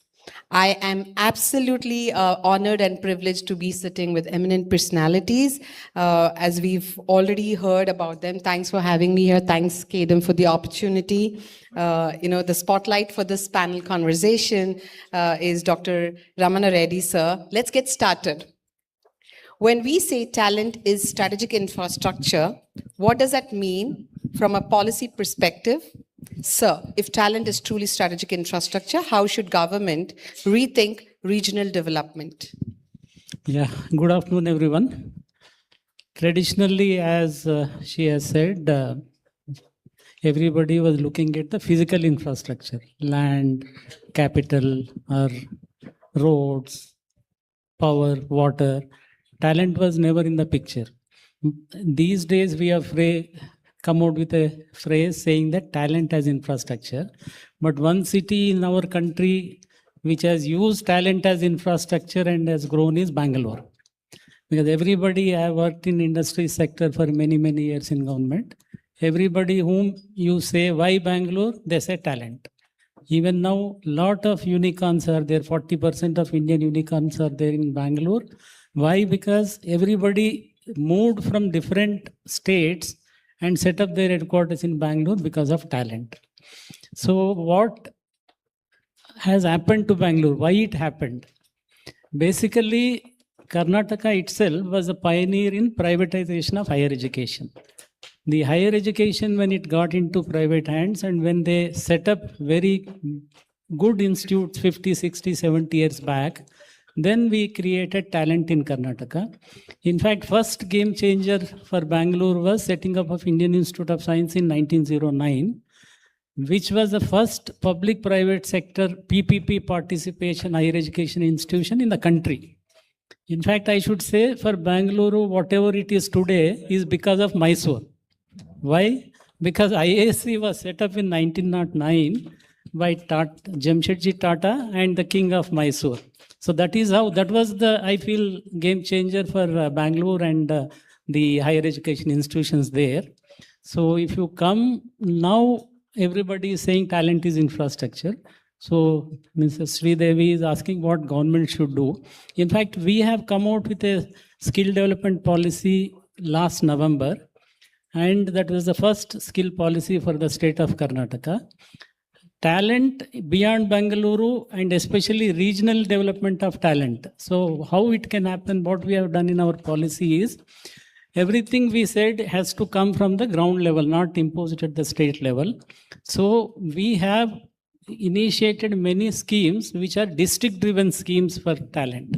Speaker 3: I am absolutely honored and privileged to be sitting with eminent personalities. As we've already heard about them, thanks for having me here. Thanks, Kedem, for the opportunity. The spotlight for this panel conversation is Dr. Ramana Reddy, sir. Let's get started. When we say talent is strategic infrastructure, what does that mean from a policy perspective? Sir, if talent is truly strategic infrastructure, how should government rethink regional development?
Speaker 9: Yeah, good afternoon, everyone. Traditionally, as she has said, everybody was looking at the physical infrastructure, land, capital, or roads, power, water. Talent was never in the picture. These days, we have come out with a phrase saying that talent as infrastructure. But one city in our country which has used talent as infrastructure and has grown is Bangalore. Because everybody, I worked in industry sector for many, many years in government. Everybody whom you say, why Bangalore? They say talent. Even now, lot of unicorns are there. 40% of Indian unicorns are there in Bangalore. Why? Because everybody moved from different states and set up their headquarters in Bangalore because of talent. So what has happened to Bangalore? Why it happened? Basically,
Speaker 4: Karnataka itself was a pioneer in privatization of higher education. The higher education, when it got into private hands and when they set up very good institutes 50, 60, 70 years back, then we created talent in Karnataka. In fact, first game changer for Bangalore was setting up of Indian Institute of Science in 1909, which was the first public-private sector PPP participation higher education institution in the country. In fact, I should say for Bangalore, whatever it is today is because of MYSORE. Why? Because IASC was set up in 1909 by Jamshedji Tata and the king of Mysore. So that is how, that was the, I feel, game changer for Bangalore and the higher education institutions there. So if you come now, everybody is saying talent is infrastructure. So Mrs. Sridevi is asking what government should do. In fact, we have come out with a skill development policy last November, and that was the first skill policy for the state of Karnataka. Talent beyond Bengaluru and especially regional development of talent. So how it can happen, what we have done in our policy is, everything we said has to come from the ground level, not imposed at the state level. So we have initiated many schemes which are district driven schemes for talent.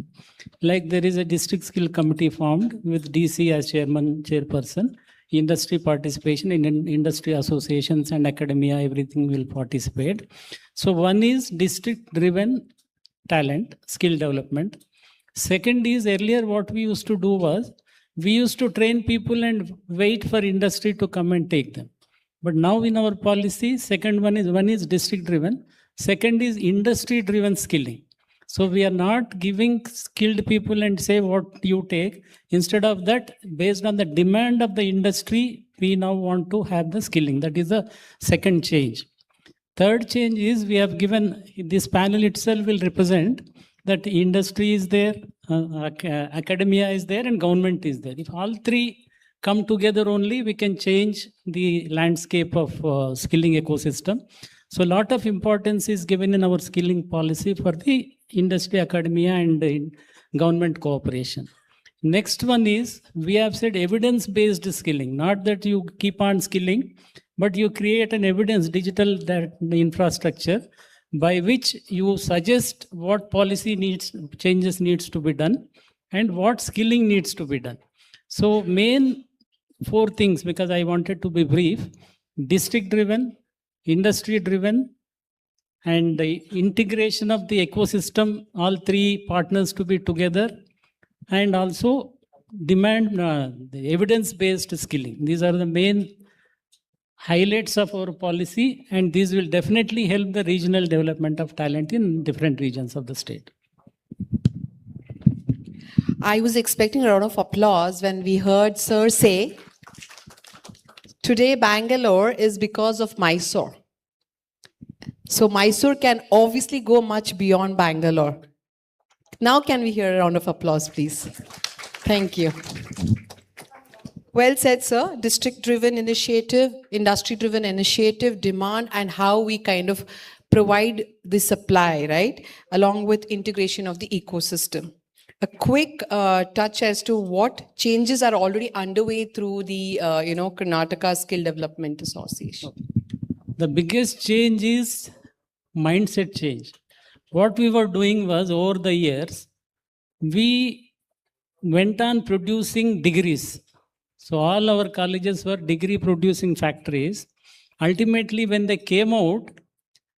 Speaker 4: Like there is a district skill committee formed with DC as chairperson, industry participation in industry associations and academia, everything will participate. So one is district driven talent, skill development. Second is, earlier what we used to do was, we used to train people and wait for industry to come and take them. But now in our policy, one is district driven. Second is industry driven skilling. So we are not giving skilled people and say what you take. Instead of that, based on the demand of the industry, we now want to have the skilling. That is the second change. Third change is, we have given, this panel itself will represent that industry is there, academia is there, and government is there. If all three come together only, we can change the landscape of skilling ecosystem. So a lot of importance is given in our skilling policy for the industry, academia, and government cooperation. Next one is, we have said evidence-based skilling, not that you keep on skilling, but you create an evidence, digital infrastructure by which you suggest what policy changes needs to be done and what skilling needs to be done. So main 4 things, because I wanted to be brief: district driven, industry driven, and the integration of the ecosystem, all 3 partners to be together, and also demand the evidence-based skilling. These are the main highlights of our policy, and these will definitely help the regional development of talent in different regions of the state.
Speaker 3: I was expecting a lot of applause when we heard Sir say, today Bangalore is because of Mysore. So Mysore can obviously go much beyond Bangalore. Now can we hear a round of applause, please? Thank you. Well said, sir. District-driven initiative, industry-driven initiative, demand, and how we kind of provide the supply, right? Along with integration of the ecosystem. A quick touch as to what changes are already underway through the, Karnataka Skill Development Association.
Speaker 4: The biggest change is mindset change. What we were doing was, over the years, we went on producing degrees. So all our colleges were degree producing factories. Ultimately, when they came out,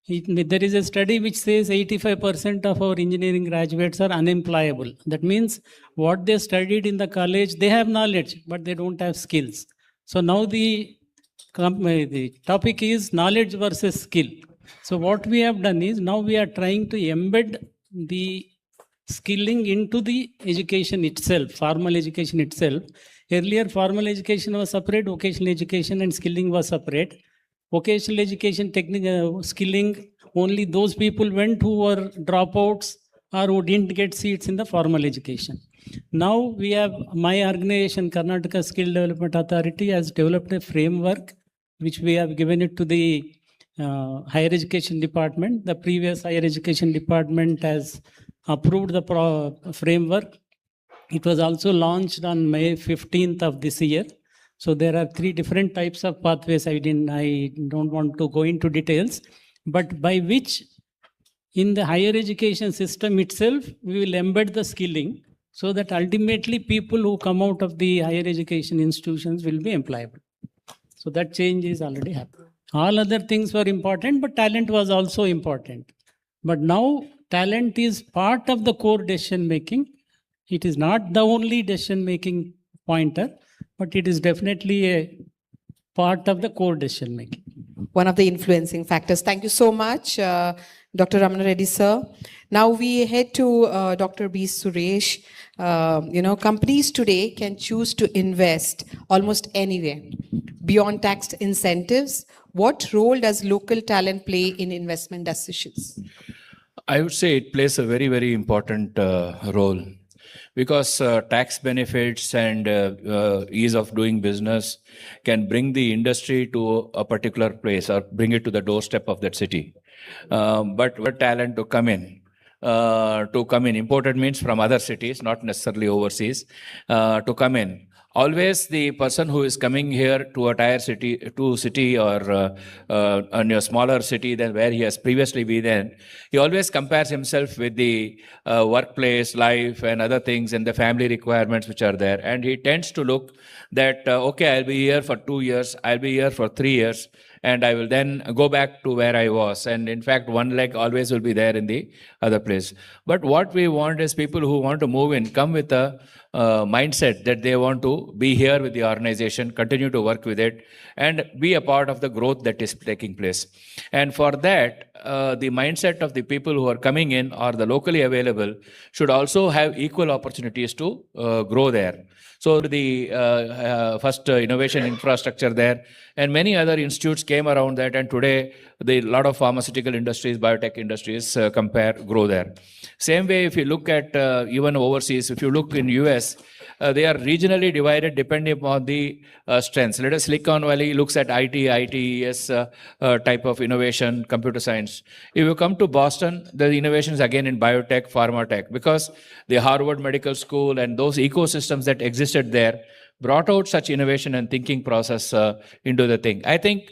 Speaker 4: there is a study which says 85% of our engineering graduates are unemployable. That means what they studied in the college, they have knowledge, but they don't have skills. So now the topic is knowledge versus skill. So what we have done is, now we are trying to embed the skilling into the education itself, formal education itself. Earlier, formal education was separate, vocational education and skilling was separate. Vocational education, technical skilling, only those people went who were dropouts or who didn't get seats in the formal education. Now we have, my organization, Karnataka Skill Development Authority, has developed a framework which we have given it to the higher education department. The previous higher education department has approved the framework. It was also launched on May 15th of this year. So there are 3 different types of pathways. I don't want to go into details, but by which in the higher education system itself, we will embed the skilling so that ultimately people who come out of the higher education institutions will be employable. So that change is already happening. All other things were important, but talent was also important. But now talent is part of the core decision making. It is not the only decision making pointer, but it is definitely a part of the core decision making.
Speaker 3: One of the influencing factors. Thank you so much, Dr. Ramana Reddy, sir. Now we head to Dr. B. Suresh. Companies today can choose to invest almost anywhere beyond tax incentives. What role does local talent play in investment decisions?
Speaker 7: I would say it plays a very, very important role, because tax benefits and ease of doing business can bring the industry to a particular place or bring it to the doorstep of that city. But for talent to come in, imported means from other cities, not necessarily overseas, to come in. Always the person who is coming here to a tier city or a smaller city than where he has previously been in, he always compares himself with the workplace, life and other things and the family requirements which are there. And he tends to look that, okay, I'll be here for 2 years, I'll be here for 3 years, and I will then go back to where I was. And in fact, one leg always will be there in the other place. But what we want is people who want to move in, come with a mindset that they want to be here with the organization, continue to work with it, and be a part of the growth that is taking place. And for that, the mindset of the people who are coming in or the locally available should also have equal opportunities to grow there. So the first innovation infrastructure there and many other institutes came around that, and today a lot of pharmaceutical industries, biotech industries grow there. Same way, if you look at even overseas, if you look in US, they are regionally divided depending upon the strengths. Let us Silicon Valley looks at IT, ITES type of innovation, computer science. If you come to Boston, the innovation is again in biotech, pharma tech, because the Harvard Medical School and those ecosystems that existed there brought out such innovation and thinking process into the thing. I think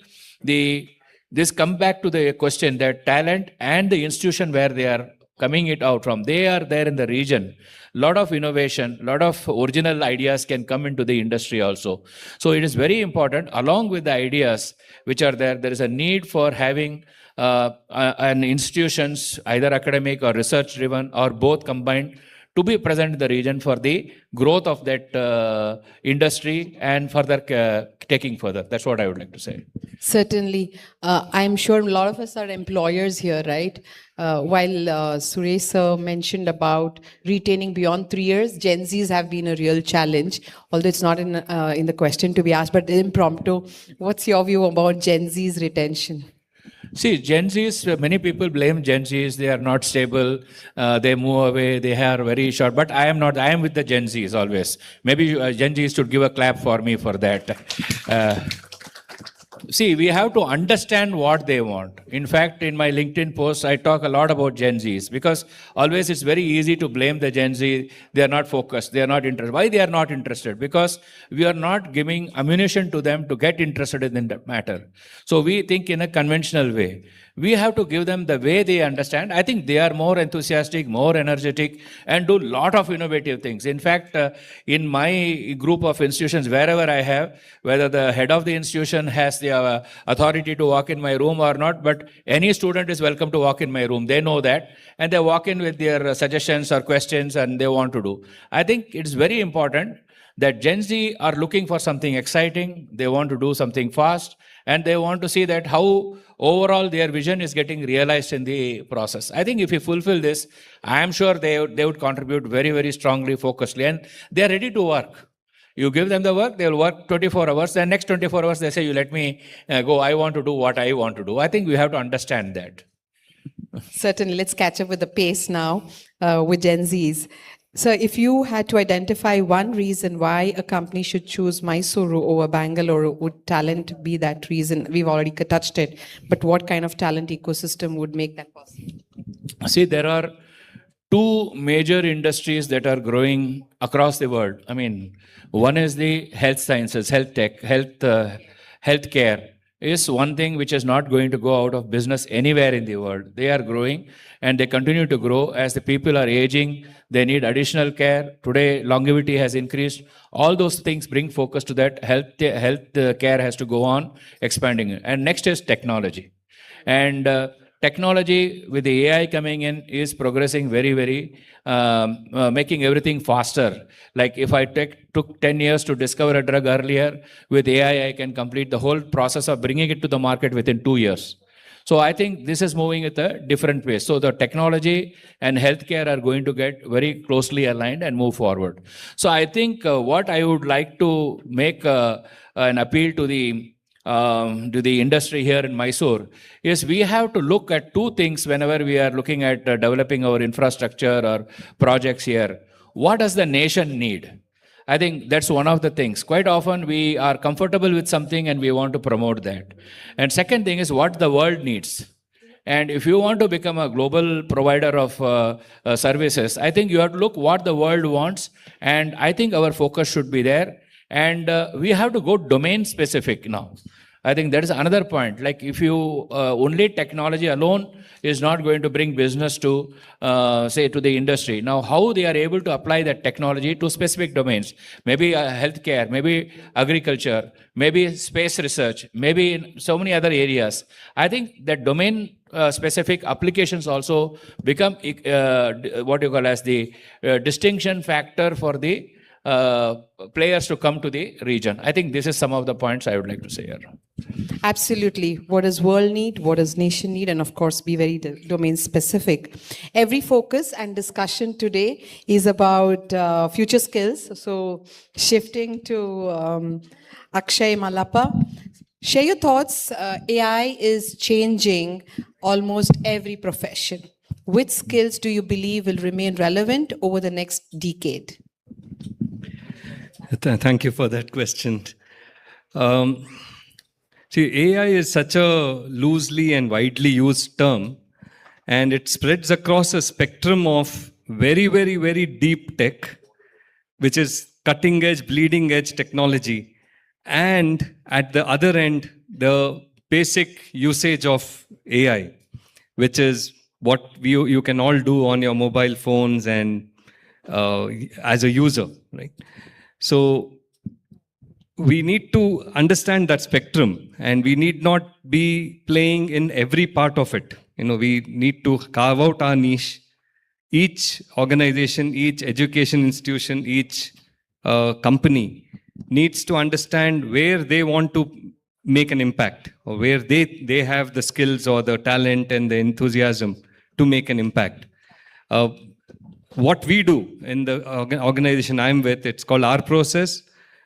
Speaker 7: this comes back to the question that talent and the institution where they are coming it out from, they are there in the region. Lot of innovation, lot of original ideas can come into the industry also. So it is very important, along with the ideas which are there, there is a need for having an institutions, either academic or research driven or both combined, to be present in the region for the growth of that industry and further taking further. That's what I would like to say.
Speaker 3: Certainly. I'm sure a lot of us are employers here, right? While Suresh sir mentioned about retaining beyond 3 years, Gen Zs have been a real challenge, although it's not in the question to be asked, but impromptu. What's your view about Gen Z's retention?
Speaker 7: See, Gen Zs, many people blame Gen Zs, they are not stable, they move away, they are very short, but I am not, I am with the Gen Zs always. Maybe Gen Zs should give a clap for me for that. See, we have to understand what they want. In fact, in my LinkedIn posts, I talk a lot about Gen Zs, because always it's very easy to blame the Gen Z. They are not focused. They are not interested. Why they are not interested? Because we are not giving ammunition to them to get interested in that matter. So we think in a conventional way. We have to give them the way they understand. I think they are more enthusiastic, more energetic, and do a lot of innovative things. In fact, in my group of institutions, wherever I have, whether the head of the institution has the authority to walk in my room or not, but any student is welcome to walk in my room. They know that, and they walk in with their suggestions or questions, and they want to do. I think it's very important that Gen Z are looking for something exciting. They want to do something fast, and they want to see that how overall their vision is getting realized in the process. I think if we fulfill this, I am sure they would contribute very, very strongly, focusedly, and they are ready to work. You give them the work, they will work 24 hours. The next 24 hours, they say, you let me go. I want to do what I want to do. I think we have to understand that.
Speaker 3: Certainly. Let's catch up with the pace now with Gen Zs. So if you had to identify one reason why a company should choose Mysore over Bangalore, would talent be that reason? We've already touched it, but what kind of talent ecosystem would make that possible?
Speaker 7: See, there are two major industries that are growing across the world. I mean, one is the health sciences, health tech, healthcare is one thing which is not going to go out of business anywhere in the world. They are growing and they continue to grow as the people are aging. They need additional care. Today, longevity has increased. All those things bring focus to that. Health care has to go on expanding. And next is technology. And technology with the AI coming in is progressing very, making everything faster. Like if I took 10 years to discover a drug earlier, with AI, I can complete the whole process of bringing it to the market within 2 years. So I think this is moving at a different pace. So the technology and healthcare are going to get very closely aligned and move forward. So I think what I would like to make an appeal to the industry here in Mysore is we have to look at two things whenever we are looking at developing our infrastructure or projects here. What does the nation need? I think that's one of the things. Quite often we are comfortable with something and we want to promote that. And second thing is what the world needs. And if you want to become a global provider of services, I think you have to look what the world wants. And I think our focus should be there. And we have to go domain specific now. I think that is another point. Like if you only technology alone is not going to bring business to, say, to the industry. Now, how they are able to apply that technology to specific domains, maybe healthcare, maybe agriculture, maybe space research, maybe in so many other areas. I think that domain specific applications also become what you call as the distinction factor for the players to come to the region. I think this is some of the points I would like to say here.
Speaker 3: Absolutely. What does world need? What does nation need? And of course, be very domain specific. Every focus and discussion today is about future skills. So shifting to Akshay Malappa. Share your thoughts. AI is changing almost every profession. Which skills do you believe will remain relevant over the next decade?
Speaker 13: Thank you for that question. See, AI is such a loosely and widely used term, and it spreads across a spectrum of very, very, very deep tech, which is cutting edge, bleeding edge technology. And at the other end, the basic usage of AI, which is what you can all do on your mobile phones and as a user, right? So we need to understand that spectrum, and we need not be playing in every part of it. You know, we need to carve out our niche. Each organization, each education institution, each company needs to understand where they want to make an impact, or where they have the skills or the talent and the enthusiasm to make an impact. What we do in the organization I'm with, it's called Our Process.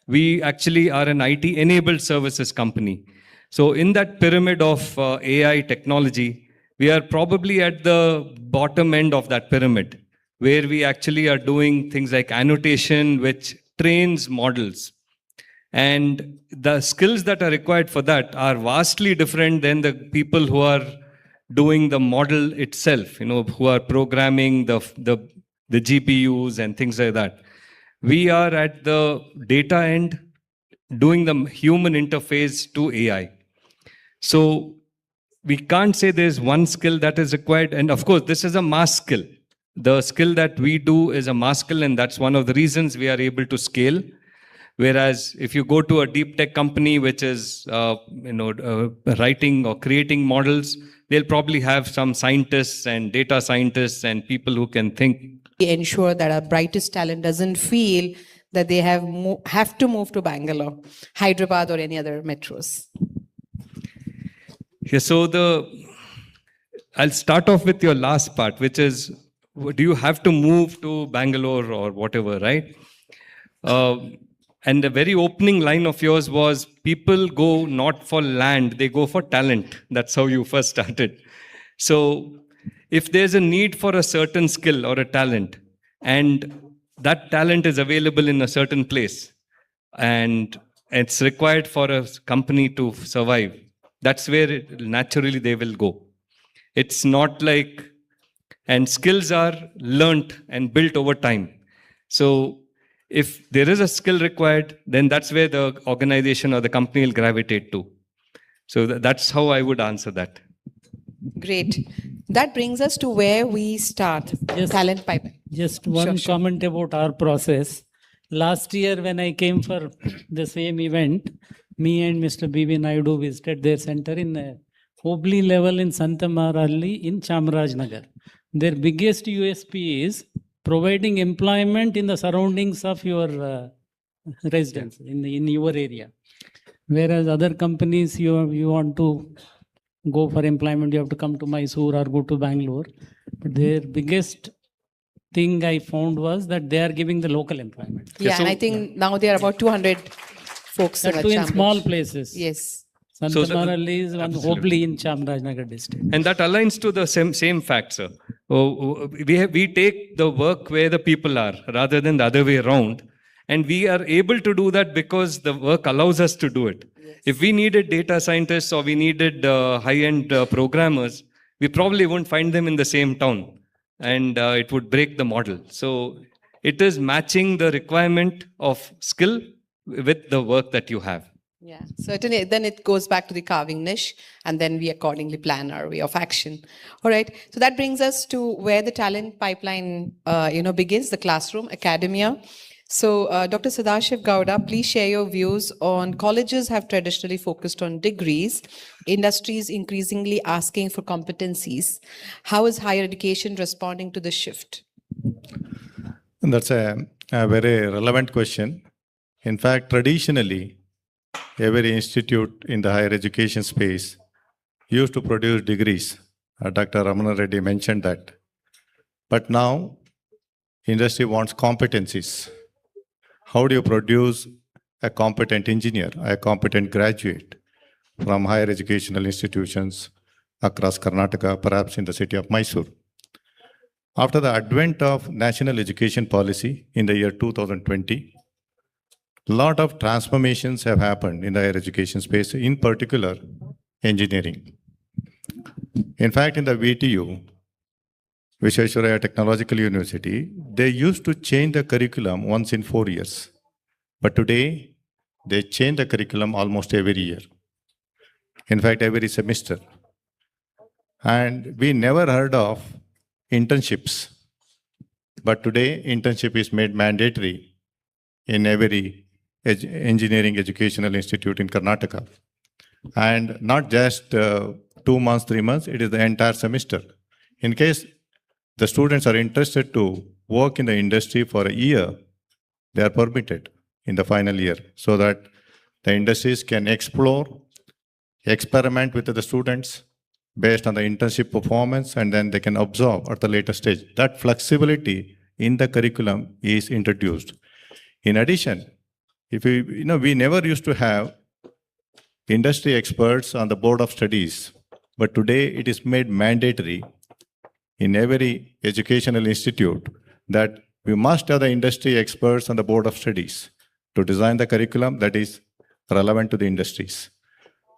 Speaker 13: We actually are an IT-enabled services company. So in that pyramid of AI technology, we are probably at the bottom end of that pyramid, where we actually are doing things like annotation, which trains models. And the skills that are required for that are vastly different than the people who are doing the model itself, you know, who are programming the GPUs and things like that. We are at the data end, doing the human interface to AI. So we can't say there's one skill that is required. And of course, this is a mass skill. The skill that we do is a mass skill, and that's one of the reasons we are able to scale. Whereas if you go to a deep tech company, which is writing or creating models, they'll probably have some scientists and data scientists and people who can think.
Speaker 3: Ensure that our brightest talent doesn't feel that they have to move to Bangalore, Hyderabad, or any other metros.
Speaker 13: Yeah, so I'll start off with your last part, which is, do you have to move to Bangalore or whatever, right? And the very opening line of yours was, people go not for land, they go for talent. That's how you first started. So if there's a need for a certain skill or a talent, and that talent is available in a certain place, and it's required for a company to survive, that's where naturally they will go. It's not like and skills are learnt and built over time. So if there is a skill required, then that's where the organization or the company will gravitate to. So that's how I would answer that.
Speaker 3: Great. That brings us to where we start, talent pipeline.
Speaker 4: Just one comment about our process. Last year, when I came for the same event, me and Mr. B.B. Naidu visited their center in Hubli level in Santamaralli in Chamarajnagar. Their biggest USP is providing employment in the surroundings of your residence, in your area. Whereas other companies, you want to go for employment, you have to come to Mysore or go to Bangalore. But their biggest thing I found was that they are giving the local employment.
Speaker 3: Yeah, and I think now there are about 200 folks in
Speaker 4: in small places.
Speaker 3: Yes.
Speaker 4: Santamaralli is one Hubli in Chamarajnagar district.
Speaker 13: And that aligns to the same fact, sir. We take the work where the people are rather than the other way around. And we are able to do that because the work allows us to do it. Yes. If we needed data scientists or we needed high-end programmers, we probably wouldn't find them in the same town. And it would break the model. So it is matching the requirement of skill with the work that you have.
Speaker 3: Yeah, certainly. Then it goes back to the carving niche, and then we accordingly plan our way of action. All right. So that brings us to where the talent pipeline, begins, the classroom, academia. So, Dr. Sadashiv Gowda, please share your views on colleges have traditionally focused on degrees, industries increasingly asking for competencies. How is higher education responding to the shift?
Speaker 5: That's a very relevant question. In fact, traditionally, every institute in the higher education space used to produce degrees. Dr. Ramana Reddy mentioned that. But now, industry wants competencies. How do you produce a competent engineer, a competent graduate from higher educational institutions across Karnataka, perhaps in the city of Mysore? After the advent of national education policy in the year 2020, a lot of transformations have happened in the higher education space, in particular, engineering. In fact, in the VTU, Visvesvaraya Technological University, they used to change the curriculum once in 4 years. But today, they change the curriculum almost every year. In fact, every semester. And we never heard of internships. But today, internship is made mandatory in every engineering educational institute in Karnataka. And not just 2 months, 3 months, it is the entire semester. In case the students are interested to work in the industry for a year, they are permitted in the final year so that the industries can explore, experiment with the students based on the internship performance, and then they can absorb at the later stage. That flexibility in the curriculum is introduced. In addition, if we never used to have industry experts on the board of studies, but today it is made mandatory in every educational institute that we must have the industry experts on the board of studies to design the curriculum that is relevant to the industries.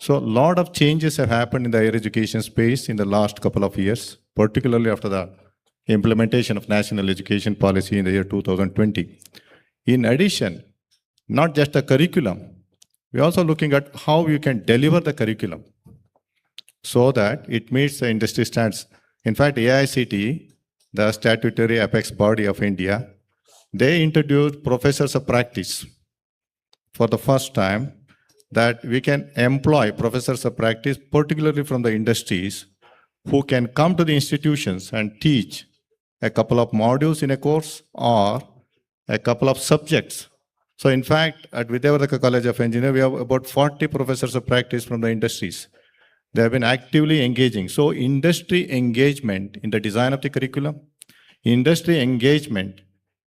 Speaker 5: So a lot of changes have happened in the higher education space in the last couple of years, particularly after the implementation of national education policy in the year 2020. In addition, not just the curriculum, we're also looking at how you can deliver the curriculum so that it meets the industry standards. In fact, AICTE, the statutory apex body of India, they introduced professors of practice for the first time, that we can employ professors of practice, particularly from the industries, who can come to the institutions and teach a couple of modules in a course or a couple of subjects. So in fact, at Vidyavardhaka College of Engineering, we have about 40 professors of practice from the industries. They have been actively engaging. So industry engagement in the design of the curriculum, industry engagement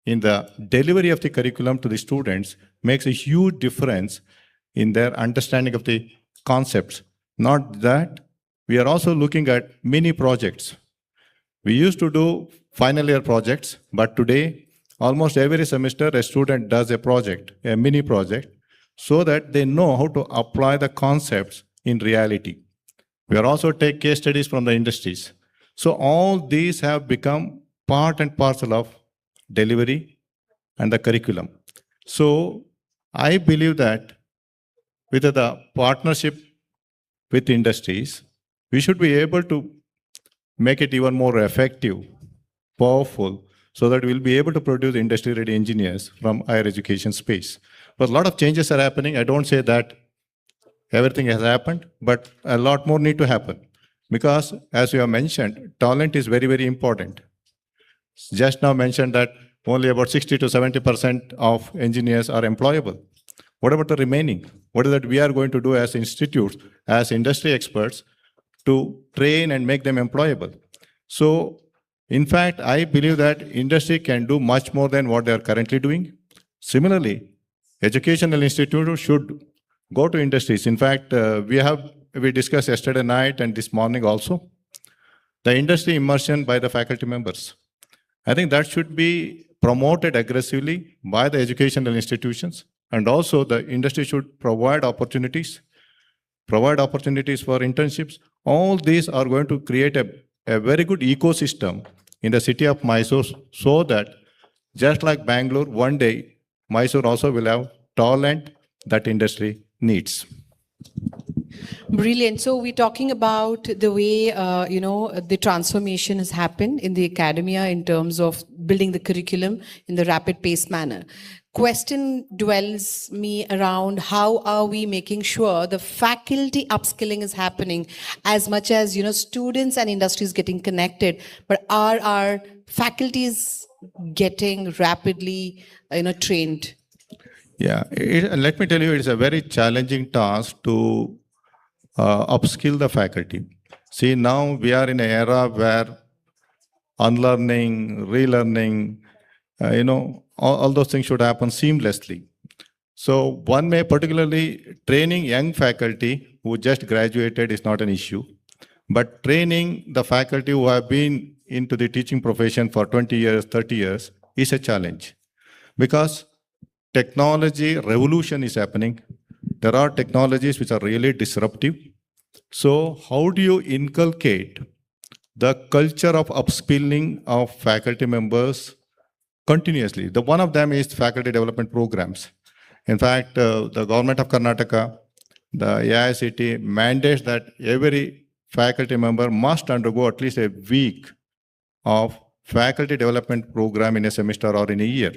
Speaker 5: in the delivery of the curriculum to the students makes a huge difference in their understanding of the concepts. Not that, we are also looking at mini projects. We used to do final year projects, but today, almost every semester, a student does a project, a mini project, so that they know how to apply the concepts in reality. We are also take case studies from the industries. So all these have become part and parcel of delivery and the curriculum. So I believe that with the partnership with industries, we should be able to make it even more effective, powerful, so that we'll be able to produce industry-ready engineers from higher education space. But a lot of changes are happening. I don't say that everything has happened, but a lot more need to happen. Because as you have mentioned, talent is very, very important. Just now mentioned that only about 60 to 70% of engineers are employable. What about the remaining? What is that we are going to do as institutes, as industry experts, to train and make them employable? So, in fact, I believe that industry can do much more than what they are currently doing. Similarly, educational institutions should go to industries. In fact, we discussed yesterday night and this morning also, the industry immersion by the faculty members. I think that should be promoted aggressively by the educational institutions, and also the industry should provide opportunities for internships. All these are going to create a very good ecosystem in the city of Mysore, so that just like Bangalore, one day Mysore also will have talent that industry needs.
Speaker 3: Brilliant. So we're talking about the way, the transformation has happened in the academia in terms of building the curriculum in the rapid pace manner. Question dwells me around how are we making sure the faculty upskilling is happening as much as, students and industries getting connected, but are our faculties getting rapidly, trained?
Speaker 5: Yeah, let me tell you, it's a very challenging task to upskill the faculty. See, now we are in an era where unlearning, relearning, all those things should happen seamlessly. So one may particularly training young faculty who just graduated is not an issue, but training the faculty who have been into the teaching profession for 20 years, 30 years is a challenge, because technology revolution is happening. There are technologies which are really disruptive. So how do you inculcate the culture of upskilling of faculty members continuously? One of them is faculty development programs. In fact, the government of Karnataka, the AICT mandates that every faculty member must undergo at least a week of faculty development program in a semester or in a year.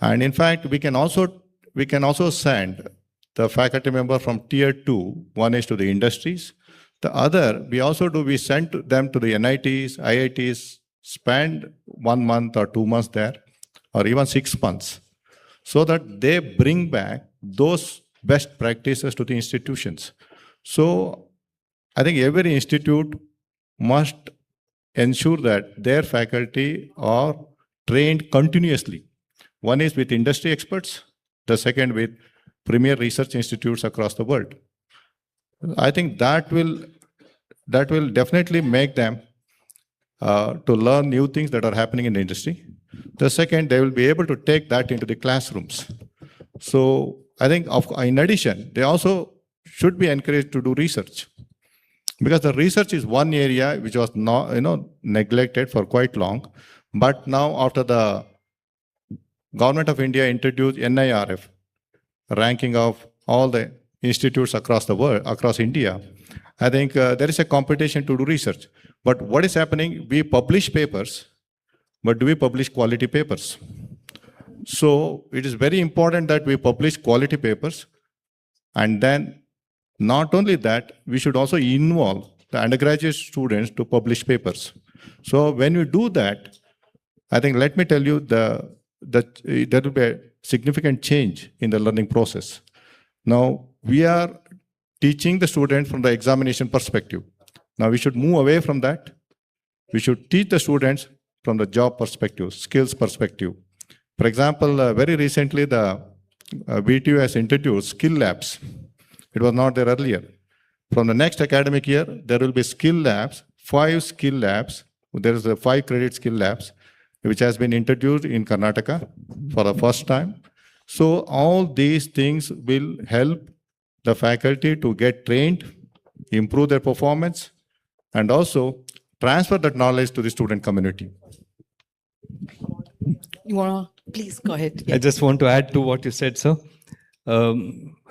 Speaker 5: And in fact, we can also send the faculty member from tier 2, one is to the industries. The other, we send them to the NITs, IITs, spend 1 month or 2 months there, or even 6 months, so that they bring back those best practices to the institutions. So I think every institute must ensure that their faculty are trained continuously. One is with industry experts, the second with premier research institutes across the world. I think that will definitely make them to learn new things that are happening in the industry. The second, they will be able to take that into the classrooms. So I think in addition, they also should be encouraged to do research, because the research is one area which was not, neglected for quite long. But now after the Government of India introduced NIRF, ranking of all the institutes across the world, across India, I think there is a competition to do research. But what is happening? We publish papers, but do we publish quality papers? So it is very important that we publish quality papers. And then not only that, we should also involve the undergraduate students to publish papers. So when you do that, I think, let me tell you, there will be a significant change in the learning process. Now, we are teaching the student from the examination perspective. Now, we should move away from that. We should teach the students from the job perspective, skills perspective. For example, very recently, the VTU has introduced skill labs. It was not there earlier. From the next academic year, there will be skill labs, 5 skill labs. There is a 5-credit skill labs, which has been introduced in Karnataka for the first time. So all these things will help the faculty to get trained, improve their performance, and also transfer that knowledge to the student community.
Speaker 3: You want to please go ahead.
Speaker 13: I just want to add to what you said, sir.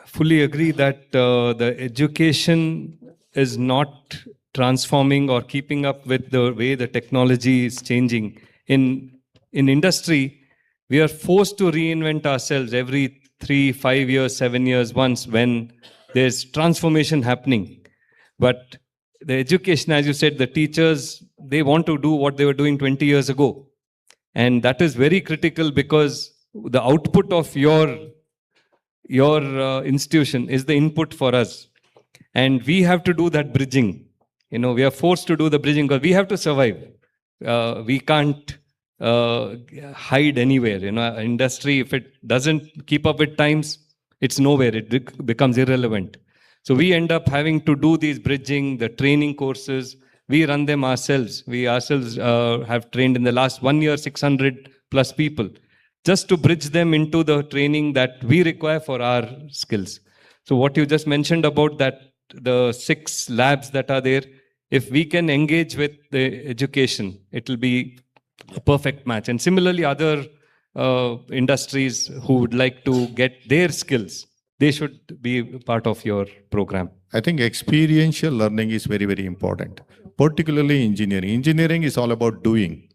Speaker 13: Fully agree that the education is not transforming or keeping up with the way the technology is changing. In industry, we are forced to reinvent ourselves every 3, 5 years, 7 years once when there's transformation happening. But the education, as you said, the teachers, they want to do what they were doing 20 years ago. And that is very critical because the output of your institution is the input for us. And we have to do that bridging. We are forced to do the bridging because we have to survive. We can't hide anywhere. Industry, if it doesn't keep up with times, it's nowhere. It becomes irrelevant. So we end up having to do these bridging, the training courses. We run them ourselves. We ourselves have trained in the last 1 year 600 plus people just to bridge them into the training that we require for our skills. So what you just mentioned about that, the 6 labs that are there, if we can engage with the education, it will be a perfect match. And similarly, other industries who would like to get their skills, they should be part of your program.
Speaker 5: I think experiential learning is very, very important, particularly engineering. Engineering is all about doing.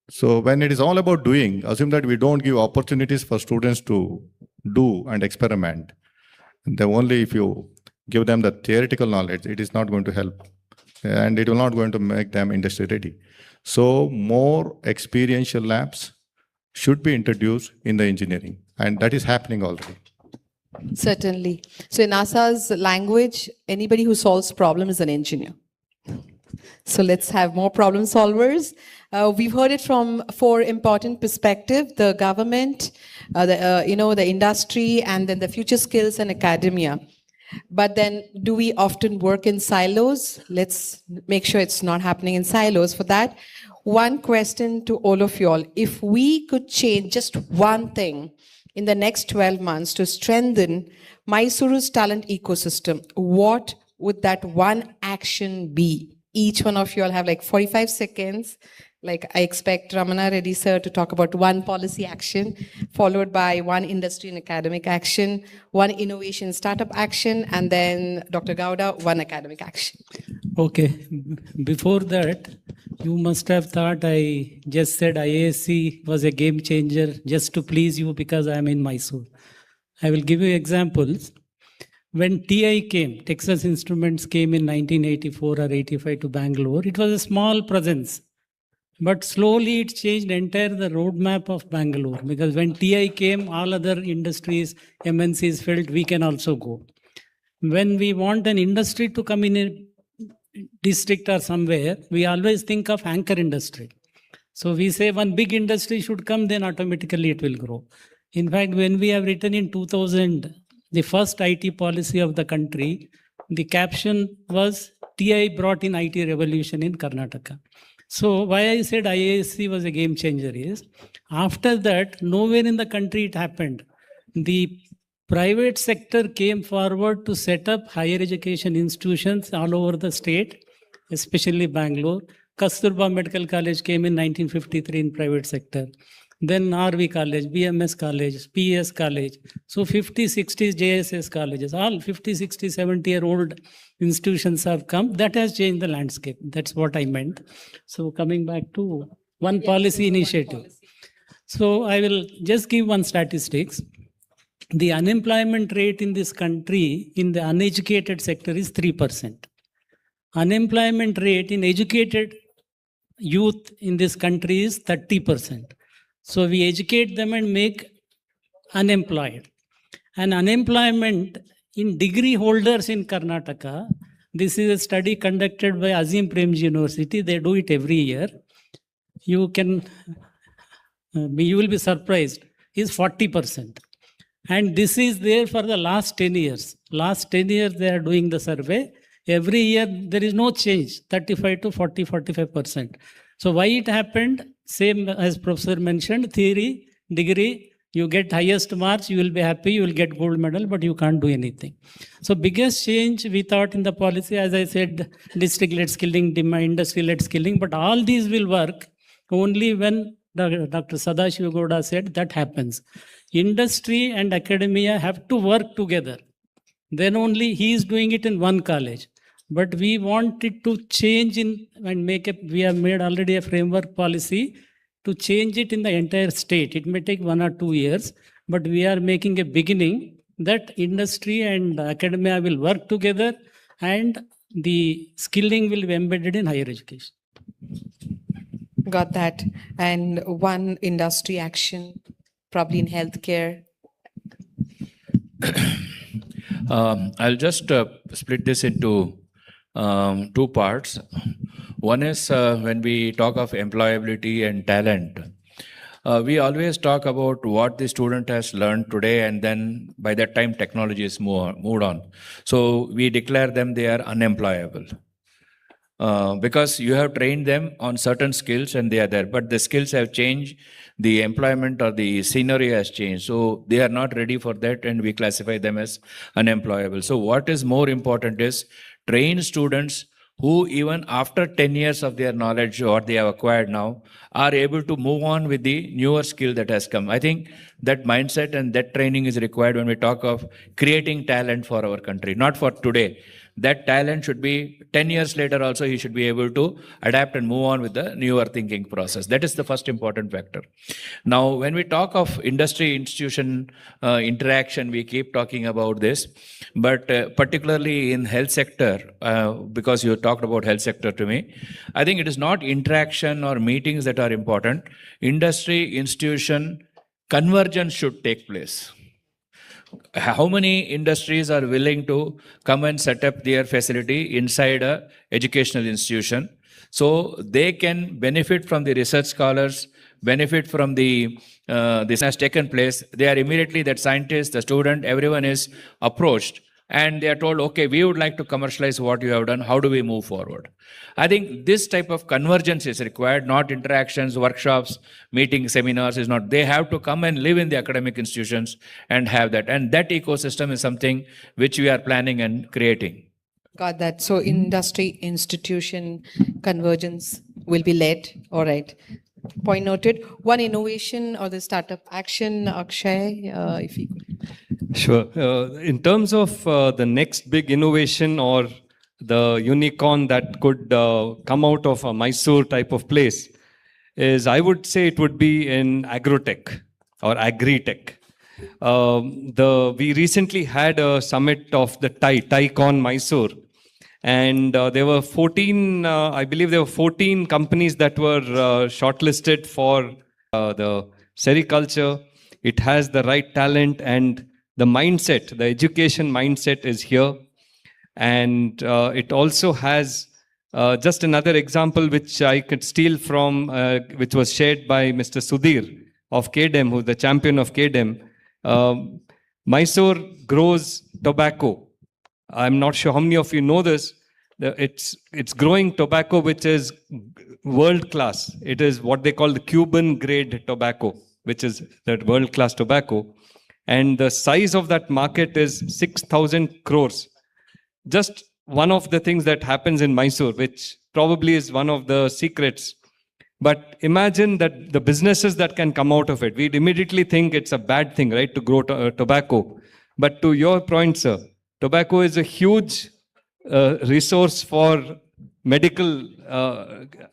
Speaker 5: So when it is all about doing, assume that we don't give opportunities for students to do and experiment. Then only if you give them the theoretical knowledge, it is not going to help. And it will not going to make them industry ready. So more experiential labs should be introduced in the engineering. And that is happening already.
Speaker 3: Certainly. So in ASA's language, anybody who solves problems is an engineer. So let's have more problem solvers. We've heard it from 4 important perspectives: the government, the industry, and then the future skills and academia. But then do we often work in silos? Let's make sure it's not happening in silos. For that, one question to all of you all. If we could change just one thing in the next 12 months to strengthen Mysore's talent ecosystem, what would that one action be? Each one of you all have like 45 seconds. Like I expect Ramana Reddy sir to talk about one policy action, followed by one industry and academic action, one innovation startup action, and then Dr. Gowda, one academic action.
Speaker 4: Okay. Before that, you must have thought I just said IASC was a game changer just to please you because I am in Mysore. I will give you examples. When TI came, Texas Instruments came in 1984 or 85 to Bangalore, it was a small presence. But slowly it changed the roadmap of Bangalore, because when TI came, all other industries, MNCs felt we can also go. When we want an industry to come in a district or somewhere, we always think of anchor industry. So we say one big industry should come, then automatically it will grow. In fact, when we have written in 2000, the first IT policy of the country, the caption was TI brought in IT revolution in Karnataka. So why I said IASC was a game changer is, after that, nowhere in the country it happened. The private sector came forward to set up higher education institutions all over the state, especially Bangalore. Kasturba Medical College came in 1953 in private sector. Then RV College, BMS College, PS College. So 50, 60 JSS colleges, all 50, 60, 70-year-old institutions have come. That has changed the landscape. That's what I meant. So coming back to one policy initiative. So I will just give one statistics. The unemployment rate in this country in the uneducated sector is 3%. Unemployment rate in educated youth in this country is 30%. So we educate them and make unemployed. And unemployment in degree holders in Karnataka, this is a study conducted by Azim Premji University. They do it every year. You will be surprised, is 40%. And this is there for the last 10 years. Last 10 years they are doing the survey. Every year there is no change, 35 to 40, 45%. So why it happened? Same as Professor mentioned, theory, degree, You get highest marks, you will be happy, you will get gold medal, but you can't do anything. So biggest change we thought in the policy, as I said, district-led skilling, industry-led skilling, but all these will work only when Dr. Sadashiva Gowda said that happens. Industry and academia have to work together. Then only he is doing it in one college. But we want it to change and we have made already a framework policy to change it in the entire state. It may take 1 or 2 years, but we are making a beginning that industry and academia will work together and the skilling will be embedded in higher education.
Speaker 3: Got that. And one industry action, probably in healthcare.
Speaker 7: I'll just split this into 2 parts. One is when we talk of employability and talent, we always talk about what the student has learned today, and then by that time technology is moved on. So we declare them they are unemployable. Because you have trained them on certain skills and they are there, but the skills have changed, the employment or the scenery has changed. So they are not ready for that and we classify them as unemployable. So what is more important is train students who even after 10 years of their knowledge, what they have acquired now, are able to move on with the newer skill that has come. I think that mindset and that training is required when we talk of creating talent for our country, not for today. That talent should be 10 years later also, he should be able to adapt and move on with the newer thinking process. That is the first important factor. Now, when we talk of industry institution interaction, we keep talking about this, but particularly in health sector, because you talked about health sector to me, I think it is not interaction or meetings that are important. Industry institution convergence should take place. How many industries are willing to come and set up their facility inside a educational institution so they can benefit from the research scholars, benefit from this has taken place. They are immediately, that scientist, the student, everyone is approached and they are told, okay, we would like to commercialize what you have done. How do we move forward? I think this type of convergence is required, not interactions, workshops, meetings, seminars is not. They have to come and live in the academic institutions and have that. And that ecosystem is something which we are planning and creating.
Speaker 3: Got that. So industry institution convergence will be led. All right. Point noted. One innovation or the startup action, Akshay, if you could.
Speaker 13: Sure. In terms of the next big innovation or the unicorn that could come out of a Mysore type of place is, I would say it would be in agrotech or agri-tech. We recently had a summit of the TiCon Mysore, and there were 14, I believe there were 14 companies that were shortlisted for the sericulture. It has the right talent and the mindset, the education mindset is here. And it also has just another example which I could steal from, which was shared by Mr. Sudhir of KDEM, who's the champion of KDEM. Mysore grows tobacco. I'm not sure how many of you know this. It's growing tobacco which is world class. It is what they call the Cuban grade tobacco, which is that world class tobacco. And the size of that market is 6,000 crores. Just one of the things that happens in Mysore, which probably is one of the secrets. But imagine that the businesses that can come out of it. We'd immediately think it's a bad thing, right, to grow tobacco. But to your point, sir, tobacco is a huge resource for medical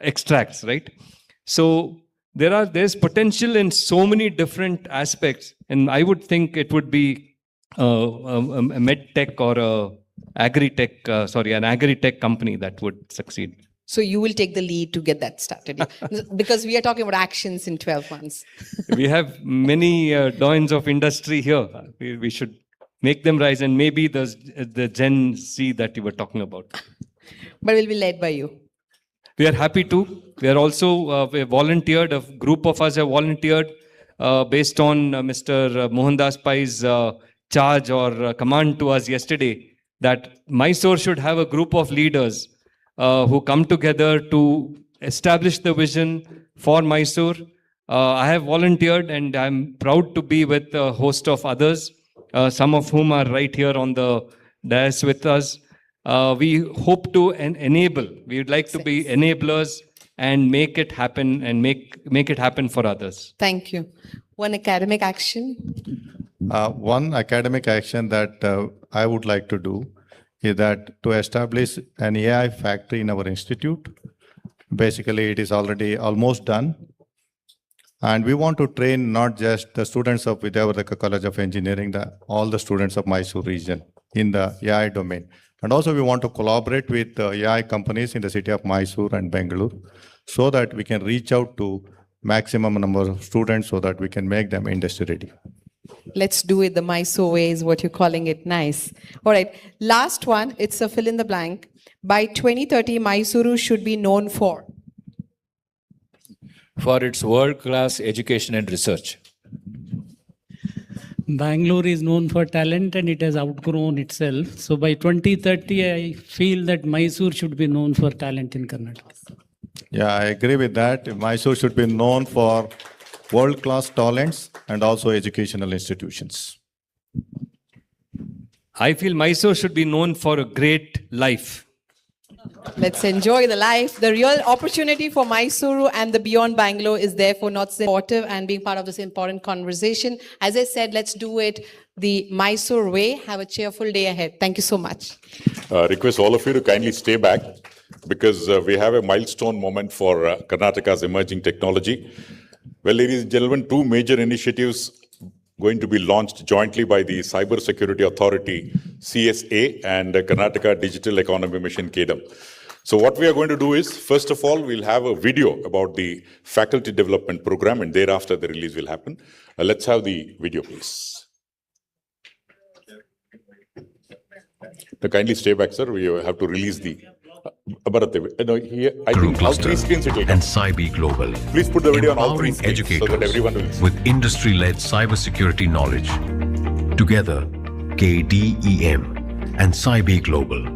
Speaker 13: extracts, right? So there's potential in so many different aspects. And I would think it would be a med tech or an agri-tech company that would succeed.
Speaker 3: So you will take the lead to get that started, because we are talking about actions in 12 months.
Speaker 13: We have many doyens of industry here. We should make them rise, and maybe the Gen Z that you were talking about.
Speaker 3: But will be led by you.
Speaker 13: We are happy to. We are also we volunteered. A group of us have volunteered based on Mr. Mohandas Pai's charge or command to us yesterday that Mysore should have a group of leaders who come together to establish the vision for Mysore, I have volunteered and I'm proud to be with a host of others, some of whom are right here on the dais with us. We hope to enable, we would like to be enablers and make it happen and make it happen for others.
Speaker 3: Thank you. One academic action.
Speaker 5: One academic action that I would like to do is that to establish an AI factory in our institute. Basically, it is already almost done. And we want to train not just the students of Vidyavardhaka College of Engineering, all the students of Mysore region in the AI domain. And also we want to collaborate with AI companies in the city of Mysore and Bangalore so that we can reach out to maximum number of students so that we can make them industry ready.
Speaker 3: Let's do it the MYSORE way is what you're calling it. Nice. All right. Last one, it's a fill in the blank. By 2030, Mysore should be known for
Speaker 7: its world-class education and research.
Speaker 4: Bangalore is known for talent and it has outgrown itself. So by 2030, I feel that Mysore should be known for talent in Karnataka.
Speaker 5: Yeah, I agree with that. Mysore should be known for world-class talents and also educational institutions.
Speaker 13: I feel Mysore should be known for a great life.
Speaker 3: Let's enjoy the life. The real opportunity for Mysore and the beyond Bangalore is therefore not supportive and being part of this important conversation. As I said, let's do it the Mysore way. Have a cheerful day ahead. Thank you so much.
Speaker 1: Request all of you to kindly stay back because we have a milestone moment for Karnataka's emerging technology. Well, ladies and gentlemen, two major initiatives going to be launched jointly by the Cyber Security Authority, CSA, and Karnataka Digital Economy Mission, KEDAM. So what we are going to do is, first of all, we'll have a video about the faculty development program, and thereafter the release will happen. Let's have the video, please. Kindly stay back, sir. We have to release the... Here, I think all three screens it will come.
Speaker 10: And Cyber Global.
Speaker 1: Please put the video on all three screens
Speaker 10: educators
Speaker 1: so that everyone will see.
Speaker 10: with industry-led cybersecurity knowledge. Together, KDEM and Cyber Global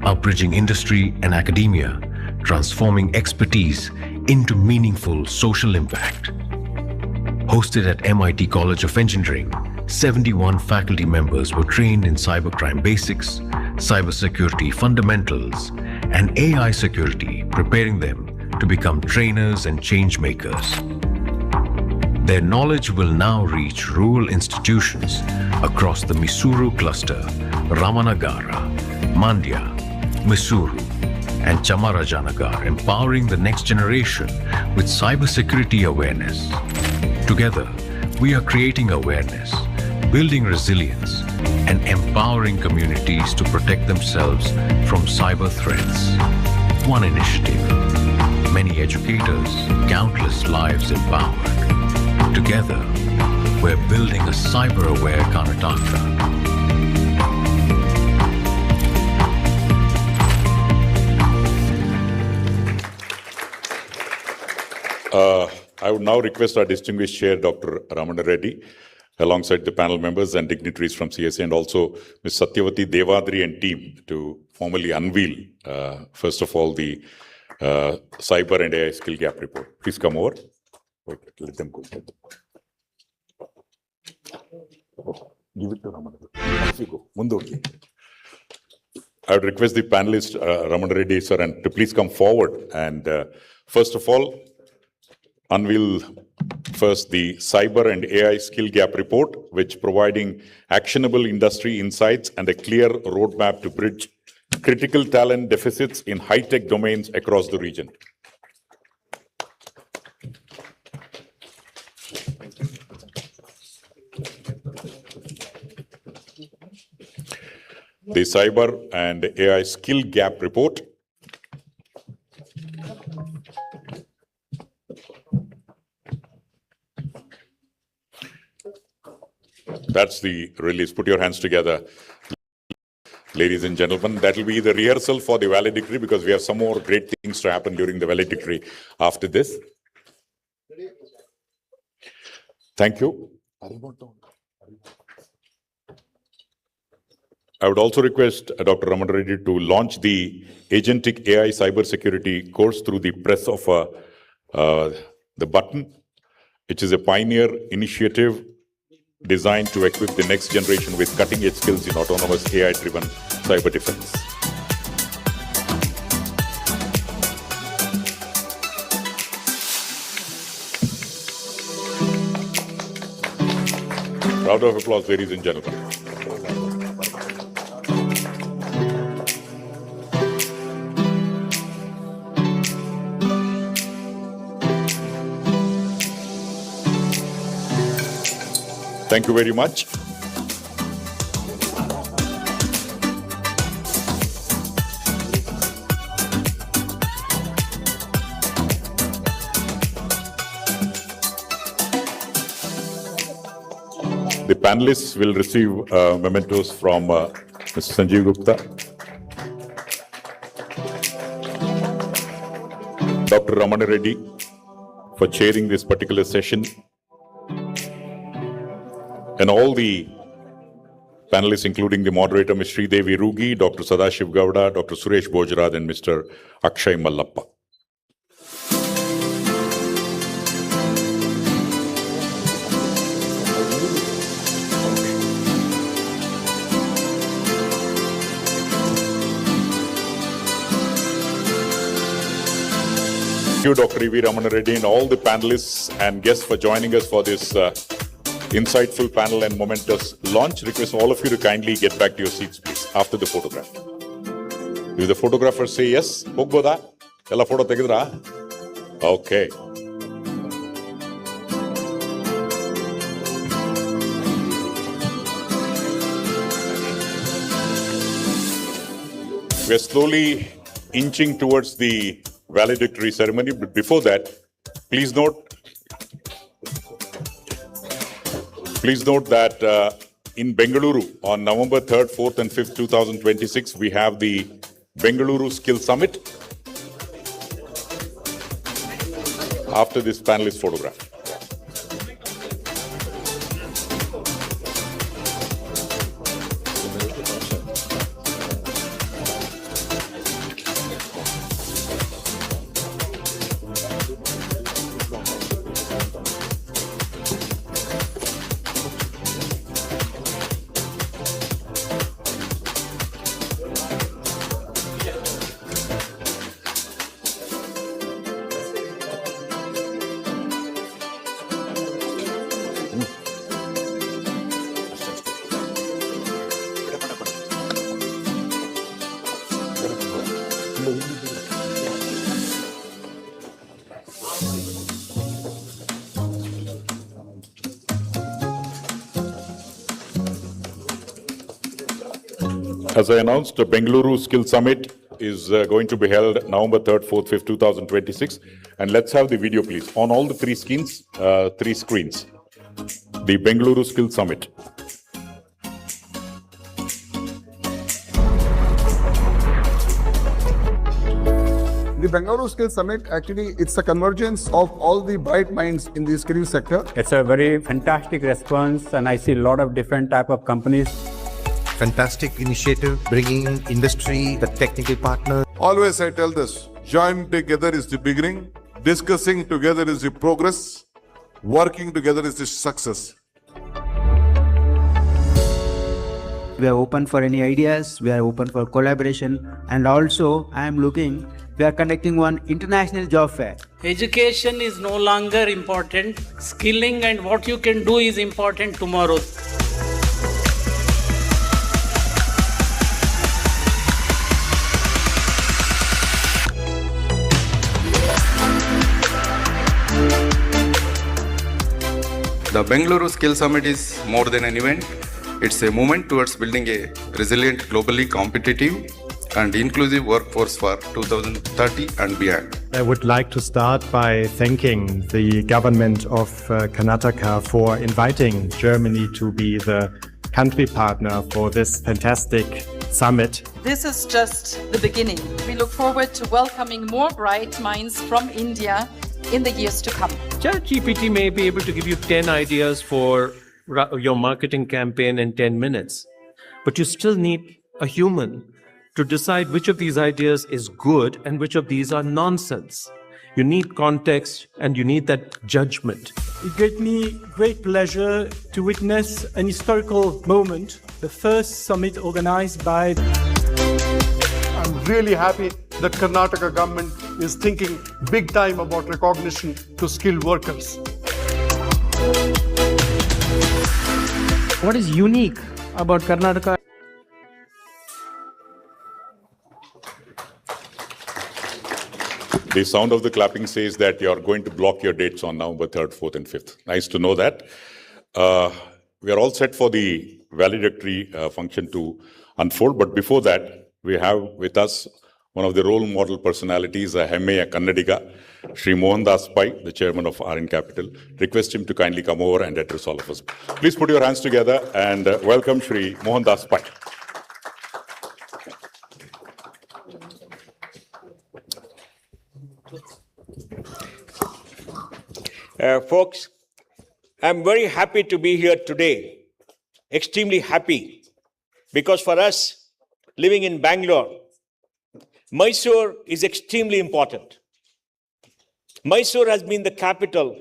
Speaker 10: are bridging industry and academia, transforming expertise into meaningful social impact. Hosted at MIT College of Engineering, 71 faculty members were trained in cybercrime basics, cybersecurity fundamentals, and AI security, preparing them to become trainers and change makers. Their knowledge will now reach rural institutions across the Mysore cluster, Ramanagara, Mandya, Mysore, and Chamarajanagar, empowering the next generation with cybersecurity awareness. Together, we are creating awareness, building resilience, and empowering communities to protect themselves from cyber threats. One initiative, many educators, countless lives empowered. Together, we're building a cyber-aware Karnataka.
Speaker 1: I would now request our distinguished chair, Dr. Ramana Reddy, alongside the panel members and dignitaries from CSA, and also Ms. Satyavati Devadri and team to formally unveil, first of all, the Cyber and AI Skill Gap Report. Please come over. Wait, let them go. Give it to Ramana. Off you go. Mundu. I would request the panelist, Ramana Reddy, sir, and to please come forward and first of all, unveil first the Cyber and AI Skill Gap Report, which providing actionable industry insights and a clear roadmap to bridge critical talent deficits in high-tech domains across the region. The Cyber and AI Skill Gap Report. That's the release. Put your hands together, ladies and gentlemen. That will be the rehearsal for the valedictory because we have some more great things to happen during the valedictory after this. Thank you. I would also request Dr. Ramana Reddy to launch the Agentic AI Cybersecurity course through the press of the button. which is a pioneer initiative designed to equip the next generation with cutting-edge skills in autonomous AI-driven cyber defense. Round of applause, ladies and gentlemen. Thank you very much. The panelists will receive mementos from Mr. Sanjeev Gupta, Dr. Ramana Reddy for chairing this particular session, and all the panelists, including the moderator, Ms. Sridevi Rugi, Dr. Sadashiv Gowda, Dr. Suresh Bojrad, and Mr. Akshay Mallappa. Thank you, Dr. E.V. Ramana Reddy, and all the panelists and guests for joining us for this insightful panel and momentous launch. Request all of you to kindly get back to your seats, please, after the photograph. Will the photographer say yes? Hogboda? Ella photo tegidra? Okay. We are slowly inching towards the valedictory ceremony, but before that, please note that in Bengaluru on November 3rd, 4th and 5th, 2026, we have the Bengaluru Skill Summit after this panelist photograph. As I announced, the Bengaluru Skill Summit is going to be held November 3rd, 4th, 5th, 2026. And let's have the video, please, on all the three screens. The Bengaluru Skill Summit.
Speaker 8: The Bengaluru Skill Summit, actually, it's a convergence of all the bright minds in the skill sector.
Speaker 14: It's a very fantastic response, and I see a lot of different type of companies.
Speaker 15: Fantastic initiative, bringing in industry, the technical partners.
Speaker 26: Always I tell this, join together is the beginning, discussing together is the progress, working together is the success.
Speaker 14: We are open for any ideas, we are open for collaboration, and also we are conducting one international job fair.
Speaker 9: Education is no longer important. Skilling and what you can do is important tomorrow.
Speaker 16: The Bengaluru Skill Summit is more than an event. It's a movement towards building a resilient, globally competitive and inclusive workforce for 2030 and beyond.
Speaker 17: I would like to start by thanking the government of Karnataka for inviting Germany to be the country partner for this fantastic summit.
Speaker 18: This is just the beginning. We look forward to welcoming more bright minds from India in the years to come.
Speaker 19: ChatGPT may be able to give you 10 ideas for your marketing campaign in 10 minutes, but you still need a human to decide which of these ideas is good and which of these are nonsense. You need context and you need that judgment.
Speaker 11: It gave me great pleasure to witness an historical moment, the first summit organized by...
Speaker 20: I'm really happy that Karnataka government is thinking big time about recognition to skilled workers.
Speaker 9: What is unique about Karnataka?
Speaker 1: The sound of the clapping says that you're going to block your dates on November 3rd, 4th, and 5th. Nice to know that. We are all set for the valedictory function to unfold. But before that, we have with us one of the role model personalities, a Hemmeya Kannadiga, Sri Mohandas Pai, the chairman of RN Capital. Request him to kindly come over and address all of us. Please put your hands together and welcome Sri Mohandas Pai.
Speaker 21: Folks, I'm very happy to be here today, extremely happy, because for us living in Bangalore, Mysore is extremely important. Mysore has been the capital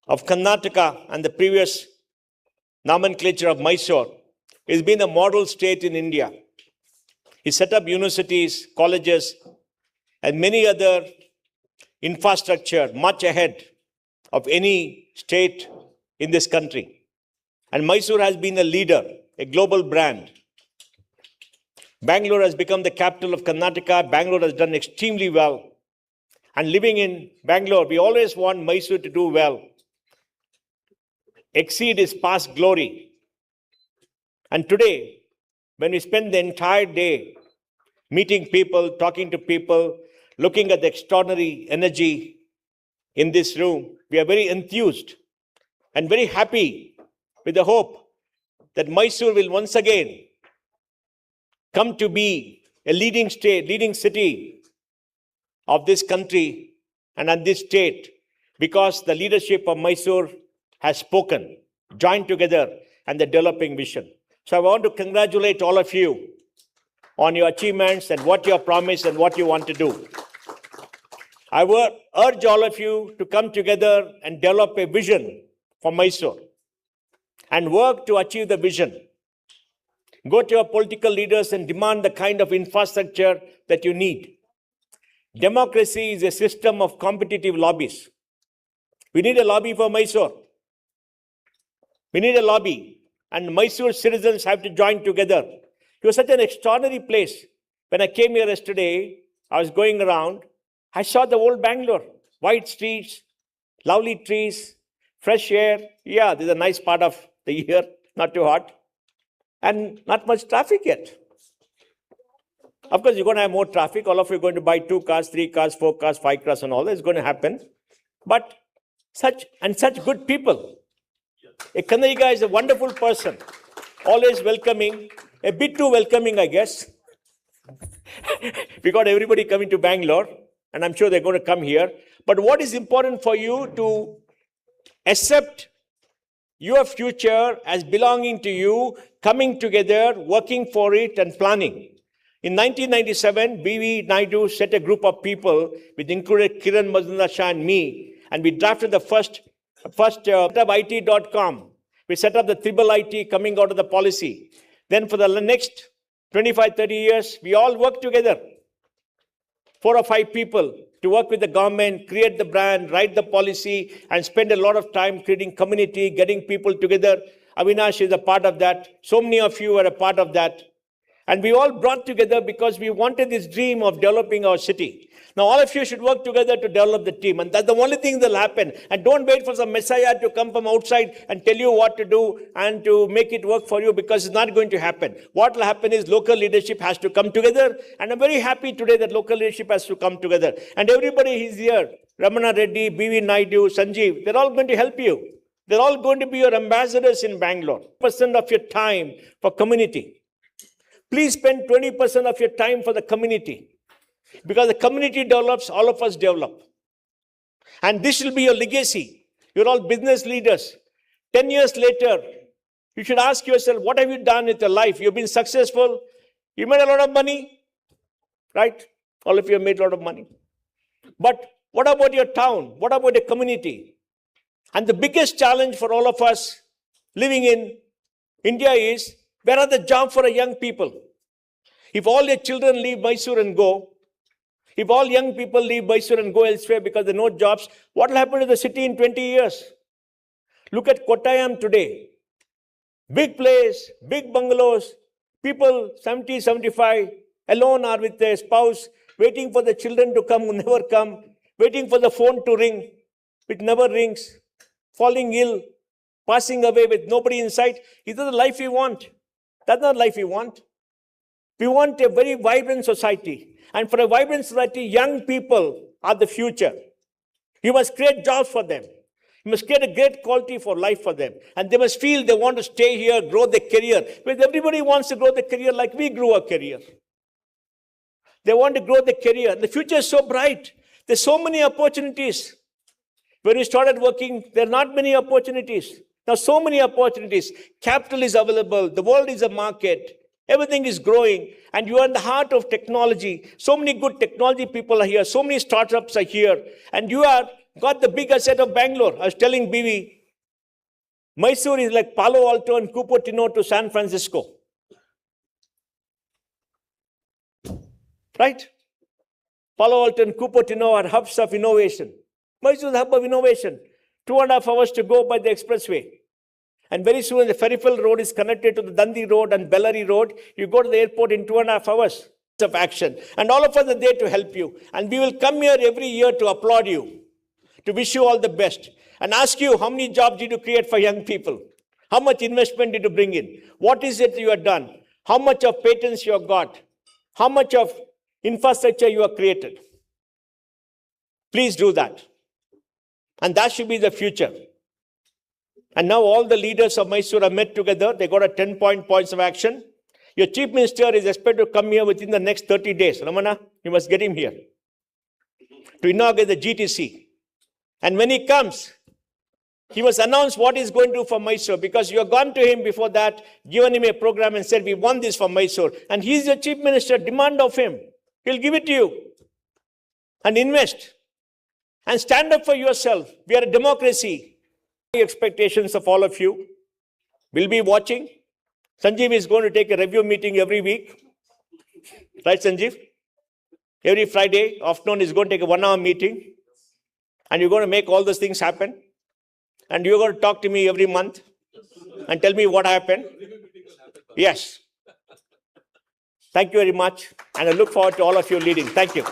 Speaker 21: of Karnataka, and the previous nomenclature of Mysore. It's been a model state in India. It set up universities, colleges, and many other infrastructure much ahead of any state in this country. And Mysore has been a leader, a global brand. Bangalore has become the capital of Karnataka. Bangalore has done extremely well. And living in Bangalore, we always want Mysore to do well, exceed its past glory. And today, when we spend the entire day meeting people, talking to people, looking at the extraordinary energy in this room, we are very enthused and very happy with the hope that Mysore will once again come to be a leading state, leading city of this country and of this state, because the leadership of Mysore has spoken, joined together, and the developing vision. So I want to congratulate all of you on your achievements and what you have promised and what you want to do. I would urge all of you to come together and develop a vision for Mysore and work to achieve the vision. Go to your political leaders and demand the kind of infrastructure that you need. Democracy is a system of competitive lobbies. We need a lobby for Mysore. We need a lobby, and Mysore citizens have to join together. It was such an extraordinary place. When I came here yesterday, I was going around. I saw the old Bangalore, white streets, lovely trees, fresh air. Yeah, this is a nice part of the year, not too hot, and not much traffic yet. Of course, you're going to have more traffic. All of you are going to buy 2 cars, 3 cars, 4 cars, 5 cars, and all that is going to happen. But such good people. A Kannadiga is a wonderful person, always welcoming, a bit too welcoming, I guess. We got everybody coming to Bangalore, and I'm sure they're going to come here. But what is important for you to accept your future as belonging to you, coming together, working for it, and planning. In 1997, B.V. Naidu set a group of people, which included Kiran Mazumdar Shah and me, and we drafted the first set up IT.com. We set up the triple IT coming out of the policy. Then for the next 25, 30 years, we all worked together. 4 or 5 people to work with the government, create the brand, write the policy, and spend a lot of time creating community, getting people together. Avinash is a part of that. So many of you are a part of that. And we all brought together because we wanted this dream of developing our city. Now, all of you should work together to develop the team. And that's the only thing that will happen. And don't wait for some messiah to come from outside and tell you what to do and to make it work for you, because it's not going to happen. What will happen is local leadership has to come together. And I'm very happy today that local leadership has to come together. And everybody is here. Ramana Reddy, B.V. Naidu, Sanjeev, they're all going to help you. They're all going to be your ambassadors in Bangalore. 20% of your time for community. Please spend 20% of your time for the community. Because the community develops, all of us develop. And this will be your legacy. You're all business leaders. 10 years later, you should ask yourself, what have you done with your life? You've been successful. You made a lot of money, right? All of you have made a lot of money. But what about your town? What about your community? And the biggest challenge for all of us living in India is, where are the jobs for our young people? If all your children leave Mysore and go, if all young people leave Mysore and go elsewhere because there are no jobs, what will happen to the city in 20 years? Look at Kottayam today. Big place, big bungalows, people 70, 75, alone or with their spouse, waiting for the children to come who never come, waiting for the phone to ring, which never rings, falling ill, passing away with nobody in sight. Is that the life we want? That's not the life we want. We want a very vibrant society. And for a vibrant society, young people are the future. You must create jobs for them. You must create a great quality for life for them. And they must feel they want to stay here, grow their career. Because everybody wants to grow their career like we grew our career. They want to grow their career. The future is so bright. There's so many opportunities. When we started working, there are not many opportunities. Now so many opportunities. Capital is available. The world is a market. Everything is growing, and you are in the heart of technology. So many good technology people are here. So many startups are here. And you are got the big asset of Bangalore. I was telling BV, Mysore is like Palo Alto and Cupertino to San Francisco. Right? Palo Alto and Cupertino are hubs of innovation. Mysore is a hub of innovation. 2.5 hours to go by the expressway. And very soon the peripheral road is connected to the Dundee Road and Bellary Road. You go to the airport in 2.5 hours of action. And all of us are there to help you. And we will come here every year to applaud you, to wish you all the best, and ask you how many jobs did you create for young people? How much investment did you bring in? What is it you have done? How much of patents you have got? How much of infrastructure you have created? Please do that. And that should be the future. And now all the leaders of Mysore are met together. They got a 10-point points of action. Your chief minister is expected to come here within the next 30 days. Ramana, you must get him here to inaugurate the GTC. And when he comes, he must announce what he's going to do for Mysore, because you have gone to him before that, given him a program and said, we want this for Mysore. And he's your chief minister, demand of him. He'll give it to you. And invest. And stand up for yourself. We are a democracy. Expectations of all of you. We'll be watching. Sanjeev is going to take a review meeting every week. Right, Sanjeev? Every Friday afternoon is going to take a 1-hour meeting. And you're going to make all those things happen. And you're going to talk to me every month and tell me what happened. Yes. Thank you very much. And I look forward to all of you leading. Thank you.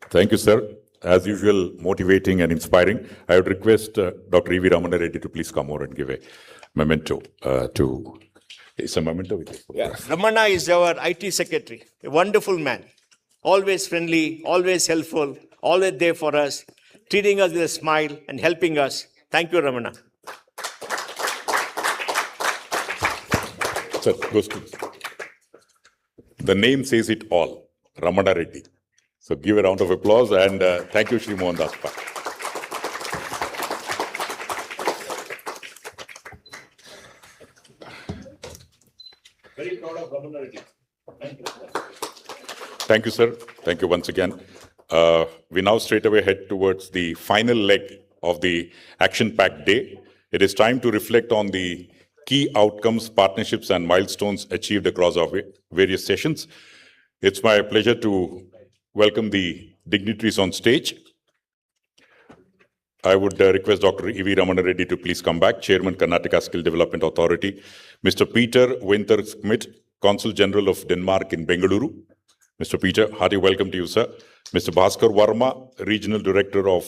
Speaker 1: Thank you, sir. As usual, motivating and inspiring. I would request Dr. E.V. Ramana Reddy to please come over and give a memento to... It's a memento with you.
Speaker 21: Yeah. Ramana is our IT secretary, a wonderful man. Always friendly, always helpful, always there for us, treating us with a smile and helping us. Thank you, Ramana.
Speaker 1: Sir, goes to... The name says it all, Ramana Reddy. So give a round of applause, and thank you, Shri Mohan Das.
Speaker 21: Very proud of Ramana Reddy. Thank you.
Speaker 1: Thank you, sir. Thank you once again. We now straight away head towards the final leg of the action-packed day. It is time to reflect on the key outcomes, partnerships, and milestones achieved across our various sessions. It's my pleasure to welcome the dignitaries on stage. I would request Dr. E.V. Ramana Reddy to please come back, Chairman, Karnataka Skill Development Authority. Mr. Peter Winter Schmidt, Consul General of Denmark in Bengaluru. Mr. Peter, hearty welcome to you, sir. Mr. Bhaskar Verma, Regional Director of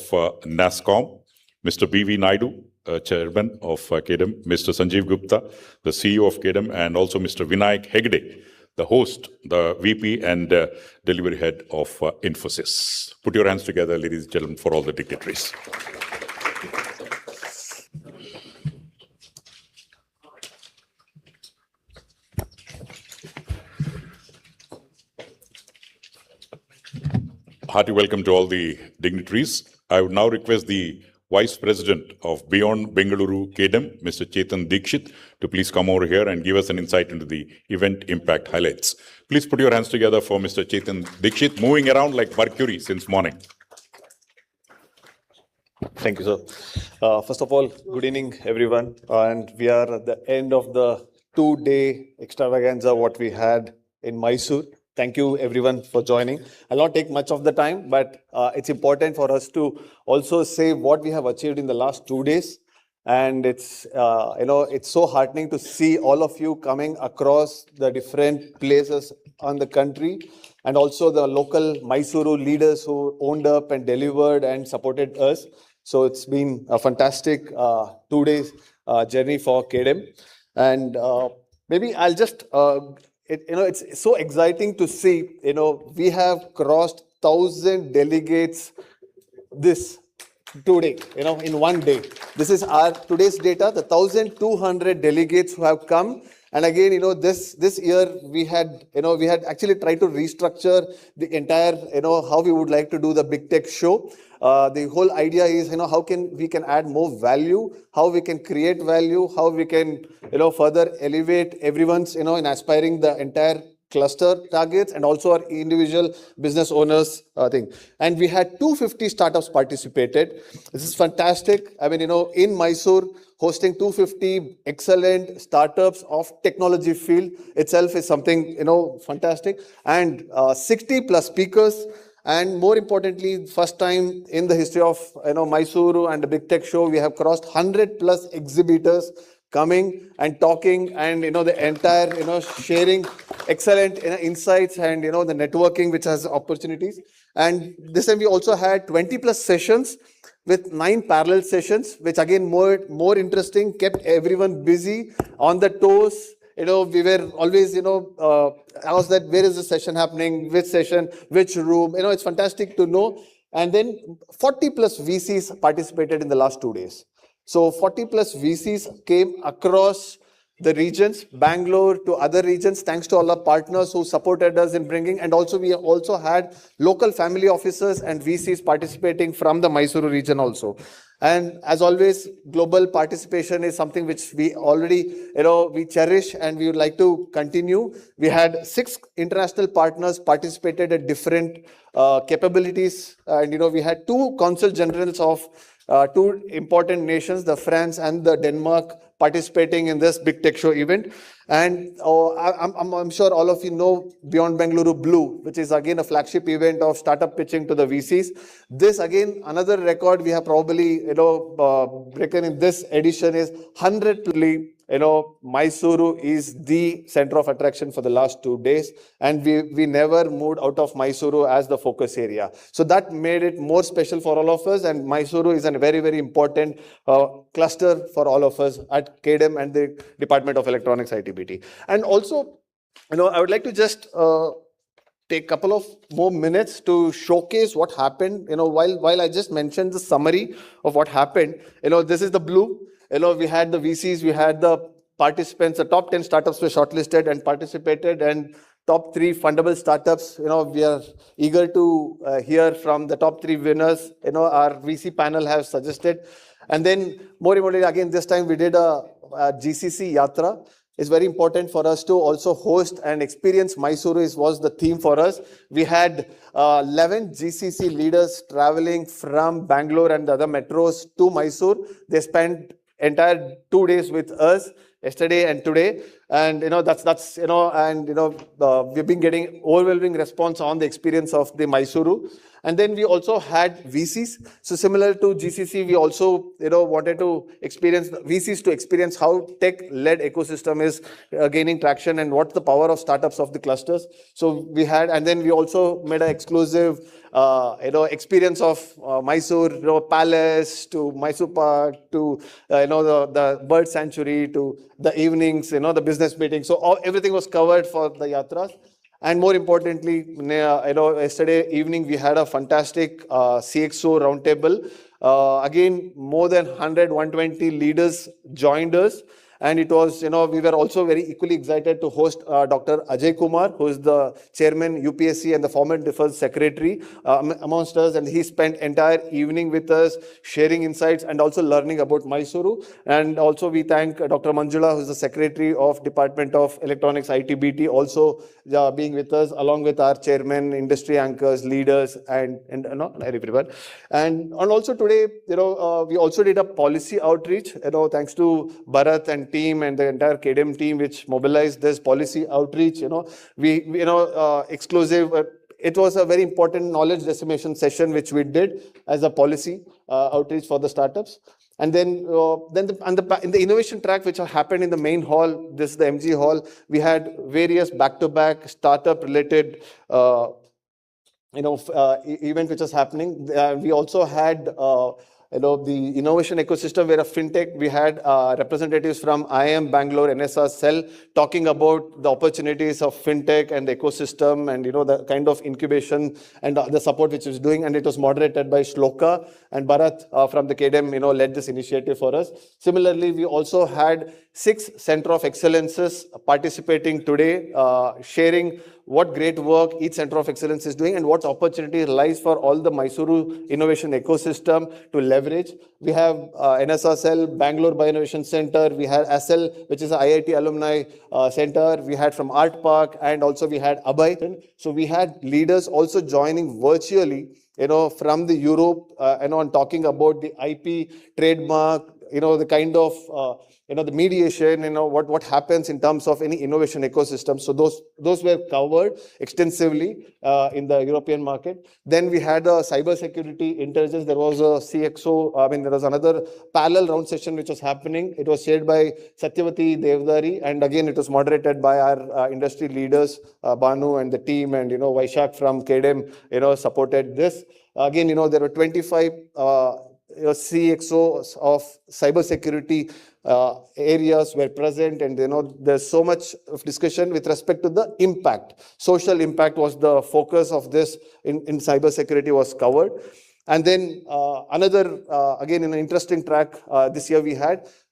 Speaker 1: NASCOM. Mr. B.V. Naidu, Chairman of KEDEM. Mr. Sanjeev Gupta, the CEO of KEDEM, and also Mr. Vinayak Hegde, the host, the VP and delivery head of Infosys. Put your hands together, ladies and gentlemen, for all the dignitaries. Hearty welcome to all the dignitaries. I would now request the Vice President of Beyond Bengaluru KDM, Mr. Chetan Dikshit, to please come over here and give us an insight into the event impact highlights. Please put your hands together for Mr. Chetan Dikshit, moving around like Mercury since morning.
Speaker 2: Thank you, sir. First of all, good evening, everyone. And we are at the end of the 2-day extravaganza what we had in Mysore. Thank you, everyone, for joining. I'll not take much of the time, but it's important for us to also say what we have achieved in the last 2 days. And it's, it's so heartening to see all of you coming across the different places on the country, and also the local Mysore leaders who owned up and delivered and supported us. So it's been a fantastic 2 days journey for KDM. And maybe I'll just, it's so exciting to see, we have crossed 1,000 delegates this today, in 1 day. This is our today's data, the 1,200 delegates who have come. And again, this year we had actually tried to restructure the entire, how we would like to do the big tech show. The whole idea is, how we can add more value, how we can create value, how we can, further elevate everyone's, in aspiring the entire cluster targets and also our individual business owners thing. And we had 250 startups participated. This is fantastic. I mean, in Mysore, hosting 250 excellent startups of technology field itself is something, fantastic. And 60 plus speakers. And more importantly, first time in the history of, Mysore and the Big Tech Show, we have crossed 100 plus exhibitors coming and talking and, the entire, sharing excellent insights and, the networking, which has opportunities. And this time we also had 20 plus sessions with 9 parallel sessions, which again, more interesting, kept everyone busy on the toes. We were always, asked that where is the session happening, which session, which room, it's fantastic to know. And then 40 plus VCs participated in the last 2 days. So 40 plus VCs came across the regions, Bangalore to other regions, thanks to all our partners who supported us in bringing. And also we also had local family officers and VCs participating from the Mysore region also. And as always, global participation is something which we already, we cherish and we would like to continue. We had 6 international partners participated at different capabilities. And, we had 2 consul generals of 2 important nations, the France and the Denmark, participating in this Big Tech Show event. And I'm sure all of you know Beyond Bengaluru Blue, which is again a flagship event of startup pitching to the VCs. This again, another record we have probably, broken in this edition is 100. Mysore is the center of attraction for the last 2 days. And we never moved out of Mysore as the focus area. So that made it more special for all of us. And Mysore is a very, very important cluster for all of us at KDM and the Department of Electronics ITBT. And also, I would like to just take a couple of more minutes to showcase what happened. While I just mentioned the summary of what happened, this is the blue. We had the VCs, we had the participants, the top 10 startups were shortlisted and participated, and top 3 fundable startups. We are eager to hear from the top 3 winners. Our VC panel has suggested. And then more importantly, again, this time we did a GCC Yatra. It's very important for us to also host and experience Mysore was the theme for us. We had 11 GCC leaders traveling from Bangalore and the other metros to Mysore. They spent entire 2 days with us, yesterday and today. And, we've been getting overwhelming response on the experience of the Mysore. And then we also had VCs. So similar to GCC, we also, wanted to experience VCs to experience how tech-led ecosystem is gaining traction and what's the power of startups of the clusters. So we had, and then we also made an exclusive, experience of Mysore, Palace to Mysore Park to, the bird sanctuary to the evenings, the business meetings. So everything was covered for the yatras. And more importantly, yesterday evening, we had a fantastic CXO roundtable. Again, more than 100, 120 leaders joined us. And it was, we were also very equally excited to host Dr. Ajay Kumar, who is the chairman UPSC and the former defense secretary amongst us. And he spent entire evening with us, sharing insights and also learning about MYSORE. And also we thank Dr. Manjula, who is the secretary of Department of Electronics ITBT, also being with us, along with our chairman, industry anchors, leaders, and everyone. And also today, we also did a policy outreach, thanks to Bharat and team and the entire KDM team, which mobilized this policy outreach. Exclusive. It was a very important knowledge dissemination session, which we did as a policy outreach for the startups. And then, in the innovation track, which happened in the main hall, this is the MG hall, we had various back-to-back startup-related event which was happening. We also had the innovation ecosystem, where a fintech, we had representatives from IIM Bangalore, NSR Cell, talking about the opportunities of fintech and the ecosystem, and the kind of incubation and the support which is doing. And it was moderated by Shloka, and Bharat from the KDM led this initiative for us. Similarly, we also had 6 Center of Excellences participating today, sharing what great work each Center of Excellence is doing and what opportunity lies for all the MYSORE innovation ecosystem to leverage. We have NSR Cell, Bangalore Bioinnovation Center, we had ASL, which is an IIT alumni center, we had from Art Park, and also we had Abhay. So we had leaders also joining virtually, from the Europe, on talking about the IP, trademark, the kind of the mediation, what happens in terms of any innovation ecosystem. So those were covered extensively in the European market. Then we had a cybersecurity intelligence. There was a CXO. There was another parallel round session which was happening. It was chaired by Satyavati Devdari, and again it was moderated by our industry leaders, Banu and the team, and Vaishak from KDM, supported this. Again, there were 25 CXOs of cybersecurity areas were present, and there's so much of discussion with respect to the impact. Social impact was the focus of this in cybersecurity was covered. And then another, again, an interesting track this year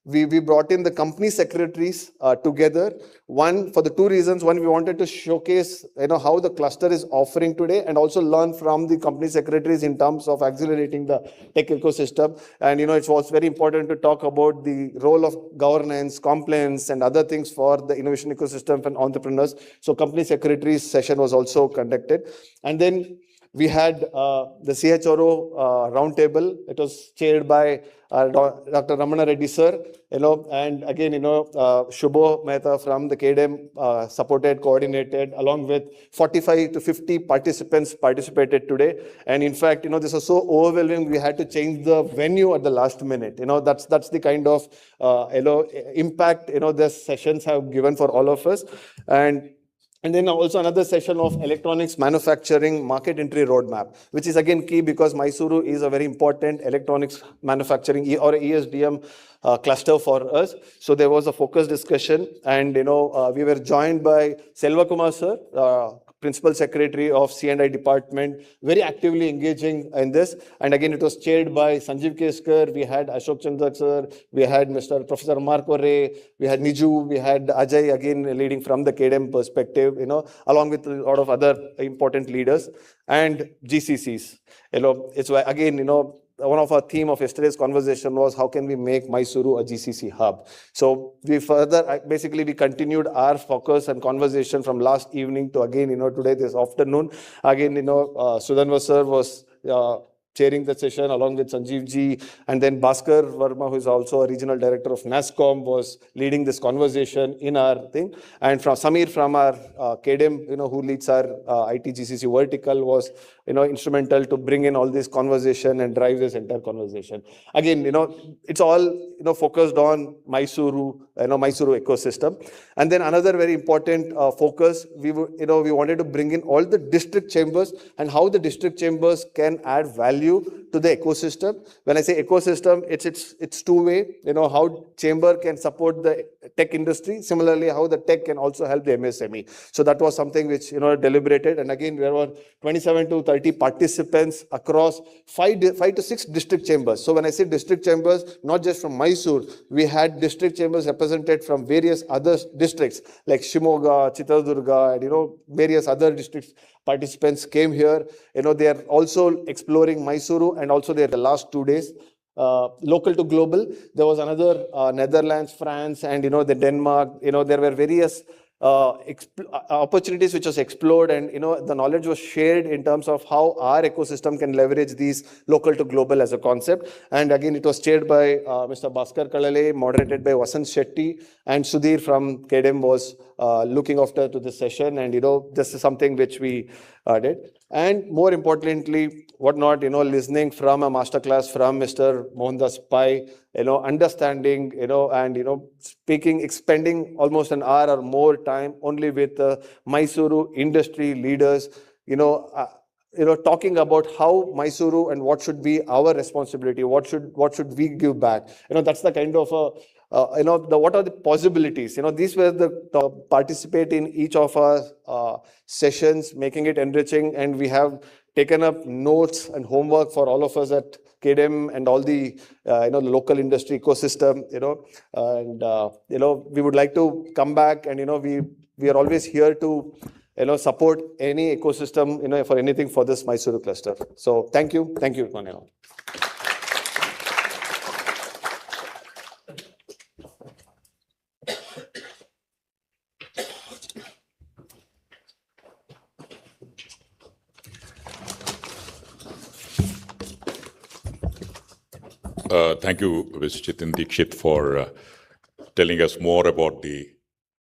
Speaker 2: we brought in the company secretaries together. One, for the 2 reasons. One, we wanted to showcase, how the cluster is offering today, and also learn from the company secretaries in terms of accelerating the tech ecosystem. And, it was very important to talk about the role of governance, compliance, and other things for the innovation ecosystem and entrepreneurs. So company secretaries session was also conducted. And then we had the CHRO roundtable. It was chaired by Dr. Ramana Reddy sir, and again, Shubho Mehta from the KDM supported, coordinated, along with 45 to 50 participants participated today. And in fact, this was so overwhelming, we had to change the venue at the last minute. That's the kind of, impact, the sessions have given for all of us. And then also another session of electronics manufacturing market entry roadmap, which is again key because MYSORE is a very important electronics manufacturing or ESDM cluster for us. So there was a focused discussion, and we were joined by Selva Kumar sir, Principal Secretary of C&I Department, very actively engaging in this. And again, it was chaired by Sanjeev Keskar. We had Ashok Chandak sir, we had Mr. Professor Marco Ray, we had Niju, we had Ajay, again leading from the KDM perspective, along with a lot of other important leaders, and GCCs. It's again, one of our theme of yesterday's conversation was how can we make MYSORE a GCC hub. So we continued our focus and conversation from last evening to again, today, this afternoon. Again, Sudhanva sir was chairing the session along with Sanjeev ji, and then Bhaskar Verma, who is also a regional director of NASCOM, was leading this conversation in our thing. And from Samir from our KDM, who leads our IT GCC vertical, was instrumental to bring in all this conversation and drive this entire conversation. Again, it's all focused on MYSORE, MYSORE ecosystem. And then another very important focus, we wanted to bring in all the district chambers and how the district chambers can add value value to the ecosystem. When I say ecosystem, it's two-way, how chamber can support the tech industry, similarly how the tech can also help the MSME. So that was something which, deliberated. And again, there were 27 to 30 participants across 5 to 6 district chambers. So when I say district chambers, not just from Mysore, we had district chambers represented from various other districts like Shimoga, Chitradurga, and various other districts. Participants came here. They are also exploring Mysuru, and also the last 2 days. Local to global, there was another Netherlands, France, and the Denmark. There were various opportunities which was explored, and the knowledge was shared in terms of how our ecosystem can leverage these local to global as a concept. And again, it was chaired by Mr. Bhaskar Kalale, moderated by Vasant Shetty, and Sudhir from KDM was looking after to this session. And this is something which we did. And more importantly, listening from a masterclass from Mr. Mohandas Pai, understanding, and speaking, expending almost an hour or more time only with Mysuru industry leaders, talking about how Mysuru and what should be our responsibility, what should we give back. That's the kind of what are the possibilities? These were the participate in each of our sessions, making it enriching, and we have taken up notes and homework for all of us at KDM and all the the local industry ecosystem. And we would like to come back, and we are always here to support any ecosystem for anything for this Mysuru cluster. So thank you, Manila.
Speaker 1: Thank you, Mr. Chitin Dikshit, for telling us more about the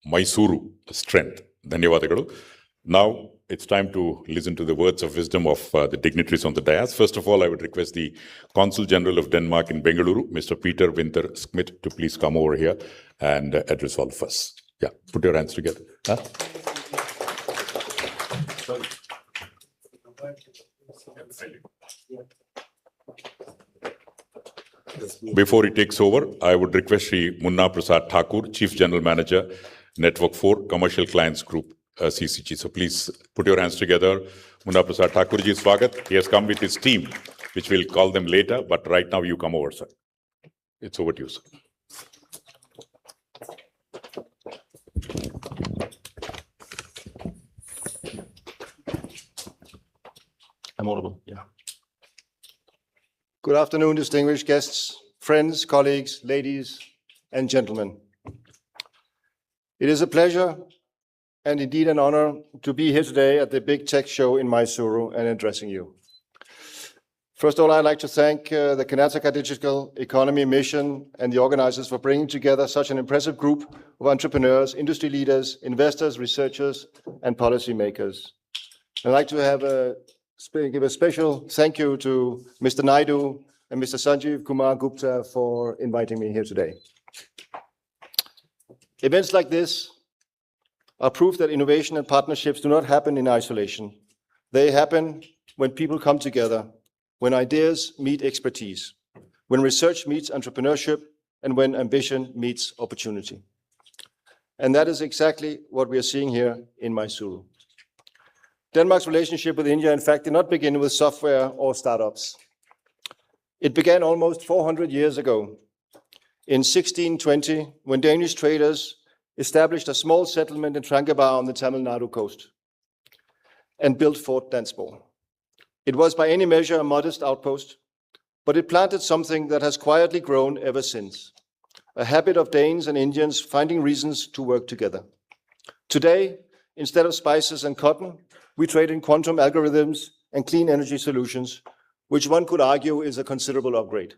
Speaker 1: Mysuru strength. Dhanyavadagalu. Now it's time to listen to the words of wisdom of the dignitaries on the dais. First of all, I would request the Consul General of Denmark in Bengaluru, Mr. Peter Winter Schmidt, to please come over here and address all of us. Yeah, put your hands together. Huh? Before he takes over, I would request Sri Munna Prasad Thakur, Chief General Manager, Network 4, Commercial Clients Group, CCG. So please put your hands together. Munna Prasad Thakur ji, swagat. He has come with his team, which we'll call them later, but right now you come over, sir. It's over to you, sir.
Speaker 6: I'm audible, yeah. Good afternoon, distinguished guests, friends, colleagues, ladies and gentlemen. It is a pleasure and indeed an honor to be here today at the Big Tech Show in Mysuru and addressing you. First of all, I'd like to thank the Karnataka Digital Economy Mission and the organizers for bringing together such an impressive group of entrepreneurs, industry leaders, investors, researchers, and policymakers. I'd like to give a special thank you to Mr. Naidu and Mr. Sanjeev Kumar Gupta for inviting me here today. Events like this are proof that innovation and partnerships do not happen in isolation. They happen when people come together, when ideas meet expertise, when research meets entrepreneurship, and when ambition meets opportunity. And that is exactly what we are seeing here in Mysuru. Denmark's relationship with India, in fact, did not begin with software or startups. It began almost 400 years ago, in 1620, when Danish traders established a small settlement in Tranquebar on the Tamil Nadu coast and built Fort Dansborg. It was by any measure a modest outpost, but it planted something that has quietly grown ever since, a habit of Danes and Indians finding reasons to work together. Today, instead of spices and cotton, we trade in quantum algorithms and clean energy solutions, which one could argue is a considerable upgrade.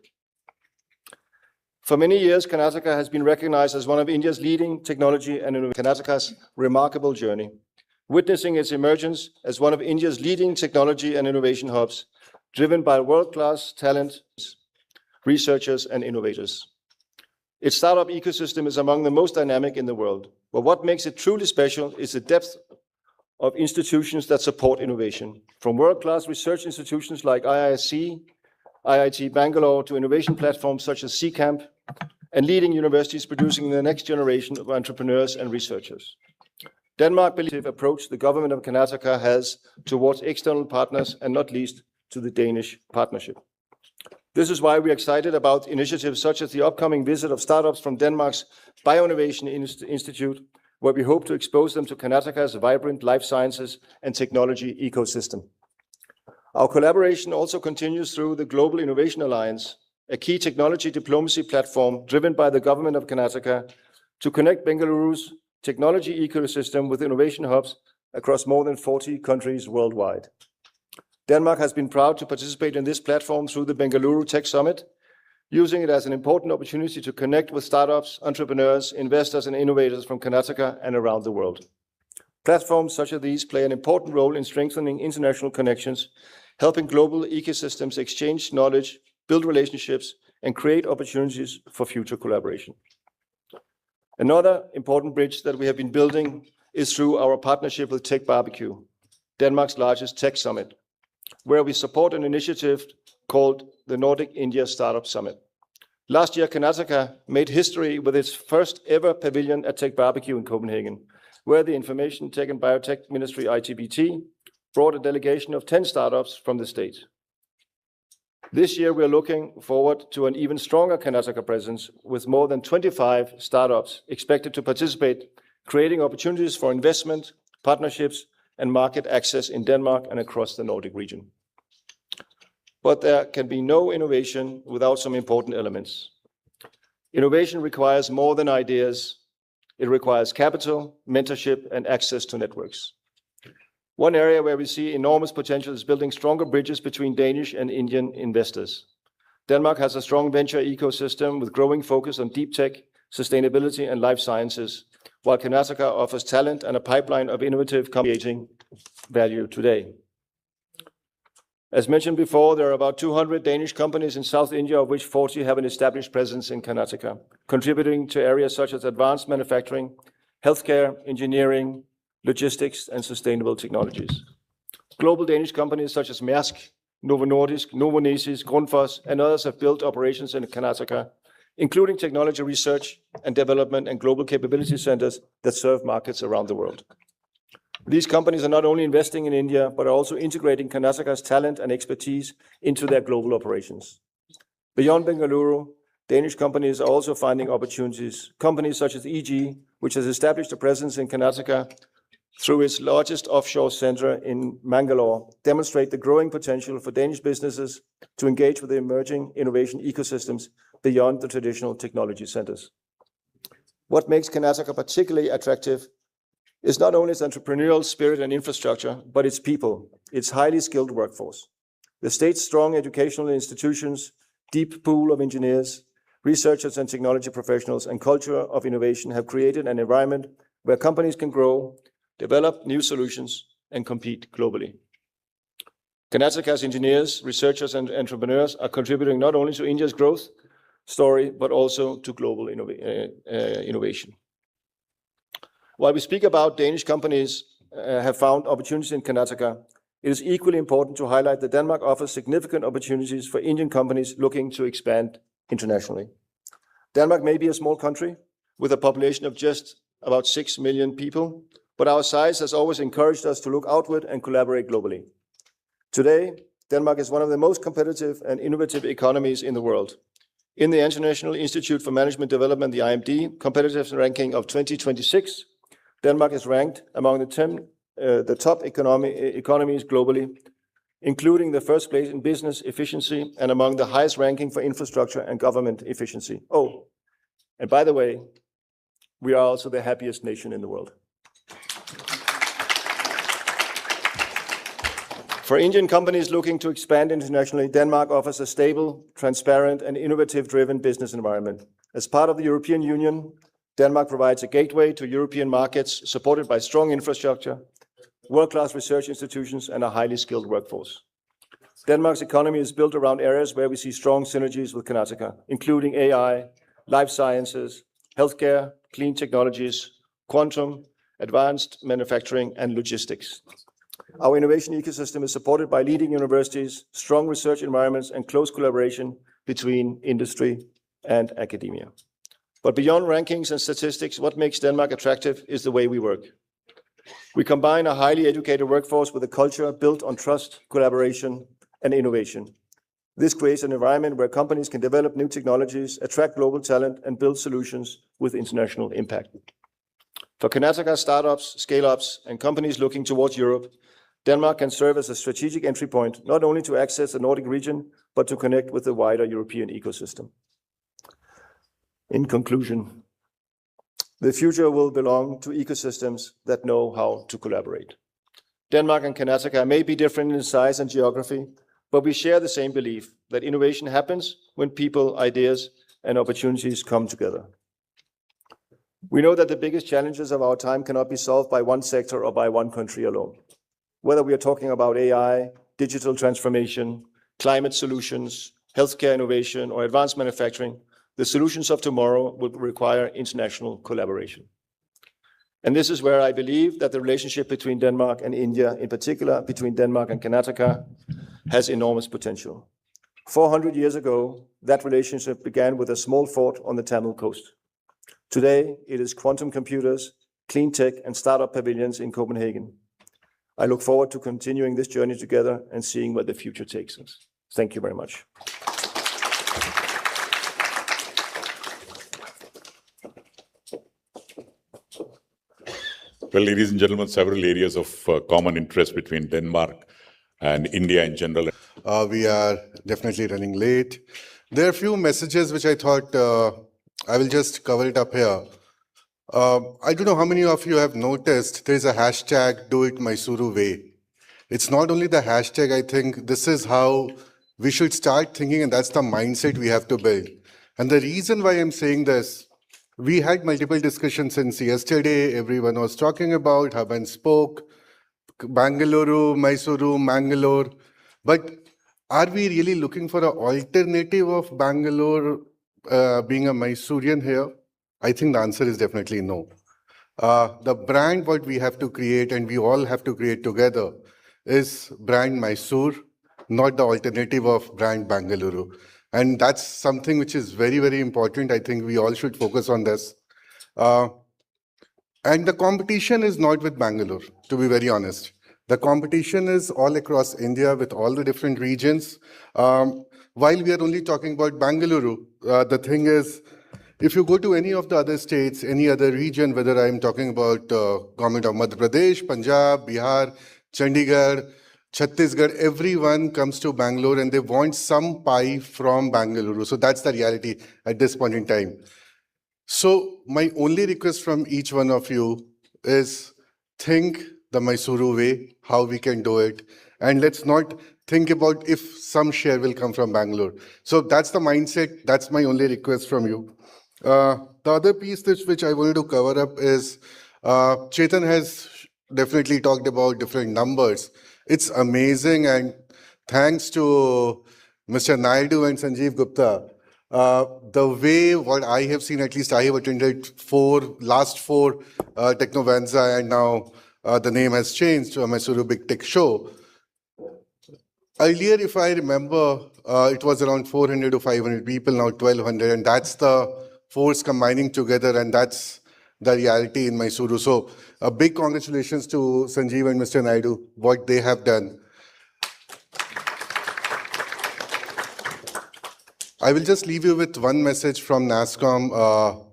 Speaker 6: For many years, Karnataka has been recognized as one of India's leading technology and Karnataka's remarkable journey, witnessing its emergence as one of India's leading technology and innovation hubs, driven by world-class talent, researchers, and innovators. Its startup ecosystem is among the most dynamic in the world, but what makes it truly special is the depth of institutions that support innovation, from world-class research institutions like IISc IIT Bangalore to innovation platforms such as CCamp, and leading universities producing the next generation of entrepreneurs and researchers. Denmark believes the approach the government of Karnataka has towards external partners, and not least to the Danish partnership. This is why we are excited about initiatives such as the upcoming visit of startups from Denmark's Bioinnovation Institute, where we hope to expose them to Karnataka's vibrant life sciences and technology ecosystem. Our collaboration also continues through the Global Innovation Alliance, a key technology diplomacy platform driven by the government of Karnataka to connect Bengaluru's technology ecosystem with innovation hubs across more than 40 countries worldwide. Denmark has been proud to participate in this platform through the Bengaluru Tech Summit, using it as an important opportunity to connect with startups, entrepreneurs, investors, and innovators from Karnataka and around the world. Platforms such as these play an important role in strengthening international connections, helping global ecosystems exchange knowledge, build relationships, and create opportunities for future collaboration. Another important bridge that we have been building is through our partnership with Tech Barbecue, Denmark's largest tech summit, where we support an initiative called the Nordic India Startup Summit. Last year, Karnataka made history with its first ever pavilion at Tech Barbecue in Copenhagen, where the Information Tech and Biotech Ministry, ITBT, brought a delegation of 10 startups from the state. This year, we are looking forward to an even stronger Karnataka presence, with more than 25 startups expected to participate, creating opportunities for investment, partnerships, and market access in Denmark and across the Nordic region. But there can be no innovation without some important elements. Innovation requires more than ideas. It requires capital, mentorship, and access to networks. One area where we see enormous potential is building stronger bridges between Danish and Indian investors. Denmark has a strong venture ecosystem with growing focus on deep tech, sustainability, and life sciences, while Karnataka offers talent and a pipeline of innovative creating value today. As mentioned before, there are about 200 Danish companies in South India, of which 40 have an established presence in Karnataka, contributing to areas such as advanced manufacturing, healthcare, engineering, logistics, and sustainable technologies. Global Danish companies such as Maersk, Novo Nordisk, Novonesis, Grundfos, and others have built operations in Karnataka, including technology research and development and global capability centers that serve markets around the world. These companies are not only investing in India, but are also integrating Karnataka's talent and expertise into their global operations. Beyond Bengaluru, Danish companies are also finding opportunities. Companies such as EG, which has established a presence in Karnataka through its largest offshore center in Mangalore, demonstrate the growing potential for Danish businesses to engage with the emerging innovation ecosystems beyond the traditional technology centers. What makes Karnataka particularly attractive is not only its entrepreneurial spirit and infrastructure, but its people, its highly skilled workforce. The state's strong educational institutions, deep pool of engineers, researchers and technology professionals, and culture of innovation have created an environment where companies can grow, develop new solutions, and compete globally. Karnataka's engineers, researchers, and entrepreneurs are contributing not only to India's growth story, but also to global innovation. While we speak about Danish companies have found opportunities in Karnataka, it is equally important to highlight that Denmark offers significant opportunities for Indian companies looking to expand internationally. Denmark may be a small country with a population of just about 6 million people, but our size has always encouraged us to look outward and collaborate globally. Today, Denmark is one of the most competitive and innovative economies in the world. In the International Institute for Management Development, the IMD, competitive ranking of 2026, Denmark is ranked among the top economies globally, including the first place in business efficiency and among the highest ranking for infrastructure and government efficiency. Oh, and by the way, we are also the happiest nation in the world. For Indian companies looking to expand internationally, Denmark offers a stable, transparent, and innovative-driven business environment. As part of the European Union, Denmark provides a gateway to European markets supported by strong infrastructure, world-class research institutions, and a highly skilled workforce. Denmark's economy is built around areas where we see strong synergies with Karnataka, including AI, life sciences, healthcare, clean technologies, quantum, advanced manufacturing, and logistics. Our innovation ecosystem is supported by leading universities, strong research environments, and close collaboration between industry and academia. But beyond rankings and statistics, what makes Denmark attractive is the way we work. We combine a highly educated workforce with a culture built on trust, collaboration, and innovation. This creates an environment where companies can develop new technologies, attract global talent, and build solutions with international impact. For Karnataka startups, scale-ups, and companies looking towards Europe, Denmark can serve as a strategic entry point, not only to access the Nordic region, but to connect with the wider European ecosystem. In conclusion, the future will belong to ecosystems that know how to collaborate. Denmark and Karnataka may be different in size and geography, but we share the same belief that innovation happens when people, ideas, and opportunities come together. We know that the biggest challenges of our time cannot be solved by one sector or by one country alone. Whether we are talking about AI, digital transformation, climate solutions, healthcare innovation, or advanced manufacturing, the solutions of tomorrow will require international collaboration. And this is where I believe that the relationship between Denmark and India, in particular between Denmark and Karnataka, has enormous potential. 400 years ago, that relationship began with a small fort on the Tamil coast. Today, it is quantum computers, clean tech, and startup pavilions in Copenhagen. I look forward to continuing this journey together and seeing where the future takes us. Thank you very much.
Speaker 1: Well, ladies and gentlemen, several areas of common interest between Denmark and India in general.
Speaker 7: We are definitely running late. There are a few messages which I thought I will just cover it up here. I don't know how many of you have noticed there's a hashtag, Do It Mysore Way. It's not only the hashtag, I think this is how we should start thinking, and that's the mindset we have to build. And the reason why I'm saying this, we had multiple discussions since yesterday. Everyone was talking about hub and spoke, Bangalore, Mysore, Mangalore. But are we really looking for an alternative of Bangalore being a Mysorean here? I think the answer is definitely no. The brand what we have to create, and we all have to create together, is brand Mysore, not the alternative of brand Bangalore. And that's something which is very, very important. I think we all should focus on this. And the competition is not with Bangalore, to be very honest. The competition is all across India with all the different regions. While we are only talking about Bangalore, the thing is, if you go to any of the other states, any other region, whether I'm talking about government of Madhya Pradesh, Punjab, Bihar, Chandigarh, Chhattisgarh, everyone comes to Bangalore and they want some pie from Bangalore. So that's the reality at this point in time. So my only request from each one of you is think the Mysore way, how we can do it. And let's not think about if some share will come from Bangalore. So that's the mindset. That's my only request from you. The other piece which I wanted to cover up is Chetan has definitely talked about different numbers. It's amazing, and thanks to Mr. Naidu and Sanjeev Gupta, the way what I have seen, at least I have attended last four Technovanza, and now the name has changed to a Mysore Big Tech Show. Earlier, if I remember, it was around 400 to 500 people, now 1,200, and that's the force combining together, and that's the reality in Mysore. So a big congratulations to Sanjeev and Mr. Naidu, what they have done. I will just leave you with one message from NASSCOM.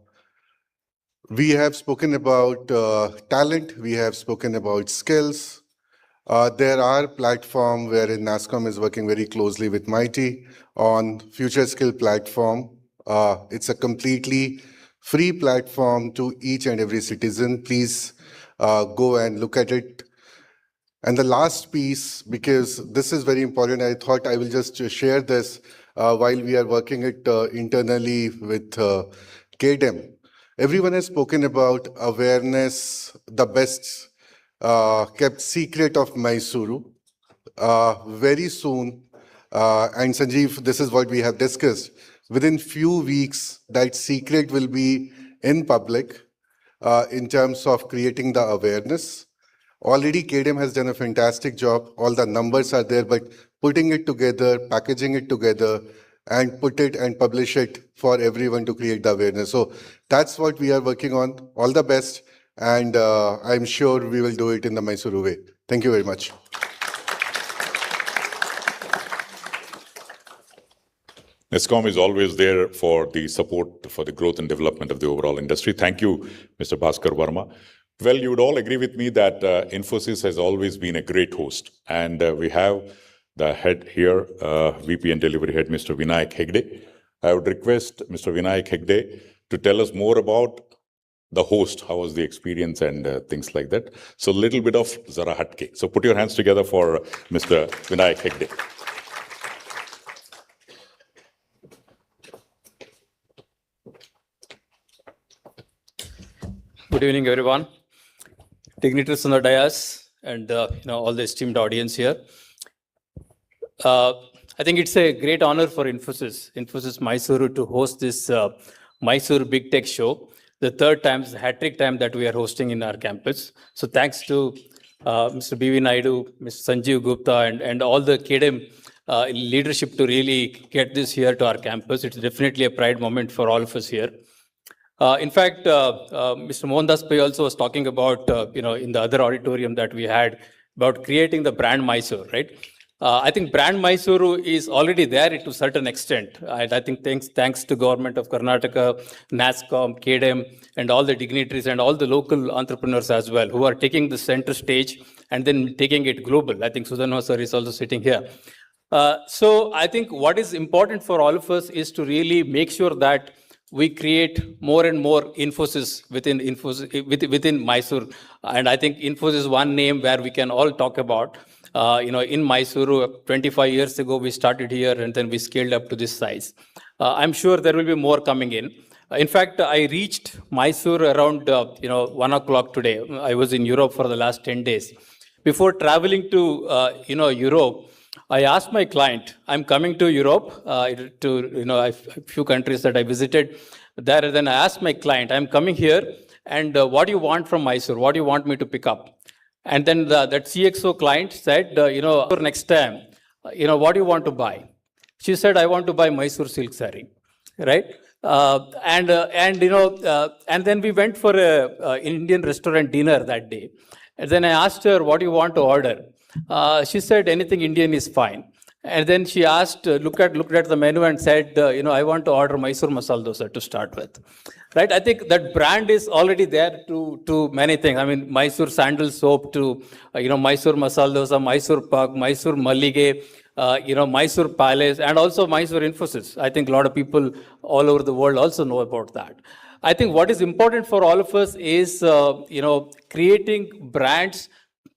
Speaker 7: We have spoken about talent, we have spoken about skills. There are platforms wherein NASSCOM is working very closely with MITI on Future Skill Platform. It's a completely free platform to each and every citizen. Please go and look at it. And the last piece, because this is very important, I thought I will just share this while we are working it internally with KDEM. Everyone has spoken about awareness, the best kept secret of Mysore. Very soon, and Sanjeev, this is what we have discussed, within few weeks, that secret will be in public in terms of creating the awareness. Already KDM has done a fantastic job. All the numbers are there, but putting it together, packaging it together, and put it and publish it for everyone to create the awareness. So that's what we are working on. All the best. And I'm sure we will do it in the Mysore way. Thank you very much.
Speaker 1: NESCOM is always there for the support for the growth and development of the overall industry. Thank you, Mr. Bhaskar Verma. Well, you would all agree with me that Infosys has always been a great host. And we have the head here, VP and Delivery Head, Mr. Vinayak Hegde. I would request Mr. Vinayak Hegde to tell us more about the host, how was the experience and things like that. So a little bit of Zara Hatke. So put your hands together for Mr. Vinayak Hegde.
Speaker 4: Good evening, everyone. Dignitaries on the dais and all the esteemed audience here. I think it's a great honor for Infosys Mysore to host this Mysore Big Tech Show. The third time, the hat-trick time that we are hosting in our campus. So thanks to Mr. B.V. Naidu, Mr. Sanjeev Gupta, and all the KDM leadership to really get this here to our campus. It's definitely a pride moment for all of us here. In fact, Mr. Mohandas Pai also was talking about, in the other auditorium that we had, about creating the brand Mysore, right? I think brand Mysore is already there to a certain extent. And I think thanks to government of Karnataka, NASCOM, KDM, and all the dignitaries and all the local entrepreneurs as well, who are taking the center stage and then taking it global. I think Susanna sir is also sitting here. So I think what is important for all of us is to really make sure that we create more and more Infosys within Mysore. And I think Infosys is one name where we can all talk about. In Mysore, 25 years ago, we started here and then we scaled up to this size. I'm sure there will be more coming in. In fact, I reached Mysore around 1 o'clock today. I was in Europe for the last 10 days. Before traveling to Europe, I asked my client, I'm coming to Europe, a few countries that I visited there. Then I asked my client, I'm coming here, and what do you want from Mysore? What do you want me to pick up? And then that CXO client said, next time, what do you want to buy? She said, I want to buy Mysore silk saree, right? And then we went for an Indian restaurant dinner that day. And then I asked her, what do you want to order? She said, anything Indian is fine. And then she asked, looked at the menu and said, I want to order Mysore masala dosa to start with. Right? I think that brand is already there to many things. I mean, Mysore sandal soap to, Mysore masala dosa, Mysore pak, Mysore mallige, Mysore palace, and also Mysore Infosys. I think a lot of people all over the world also know about that. I think what is important for all of us is, creating brands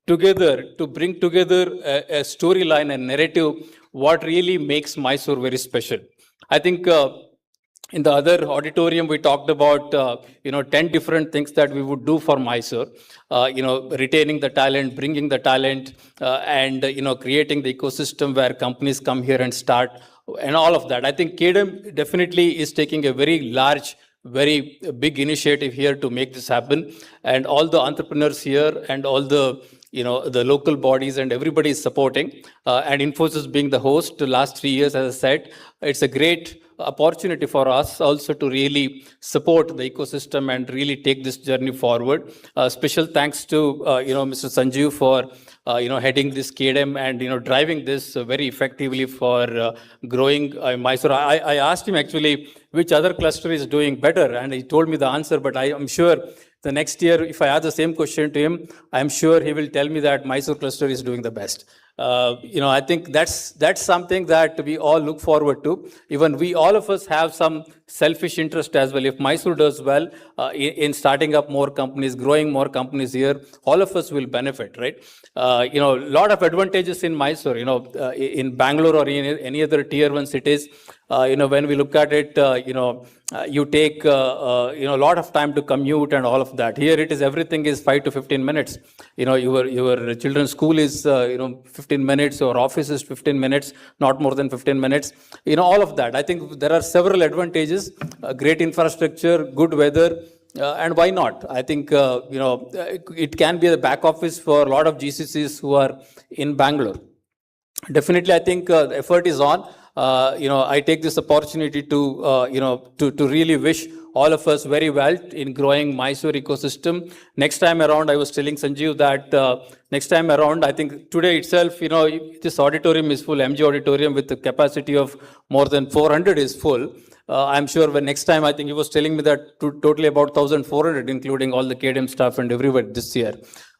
Speaker 4: together to bring together a storyline and narrative, what really makes Mysore very special. I think in the other auditorium, we talked about, 10 different things that we would do for Mysore, retaining the talent, bringing the talent, and, creating the ecosystem where companies come here and start, and all of that. I think KDM definitely is taking a very large, very big initiative here to make this happen. And all the entrepreneurs here and all the local bodies and everybody is supporting. And Infosys being the host the last 3 years, as I said, it's a great opportunity for us also to really support the ecosystem and really take this journey forward. Special thanks to, Mr. Sanjeev for, heading this KDM and, driving this very effectively for growing Mysore. I asked him actually which other cluster is doing better, and he told me the answer, but I am sure the next year, if I ask the same question to him, I'm sure he will tell me that Mysore cluster is doing the best. I think that's something that we all look forward to. Even we, all of us, have some selfish interest as well. If Mysore does well in starting up more companies, growing more companies here, all of us will benefit, right? A lot of advantages in Mysore. In Bangalore or in any other tier 1 cities, when we look at it, you take a lot of time to commute and all of that. Here it is, everything is 5 to 15 minutes. Your children's school is 15 minutes, or office is 15 minutes, not more than 15 minutes. All of that. I think there are several advantages: great infrastructure, good weather, And why not? I think, it can be the back office for a lot of GCCs who are in Bangalore. Definitely, I think the effort is on. I take this opportunity to really wish all of us very well in growing Mysore ecosystem. Next time around, I was telling Sanjeev that next time around, I think today itself, this auditorium is full. MG auditorium with the capacity of more than 400 is full. I'm sure when next time, I think he was telling me that totally about 1,400, including all the KDM staff and everywhere this year.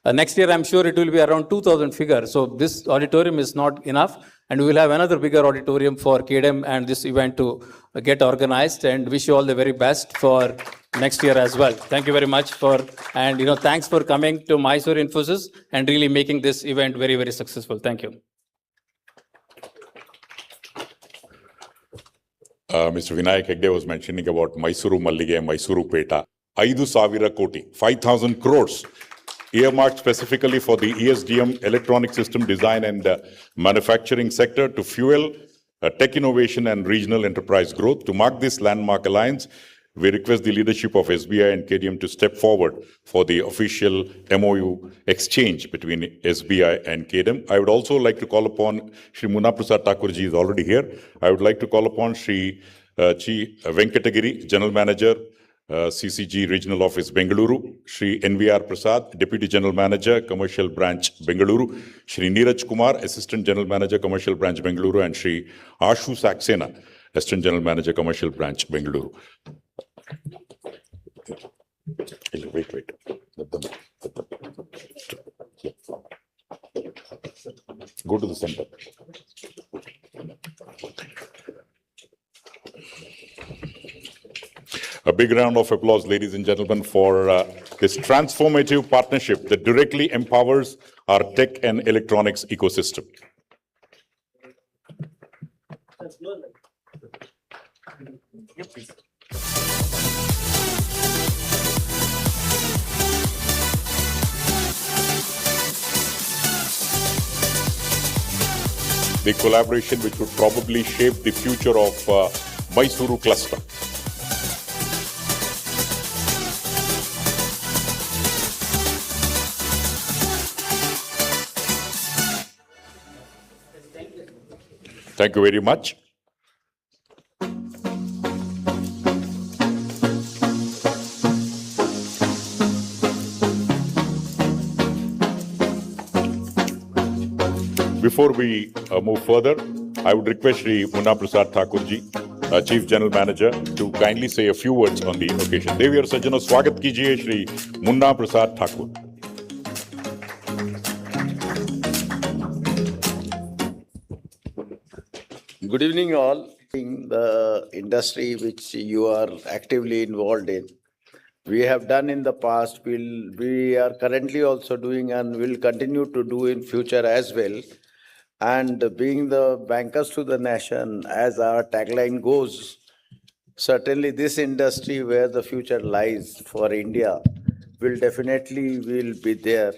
Speaker 4: Next year, I'm sure it will be around 2,000 figure. So this auditorium is not enough. And we will have another bigger auditorium for KDM and this event to get organized, and wish you all the very best for next year as well. Thank you very much thanks for coming to Mysore Infosys and really making this event very, very successful. Thank you.
Speaker 1: Mr. Vinayak Hegde was mentioning about Mysuru Mallige, Mysuru Peta. 5,000 koti, 5,000 crores earmarked specifically for the ESDM electronic system design and manufacturing sector to fuel tech innovation and regional enterprise growth. To mark this landmark alliance, we request the leadership of SBI and KDM to step forward for the official MOU exchange between SBI and KDM. I would also like to call upon Shri Munna Prasad Thakurji is already here. I would like to call upon Shri Chi Venkatagiri, General Manager, CCG Regional Office, Bengaluru, Shri NVR Prasad, Deputy General Manager, Commercial Branch, Bengaluru, Shri Neeraj Kumar, Assistant General Manager, Commercial Branch, Bengaluru, and Shri Ashu Saxena, Assistant General Manager, Commercial Branch, Bengaluru. Wait. Go to the center. A big round of applause, ladies and gentlemen, for this transformative partnership that directly empowers our tech and electronics ecosystem. The collaboration which would probably shape the future of Mysuru cluster. Thank you very much. Before we move further, I would request Shri Munna Prasad Thakurji, Chief General Manager, to kindly say a few words on the occasion. Devyar Sajjano, swagat kijiye Shri Munna Prasad Thakur.
Speaker 5: Good evening, all. In the industry which you are actively involved in, we have done in the past, we are currently also doing and will continue to do in future as well. And being the bankers to the nation, as our tagline goes, certainly this industry where the future lies for India will be there.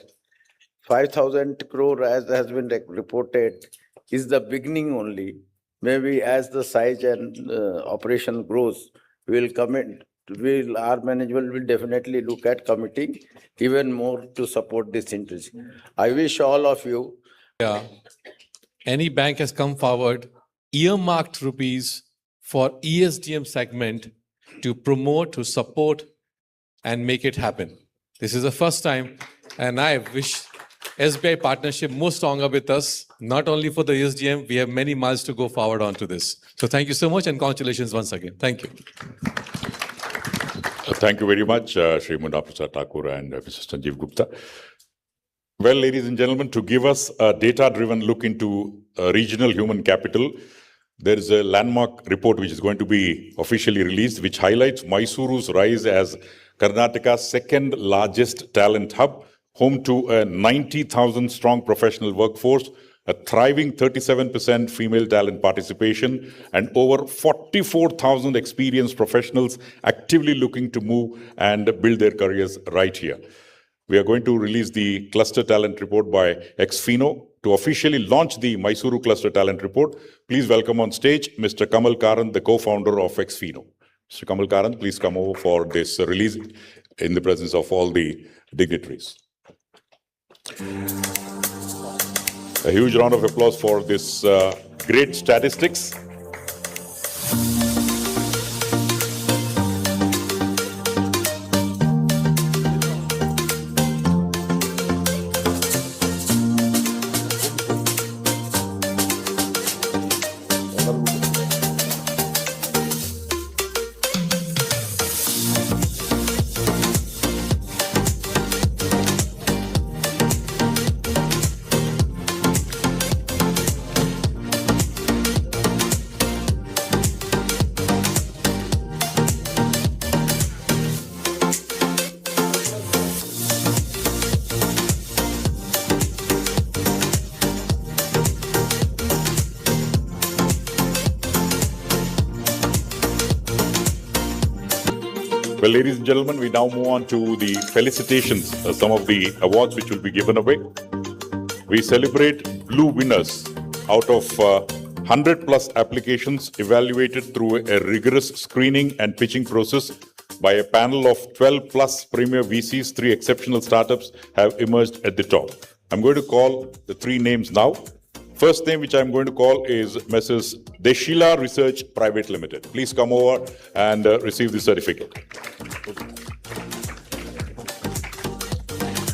Speaker 5: 5,000 crore, as has been reported, is the beginning only. Maybe as the size and operation grows, our management will definitely look at committing even more to support this interest. I wish all of you.
Speaker 12: Any bank has come forward, earmarked rupees for ESDM segment to promote, to support, and make it happen. This is the first time, and I wish SBI partnership more stronger with us, not only for the ESDM, we have many miles to go forward onto this. So thank you so much and congratulations once again. Thank you.
Speaker 1: Thank you very much, Shri Munna Prasad Thakur and Mr. Sanjeev Gupta. Well, ladies and gentlemen, to give us a data-driven look into regional human capital, there is a landmark report which is going to be officially released, which highlights Mysoru's rise as Karnataka's second largest talent hub, home to a 90,000 strong professional workforce, a thriving 37% female talent participation, and over 44,000 experienced professionals actively looking to move and build their careers right here. We are going to release the Cluster Talent Report by Exfino. To officially launch the Mysuru Cluster Talent Report, please welcome on stage Mr. Kamal Karan, the co-founder of Exfino. Mr. Kamal Karand, please come over for this release in the presence of all the dignitaries. A huge round of applause for this great statistics. Well, ladies and gentlemen, we now move on to the felicitations, some of the awards which will be given away. We celebrate blue winners out of 100 plus applications evaluated through a rigorous screening and pitching process by a panel of 12 plus premier VCs. 3 exceptional startups have emerged at the top. I'm going to call the 3 names now. First name which I'm going to call is Mrs. Deshila Research Private Limited. Please come over and receive the certificate.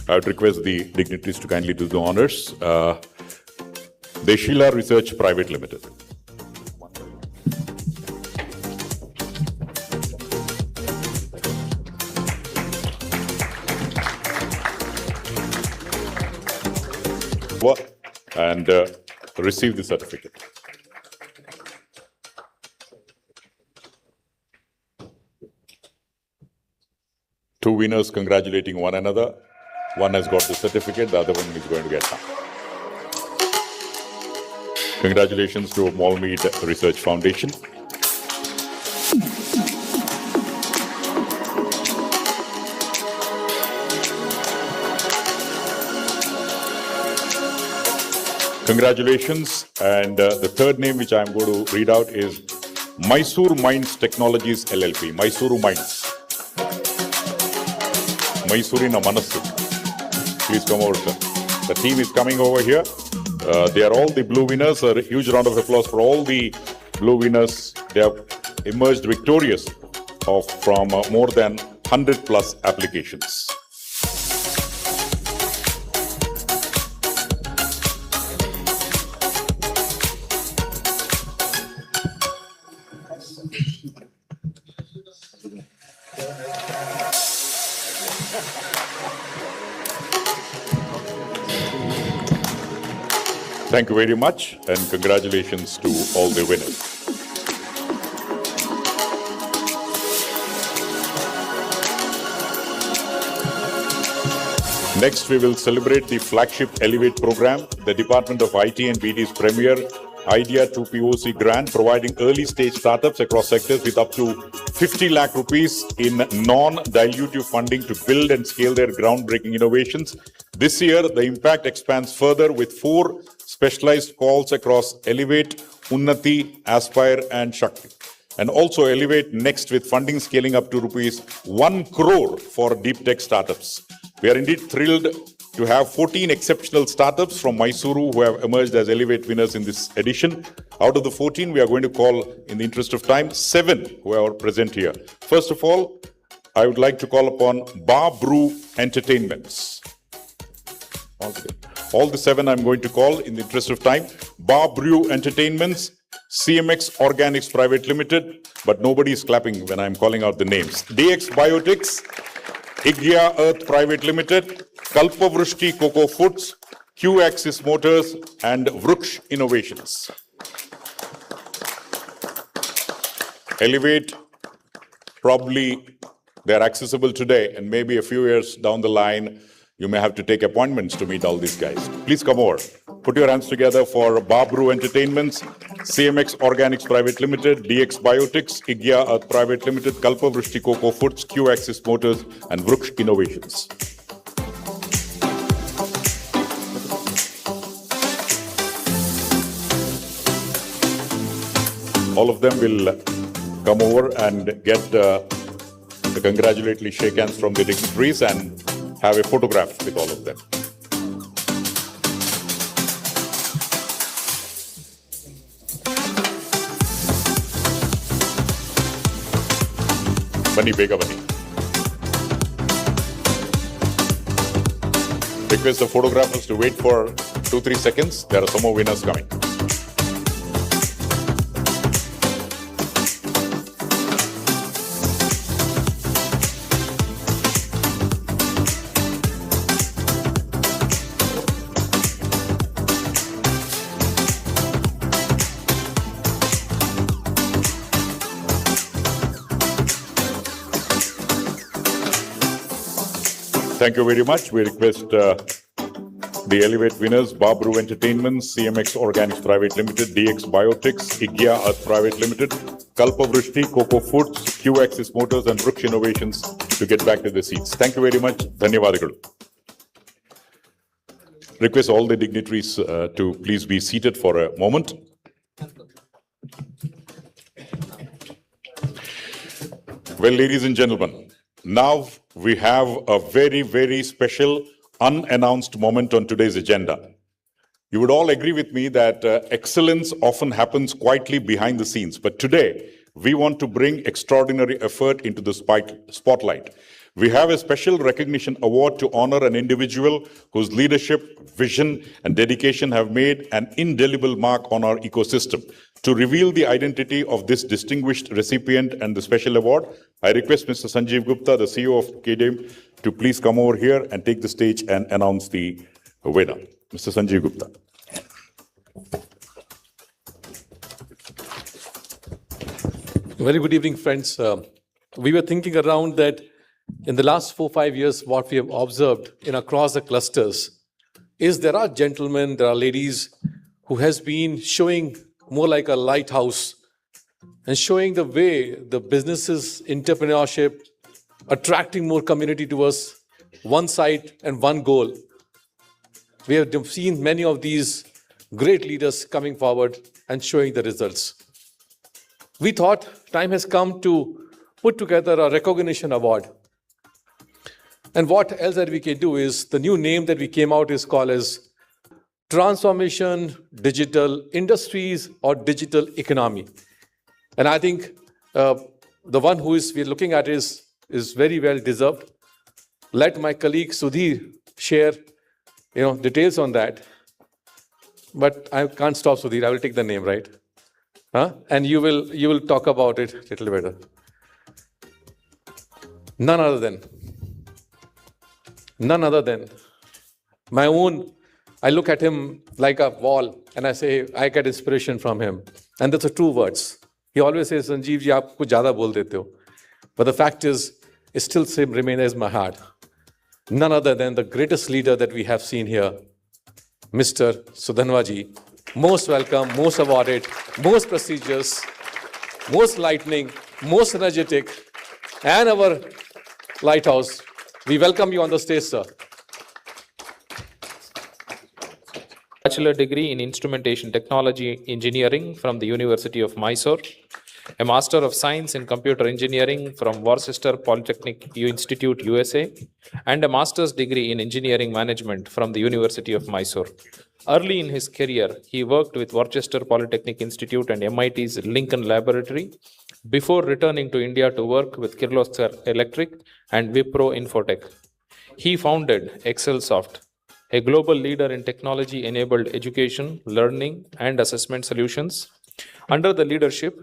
Speaker 1: I would request the dignitaries to kindly do the honors. Deshila Research Private Limited. And receive the certificate. Two winners congratulating one another. One has got the certificate, the other one is going to get some. Congratulations to Malmead Research Foundation. Congratulations. And the third name which I'm going to read out is MYSORE Minds Technologies LLP. MYSORE Minds. Mysore na Manassu. Please come over, sir. The team is coming over here. They are all the blue winners. A huge round of applause for all the blue winners. They have emerged victorious from more than 100 plus applications. Thank you very much, and congratulations to all the winners. Next, we will celebrate the flagship Elevate program, the Department of IT and BD's premier Idea to POC grant, providing early stage startups across sectors with up to 50 lakh rupees in non-dilutive funding to build and scale their groundbreaking innovations. This year, the impact expands further with 4 specialized calls across Elevate, Unnati, Aspire and Shakti. And also Elevate Next with funding scaling up to rupees 1 crore for deep tech startups. We are indeed thrilled to have 14 exceptional startups from Mysore who have emerged as Elevate winners in this edition. Out of the 14, we are going to call, in the interest of time, 7 who are present here. First of all, I would like to call upon Bar Brew Entertainments. All the 7 I'm going to call in the interest of time. Bar Brew Entertainments, CMX Organics Private Limited, but nobody is clapping when I'm calling out the names. DX Biotics, Igya Earth Private Limited, Kalpavrushti Cocoa Foods, Q-Axis Motors, and Vruksh Innovations. Elevate, probably they're accessible today, and maybe a few years down the line, you may have to take appointments to meet all these guys. Please come over. Put your hands together for Bar Brew Entertainments, CMX Organics Private Limited, DX Biotics, Igya Earth Private Limited, Kalpavrushti Cocoa Foods, Q-Axis Motors, and Vruksh Innovations. All of them will come over and get the congratulatory shake hands from the dignitaries and have a photograph with all of them. Bani Bega Bani. Request the photographers to wait for 2-3 seconds. There are some more winners coming. Thank you very much. We request the Elevate winners, Babru Entertainments, CMX Organics Private Limited, DX Biotics, Igya Earth Private Limited, Kalpa Vrishti, Coco Foods, Q Axis Motors and Brooks Innovations to get back to the seats. Thank you very much. Dhanyavadagal. Request all the dignitaries to please be seated for a moment. Well, ladies and gentlemen, now we have a very, very special unannounced moment on today's agenda. You would all agree with me that excellence often happens quietly behind the scenes, but today we want to bring extraordinary effort into the spotlight. We have a special recognition award to honor an individual whose leadership, vision, and dedication have made an indelible mark on our ecosystem. To reveal the identity of this distinguished recipient and the special award, I request Mr. Sanjeev Gupta, the CEO of KDM, to please come over here and take the stage and announce the winner. Mr. Sanjeev Gupta.
Speaker 12: Very good evening, friends. We were thinking around that in the last 4-5 years, what we have observed in across the clusters is there are gentlemen, there are ladies who has been showing more like a lighthouse and showing the way the businesses, entrepreneurship, attracting more community to us, one side and one goal. We have seen many of these great leaders coming forward and showing the results. We thought time has come to put together a recognition award. And what else that we can do is, the new name that we came out is called as Transformation Digital Industries or Digital Economy. And I think the one who we're looking at is very well deserved. Let my colleague Sudhir share details on that. But I can't stop Sudhir, I will take the name, right? And you will talk about it a little better. None other than my own. I look at him like a wall and I say, I get inspiration from him. And that's the true words. He always says, Sanjeev ji, aap kuch zyada bol dete ho. But the fact is, it still remains as my heart. None other than the greatest leader that we have seen here, Mr. Sudhanwa ji. Most welcome, most awarded, most prestigious, most lightning, most energetic, and our lighthouse. We welcome you on the stage, sir.
Speaker 3: Bachelor degree in Instrumentation Technology Engineering from the University of Mysore, a Master of Science in Computer Engineering from Worcester Polytechnic Institute, USA, and a Master's degree in Engineering Management from the University of Mysore. Early in his career, he worked with Worcester Polytechnic Institute and MIT's Lincoln Laboratory before returning to India to work with Kirloskar Electric and Wipro Infotech. He founded ExcelSoft, a global leader in technology-enabled education, learning, and assessment solutions. Under the leadership,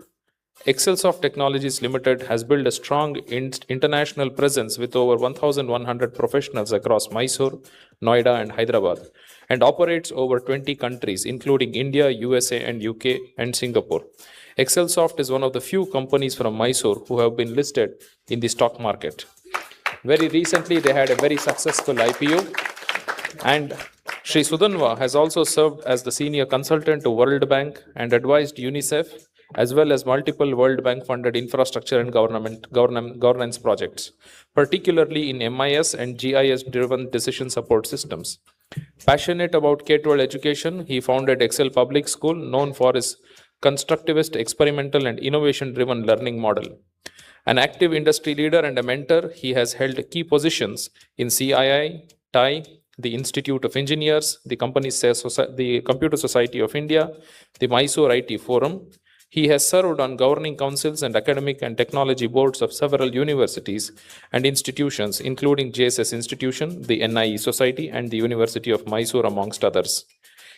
Speaker 3: ExcelSoft Technologies Limited has built a strong international presence with over 1,100 professionals across Mysore, Noida, and Hyderabad, and operates over 20 countries, including India, USA, and UK, and Singapore. ExcelSoft is one of the few companies from Mysore who have been listed in the stock market. Very recently, they had a very successful IPO, and Shri Sudhanwa has also served as the senior consultant to World Bank and advised UNICEF, as well as multiple World Bank funded infrastructure and governance projects, particularly in MIS and GIS driven decision support systems. Passionate about K-12 education, he founded Excel Public School, known for its constructivist, experimental, and innovation-driven learning model. An active industry leader and a mentor, he has held key positions in CII, TIE, the Institute of Engineers, the Computer Society of India, the Mysore IT Forum. He has served on governing councils and academic and technology boards of several universities and institutions, including JSS Institution, the NIE Society, and the University of Mysore, amongst others.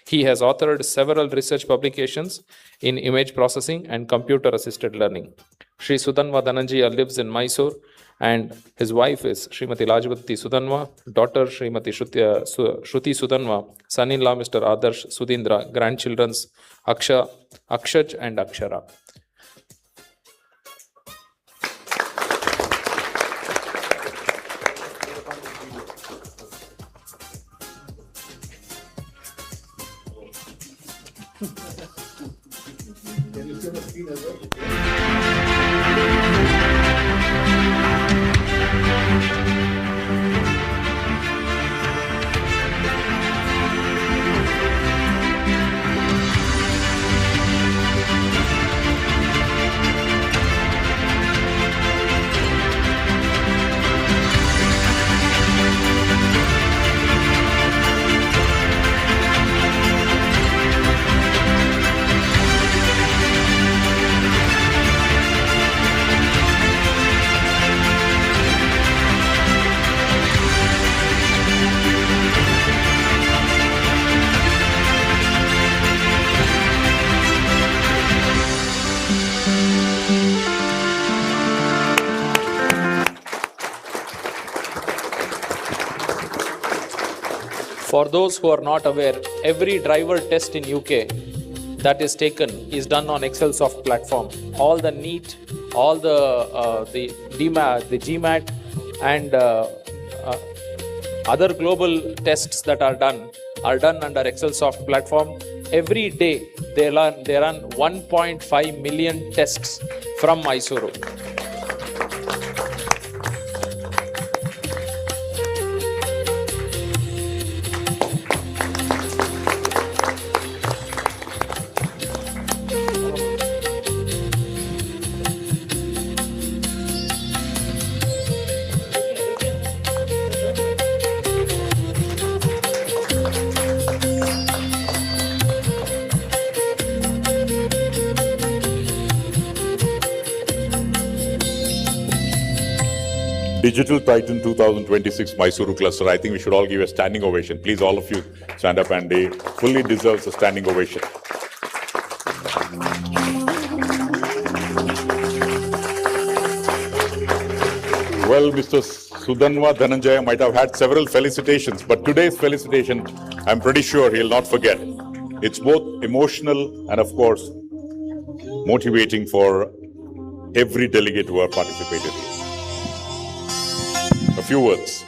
Speaker 3: He has authored several research publications in image processing and computer-assisted learning. Sri Sudanwa Dhananjaya lives in Mysore, and his wife is Srimati Lajpati Sudanwa, daughter Srimati Shruti Sudanwa, son-in-law Mr. Adarsh Sudindra, grandchildren Akshaj and Akshara. For those who are not aware, every driver test in UK that is taken is done on Excelsoft platform. All the NEET, all the GMAT, and other global tests that are done under Excelsoft platform. Every day they run 1.5 million tests from MYSORE.
Speaker 1: Digital Titan 2026 Mysore cluster. I think we should all give a standing ovation. Please, all of you stand up, and they fully deserves a standing ovation. Well, Mr. Sudanwa Dhananjaya might have had several felicitations, but today's felicitation, I'm pretty sure he'll not forget. It's both emotional and, of course, motivating for every delegate who have participated here. A few words.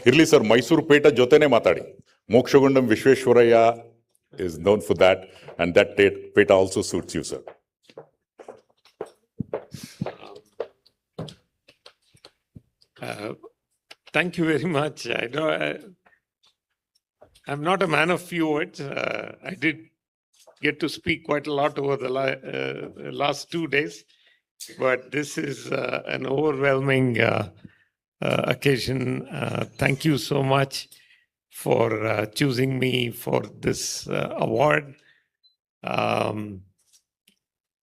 Speaker 1: Irli sir, Mysore Peta jotene matadi. Mokshagundam Vishweshwaraya is known for that, and that Peta also suits you, sir.
Speaker 10: Thank you very much. I know I'm not a man of few words. I did get to speak quite a lot over the last 2 days, but this is an overwhelming occasion. Thank you so much for choosing me for this award.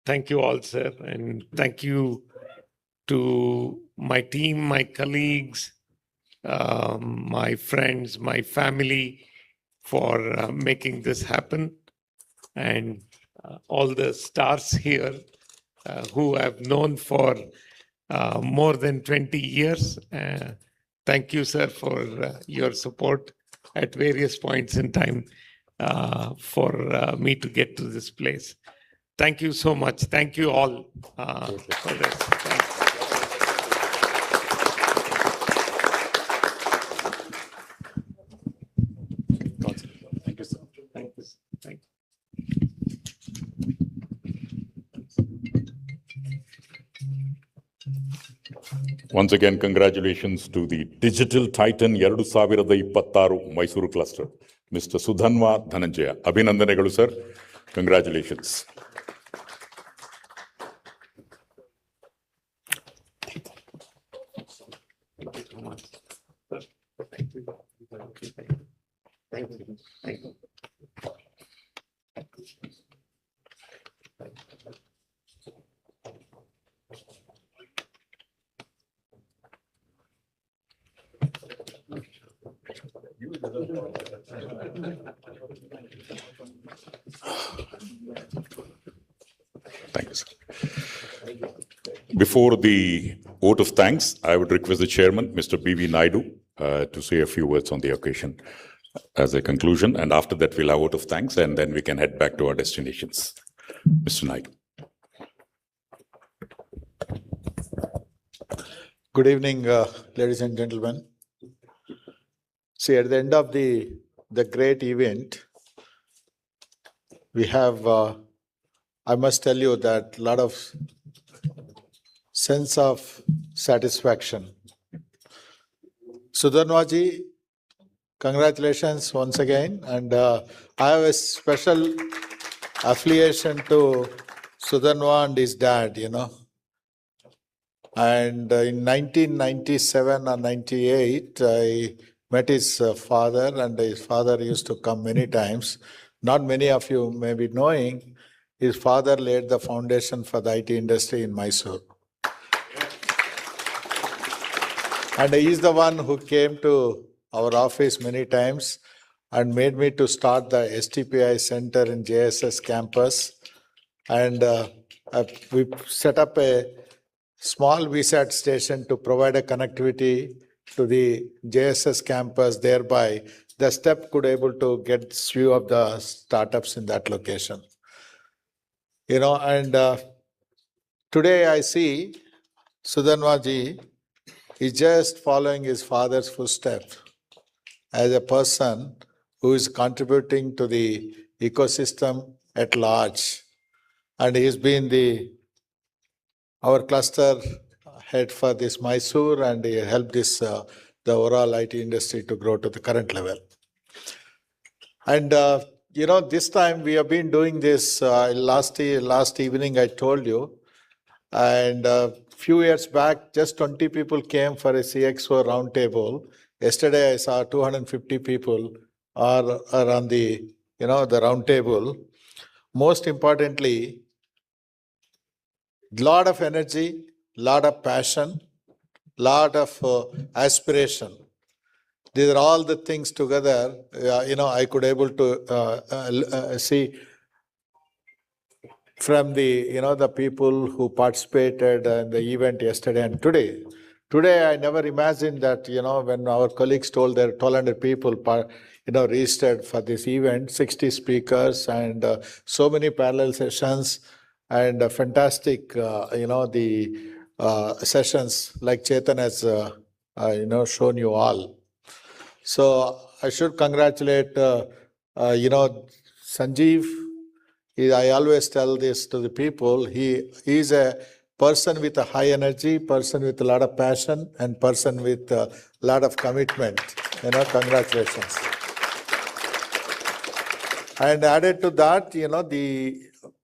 Speaker 10: Thank you all, sir, and thank you to my team, my colleagues, my friends, my family, for making this happen, and all the stars here who I've known for more than 20 years. Thank you, sir, for your support at various points in time for me to get to this place. Thank you so much. Thank you all for this. Thanks. Thank you, sir. Thank you. Thank you.
Speaker 1: Once again, congratulations to the Digital Titan 2026 Mysore cluster, Mr. Sudhanwa Dhananjaya. Abhinandanegalu, sir. Congratulations. Thank you, sir. Before the vote of thanks, I would request the chairman, Mr. B.V. Naidu, to say a few words on the occasion as a conclusion. And after that, we'll have vote of thanks, and then we can head back to our destinations. Mr. Naidu.
Speaker 8: Good evening, ladies and gentlemen. See, at the end of the great event, we have, I must tell you that a lot of sense of satisfaction. Sudhanwaji, congratulations once again. And I have a special affiliation to Sudhanwa and his dad, you know. And in 1997 or 98, I met his father, and his father used to come many times. Not many of you may be knowing, his father laid the foundation for the IT industry in Mysore. And he is the one who came to our office many times and made me to start the STPI center in JSS campus. And we set up a small VSAT station to provide a connectivity to the JSS campus. Thereby, the step could able to get few of the startups in that location. You know, and today I see Sudhanwaji is just following his father's footsteps as a person who is contributing to the ecosystem at large. And he's been our cluster head for this Mysore, and he helped this the overall IT industry to grow to the current level. And you know, this time we have been doing this last evening I told you, and few years back just 20 people came for a CXO roundtable. Yesterday I saw 250 people are on the the roundtable. Most importantly, lot of energy, lot of passion, lot of aspiration. These are all the things together, I could able to see from the people who participated in the event yesterday and today. Today, I never imagined that, when our colleagues told there 1,200 people, registered for this event, 60 speakers and so many parallel sessions and fantastic, the sessions like Chetan has, shown you all. So I should congratulate, Sanjeev. I always tell this to the people. He is a person with a high energy, person with a lot of passion, and person with a lot of commitment. Congratulations. And added to that,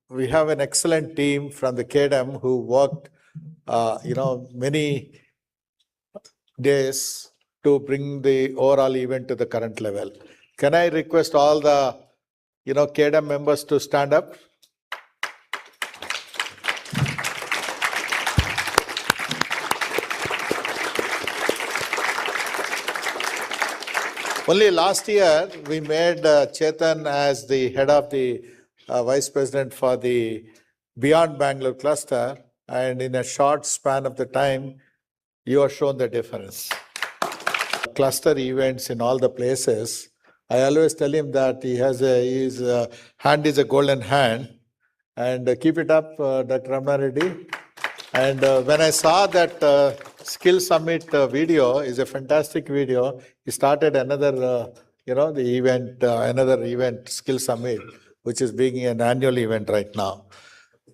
Speaker 8: we have an excellent team from the KDM who worked, many days to bring the overall event to the current level. Can I request all the, KDM members to stand up? Only last year, we made Chetan as the head of the vice president for the Beyond Bangalore cluster. And in a short span of the time, you have shown the difference. Cluster events in all the places. I always tell him that his hand is a golden hand. And keep it up, Dr. Ramana Reddy. And when I saw that Skill Summit video, is a fantastic video. He started another, the event, another event, Skill Summit, which is being an annual event right now.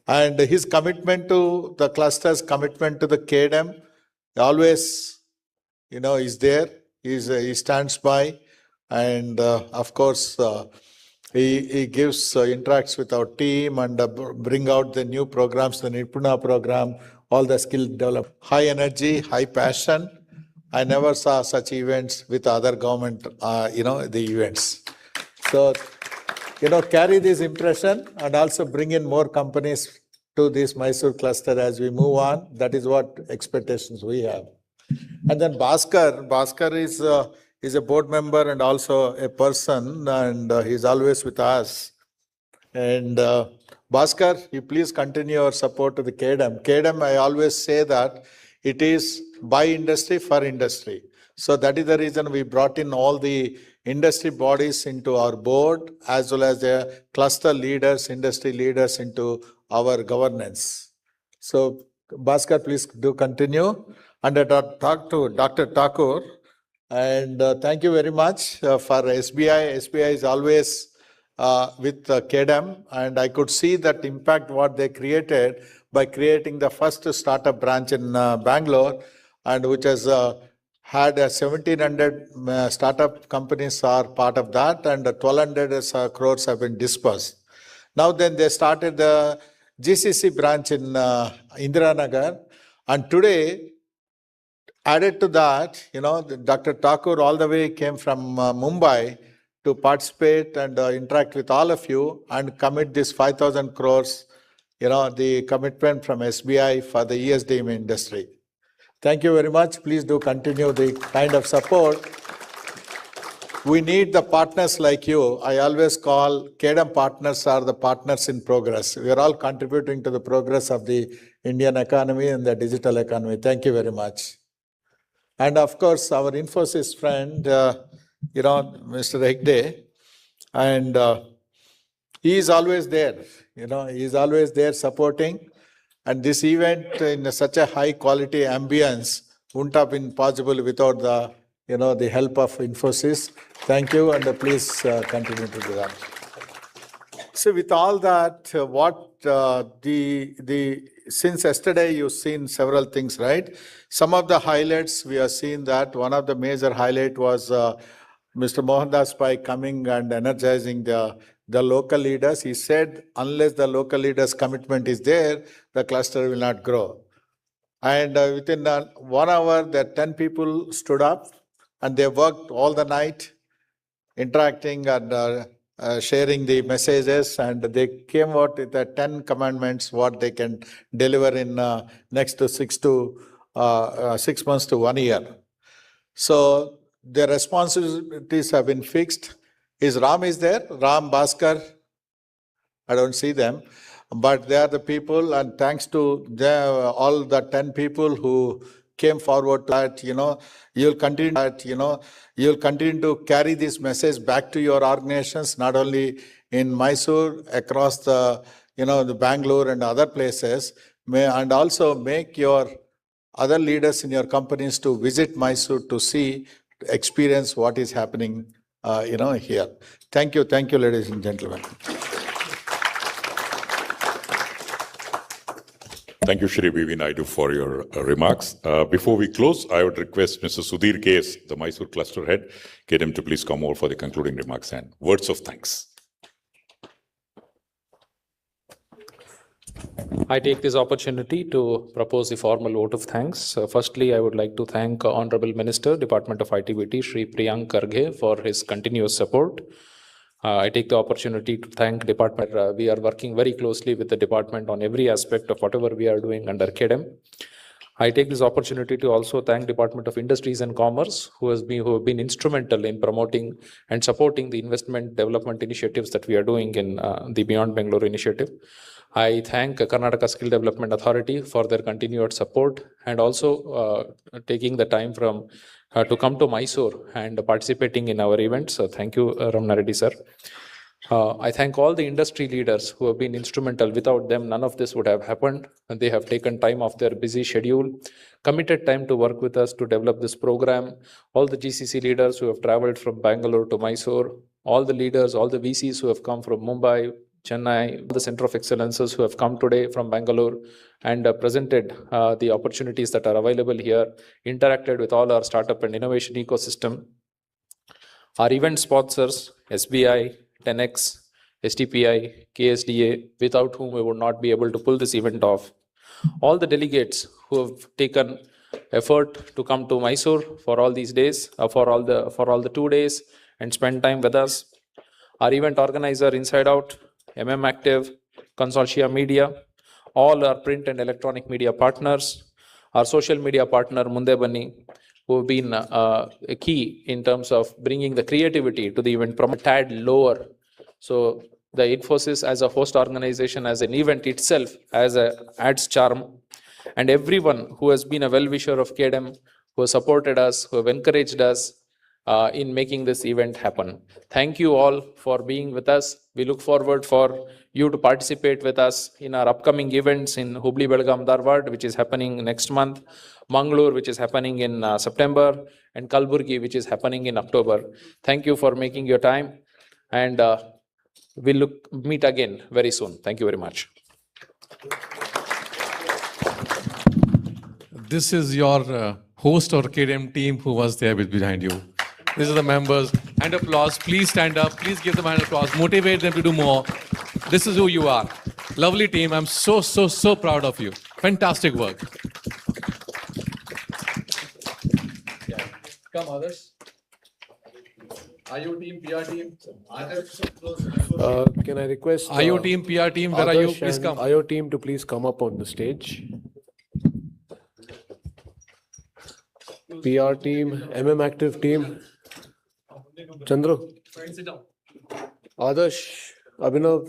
Speaker 8: And his commitment to the clusters, commitment to the KDM, always, is there. He stands by, and of course, he gives interacts with our team and bring out the new programs, the Nipuna program, all the skill development. High energy, high passion. I never saw such events with other government, the events. So, carry this impression and also bring in more companies to this Mysore cluster as we move on. That is what expectations we have. And then Bhaskar is a board member and also a person, and he's always with us. And Bhaskar, you please continue your support to the KDM. KDM, I always say that it is by industry for industry. So that is the reason we brought in all the industry bodies into our board, as well as the cluster leaders, industry leaders into our governance. So Bhaskar, please do continue. And I talk to Dr. Thakur. And thank you very much for SBI. SBI is always with KDM, and I could see that impact what they created by creating the first startup branch in Bangalore, and which has had 1,700 startup companies are part of that, and 1,200 crores have been dispersed. Now then they started the GCC branch in Indiranagar, and today, added to that, Dr. Thakur all the way came from Mumbai to participate and interact with all of you and commit this 5,000 crores, the commitment from SBI for the ESDM industry. Thank you very much. Please do continue the kind of support. We need the partners like you. I always call KDM partners are the partners in progress. We are all contributing to the progress of the Indian economy and the digital economy. Thank you very much. And of course, our Infosys friend, Mr. Hegde, and he is always there. He is always there supporting. And this event in such a high quality ambience wouldn't have been possible without the help of Infosys. Thank you, and please continue to do that. So with all that, since yesterday you've seen several things, right? Some of the highlights we have seen that one of the major highlight was Mr. Mohandas Pai coming and energizing the local leaders. He said, unless the local leaders' commitment is there, the cluster will not grow. And within 1 hour, the 10 people stood up and they worked all the night, interacting and sharing the messages, and they came out with the 10 commandments, what they can deliver in next to 6 months to 1 year. So their responsibilities have been fixed. Ram is there? Ram, Bhaskar? I don't see them. But they are the people, and thanks to all the 10 people who came forward to that, you'll continue to carry this message back to your organizations, not only in Mysore, across the Bangalore and other places, and also make your other leaders in your companies to visit Mysore to see, experience what is happening, here. Thank you, ladies and gentlemen.
Speaker 1: Thank you, Shri B.V. Naidu, for your remarks. Before we close, I would request Mr. Sudhir Case, the Mysore cluster head, get him to please come over for the concluding remarks and words of thanks.
Speaker 3: I take this opportunity to propose a formal vote of thanks. Firstly, I would like to thank Honorable Minister, Department of ITBT, Shri Priyank Karghe, for his continuous support. I take the opportunity to thank department. We are working very closely with the department on every aspect of whatever we are doing under KDM. I take this opportunity to also thank Department of Industries and Commerce, who have been instrumental in promoting and supporting the investment development initiatives that we are doing in the Beyond Bangalore initiative. I thank Karnataka Skill Development Authority for their continued support, and also taking the time to come to Mysore and participating in our events. So thank you, Ramna Reddy sir. I thank all the industry leaders who have been instrumental. Without them, none of this would have happened. And they have taken time off their busy schedule, committed time to work with us to develop this program. All the GCC leaders who have traveled from Bangalore to Mysore, all the leaders, all the VCs who have come from Mumbai, Chennai, the Center of Excellences who have come today from Bangalore and presented the opportunities that are available here, interacted with all our startup and innovation ecosystem. Our event sponsors, SBI, 10X, STPI, KSDA, without whom we would not be able to pull this event off. All the delegates who have taken effort to come to Mysore for all these days, for all the 2 days, and spend time with us. Our event organizer, Inside Out, Active, Consortia Media, all our print and electronic media partners, our social media partner, Munde Banni, who have been a key in terms of bringing the creativity to the event from a tad lower. So the Infosys as a host organization, as an event itself, adds charm. And everyone who has been a well-wisher of KDM, who has supported us, who have encouraged us in making this event happen. Thank you all for being with us. We look forward for you to participate with us in our upcoming events in Hubli, Belgaum, Dharwad, which is happening next month, Mangalore, which is happening in September, and Kalburgi, which is happening in October. Thank you for making your time, and we'll meet again very soon. Thank you very much.
Speaker 12: This is your host or KDM team who was there behind you. These are the members. And applause. Please stand up. Please give them an applause. Motivate them to do more. This is who you are. Lovely team. I'm so proud of you. Fantastic work. Come, others. IO team, PR team.
Speaker 13: Can I request
Speaker 12: IO team, PR team, where are you? Please come.
Speaker 13: IO team to please come up on the stage. PR team, Active team. Chandru. Adarsh, Abhinav.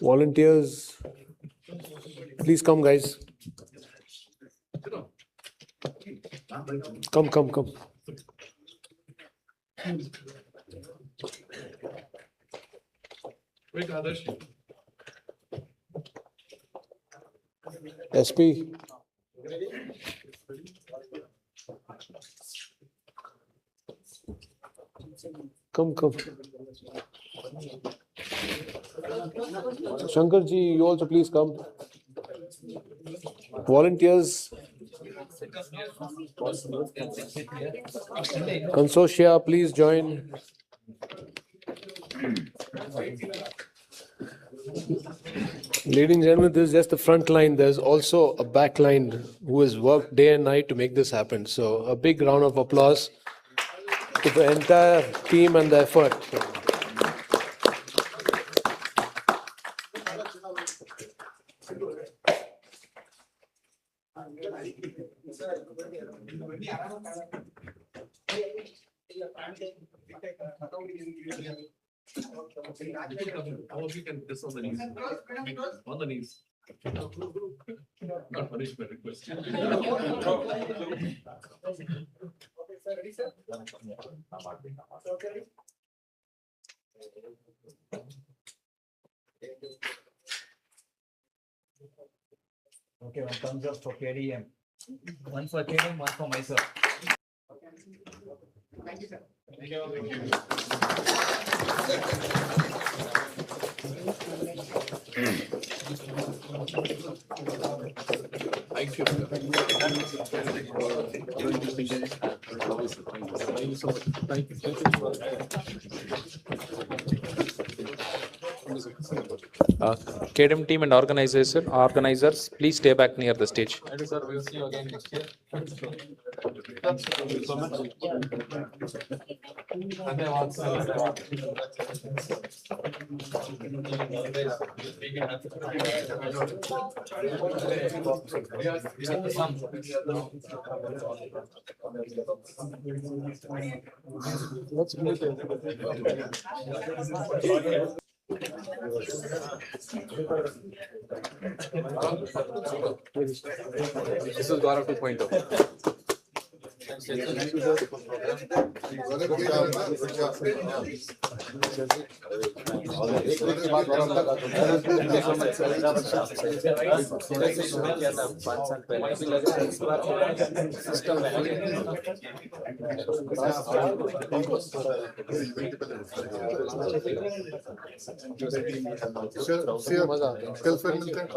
Speaker 13: Volunteers. Please come, guys. Come.
Speaker 12: Quick, Adarsh.
Speaker 13: SP. Come. Shankarji, you also please come. Volunteers. Consortia, please join. Ladies and gentlemen, this is just the front line. There's also a back line who has worked day and night to make this happen. So a big round of applause to the entire team and the effort.
Speaker 12: All of you can this on the knees. On the knees. Not punishment request.
Speaker 15: Okay, one thumbs up for KDM. One for KDM, one for MYSORE. Thank you, sir. Thank you.
Speaker 3: KDM team and organizers, please stay back near the stage.
Speaker 12: Thank you, sir. We'll see you again next year. Thank you so much.
Speaker 13: Let's move it.
Speaker 12: This is Gaurav 2.0.
Speaker 7: कल फिर मिलते हैं